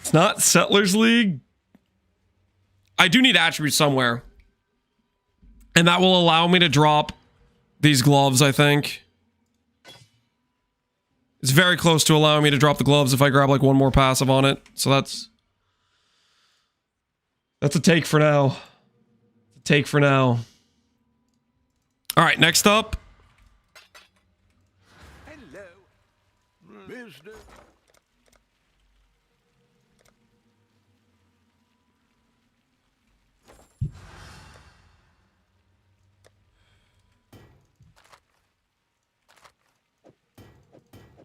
It's not Settlers League. I do need attributes somewhere. And that will allow me to drop these gloves, I think. It's very close to allowing me to drop the gloves if I grab like one more passive on it. So that's a take for now. Take for now. All right, next up. Hello. Business.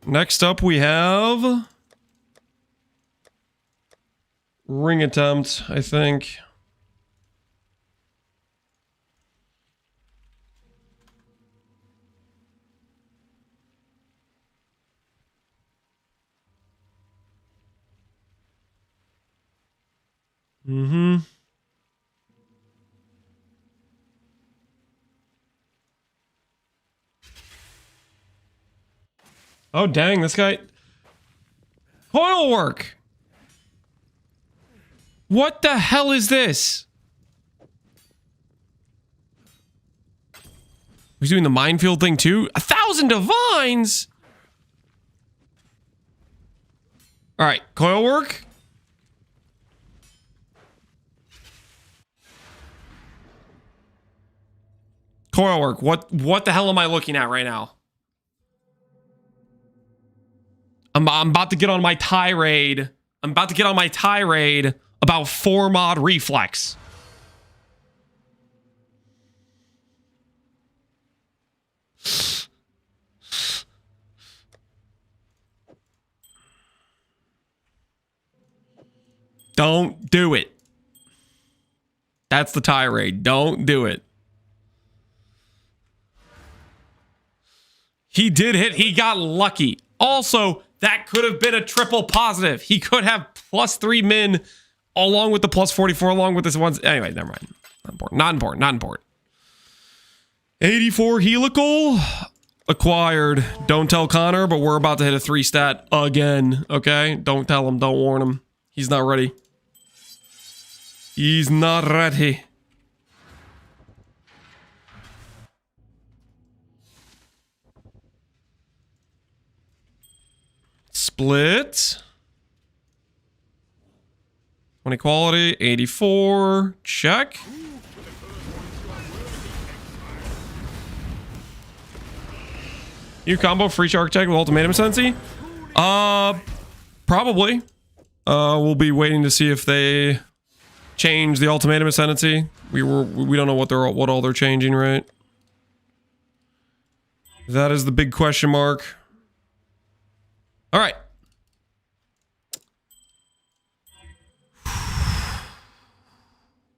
Next up we have ring attempt, I think. Mm-hmm. Oh, dang, this guy... Coil work! What the hell is this? He's doing the minefield thing too? 1,000 divines? Alright, coil work? Coil work. What the hell am I looking at right now? I'm about to get on my tirade. I'm about to get on my tirade about 4 mod reflex. Don't do it. That's the tirade. Don't do it. He did hit. He got lucky. Also, that could have been a triple positive. He could have +3 min along with the +44 along with this one. Anyway, never mind. Not important. Not important. Not important. 84 helical acquired. Don't tell Connor, but we're about to hit a 3 stat again. Okay? Don't tell him. Don't warn him. He's not ready. He's not ready. Split. 20 quality. 84. Check. You combo for each architect with ultimatum Ascendancy? Probably. We'll be waiting to see if they change the ultimatum Ascendancy. We don't know what all they're changing, right? That is the big question mark. All right.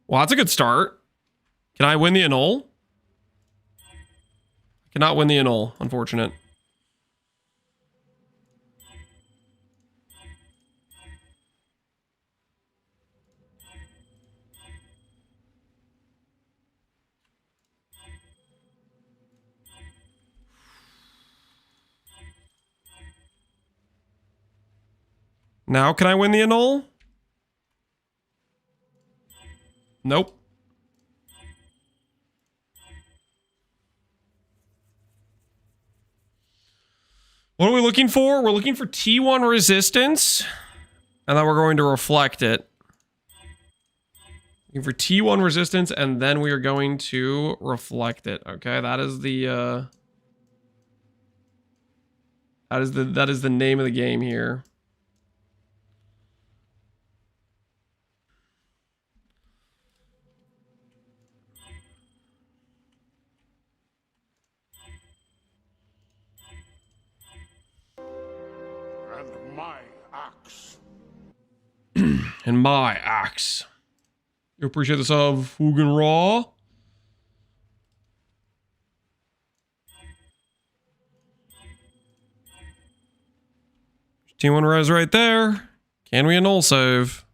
Well, that's a good start. Can I win the annul? Cannot win the annul, unfortunate. Now can I win the annul? Nope. What are we looking for? We're looking for T1 resistance. And then we're going to reflect it. Looking for T1 resistance, and then we are going to reflect it. Okay, that is the that is the name of the game here. And my axe. And my axe. You appreciate the sub, Fugan Raw? T1 res right there. Can we annul save?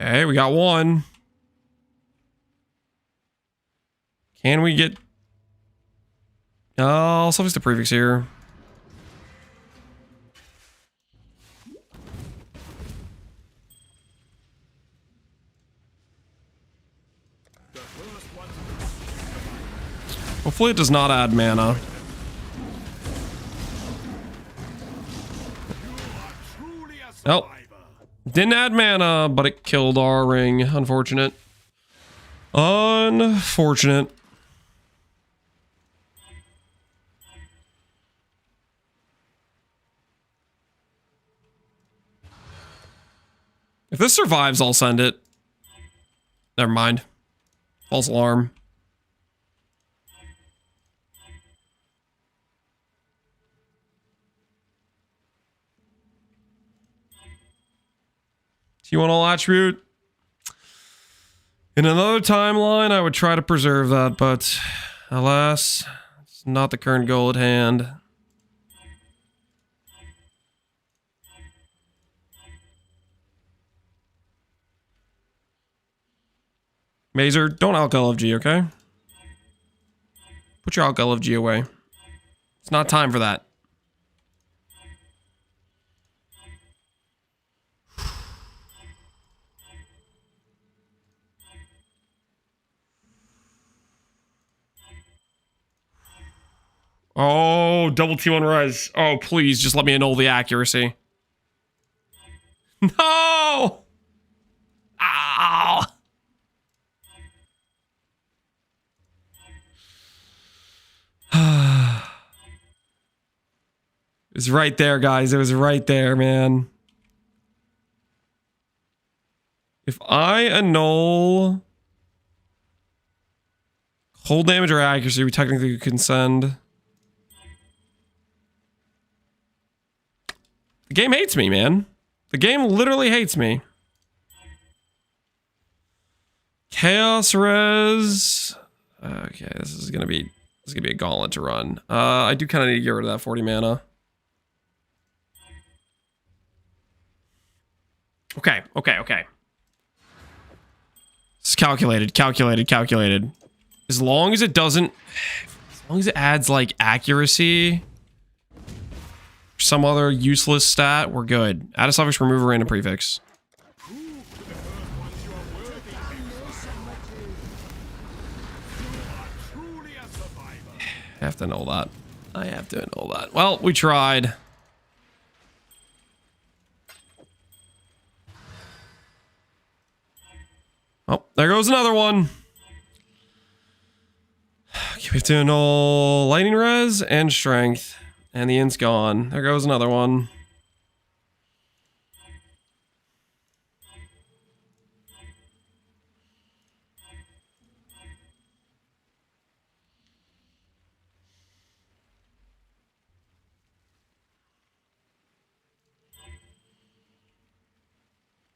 Okay, we got one. Can we get... I'll suffix the prefix here. Hopefully it does not add mana. Nope. Didn't add mana, but it killed our ring. Unfortunate. Unfortunate. If this survives, I'll send it. Never mind. False alarm. T1 all attribute. In another timeline, I would try to preserve that, but alas, it's not the current goal at hand. Mazer, don't alk LFG, okay? Put your alk LFG away. It's not time for that. Oh, double T1 res. Oh, please, just let me annul the accuracy. No! Ow! It was right there, guys. It was right there, man. If I annul cold damage or accuracy, we technically can send. The game hates me, man. The game literally hates me. Chaos res. Okay, this is gonna be a gauntlet to run. I do kind of need to get rid of that 40 mana. Okay. It's calculated. As long as it doesn't, as long as it adds like accuracy, some other useless stat, we're good. Add a suffix, remove a random prefix. I have to know that. I have to know that. Well, we tried. Oh, there goes another one. Okay, we have to annul lightning res and strength. And the int's gone. There goes another one.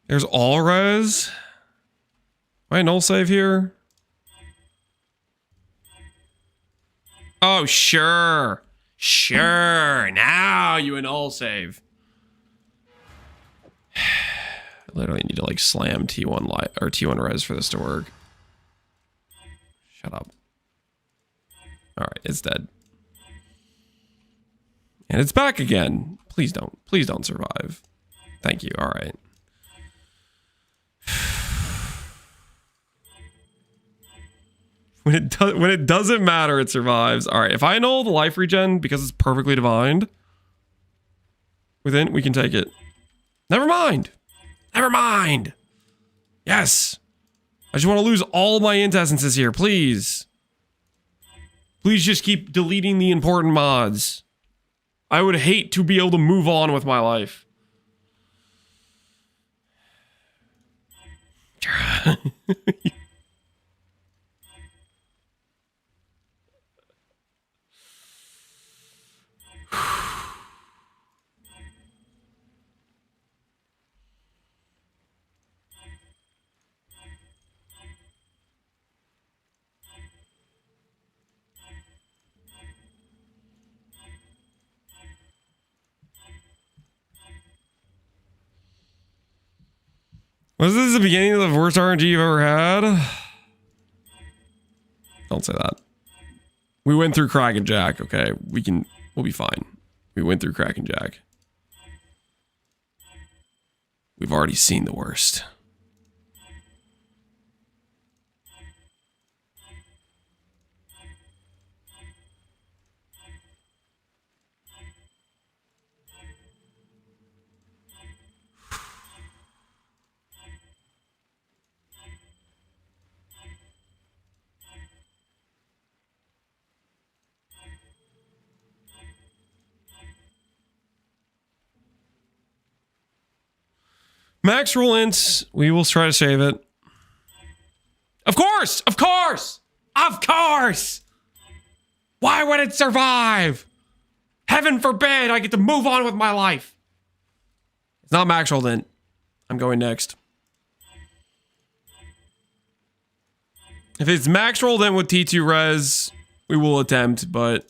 There's all res. Wait, null save here. Oh, sure. Sure. Now you annul save. I literally need to like slam T1 light or T1 res for this to work. Shut up. All right, it's dead. And it's back again. Please don't survive. Thank you. All right. When it doesn't matter, it survives. All right, if I annul the life regen because it's perfectly divined, within we can take it. Never mind. Never mind. Yes. I just want to lose all my int essences here, please. Please just keep deleting the important mods. I would hate to be able to move on with my life. Was this the beginning of the worst RNG you've ever had? Don't say that. We went through Crack and Jack, okay? We'll be fine. We went through Crack and Jack. We've already seen the worst. Max roll ints. We will try to save it. Of course! Of course! Of course! Why would it survive? Heaven forbid I get to move on with my life. It's not max rolled int. I'm going next. If it's max rolled in with T2 res, we will attempt, but...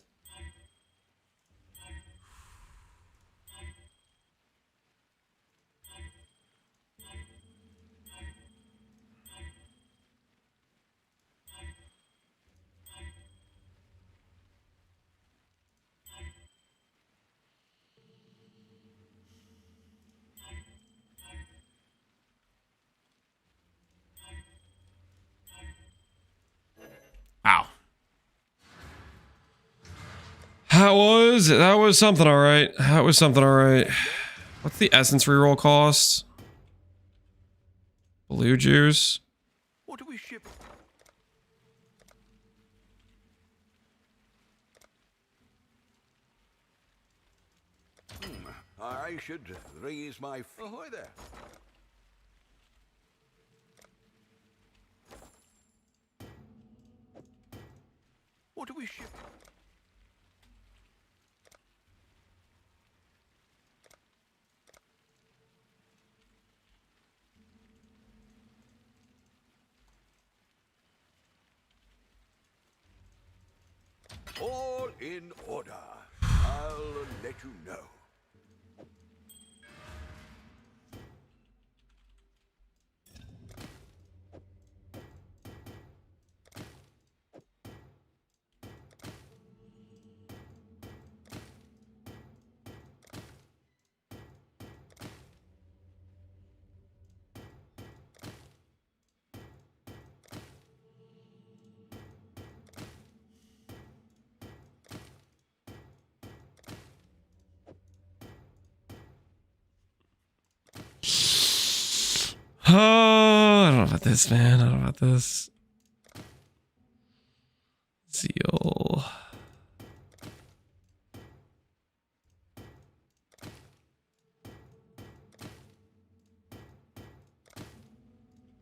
Ow. That was something alright. That was something alright. What's the essence reroll cost? Blue juice. What do we ship? I should raise my... Ahoy there. What do we ship? All in order. I'll let you know. Oh, I don't know about this, man. I don't know about this. Zeal.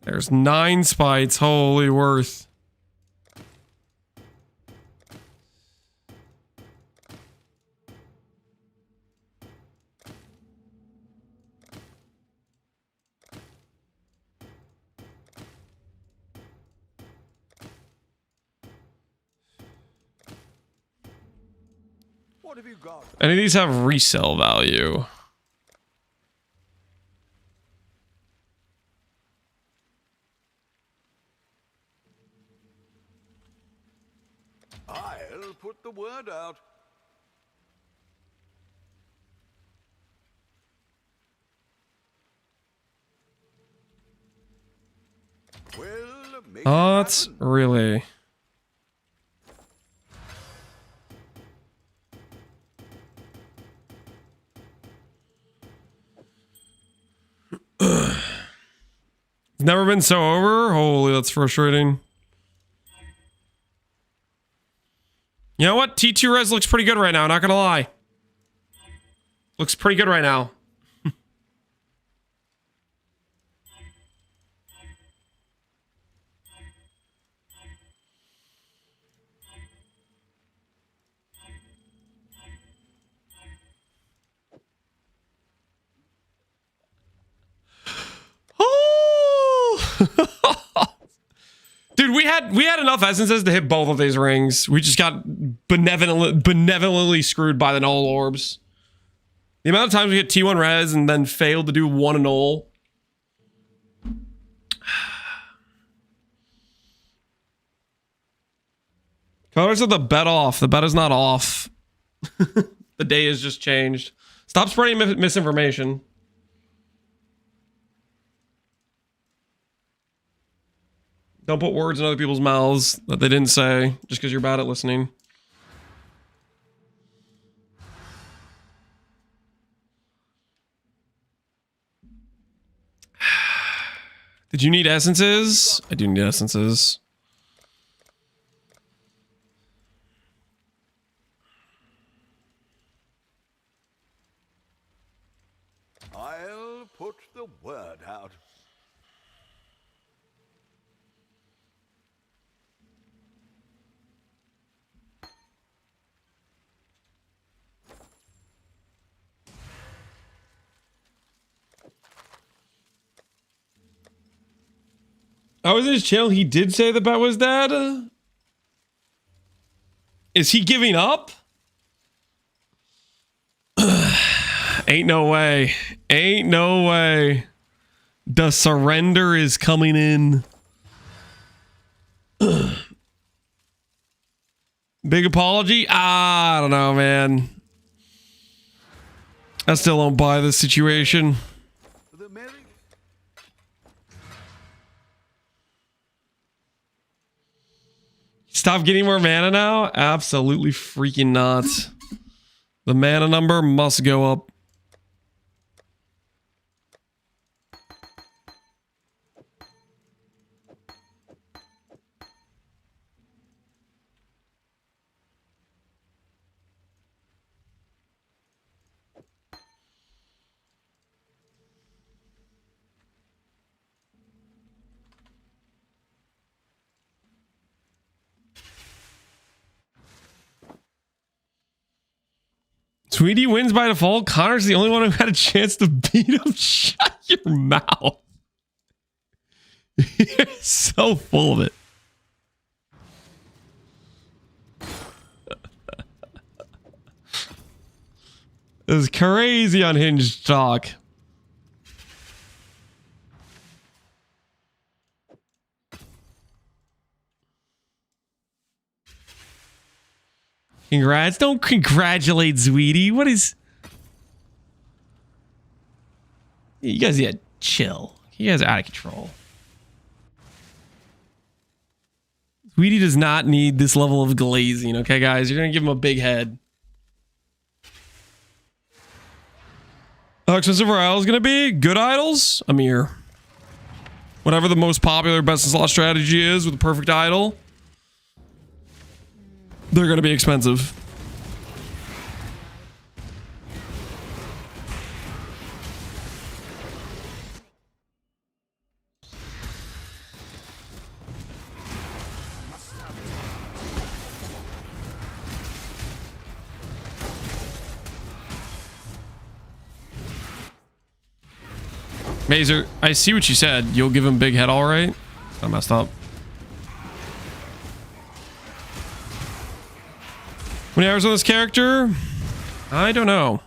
There's 9 spites. Holy worth. What have you got? Any of these have resale value? I'll put the word out. Well, make it Not happen. really. It's never been so over. Holy, that's frustrating. You know what? T2 res looks pretty good right now, not gonna lie. Looks pretty good right now. Dude, we had enough essences to hit both of these rings. We just got benevolently screwed by the null orbs. The amount of times we hit T1 res and then failed to do one null. Connor said the bet off. The bet is not off. The day has just changed. Stop spreading misinformation. Don't put words in other people's mouths that they didn't say just because you're bad at listening. Did you need essences? I do need essences. I'll put the word out. I was in his channel. He did say the bet was dead. Is he giving up? Ain't no way. Ain't no way. The surrender is coming in. Big apology? I don't know, man. I still don't buy this situation. The merry Stop getting more mana now? Absolutely freaking not. The mana number must go up. Sweetie wins by default. Connor's the only one who had a chance to beat him. Shut your mouth. You're so full of it. This is crazy unhinged talk. Congrats. Don't congratulate Sweetie. What is... You guys need to chill. You guys are out of control. Sweetie does not need this level of glazing, okay, guys? You're going to give him a big head. How expensive our idol is going to be? Good idols? Amir. Whatever the most popular best in slot strategy is with the perfect idol. They're going to be expensive. Mazer, I see what you said. You'll give him big head, all right? I messed up. How many hours on this character? I don't know.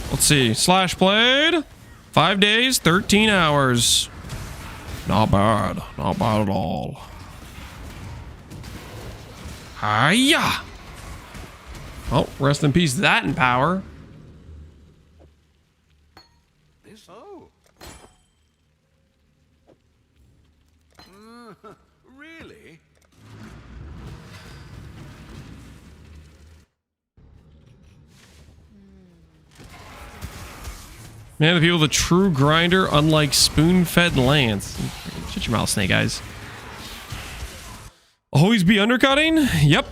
Let's see. Slash played. 5 days, 13 hours. Not bad. Not bad at all. Hiya! Oh, rest in peace. That in power. this oh. Really? Man, the people, the true grinder, unlike spoon-fed Lance. Shut your mouth, Snake Eyes. Always be undercutting? Yep.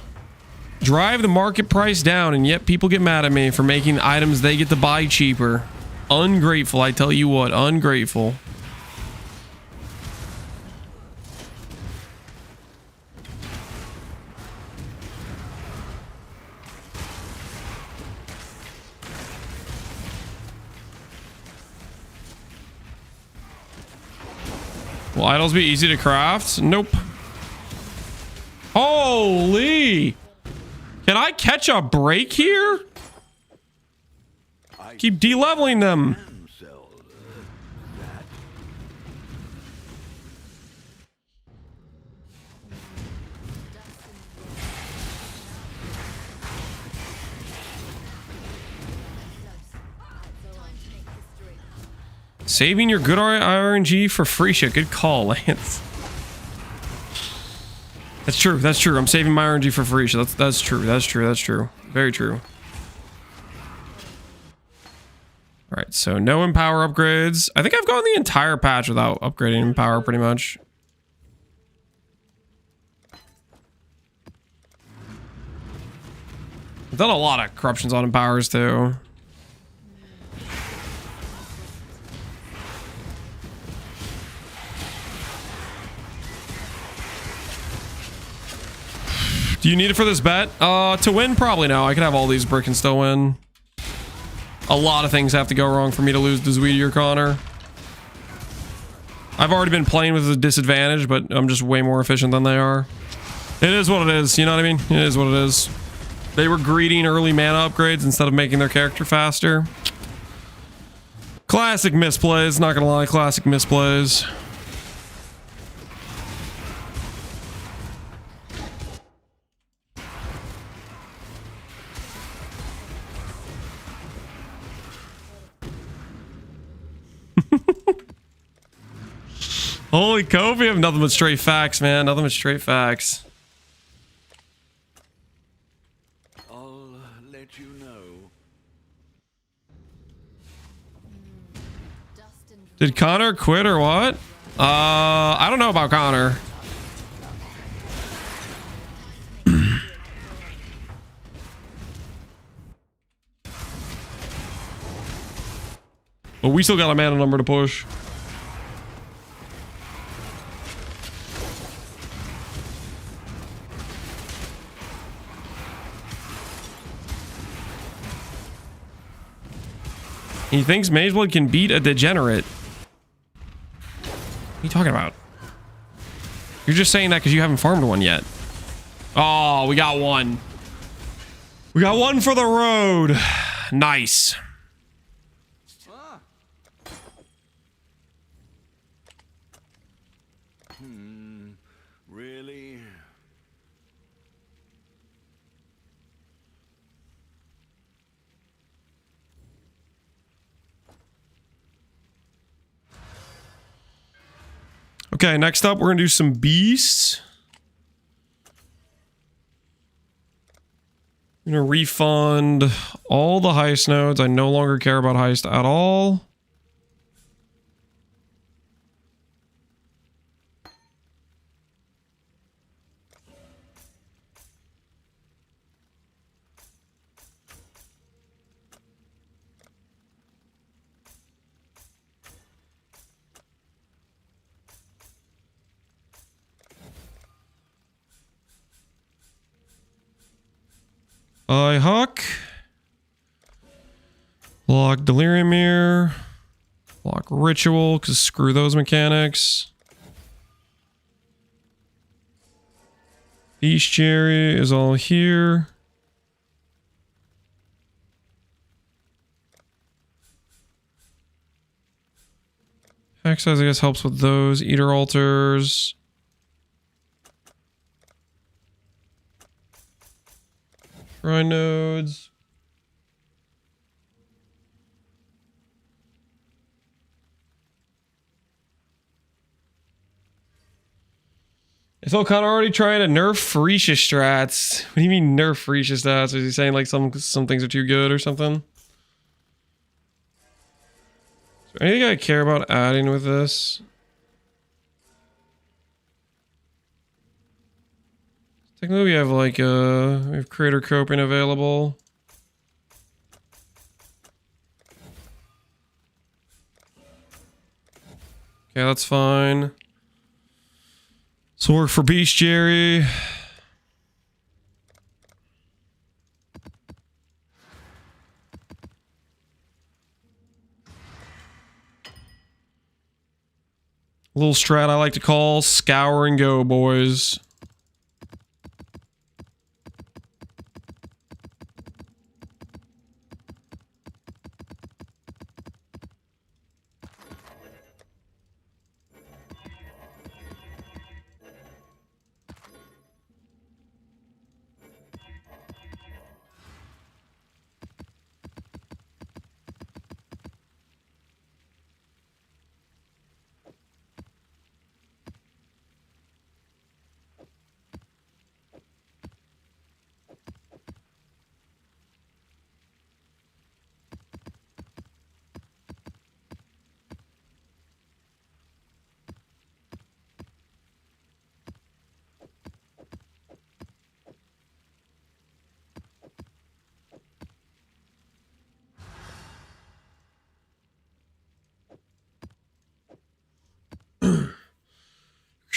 Drive the market price down, and yet people get mad at me for making items they get to buy cheaper. Ungrateful, I tell you what. Ungrateful. Will idols be easy to craft? Nope. Holy! Can I catch a break here? Keep de-leveling them. Saving your good RNG for free shit. Good call, Lance. That's true. That's true. I'm saving my RNG for free shit. That's true. That's true. That's true. Very true. All right. So no Empower upgrades. I think I've gone the entire patch without upgrading Empower pretty much. I've done a lot of corruptions on Empowers too. Do you need it for this bet? To win? Probably no. I could have all these brick and still win. A lot of things have to go wrong for me to lose to Zweedy or Connor. I've already been playing with a disadvantage, but I'm just way more efficient than they are. It is what it is, you know what I mean? It is what it is. They were greedy in early mana upgrades instead of making their character faster. Classic misplays, not gonna lie, classic misplays. Holy copium, nothing but straight facts, man. Nothing but straight facts. I'll let you know. Did Connor quit or what? I don't know about Connor. But we still got a mana number to push. He thinks Mageblood can beat a degenerate. What are you talking about? You're just saying that because you haven't farmed one yet. Oh, we got one. We got one for the road. Nice. Really? Okay, next up, we're gonna do some beasts. I'm gonna refund all the heist nodes. I no longer care about heist at all. Huck. Block Delirium Mirror. Block Ritual, because screw those mechanics. Bestiary is all here. Exile, I guess, helps with those. Eater Altars. Shrine nodes. Is O'Connor already trying to nerf Freesia strats? What do you mean nerf Freesia stats? Is he saying like some things are too good or something? Is there anything I care about adding with this? Technically we have like we have creator coping available. Okay, that's fine. So work for Bestiary. A little strat I like to call scour and go, boys.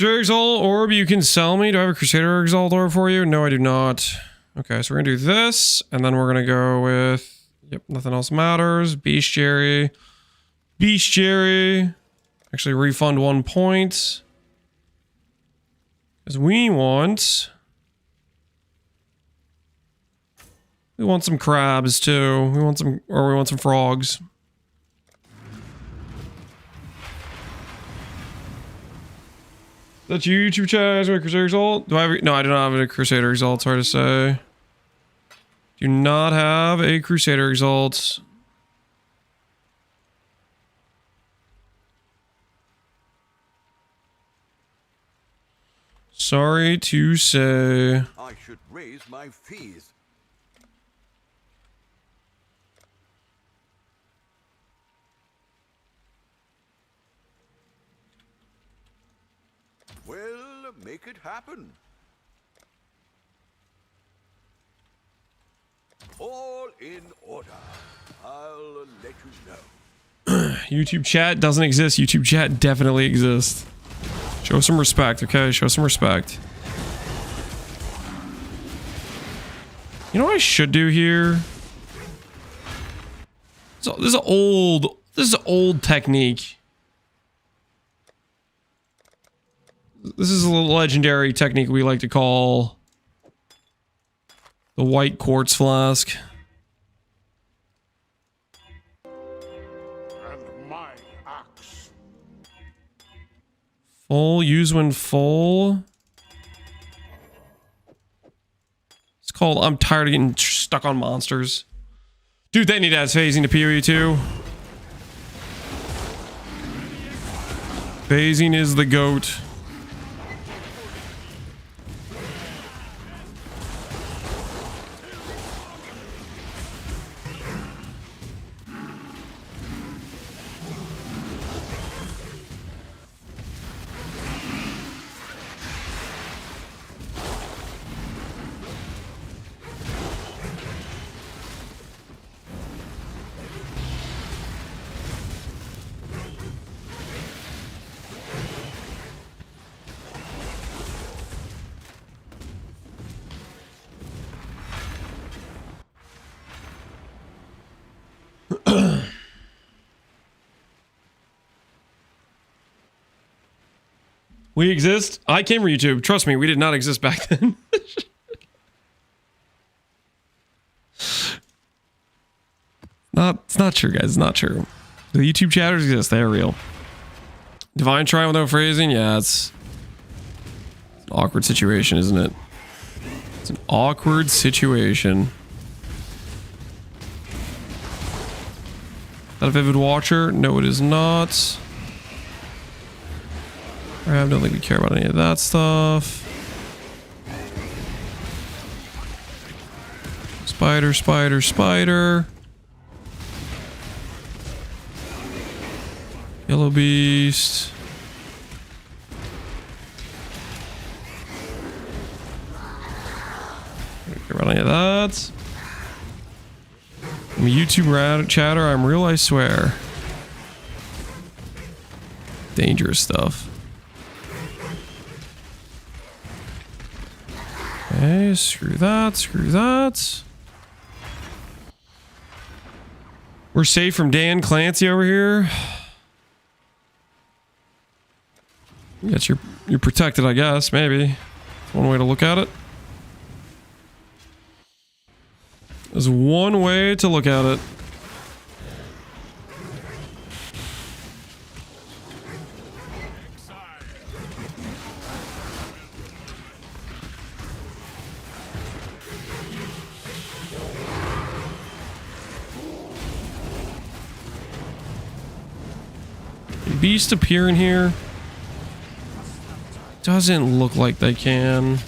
Crusader Exalt orb you can sell me. Do I have a Crusader Exalt orb for you? No, I do not. Okay, so we're gonna do this, and then we're gonna go with, yep, nothing else matters. Bestiary. Bestiary. Actually, refund 1 point. Because we want some crabs too. We want some frogs. That's you, YouTube chat. Is my Crusader Exalt? Do I have? No, I do not have a Crusader Exalt. It's hard to say. Do not have a Crusader Exalt. Sorry to say. I should raise my fees. Well, make it happen. All in order. I'll let you know. YouTube chat doesn't exist. YouTube chat definitely exists. Show some respect, okay? Show some respect. You know what I should do here? So this is old technique. This is a legendary technique we like to call the white quartz flask. And my axe. Full, use when full. It's called I'm tired of getting stuck on monsters. Dude, they need to add phasing to PoE too. Phasing is the goat. We exist. I came from YouTube. Trust me, we did not exist back then. It's not true, guys. It's not true. The YouTube chatters exist. They're real. Divine try without phrasing? Yeah, it's an awkward situation, isn't it? It's an awkward situation. Is that a Vivid Watcher? No, it is not. I don't think we care about any of that stuff. Spider, spider, spider. Yellow beast. Don't care about any of that. I'm a YouTube chatter. I'm real, I swear. Dangerous stuff. Okay, screw that, screw that. We're safe from Dan Clancy over here. Yes, you're protected, I guess, maybe. That's one way to look at it. There's one way to look at it. Beast appear in here? Doesn't look like they can.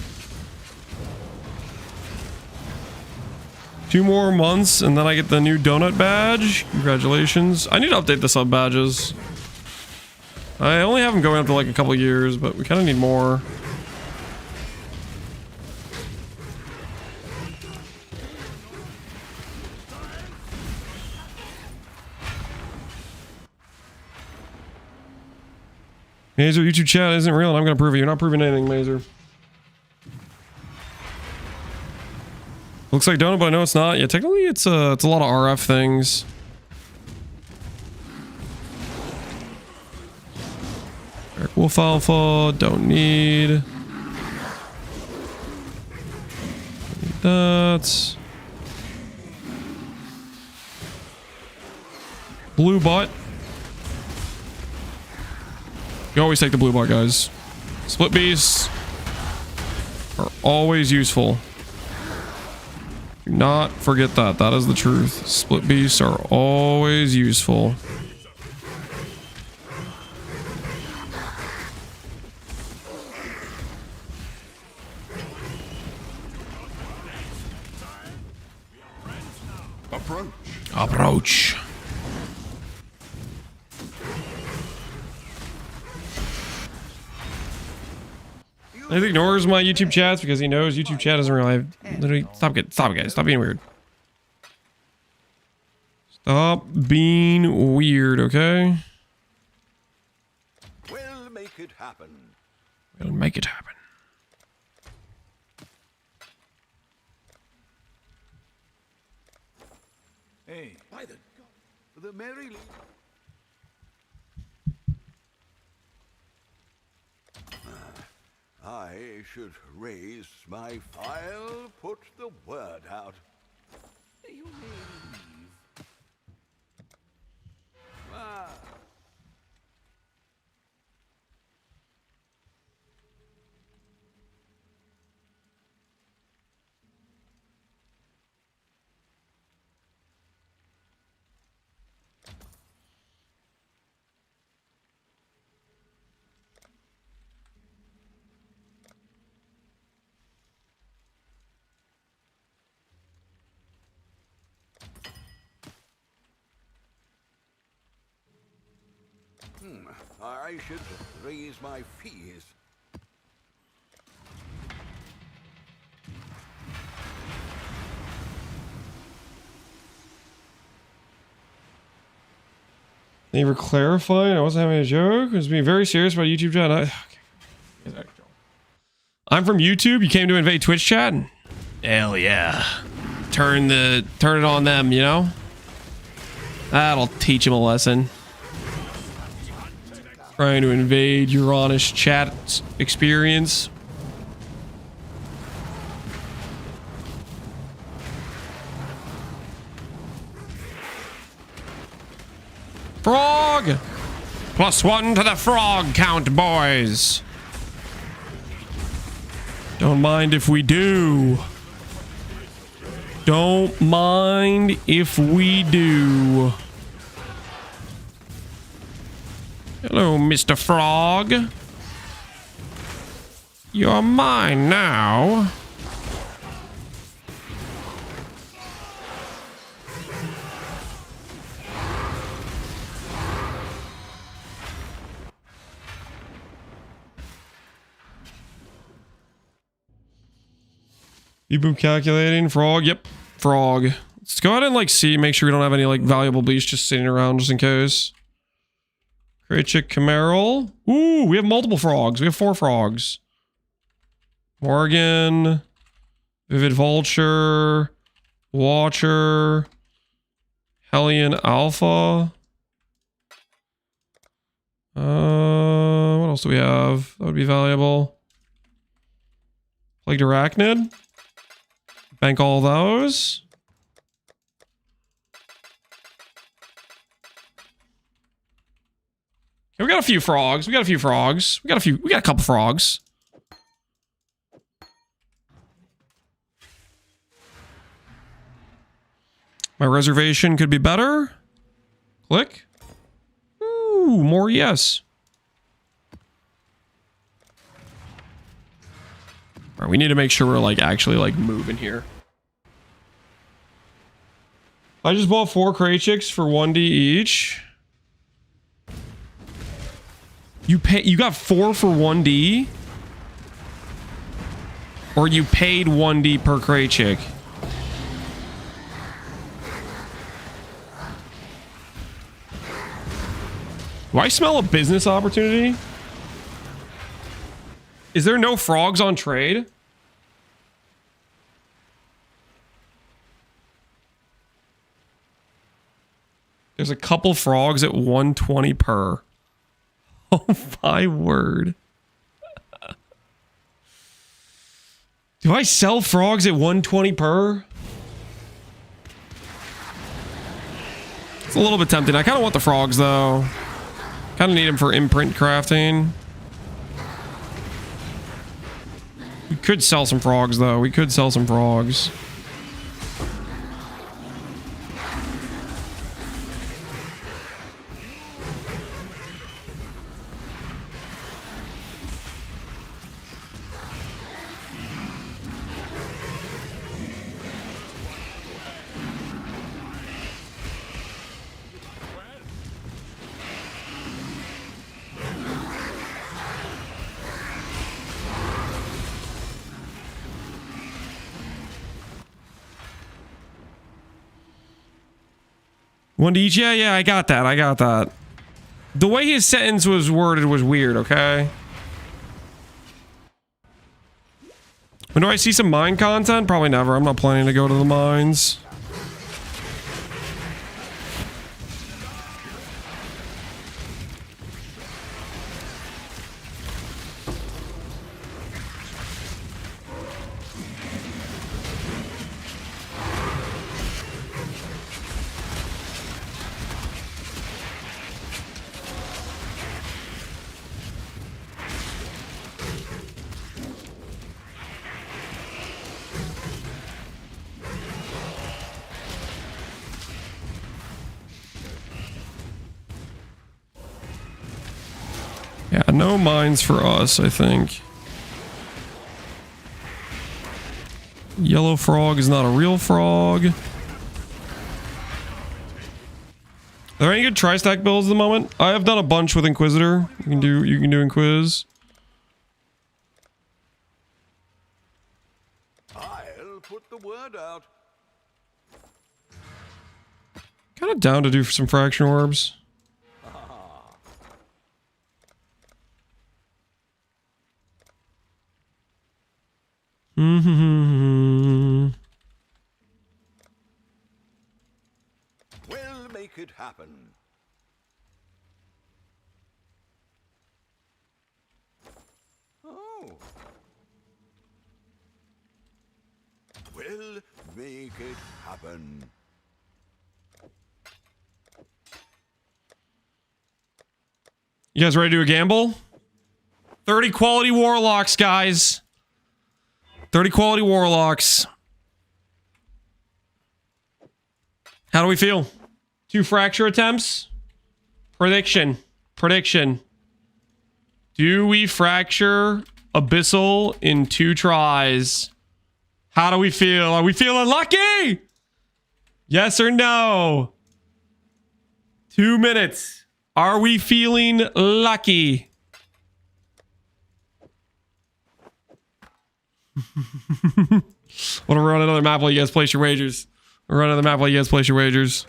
2 more months and then I get the new donut badge. Congratulations. I need to update the sub badges. I only have them going up to like a couple years, but we kind of need more. Mazer, YouTube chat isn't real and I'm gonna prove it. You're not proving anything, Mazer. Looks like donut, but I know it's not. Yeah, technically it's a lot of RF things. Eric Wolf Alpha, don't need. That. Blue bot. You always take the blue bot, guys. Split beasts are always useful. Do not forget that. That is the truth. Split beasts are always useful. Approach. He ignores my YouTube chats because he knows YouTube chat isn't real. I literally stop it, guys. Stop being weird. Stop being weird, okay? We'll make it happen. We'll make it happen. Hey, by the merry. I should raise my. I'll put the word out. You may leave. Ah. I should raise my fees. They were clarifying. I wasn't having a joke. I was being very serious about YouTube chat. I'm from YouTube. You came to invade Twitch chat? Hell yeah. Turn it on them, you know? That'll teach them a lesson. Trying to invade your honest chat experience. Frog! +1 to the frog count, boys. Don't mind if we do. Don't mind if we do. Hello, Mr. Frog. You're mine now. Boop calculating. Frog. Yep. Frog. Let's go ahead and like see, make sure we don't have any like valuable bleach just sitting around just in case. Krachik Cameral. Ooh, we have multiple frogs. We have 4 frogs. Morgan. Vivid Vulture. Watcher. Hellion Alpha. What else do we have? That would be valuable. Plagued Arachnid. Bank all those. Okay, we got a few frogs. We got a couple frogs. My reservation could be better. Click. Ooh, more yes. All right, we need to make sure we're like actually like moving here. I just bought 4 Krachiks for 1D each. You got 4 for 1D? Or you paid 1D per Krachik? Do I smell a business opportunity? Is there no frogs on trade? There's a couple frogs at 120 per. Oh my word. Do I sell frogs at 120 per? It's a little bit tempting. I kind of want the frogs though. Kind of need them for imprint crafting. We could sell some frogs though. We could sell some frogs. One to each? Yeah, I got that. I got that. The way his sentence was worded was weird, okay? When do I see some mine content? Probably never. I'm not planning to go to the mines. Yeah, no mines for us, I think. Yellow frog is not a real frog. Are there any good tri-stack builds at the moment? I have done a bunch with Inquisitor. You can do Inquis. I'll put the word out. Kind of down to do some fraction orbs. We'll make it happen. Oh. We'll make it happen. You guys ready to do a gamble? 30 quality warlocks, guys. 30 quality warlocks. How do we feel? 2 fracture attempts? Prediction. Do we fracture Abyssal in 2 tries? How do we feel? Are we feeling lucky? Yes or no? 2 minutes. Are we feeling lucky? Want to run another map while you guys place your wagers? Run another map while you guys place your wagers.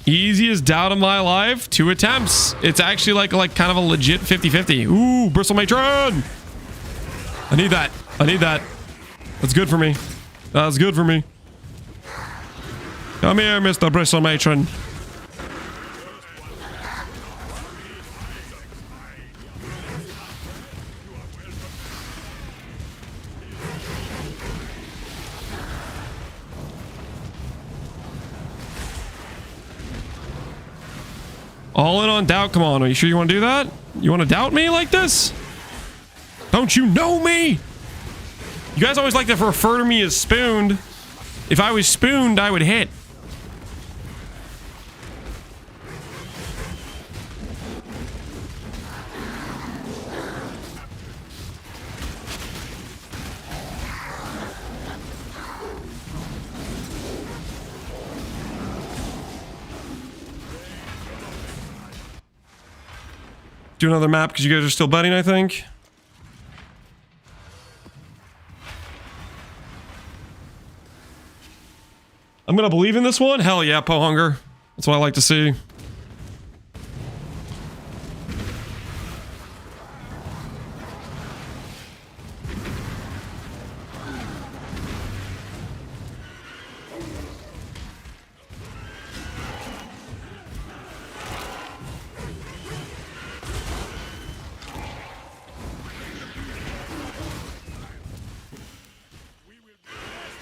Easiest doubt of my life. 2 attempts. It's actually like kind of a legit 50-50. Ooh, Bristle Matron. I need that. That's good for me. That's good for me. Come here, Mr. Bristle Matron. All in on doubt. Come on. Are you sure you want to do that? You want to doubt me like this? Don't you know me? You guys always like to refer to me as spooned. If I was spooned, I would hit. Do another map because you guys are still betting, I think. I'm gonna believe in this one. Hell yeah, Pohunger. That's what I like to see.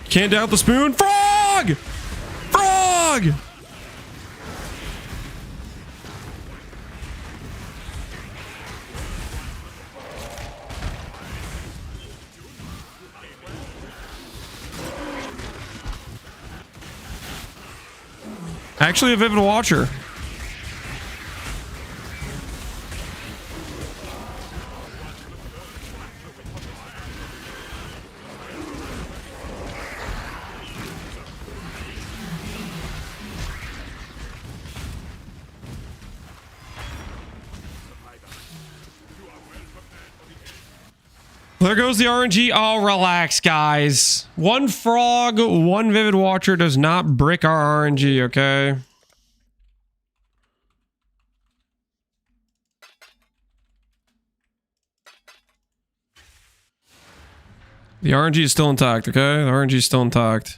Can't doubt the spoon. Frog! Frog! Actually, a Vivid Watcher. There goes the RNG. Oh, relax, guys. One frog, one Vivid Watcher does not brick our RNG, okay? The RNG is still intact, okay? The RNG is still intact.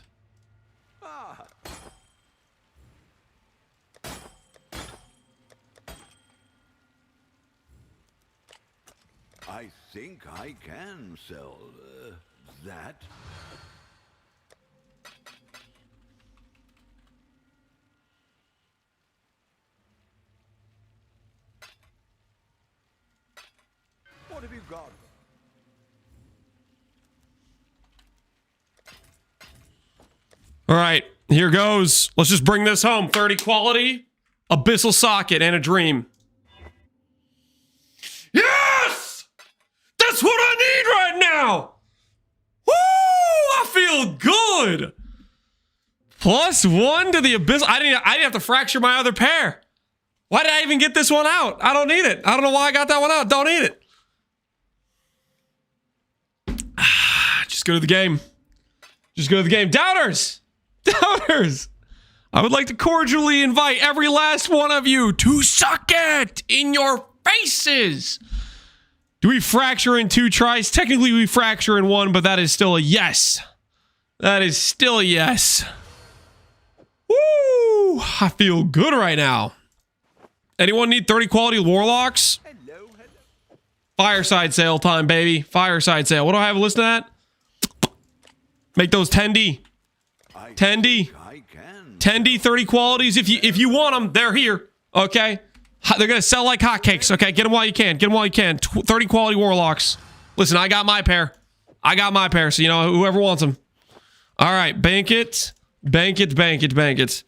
I think I can sell that. What have you got? All right, here goes. Let's just bring this home. 30 quality, Abyssal Socket, and a Dream. Yes! That's what I need right now! Woo! I feel good! +1 to the Abyssal. I didn't have to fracture my other pair. Why did I even get this one out? I don't need it. I don't know why I got that one out. Don't need it. Just go to the game. Just go to the game. Doubters! Doubters! I would like to cordially invite every last one of you to suck it in your faces. Do we fracture in 2 tries? Technically, we fracture in 1, but that is still a yes. That is still a yes. Woo! I feel good right now. Anyone need 30 quality Warlocks? Hello. Fireside sale time, baby. Fireside sale. What do I have listed at? Make those 10D. 10D. 10D 30 qualities. If you want them, they're here. Okay? They're going to sell like hotcakes. Okay? Get them while you can. Get them while you can. 30 quality Warlocks. Listen, I got my pair. I got my pair. So, you know, whoever wants them. All right. Bank it. Bank it. Bank it. Bank it.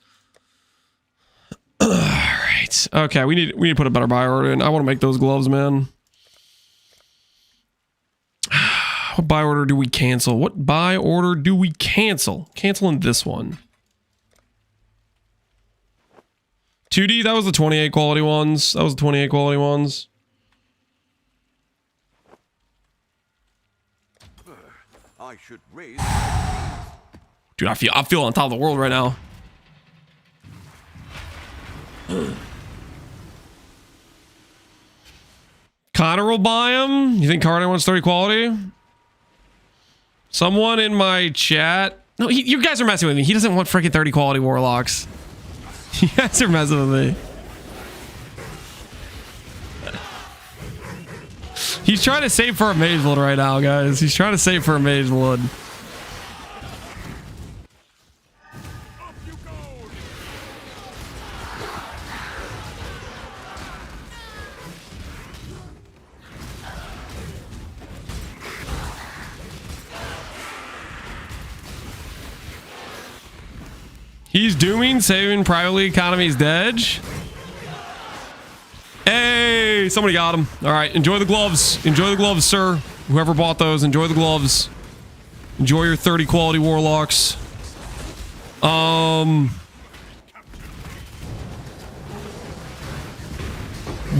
All right. Okay. We need to put a better buy order in. I want to make those gloves, man. What buy order do we cancel? What buy order do we cancel? Canceling this one. 2D, that was the 28 quality ones. That was the 28 quality ones. I should raise. Dude, I feel on top of the world right now. Connor will buy them. You think Connor wants 30 quality? Someone in my chat. No, you guys are messing with me. He doesn't want freaking 30 quality Warlocks. You guys are messing with me. He's trying to save for a Mage Blood right now, guys. He's trying to save for a Mage Blood. He's dooming, saving privately economy's dead. Hey, somebody got him. All right, enjoy the gloves. Enjoy the gloves, sir. Whoever bought those, enjoy the gloves. Enjoy your 30 quality Warlocks.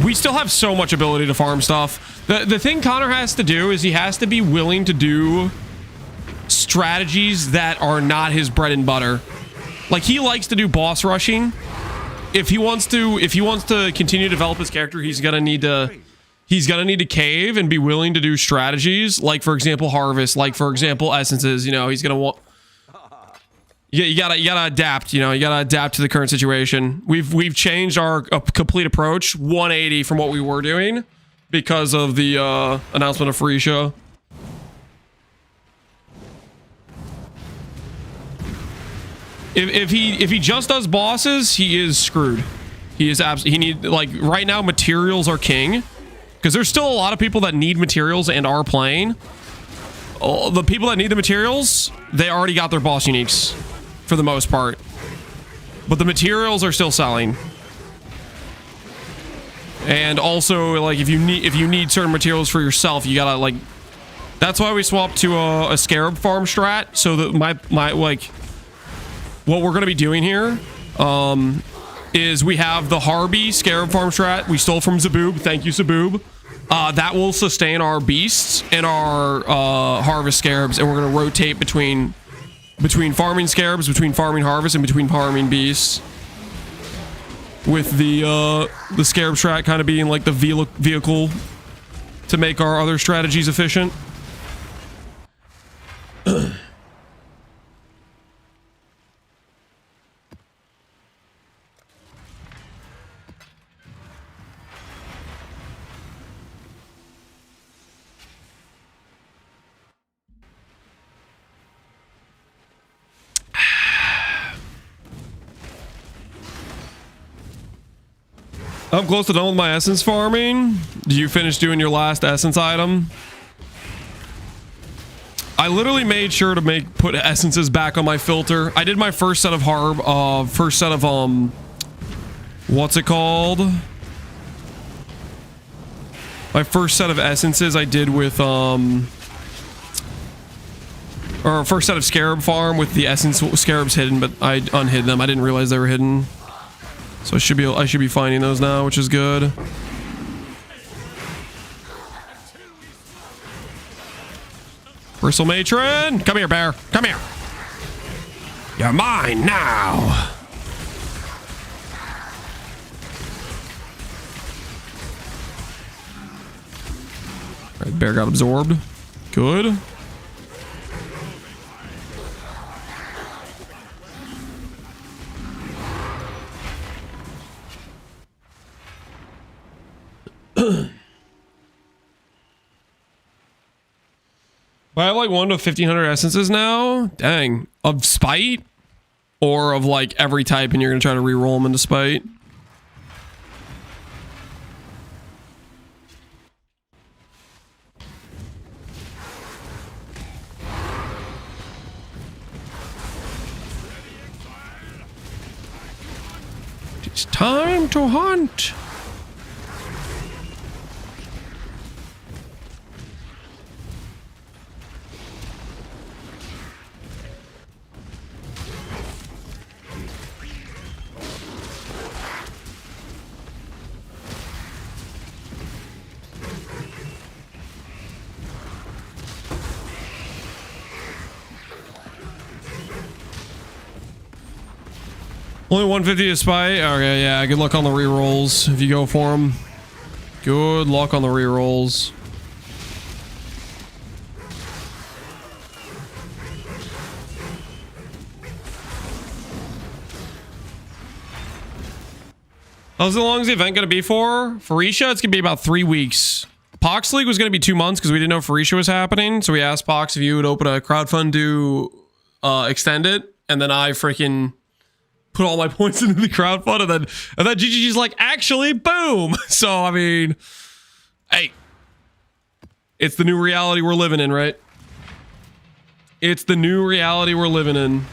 We still have so much ability to farm stuff. The thing Connor has to do is he has to be willing to do strategies that are not his bread and butter. Like, he likes to do boss rushing. If he wants to continue to develop his character, he's gonna need to cave and be willing to do strategies, like, for example, harvest, like, for example, essences. You know, he's gonna want. You gotta adapt. You know, you gotta adapt to the current situation. We've changed our complete approach 180 from what we were doing because of the announcement of Felicia. If he just does bosses, he is screwed. He is like, right now materials are king, because there's still a lot of people that need materials and are playing. The people that need the materials, they already got their boss uniques for the most part, but the materials are still selling. And also, like, if you need certain materials for yourself, you gotta, like, that's why we swapped to a Scarab farm strat, so that my like, what we're gonna be doing here is we have the Harby Scarab farm strat we stole from Zaboob. Thank you, Zaboob. That will sustain our beasts and our harvest scarabs, and we're gonna rotate between farming scarabs, between farming harvest, and between farming beasts. With the scarab strat kind of being like the vehicle to make our other strategies efficient. I'm close to done with my essence farming. Did you finish doing your last essence item? I literally made sure to put essences back on my filter. I did my first set of what's it called? My first set of essences I did with or first set of Scarab farm with the essence scarabs hidden, but I unhid them. I didn't realize they were hidden. So I should be finding those now, which is good. Bristle Matron! Come here, bear! Come here! You're mine now! Alright, bear got absorbed. Good. I have like 1 to 1,500 essences now. Dang. Of spite? Or of like every type, and you're gonna try to re-roll them into spite? It's time to hunt. Only 150 to spite? Okay, yeah, good luck on the rerolls if you go for them. Good luck on the rerolls. How long is the event going to be for? Felicia, it's going to be about 3 weeks. Pox League was going to be 2 months because we didn't know Felicia was happening. So we asked Pox if you would open a crowdfund to extend it. And then I freaking put all my points into the crowdfund, and then GGG's like, actually, boom. So I mean, hey, it's the new reality we're living in, right? It's the new reality we're living in.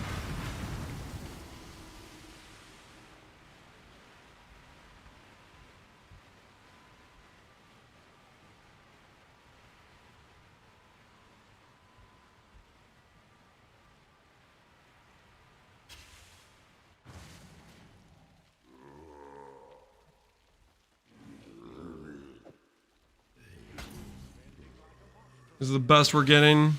This is the best we're getting.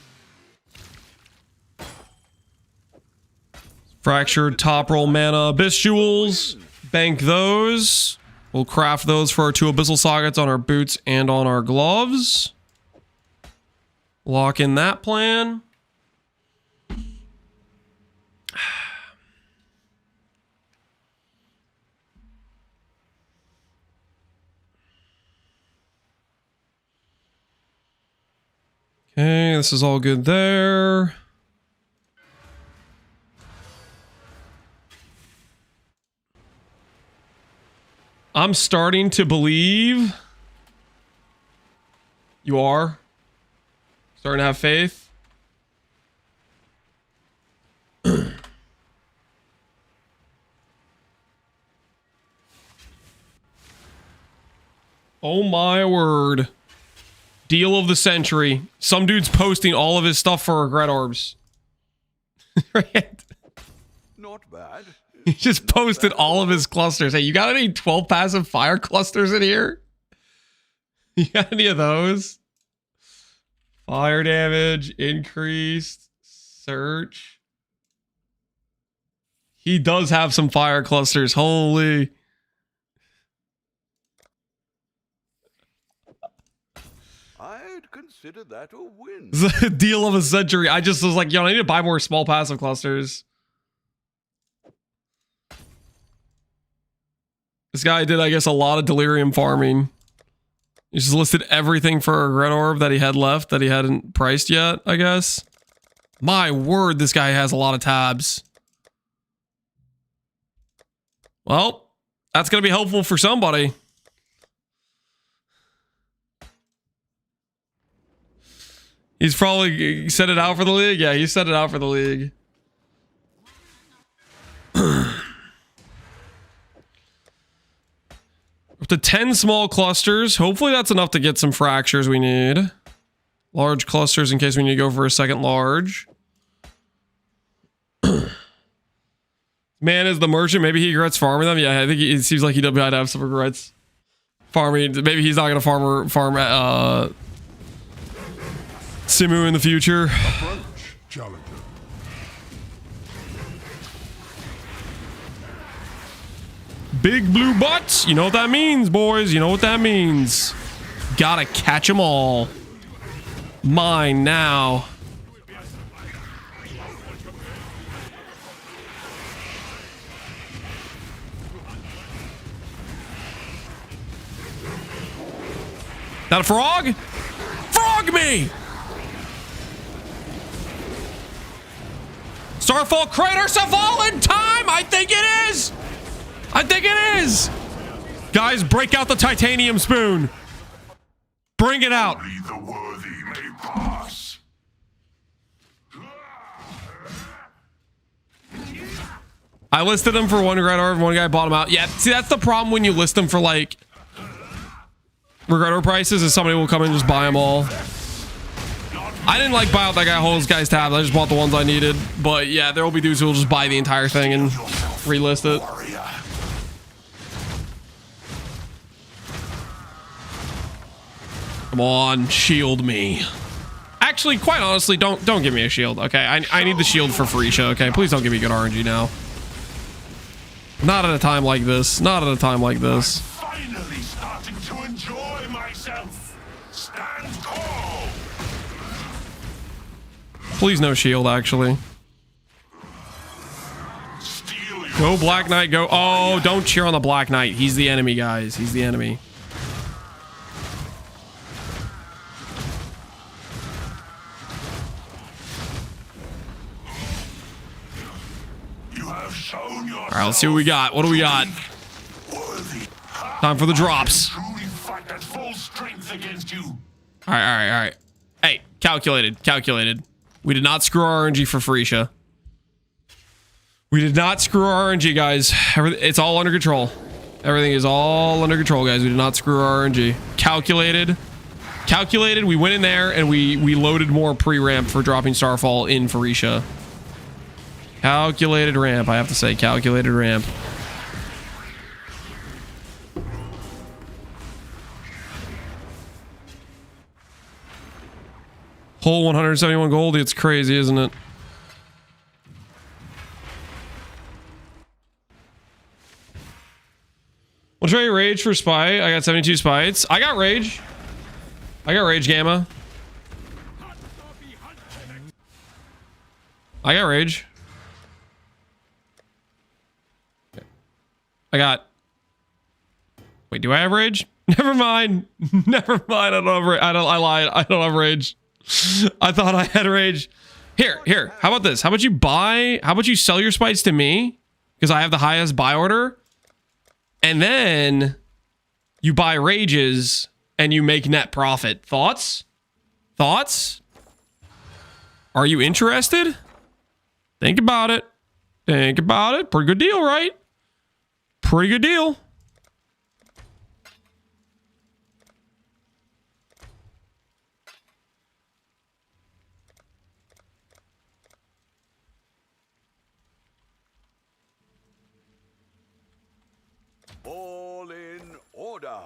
Fractured top roll mana abyss jewels. Bank those. We'll craft those for our 2 abyssal sockets on our boots and on our gloves. Lock in that plan. Okay, this is all good there. I'm starting to believe. You are? Starting to have faith? Oh my word. Deal of the century. Some dude's posting all of his stuff for regret orbs. Right? Not bad. He just posted all of his clusters. Hey, you got any 12 passive fire clusters in here? You got any of those? Fire damage, increased, search. He does have some fire clusters. Holy. I'd consider that a win. The deal of a century. I just was like, yo, I need to buy more small passive clusters. This guy did, I guess, a lot of delirium farming. He just listed everything for a regret orb that he had left that he hadn't priced yet, I guess. My word, this guy has a lot of tabs. Well, that's going to be helpful for somebody. He's probably set it out for the league. Yeah, he set it out for the league. Up to 10 small clusters. Hopefully that's enough to get some fractures we need. Large clusters in case we need to go for a second large. Man is the merchant. Maybe he regrets farming them. Yeah, I think it seems like he might have some regrets. Farming. Maybe he's not going to farm Simu in the future. Approach, challenger. Big blue butts. You know what that means, boys. You know what that means. Gotta catch them all. Mine now. That a frog? Frog me! Starfall Crater Fallen time! I think it is! I think it is! Guys, break out the titanium spoon. Bring it out. Only the worthy may pass. I listed them for 1 regret orb, one guy bought them out. Yeah, see, that's the problem when you list them for, like, regret orb prices, is somebody will come in and just buy them all. I didn't, like, buy out that whole guy's tabs. I just bought the ones I needed. But, yeah, there will be dudes who will just buy the entire thing and relist it. Come on, shield me. Actually, quite honestly, don't give me a shield, okay? I need the shield for Freesia, okay? Please don't give me good RNG now. Not at a time like this. Not at a time like this. Finally starting to enjoy myself. Stand tall. Please no shield, actually. Go Black Knight, go. Oh, don't cheer on the Black Knight. He's the enemy, guys. He's the enemy. All right, let's see what we got. What do we got? Time for the drops. All right. Hey, calculated. We did not screw our RNG for Freesia. We did not screw our RNG, guys. It's all under control. Everything is all under control, guys. We did not screw our RNG. Calculated. We went in there and we loaded more pre-ramp for dropping Starfall in Freesia. Calculated ramp, I have to say. Calculated ramp. Whole 171 gold. It's crazy, isn't it? for spite. I got 72 spites. I got rage. I got rage gamma. I got rage. I got... Wait, do I have rage? Never mind. Never mind. I don't have rage. I lied. I don't have rage. I thought I had rage. Here. How about this? How about you sell your spites to me? Because I have the highest buy order. And then you buy rages and you make net profit. Thoughts? Thoughts? Are you interested? Think about it. Think about it. Pretty good deal, right? Pretty good deal. All in order.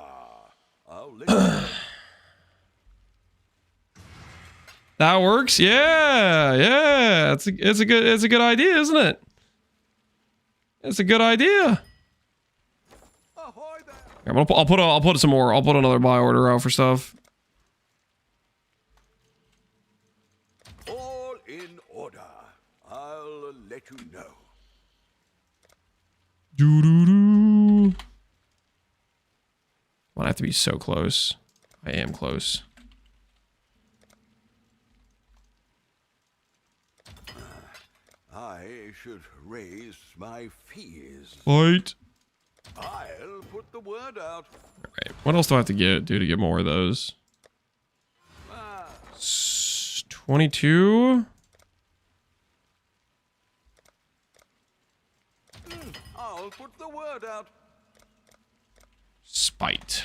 I'll let you know. That works. Yeah. It's a good idea, isn't it? It's a good idea. Ahoy there. Yeah, I'll put some more. I'll put another buy order out for stuff. All in order. I'll let you know. Doo-doo-doo. Well, I have to be so close. I am close. I should raise my fees. Fight. I'll put the word out. Alright, what else do I have to do to get more of those? 22? I'll put the word out. Spite.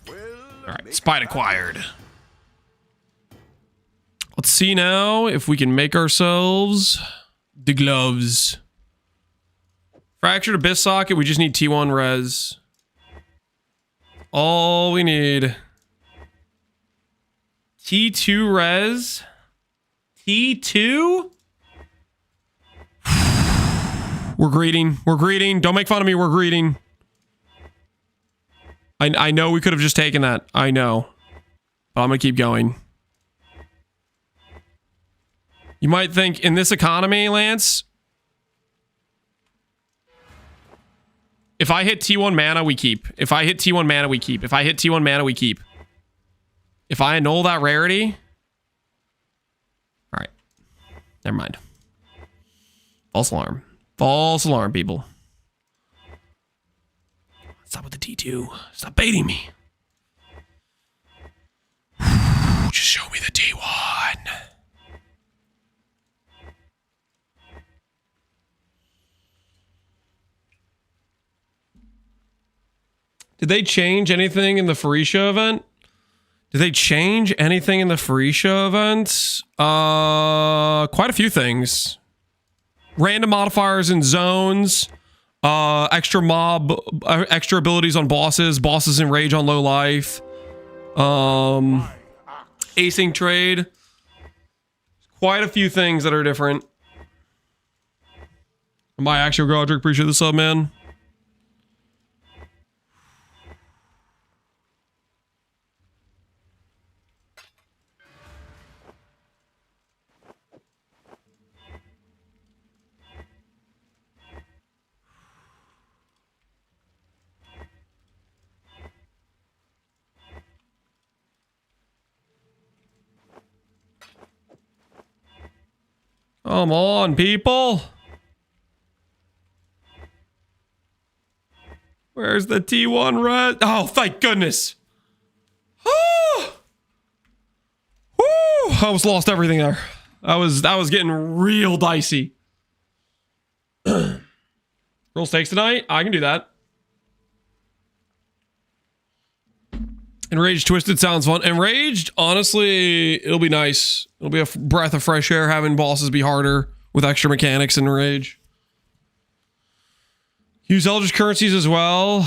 Well, Alright, spite acquired. Let's see now if we can make ourselves the gloves. Fractured abyss socket, we just need T1 res. All we need. T2 res. T2? We're greeting. We're greeting. Don't make fun of me. We're greeting. I know we could have just taken that. I know. But I'm going to keep going. You might think, in this economy, Lance, if I hit T1 mana, we keep. If I hit T1 mana, we keep. If I hit T1 mana, we keep. If I annul that rarity... Alright. Never mind. False alarm. False alarm, people. Stop with the T2. Stop baiting me. Just show me the T1. Did they change anything in the Phorecia event? Did they change anything in the Phorecia event? Quite a few things. Random modifiers in zones. Extra mob, extra abilities on bosses. Bosses in rage on low life. Acing trade. Quite a few things that are different. My actual Godric, appreciate the sub, man. Come on, people. Where's the T1 red? Oh, thank goodness. Oh. Woo. I almost lost everything there. That was getting real dicey. Roll stakes tonight? I can do that. Enraged Twisted sounds fun. Enraged, honestly, it'll be nice. It'll be a breath of fresh air having bosses be harder with extra mechanics in Rage. Use Eldritch currencies as well.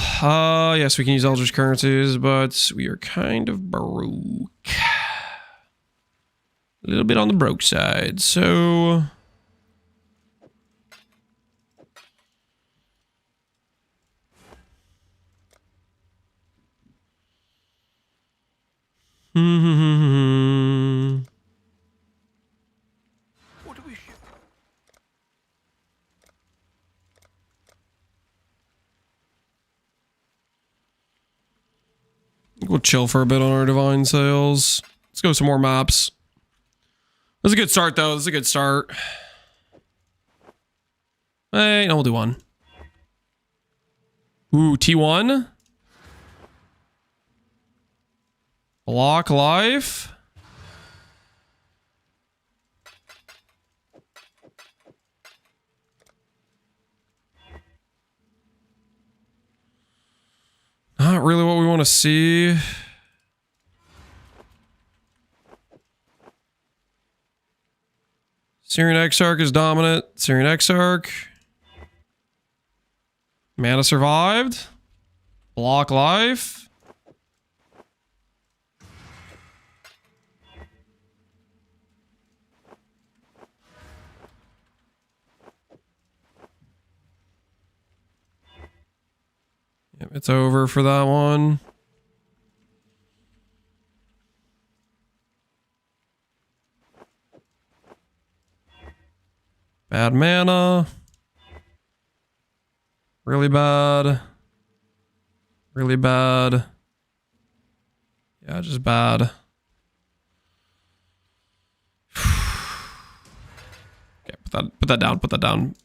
Yes, we can use Eldritch currencies, but we are kind of broke. A little bit on the broke side, so... What do we ship? We'll chill for a bit on our divine sales. Let's go some more maps. That's a good start, though. That's a good start. Hey, no, we'll do one. Ooh, T1. Block life. Not really what we want to see. Syrian Exarch is dominant. Syrian Exarch. Mana survived. Block life. Yep, it's over for that one. Bad mana. Really bad. Really bad. Yeah, just bad. Okay, put that down, put that down.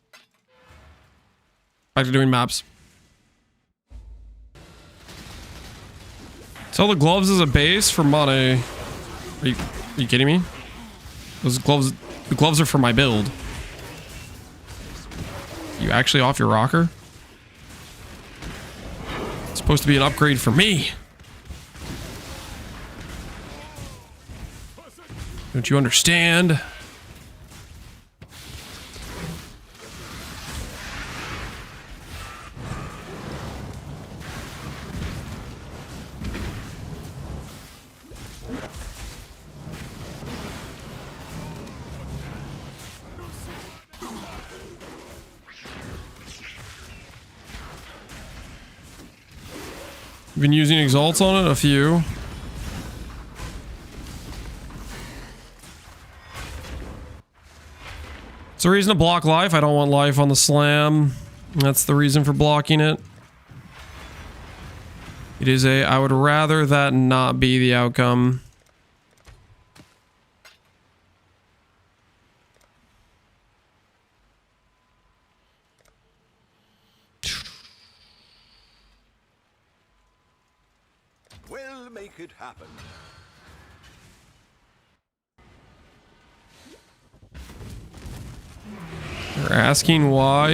Back to doing maps. Sell the gloves as a base for money. Are you kidding me? Those gloves, the gloves are for my build. You actually off your rocker? It's supposed to be an upgrade for me. Don't you understand? Been using exalts on it, a few. It's a reason to block life. I don't want life on the slam. That's the reason for blocking it. It is a, I would rather that not be the outcome. We'll make it happen. You're asking why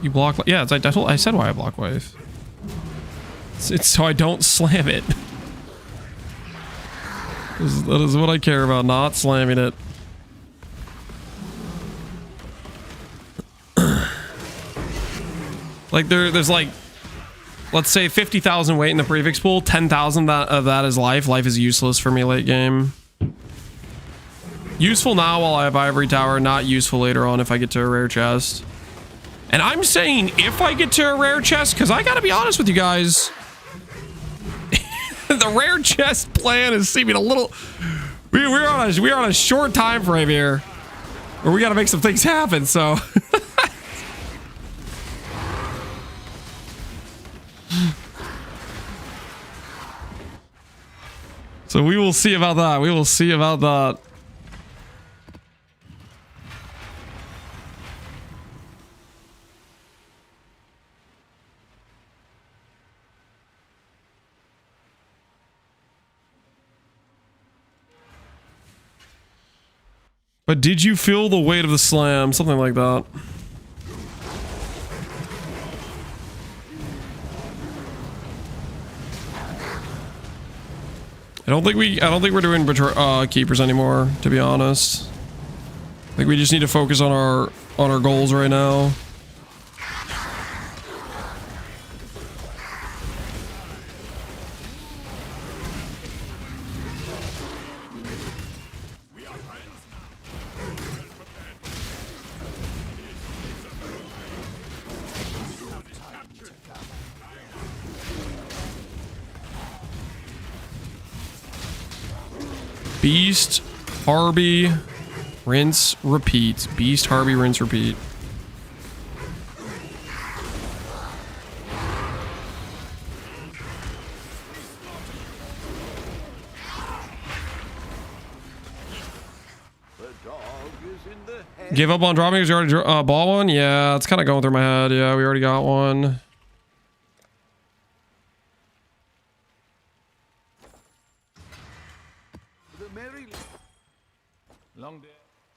you block. Yeah, it's, I said why I block life. It's so I don't slam it. That is what I care about, not slamming it. Like there's like, let's say 50,000 weight in the prefix pool, 10,000 of that is life. Life is useless for me late game. Useful now while I have Ivory Tower, not useful later on if I get to a rare chest. And I'm saying if I get to a rare chest, because I gotta be honest with you guys. The rare chest plan is seeming a little... We're on a short time frame here. Where we gotta make some things happen, so... So we will see about that. We will see about that. But did you feel the weight of the slam? Something like that. I don't think we're doing keepers anymore, to be honest. I think we just need to focus on our goals right now. Beast, Harby, rinse, repeat. Beast, Harby, rinse, repeat. Give up on dropping because you already bought one? Yeah, it's kind of going through my head. Yeah, we already got one. Long day.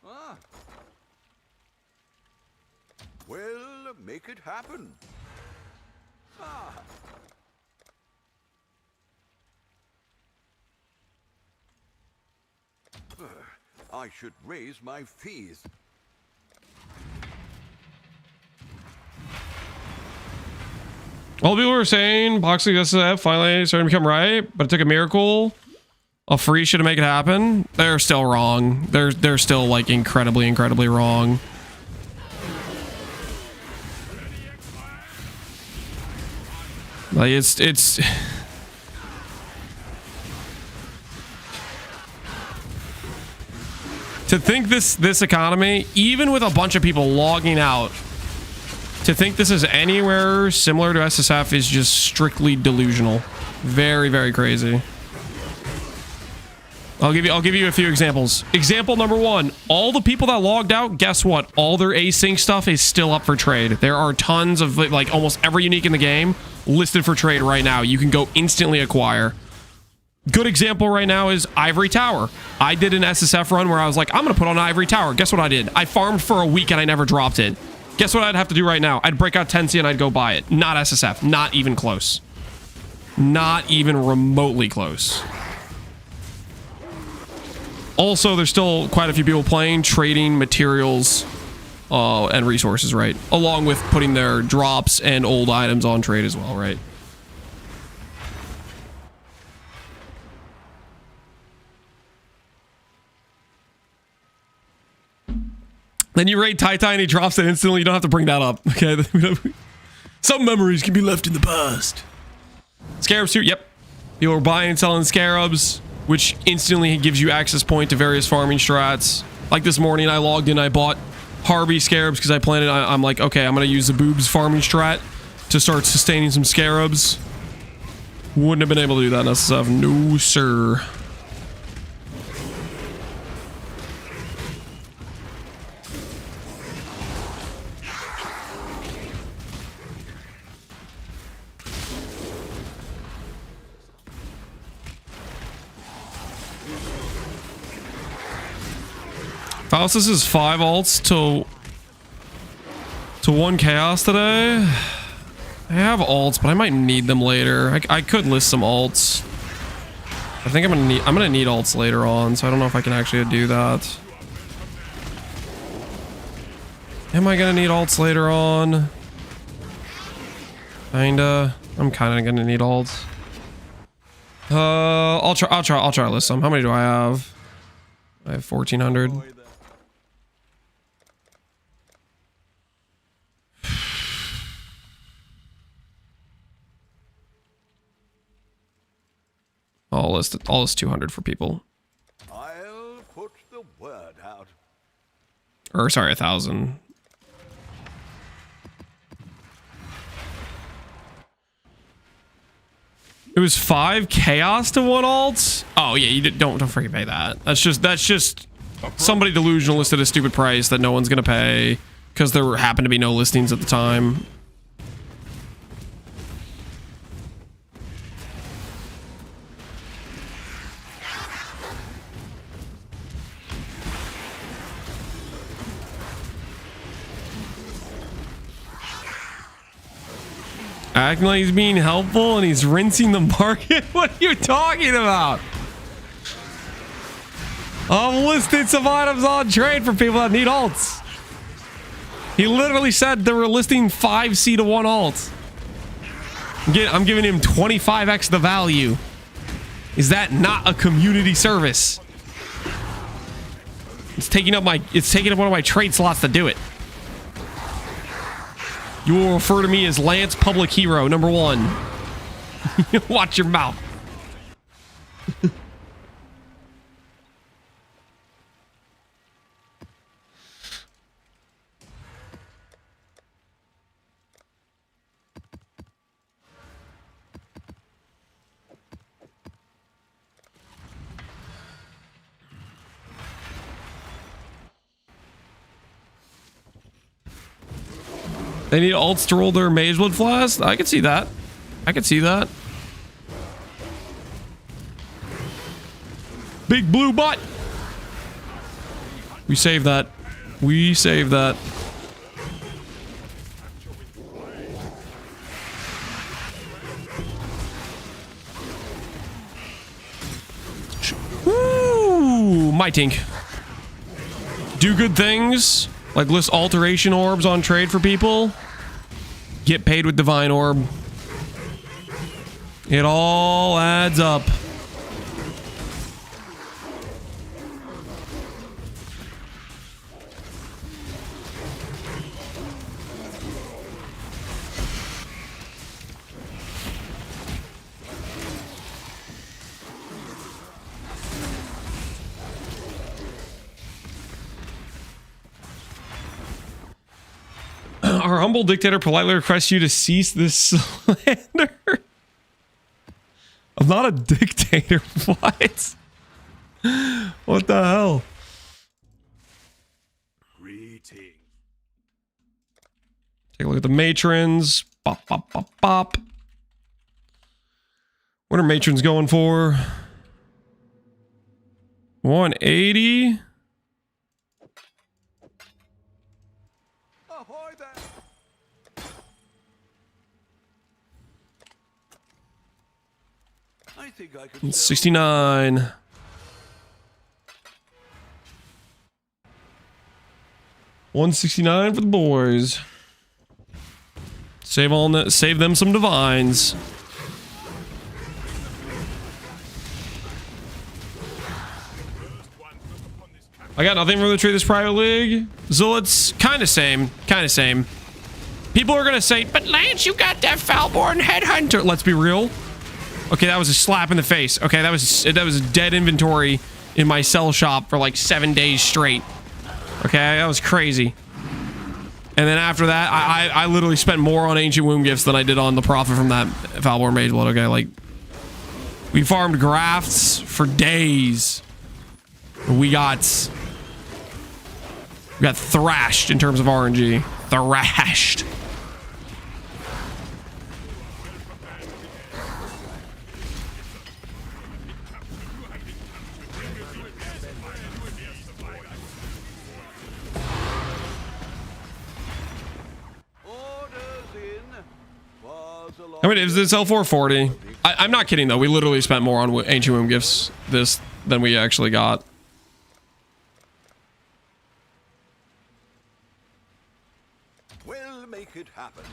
Ah. Well, make it happen. Ah. I should raise my fees. All the people were saying Boxley SSF finally starting to become right, but it took a miracle. A free should have make it happen. They're still wrong. They're still like incredibly wrong. Like it's to think this economy, even with a bunch of people logging out, to think this is anywhere similar to SSF is just strictly delusional. Very crazy. I'll give you a few examples. Example number 1, all the people that logged out, guess what? All their async stuff is still up for trade. There are tons of like almost every unique in the game listed for trade right now. You can go instantly acquire. Good example right now is Ivory Tower. I did an SSF run where I was like, I'm gonna put on Ivory Tower. Guess what I did? I farmed for a week and I never dropped it. Guess what I'd have to do right now? I'd break out Tensi and I'd go buy it. Not SSF. Not even close. Not even remotely close. Also, there's still quite a few people playing, trading materials and resources, right? Along with putting their drops and old items on trade as well, right? Then you raid Tai Tai and he drops it instantly. You don't have to bring that up, okay? Some memories can be left in the past. Scarabs too, yep. People are buying and selling scarabs, which instantly gives you access point to various farming strats. Like this morning, I logged in, I bought Harvey scarabs because I planned it. I'm like, okay, I'm going to use the boobs farming strat to start sustaining some scarabs. Wouldn't have been able to do that in SF. No, sir. Faustus is 5 alts to 1 chaos today. I have alts, but I might need them later. I could list some alts. I think I'm gonna need alts later on, so I don't know if I can actually do that. Am I gonna need alts later on? Kinda. I'm kinda gonna need alts. I'll try to list some. How many do I have? I have 1,400. I'll list 200 for people. I'll put the word out. Or sorry, 1,000. It was 5 chaos to 1 alt. Oh yeah, you don't freaking pay that. That's just somebody delusional listed a stupid price that no one's gonna pay because there happened to be no listings at the time. Acting like he's being helpful and he's rinsing the market? What are you talking about? I'm listing some items on trade for people that need alts. He literally said they were listing 5C to 1 alt. I'm giving him 25x the value. Is that not a community service? It's taking up one of my trade slots to do it. You will refer to me as Lance Public Hero #1. Watch your mouth. They need alts to roll their Mage Blood Flask. I can see that. I can see that. Big blue butt. We saved that. We saved that. Woo! My tink. Do good things, like list alteration orbs on trade for people. Get paid with divine orb. It all adds up. Our humble dictator politely requests you to cease this slander. I'm not a dictator. What? What the hell? Greeting. Take a look at the matrons. Bop, bop, bop, bop. What are matrons going for? 180. Ahoy there! I think I could 69. $169 for the boys. Save them some divines. I got nothing from the trade this private league. Zulets, kind of same. Kind of same. People are gonna say, but Lance, you got that Foulborn Headhunter. Let's be real. Okay, that was a slap in the face. Okay, that was dead inventory in my sell shop for like 7 days straight. Okay, that was crazy. And then after that, I literally spent more on Ancient Womb Gifts than I did on the profit from that Foulborn Mage Blood. Okay, like we farmed grafts for days. We got thrashed in terms of RNG. Thrashed. How many is this? L440. I'm not kidding though. We literally spent more on Ancient Womb Gifts than we actually got. We'll make it happen.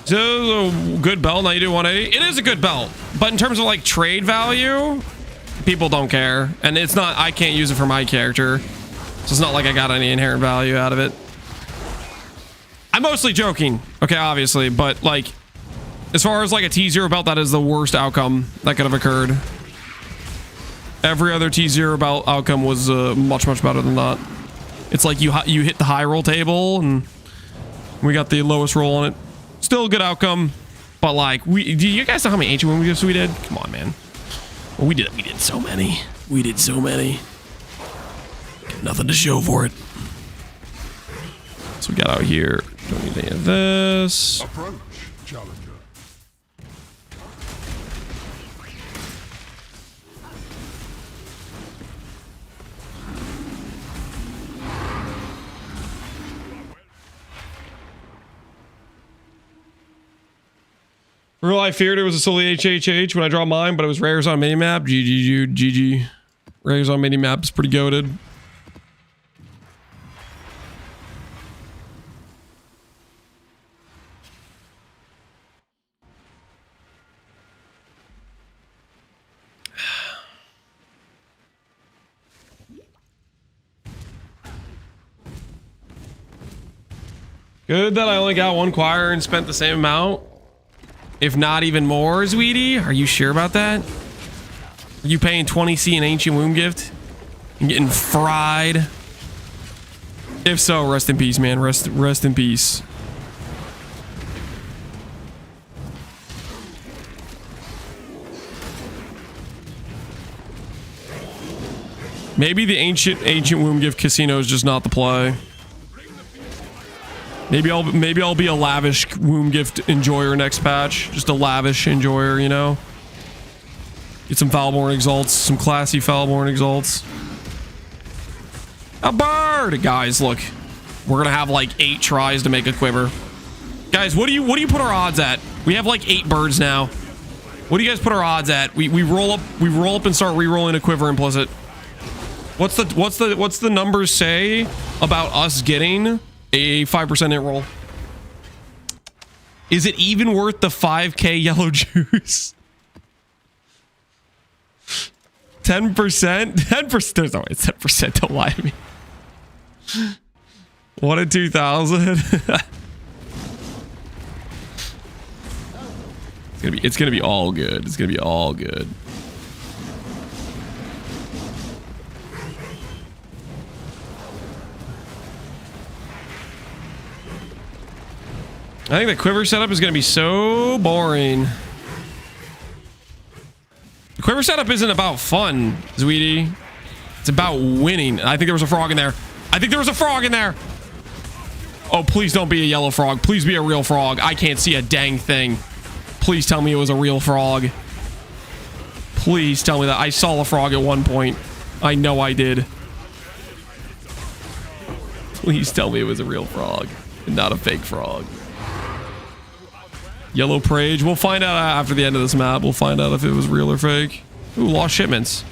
So a good belt. Now you do 180. It is a good belt, but in terms of like trade value, people don't care, and it's not. I can't use it for my character, so it's not like I got any inherent value out of it. I'm mostly joking, okay, obviously, but like, as far as like a T0 belt, that is the worst outcome that could have occurred. Every other T0 belt outcome was much better than that. It's like you hit the high roll table, and we got the lowest roll on it. Still a good outcome, but like, do you guys know how many Ancient Womb Gifts we did? Come on, man. Well, we did so many. We did so many. Got nothing to show for it. So we got out here. Don't need any of this. Approach, challenger. Real, I feared it was a solely HHH when I draw mine, but it was rares on minimap. GG, GG. Rares on minimap is pretty goated. Good that I only got one choir and spent the same amount. If not even more, Zweety? Are you sure about that? Are you paying 20C an Ancient Womb Gift? And getting fried? If so, rest in peace, man. Rest in peace. Maybe the ancient womb gift casino is just not the play. Maybe I'll be a lavish womb gift enjoyer next patch. Just a lavish enjoyer, you know. Get some Foulborn exalts, some classy Foulborn exalts. A bird, guys. Look, we're gonna have like 8 tries to make a quiver. Guys, what do you put our odds at? We have like 8 birds now. What do you guys put our odds at? We roll up and start re-rolling a quiver implicit. What's the numbers say about us getting a 5% hit roll? Is it even worth the 5k yellow juice? 10%? 10%? There's no way it's 10%. Don't lie to me. 1 in 2,000. It's gonna be all good. It's gonna be all good. I think the quiver setup is going to be so boring. The quiver setup isn't about fun, Zweety. It's about winning. I think there was a frog in there. I think there was a frog in there. Oh, please don't be a yellow frog. Please be a real frog. I can't see a dang thing. Please tell me it was a real frog. Please tell me that. I saw a frog at one point. I know I did. Please tell me it was a real frog and not a fake frog. Yellow Prage. We'll find out after the end of this map. We'll find out if it was real or fake. Ooh, lost shipments.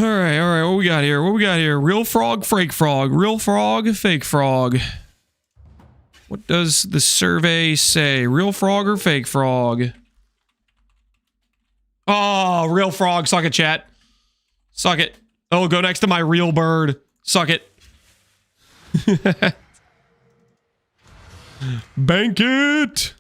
All right, what we got here? What we got here? Real frog, fake frog. Real frog, fake frog. What does the survey say? Real frog or fake frog? Oh, real frog. Suck it, chat. Suck it. Oh, go next to my real bird. Suck it. Bank it.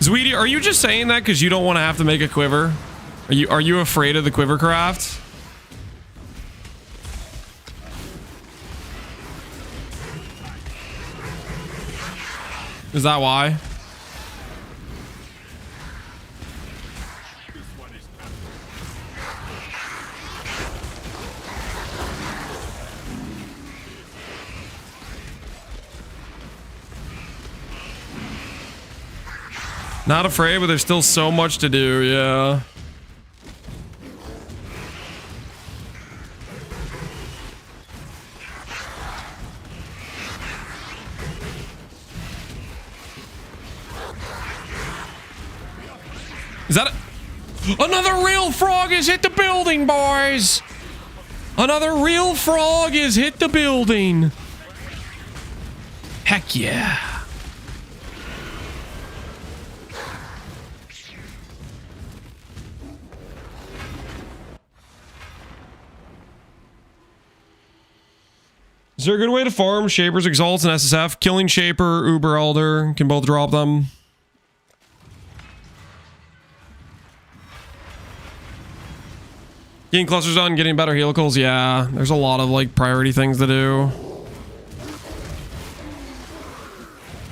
Zweety, are you just saying that because you don't want to have to make a quiver? Are you afraid of the quiver craft? Is that why? Not afraid, but there's still so much to do, yeah. Is that another real frog has hit the building, boys? Another real frog has hit the building. Heck yeah. Is there a good way to farm Shapers, Exalts, and SSF? Killing Shaper, Uber Elder can both drop them. Getting clusters on, getting better helicals, yeah. There's a lot of like priority things to do.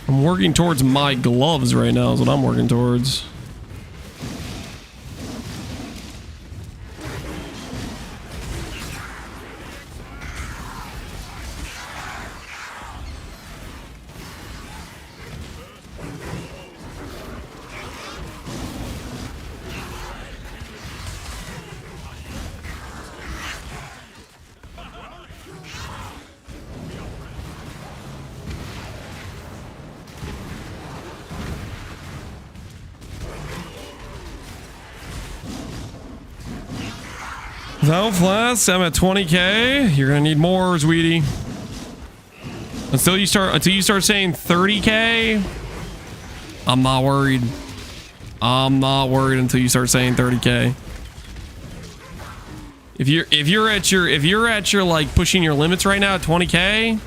I'm working towards my gloves right now is what I'm working towards. Valve Flask, I'm at 20k. You're gonna need more, Sweetie. Until you start saying 30k, I'm not worried. I'm not worried until you start saying 30k. If you're at your like pushing your limits right now at 20k,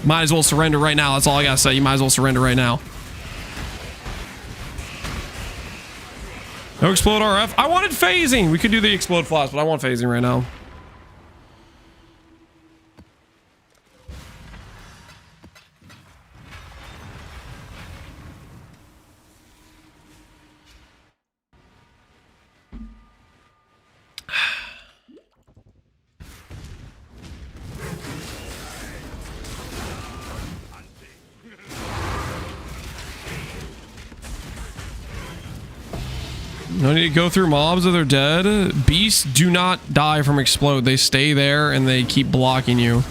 might as well surrender right now. That's all I gotta say. You might as well surrender right now. No explode RF. I wanted phasing. We could do the explode flash, but I want phasing right now. No need to go through mobs or they're dead. Beasts do not die from explode. They stay there and they keep blocking you.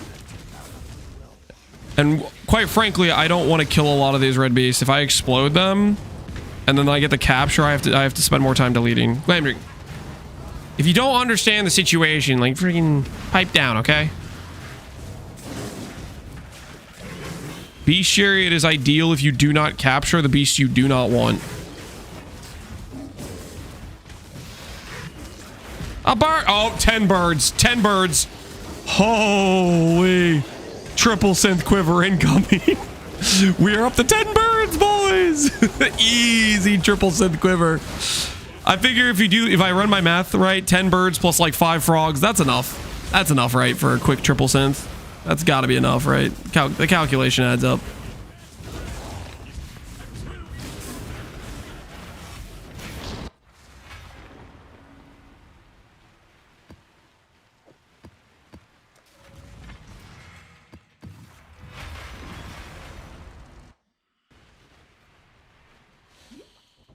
And quite frankly, I don't want to kill a lot of these red beasts. If I explode them and then I get the capture, I have to spend more time deleting. If you don't understand the situation, like freaking pipe down, okay? Beast chariot is ideal if you do not capture the beast you do not want. A bird. Oh, 10 birds. 10 birds. Holy. Triple synth quiver incoming. We are up to 10 birds, boys. Easy triple synth quiver. I figure if I run my math right, 10 birds plus like 5 frogs, that's enough. That's enough, right, for a quick triple synth. That's got to be enough, right? The calculation adds up.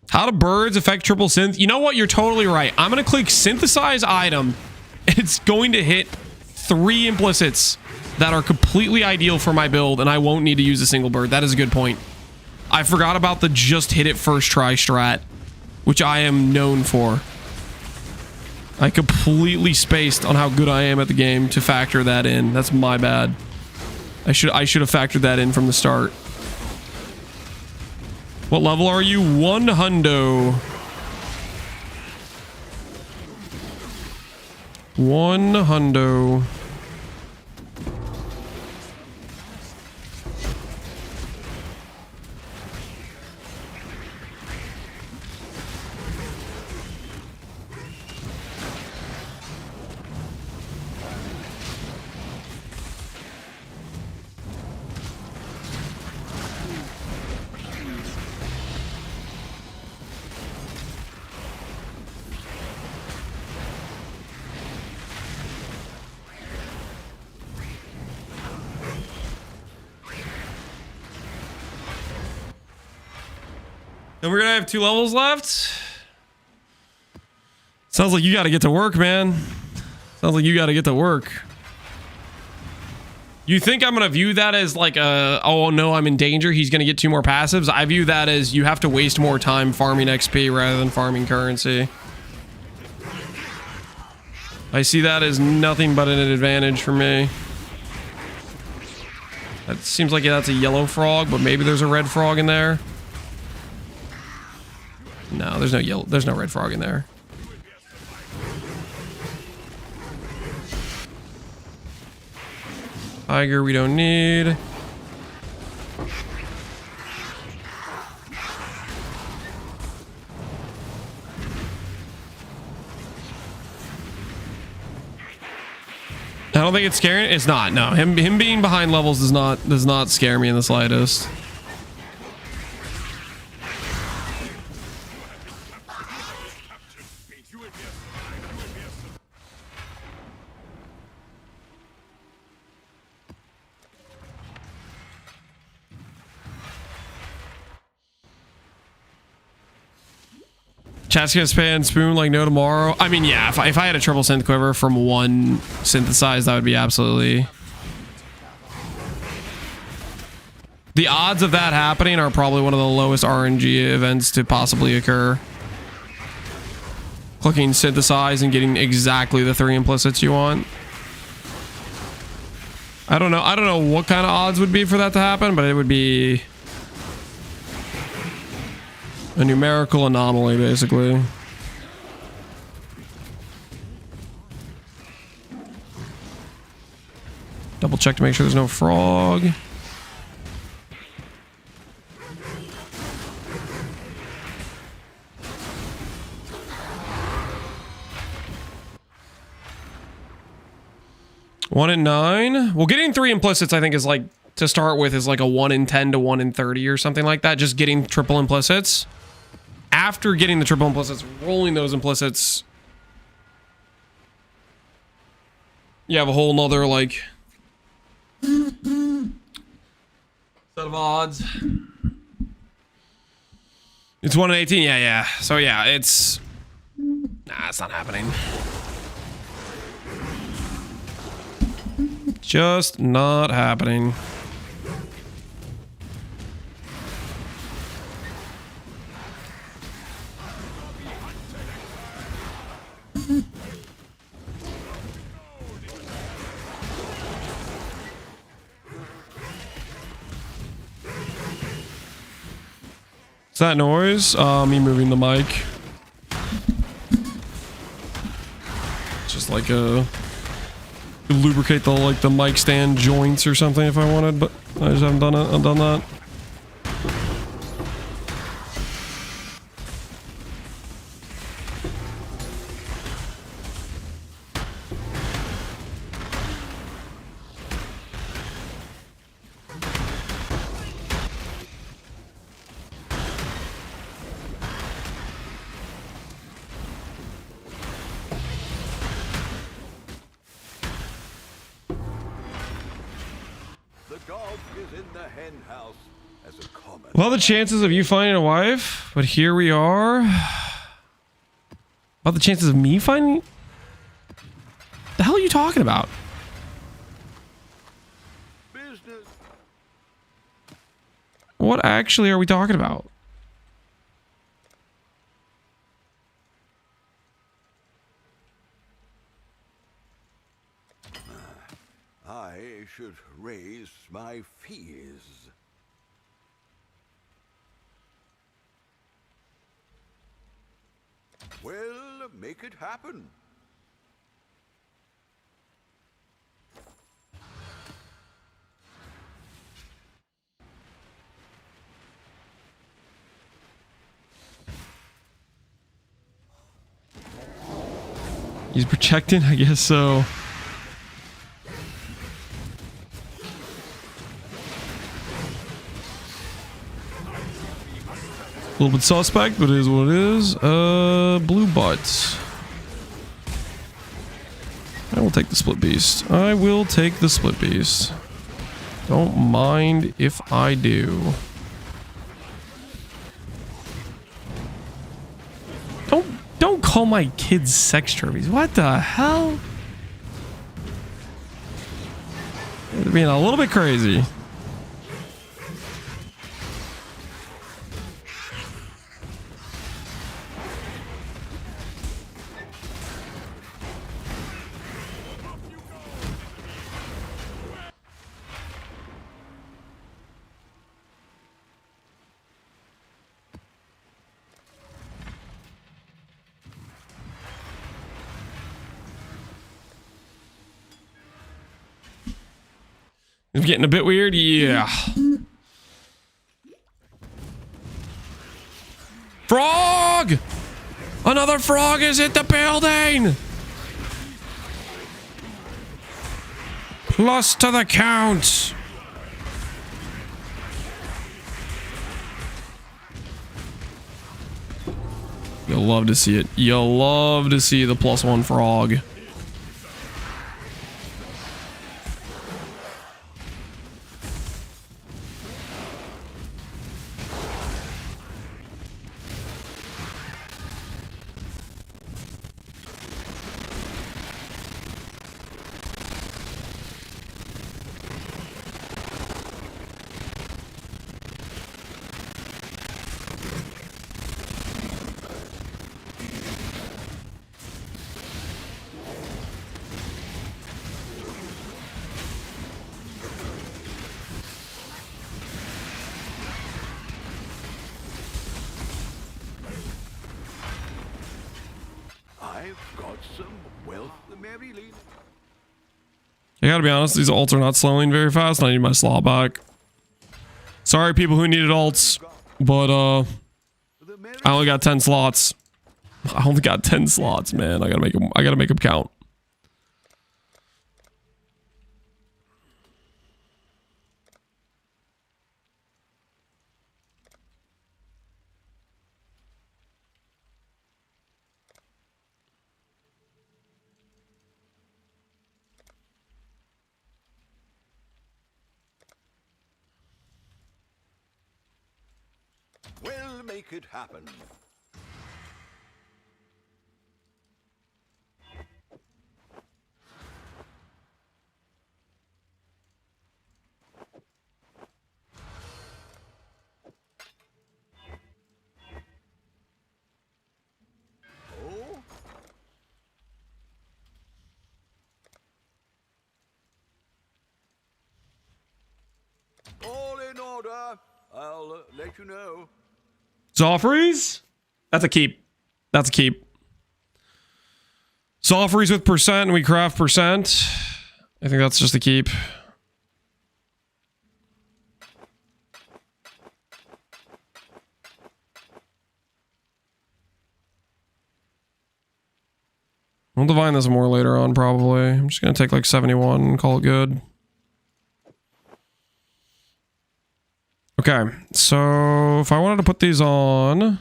How do birds affect triple synth? You know what? You're totally right. I'm going to click synthesize item. It's going to hit 3 implicits that are completely ideal for my build, and I won't need to use a single bird. That is a good point. I forgot about the just hit it first try strat, which I am known for. I completely spaced on how good I am at the game to factor that in. That's my bad. I should have factored that in from the start. What level are you? 100. 100. And we're gonna have 2 levels left. Sounds like you gotta get to work, man. Sounds like you gotta get to work. You think I'm gonna view that as like a, oh no, I'm in danger, he's gonna get 2 more passives? I view that as you have to waste more time farming XP rather than farming currency. I see that as nothing but an advantage for me. That seems like that's a yellow frog, but maybe there's a red frog in there. No, there's no red frog in there. Tiger we don't need. I don't think it's scary. It's not. No, him being behind levels does not scare me in the slightest. Chat's gonna spam spoon like no tomorrow. I mean, yeah, if I had a triple synth quiver from 1 synthesized, that would be absolutely... The odds of that happening are probably one of the lowest RNG events to possibly occur. clicking synthesize and getting exactly the 3 implicits you want. I don't know what kind of odds would be for that to happen, but it would be a numerical anomaly, basically. Double check to make sure there's no frog. One in 9. Well, getting 3 implicits, I think, is like, to start with, is like a 1 in 10 to 1 in 30 or something like that. Just getting triple implicits. After getting the triple implicits, rolling those implicits, you have a whole nother, like, set of odds. It's 1 in 18? Yeah. So, yeah, it's... Nah, it's not happening. Just not happening. Is that noise? Me moving the mic. Just like a... lubricate the mic stand joints or something if I wanted, but I just haven't done it. I've done that. Well, the chances of you finding a wife, but here we are. About the chances of me finding... The hell are you talking about? Business. What actually are we talking about? I should raise my fees. Well, make it happen. He's protecting, I guess so. A little bit suspect, but it is what it is. Blue butts. I will take the split beast. I will take the split beast. Don't mind if I do. Don't call my kids sex trophies. What the hell? They're being a little bit crazy. It's getting a bit weird, yeah. Frog! Another frog has hit the building! Plus to the count! You'll love to see it. You'll love to see the +1 frog. I've got some wealth the Mary Lee. I gotta be honest, these ults are not slowing very fast, and I need my slot back. Sorry, people who needed ults, but I only got 10 slots. I only got 10 slots, man. I gotta make them count. We'll make it happen. Oh? All in order. I'll let you know. Zoffreys? That's a keep. That's a keep. Zoffreys with percent and we craft percent. I think that's just a keep. We'll divine this more later on, probably. I'm just gonna take like 71 and call it good. Okay, so if I wanted to put these on...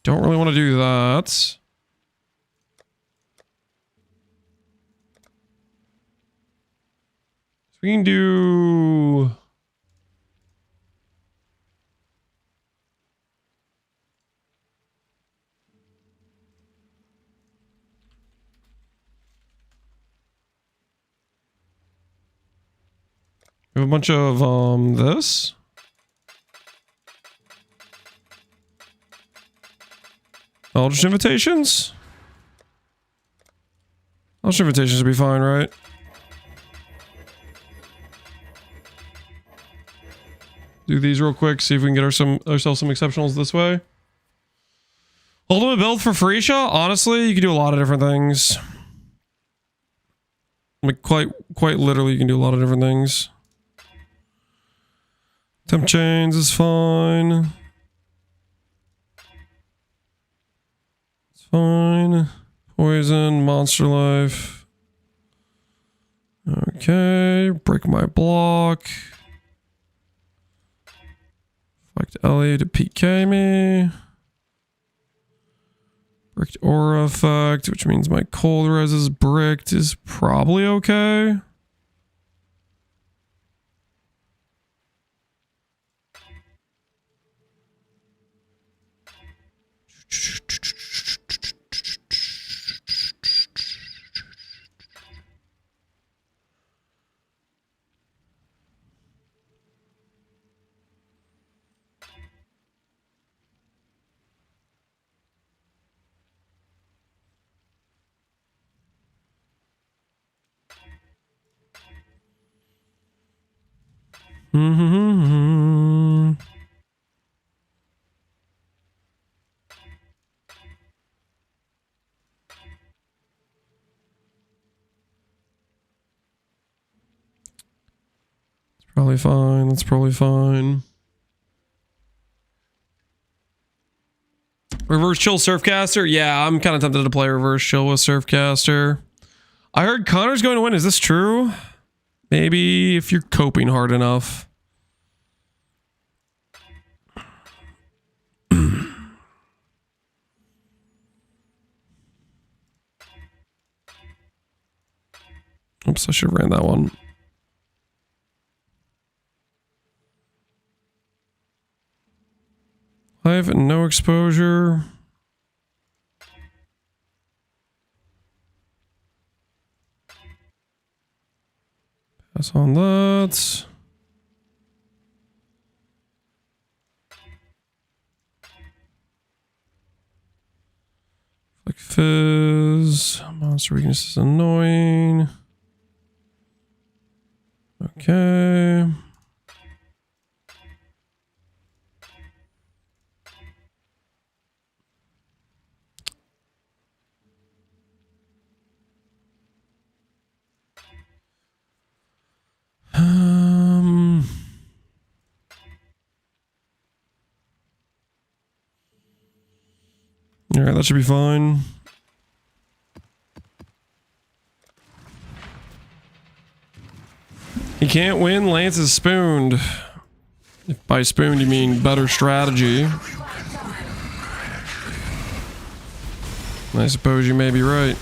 Don't really want to do that. So we can do... We have a bunch of, this. Eldritch invitations? Eldritch invitations would be fine, right? Do these real quick, see if we can get ourselves some exceptionals this way. Ultimate build for Freesia? Honestly, you can do a lot of different things. Like, quite literally, you can do a lot of different things. Temp chains is fine. It's fine. Poison, monster life. Okay, break my block. Select Ellie to PK me. Bricked aura effect, which means my cold res is bricked, is probably okay. Mm-hmm. It's probably fine. That's probably fine. Reverse chill Surfcaster? Yeah, I'm kind of tempted to play reverse chill with Surfcaster. I heard Connor's going to win. Is this true? Maybe if you're coping hard enough. Oops, I should have ran that one. I have no exposure. Pass on that. Like Fizz. Monster weakness is annoying. Okay. All right, that should be fine. He can't win. Lance is spooned. If by spooned you mean better strategy. I suppose you may be right.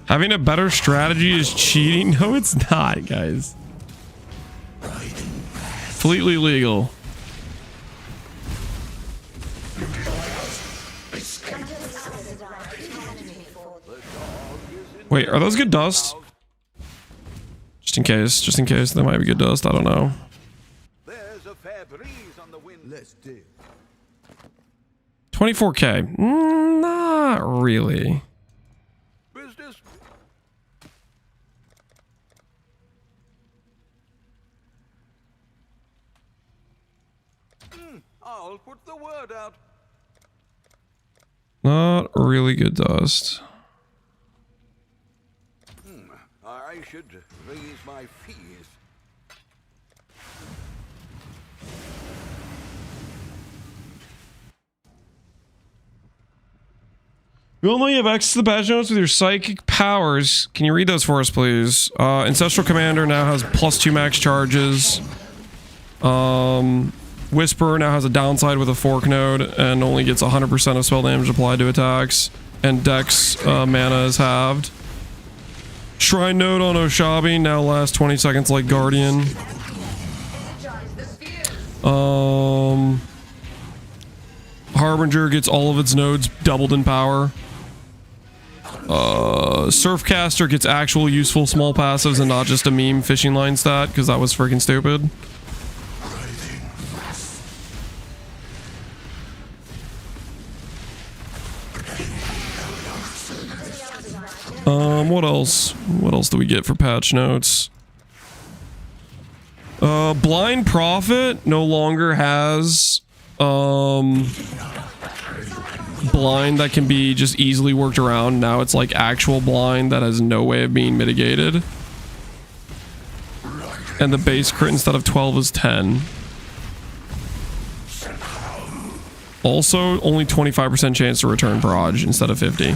Having a better strategy is cheating? No, it's not, guys. Completely legal. Wait, are those good dust? Just in case, that might be good dust. I don't know. There's a fair breeze on the wind. Let's do. 24K. Not really. Business. I'll put the word out. Not really good dust. I should raise my fees. We all know you have access to the badge notes with your psychic powers. Can you read those for us, please? Ancestral Commander now has +2 max charges. Whisperer now has a downside with a fork node and only gets 100% of spell damage applied to attacks. And Dex mana is halved. Shrine node on Oshabi now lasts 20 seconds like Guardian. Harbinger gets all of its nodes doubled in power. Surfcaster gets actual useful small passives and not just a meme fishing line stat, because that was freaking stupid. What else? What else do we get for patch notes? Blind Prophet no longer has blind that can be just easily worked around. Now it's like actual blind that has no way of being mitigated. And the base crit instead of 12 is 10. Also, only 25% chance to return Proj instead of 50.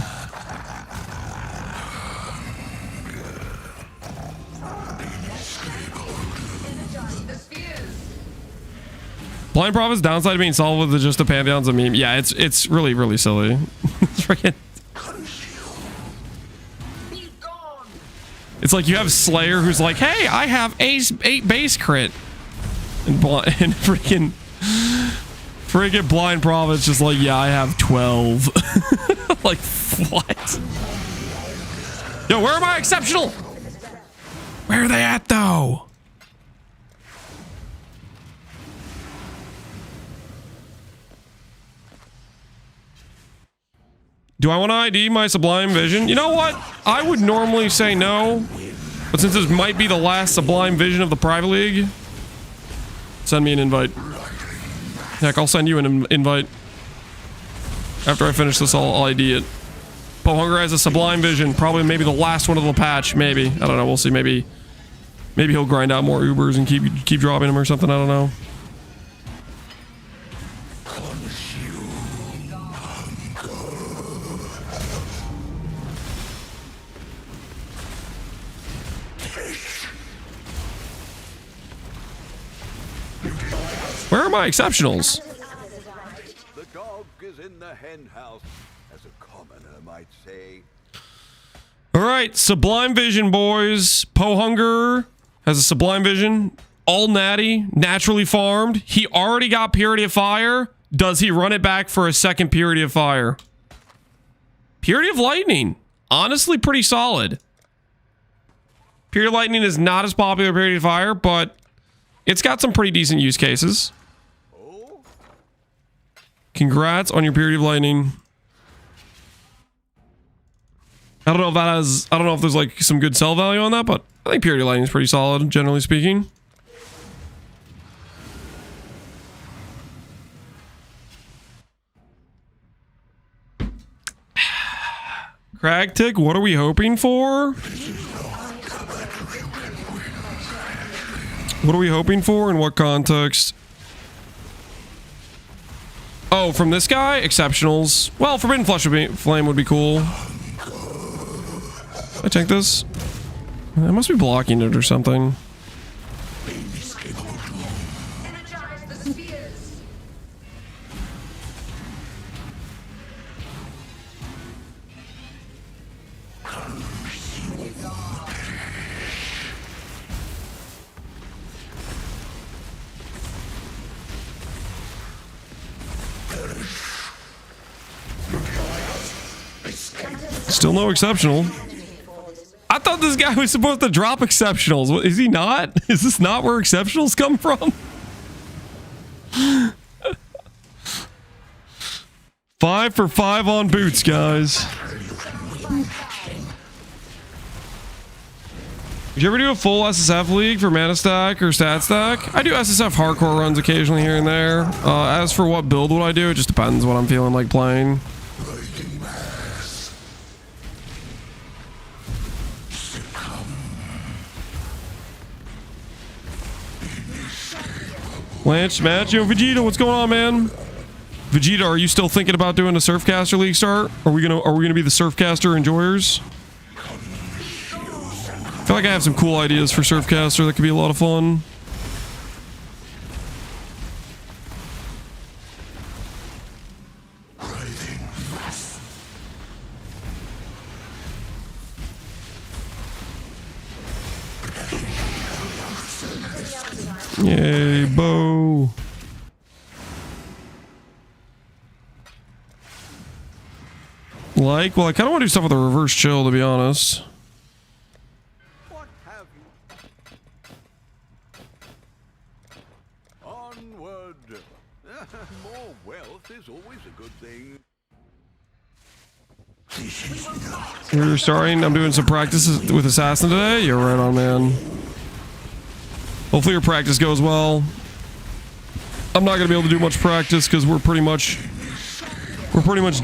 Blind Prophet's downside to being solved with just the Pantheon's a meme. Yeah, it's really, really silly. It's freaking... It's like you have Slayer who's like, hey, I have 8 base crit. And freaking Blind Prophet's just like, yeah, I have 12. Like, what? Yo, where am I exceptional? Where are they at, though? Do I want to ID my Sublime Vision? You know what? I would normally say no. But since this might be the last Sublime Vision of the Private League, send me an invite. Heck, I'll send you an invite. After I finish this, I'll ID it. Pohunger has a Sublime Vision. Probably maybe the last one of the patch. Maybe. I don't know. We'll see. Maybe he'll grind out more Ubers and keep dropping them or something. I don't know. Where are my exceptionals? The dog is in the hen house, as a commoner might say. All right, Sublime Vision, boys. Pohunger has a Sublime Vision. All natty, naturally farmed. He already got Purity of Fire. does he run it back for a second Purity of Fire? Purity of Lightning. Honestly, pretty solid. Purity of Lightning is not as popular as Purity of Fire, but it's got some pretty decent use cases. Congrats on your Purity of Lightning. I don't know if that has... I don't know if there's like some good sell value on that, but I think Purity of Lightning is pretty solid, generally speaking. Cragtick, what are we hoping for? What are we hoping for? In what context? Oh, from this guy? Exceptionals. Well, Forbidden Flame would be cool. I take this? I must be blocking it or something. Still no exceptional. I thought this guy was supposed to drop exceptionals. Is he not? Is this not where exceptionals come from? 5 for 5 on boots, guys. Did you ever do a full SSF league for mana stack or stat stack? I do SSF hardcore runs occasionally here and there. As for what build would I do, it just depends what I'm feeling like playing. Lance, Matt, yo, Vegeta, what's going on, man? Vegeta, are you still thinking about doing a Surfcaster League start? Are we gonna be the Surfcaster enjoyers? I feel like I have some cool ideas for Surfcaster that could be a lot of fun. Yay, Bo. Like, well, I kind of want to do stuff with a reverse chill, to be honest. What have you? Onward. More wealth is always a good thing. We're starting. I'm doing some practices with Assassin today. You're right on, man. Hopefully your practice goes well. I'm not gonna be able to do much practice because we're pretty much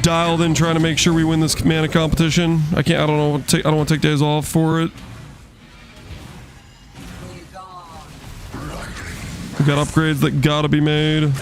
dialed in trying to make sure we win this mana competition. I don't want to take days off for it. We got upgrades that gotta be made.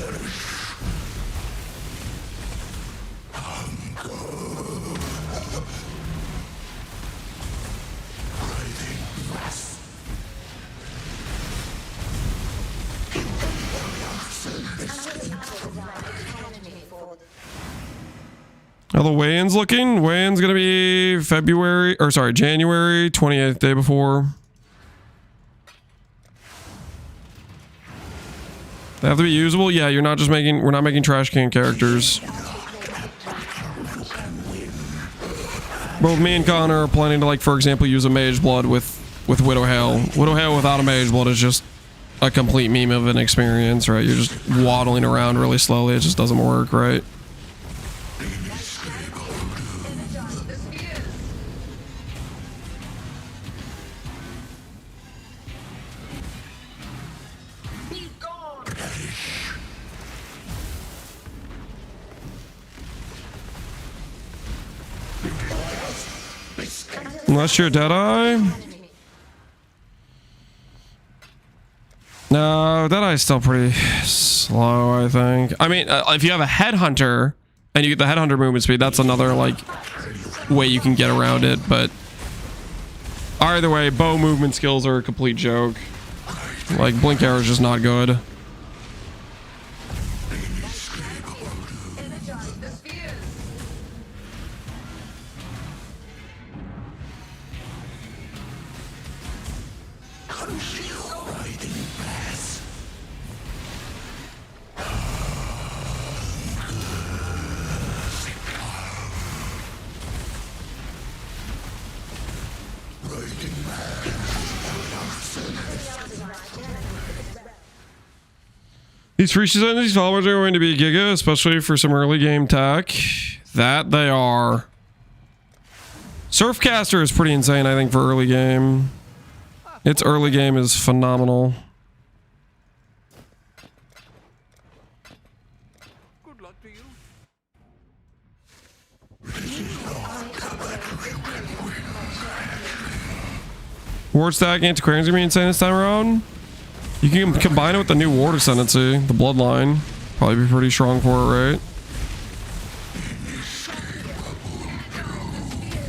How the weigh-in's looking? Weigh-in's gonna be January 28th, day before. They have to be usable? Yeah, we're not making trash can characters. Both me and Connor are planning to, like, for example, use a Mage Blood with Widow Hail. Widow Hail without a Mage Blood is just a complete meme of an experience, right? You're just waddling around really slowly. It just doesn't work, right? Unless you're Deadeye. No, Deadeye's still pretty slow, I think. I mean, if you have a Headhunter and you get the Headhunter movement speed, that's another, like, way you can get around it, but either way, bow movement skills are a complete joke. Like, Blink Arrow is just not good. These Frisian and these followers are going to be giga, especially for some early game tech. That they are. Surfcaster is pretty insane, I think, for early game. Its early game is phenomenal. Good luck to you. Ward stack antiquarians are gonna be insane this time around. You can combine it with the new Ward Ascendancy, the Bloodline. Probably be pretty strong for it, right?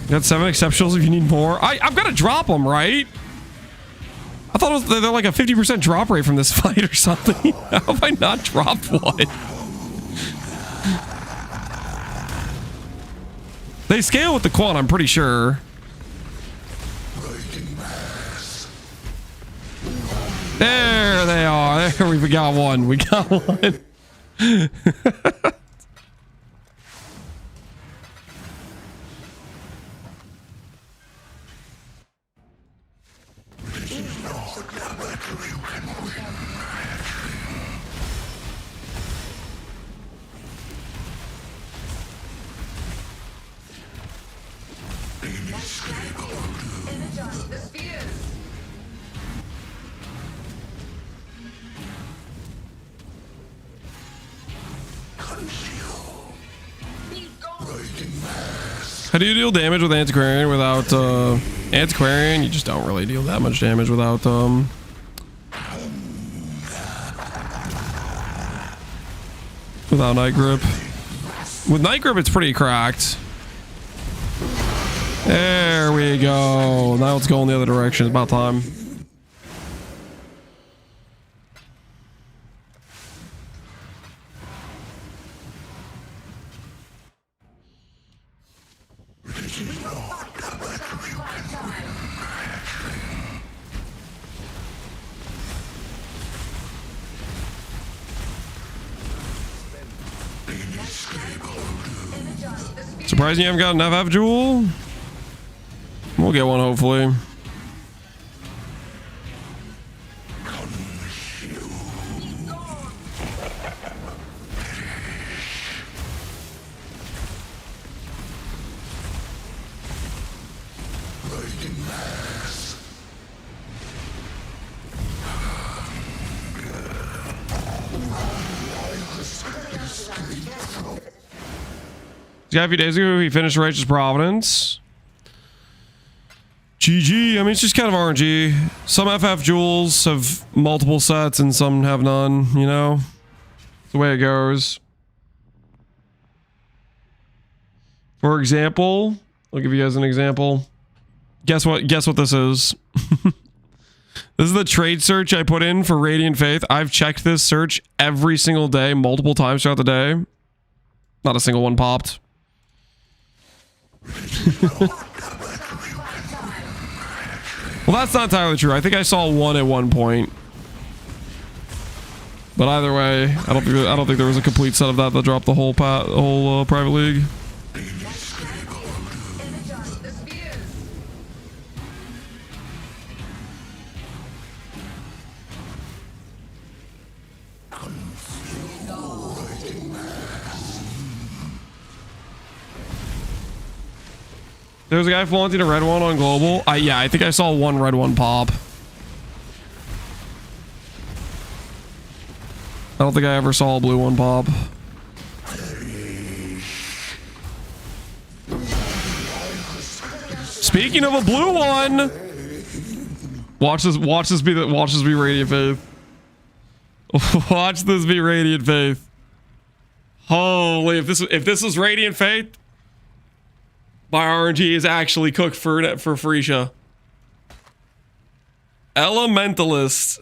You got 7 exceptionals if you need more. I've got to drop them, right? I thought they're like a 50% drop rate from this fight or something. How have I not dropped one? They scale with the quant, I'm pretty sure. There they are. There we got one. We got one. How do you deal damage with Antiquarian without Antiquarian? You just don't really deal that much damage without Night Grip. With Night Grip, it's pretty cracked. There we go. Now let's go in the other direction. It's about time. Surprising you haven't got an FF jewel? We'll get one hopefully. This guy a few days ago, he finished Righteous Providence. GG. I mean, it's just kind of RNG. Some FF jewels have multiple sets and some have none, you know? It's the way it goes. For example, I'll give you guys an example. Guess what this is? This is the trade search I put in for Radiant Faith. I've checked this search every single day, multiple times throughout the day. Not a single one popped. Well, that's not entirely true. I think I saw one at one point. But either way, I don't think there was a complete set of that dropped the whole private league. There was a guy flaunting a red one on global. Yeah, I think I saw one red one pop. I don't think I ever saw a blue one pop. Speaking of a blue one, watch this be Radiant Faith. Watch this be Radiant Faith. Holy, if this is Radiant Faith, my RNG is actually cooked for Freesia. Elementalist.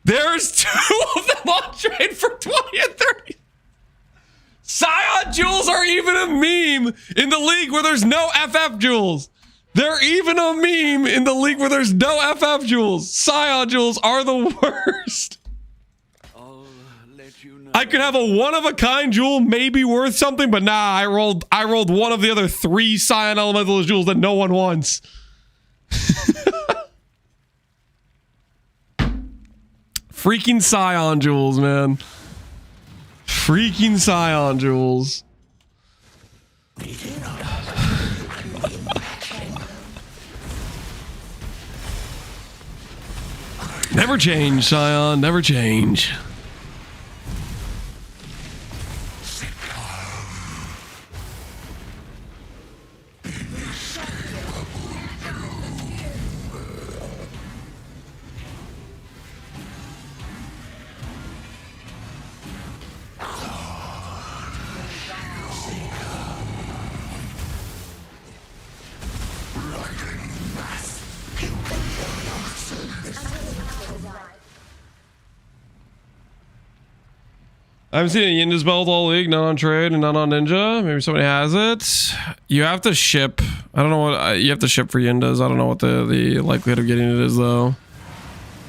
There's 2 of them on trade for 20 and 30. Scion jewels are even a meme in the league where there's no FF jewels. They're even a meme in the league where there's no FF jewels. Scion jewels are the worst. I could have a one-of-a-kind jewel, maybe worth something, but nah, I rolled one of the other 3 Scion Elementalist jewels that no one wants. Freaking Scion jewels, man. Freaking Scion jewels. Never change, Scion. Never change. I haven't seen any Yinda's belt all league, not on trade and not on Ninja. Maybe somebody has it. You have to ship. I don't know what you have to ship for Yinda's. I don't know what the likelihood of getting it is though.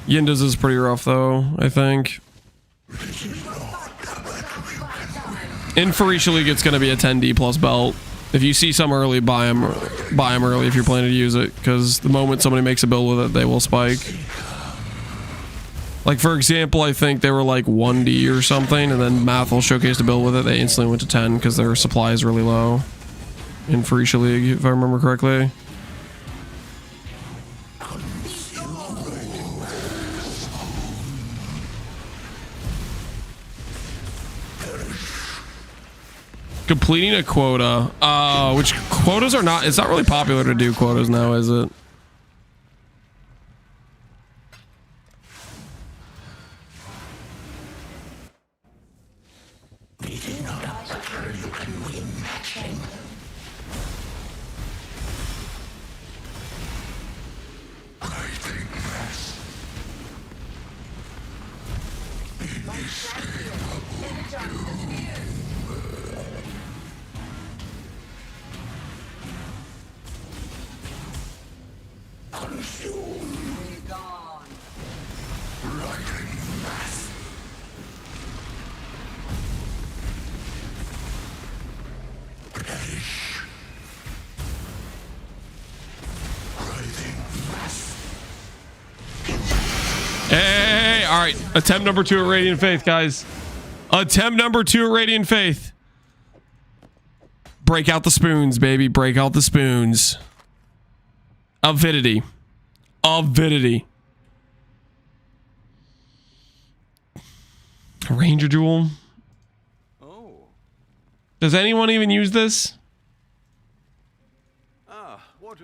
Yinda's is pretty rough though, I think. In Phorecia League, it's going to be a 10D plus belt. If you see some early, buy them early if you're planning to use it, because the moment somebody makes a build with it, they will spike. Like, for example, I think they were like 1D or something, and then Mathel showcased a build with it. They instantly went to 10 because their supply is really low in Phorecia League, if I remember correctly. Completing a quota. Which quotas are not... It's not really popular to do quotas now, is it? Hey, all right. Attempt number 2 at Radiant Faith, guys. Attempt number 2 at Radiant Faith. Break out the spoons, baby. Break out the spoons. Avidity. Avidity. A Ranger Jewel. Oh. Does anyone even use this? Ah, what?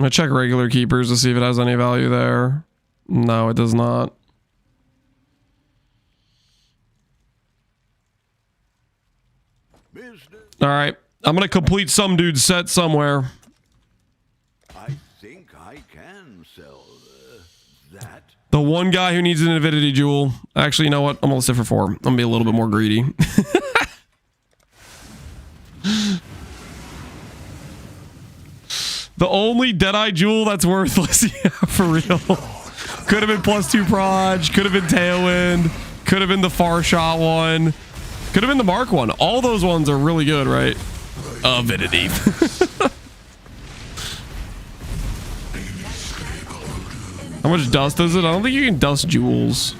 I'm gonna check regular keepers to see if it has any value there. No, it does not. All right, I'm gonna complete some dude's set somewhere. I think I can sell that. The one guy who needs an Avidity Jewel. Actually, you know what? I'm gonna list it for 4. I'm gonna be a little bit more greedy. The only Deadeye Jewel that's worthless. Yeah, for real. Could have been +2 Proj. Could have been Tailwind. Could have been the Far Shot one. Could have been the Mark one. All those ones are really good, right? Avidity. How much dust is it? I don't think you can dust jewels.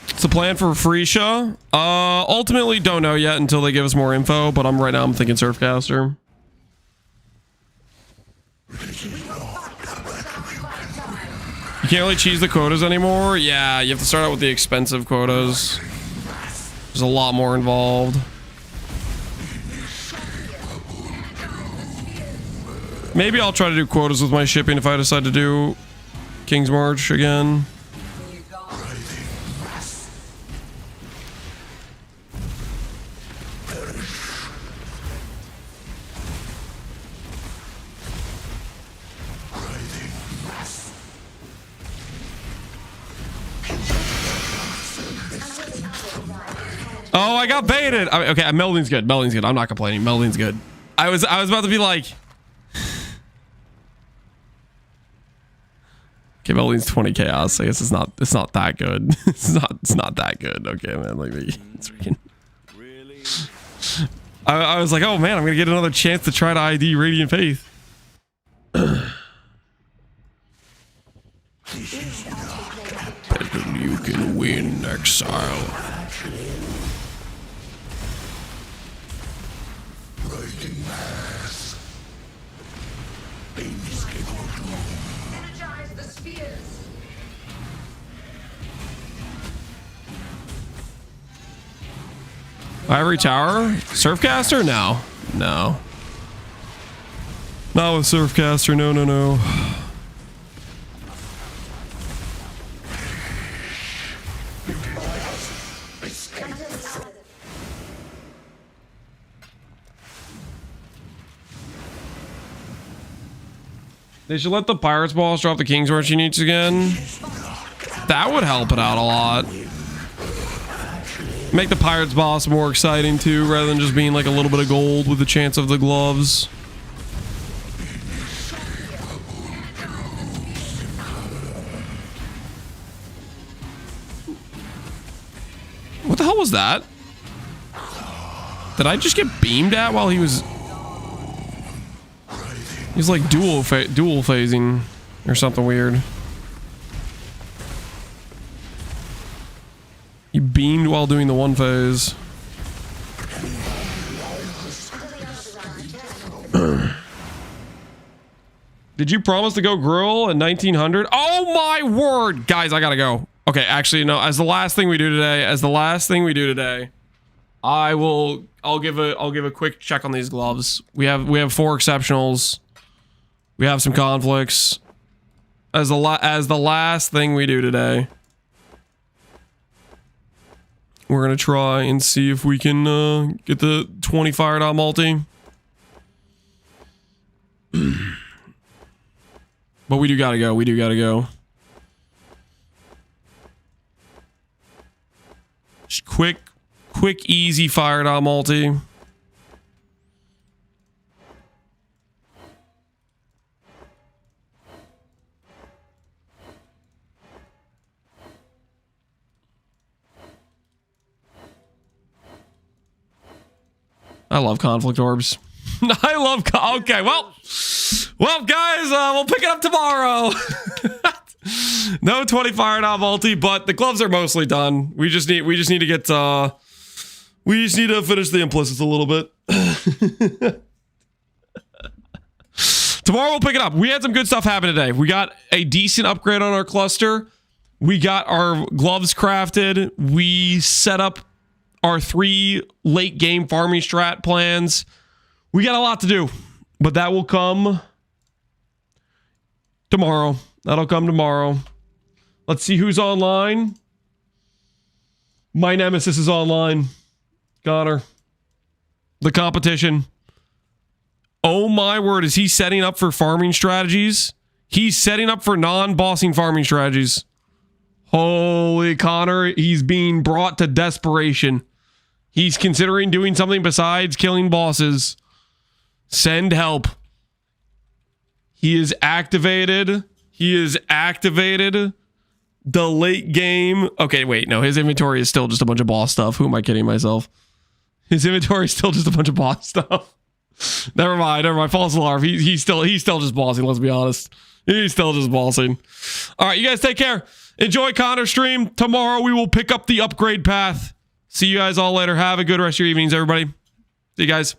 It's a plan for Phorecia. Ultimately, don't know yet until they give us more info. But right now I'm thinking Surfcaster. You can't really cheese the quotas anymore. Yeah, you have to start out with the expensive quotas. There's a lot more involved. Maybe I'll try to do quotas with my shipping if I decide to do King's March again. Oh, I got baited. Okay, melding's good. Melding's good. I'm not complaining. Melding's good. I was about to be like, okay, melding's 20 chaos. I guess it's not that good. it's not that good. Okay, man. Like it's freaking. Really? I was like, oh man, I'm gonna get another chance to try to ID Radiant Faith. You can win, Exile. Energize the spheres. Ivory Tower? Surfcaster? No. No. Not with Surfcaster. No, no, no. They should let the Pirates boss drop the King's March she needs again. That would help it out a lot. Make the Pirates boss more exciting too, rather than just being like a little bit of gold with the chance of the gloves. What the hell was that? Did I just get beamed at while he was... He's like dual phasing or something weird. He beamed while doing the one phase. Did you promise to go grill at 1900? Oh my word! Guys, I gotta go. Okay, actually, no. As the last thing we do today, I'll give a quick check on these gloves. We have 4 exceptionals. We have some conflicts. As the last thing we do today, we're gonna try and see if we can get the 20 fire dot multi. But we do gotta go. Just quick, easy fire dot multi. I love conflict orbs. Okay, well, guys, we'll pick it up tomorrow. No 20 fire dot multi, but the gloves are mostly done. We just need to get we just need to finish the implicits a little bit. Tomorrow we'll pick it up. We had some good stuff happen today. We got a decent upgrade on our cluster. We got our gloves crafted. We set up our 3 late game farming strat plans. We got a lot to do, but that will come tomorrow. That'll come tomorrow. Let's see who's online. My nemesis is online. Connor. The competition. Oh my word, is he setting up for farming strategies? He's setting up for non-bossing farming strategies. Holy Connor, he's being brought to desperation. He's considering doing something besides killing bosses. Send help. He is activated the late game. Okay, wait, no, his inventory is still just a bunch of boss stuff. Who am I kidding myself? His inventory is still just a bunch of boss stuff. Never mind. False alarm. He's still just bossing, let's be honest. He's still just bossing. All right, you guys take care. Enjoy Connor's stream. Tomorrow we will pick up the upgrade path. See you guys all later. Have a good rest of your evenings, everybody. See you guys.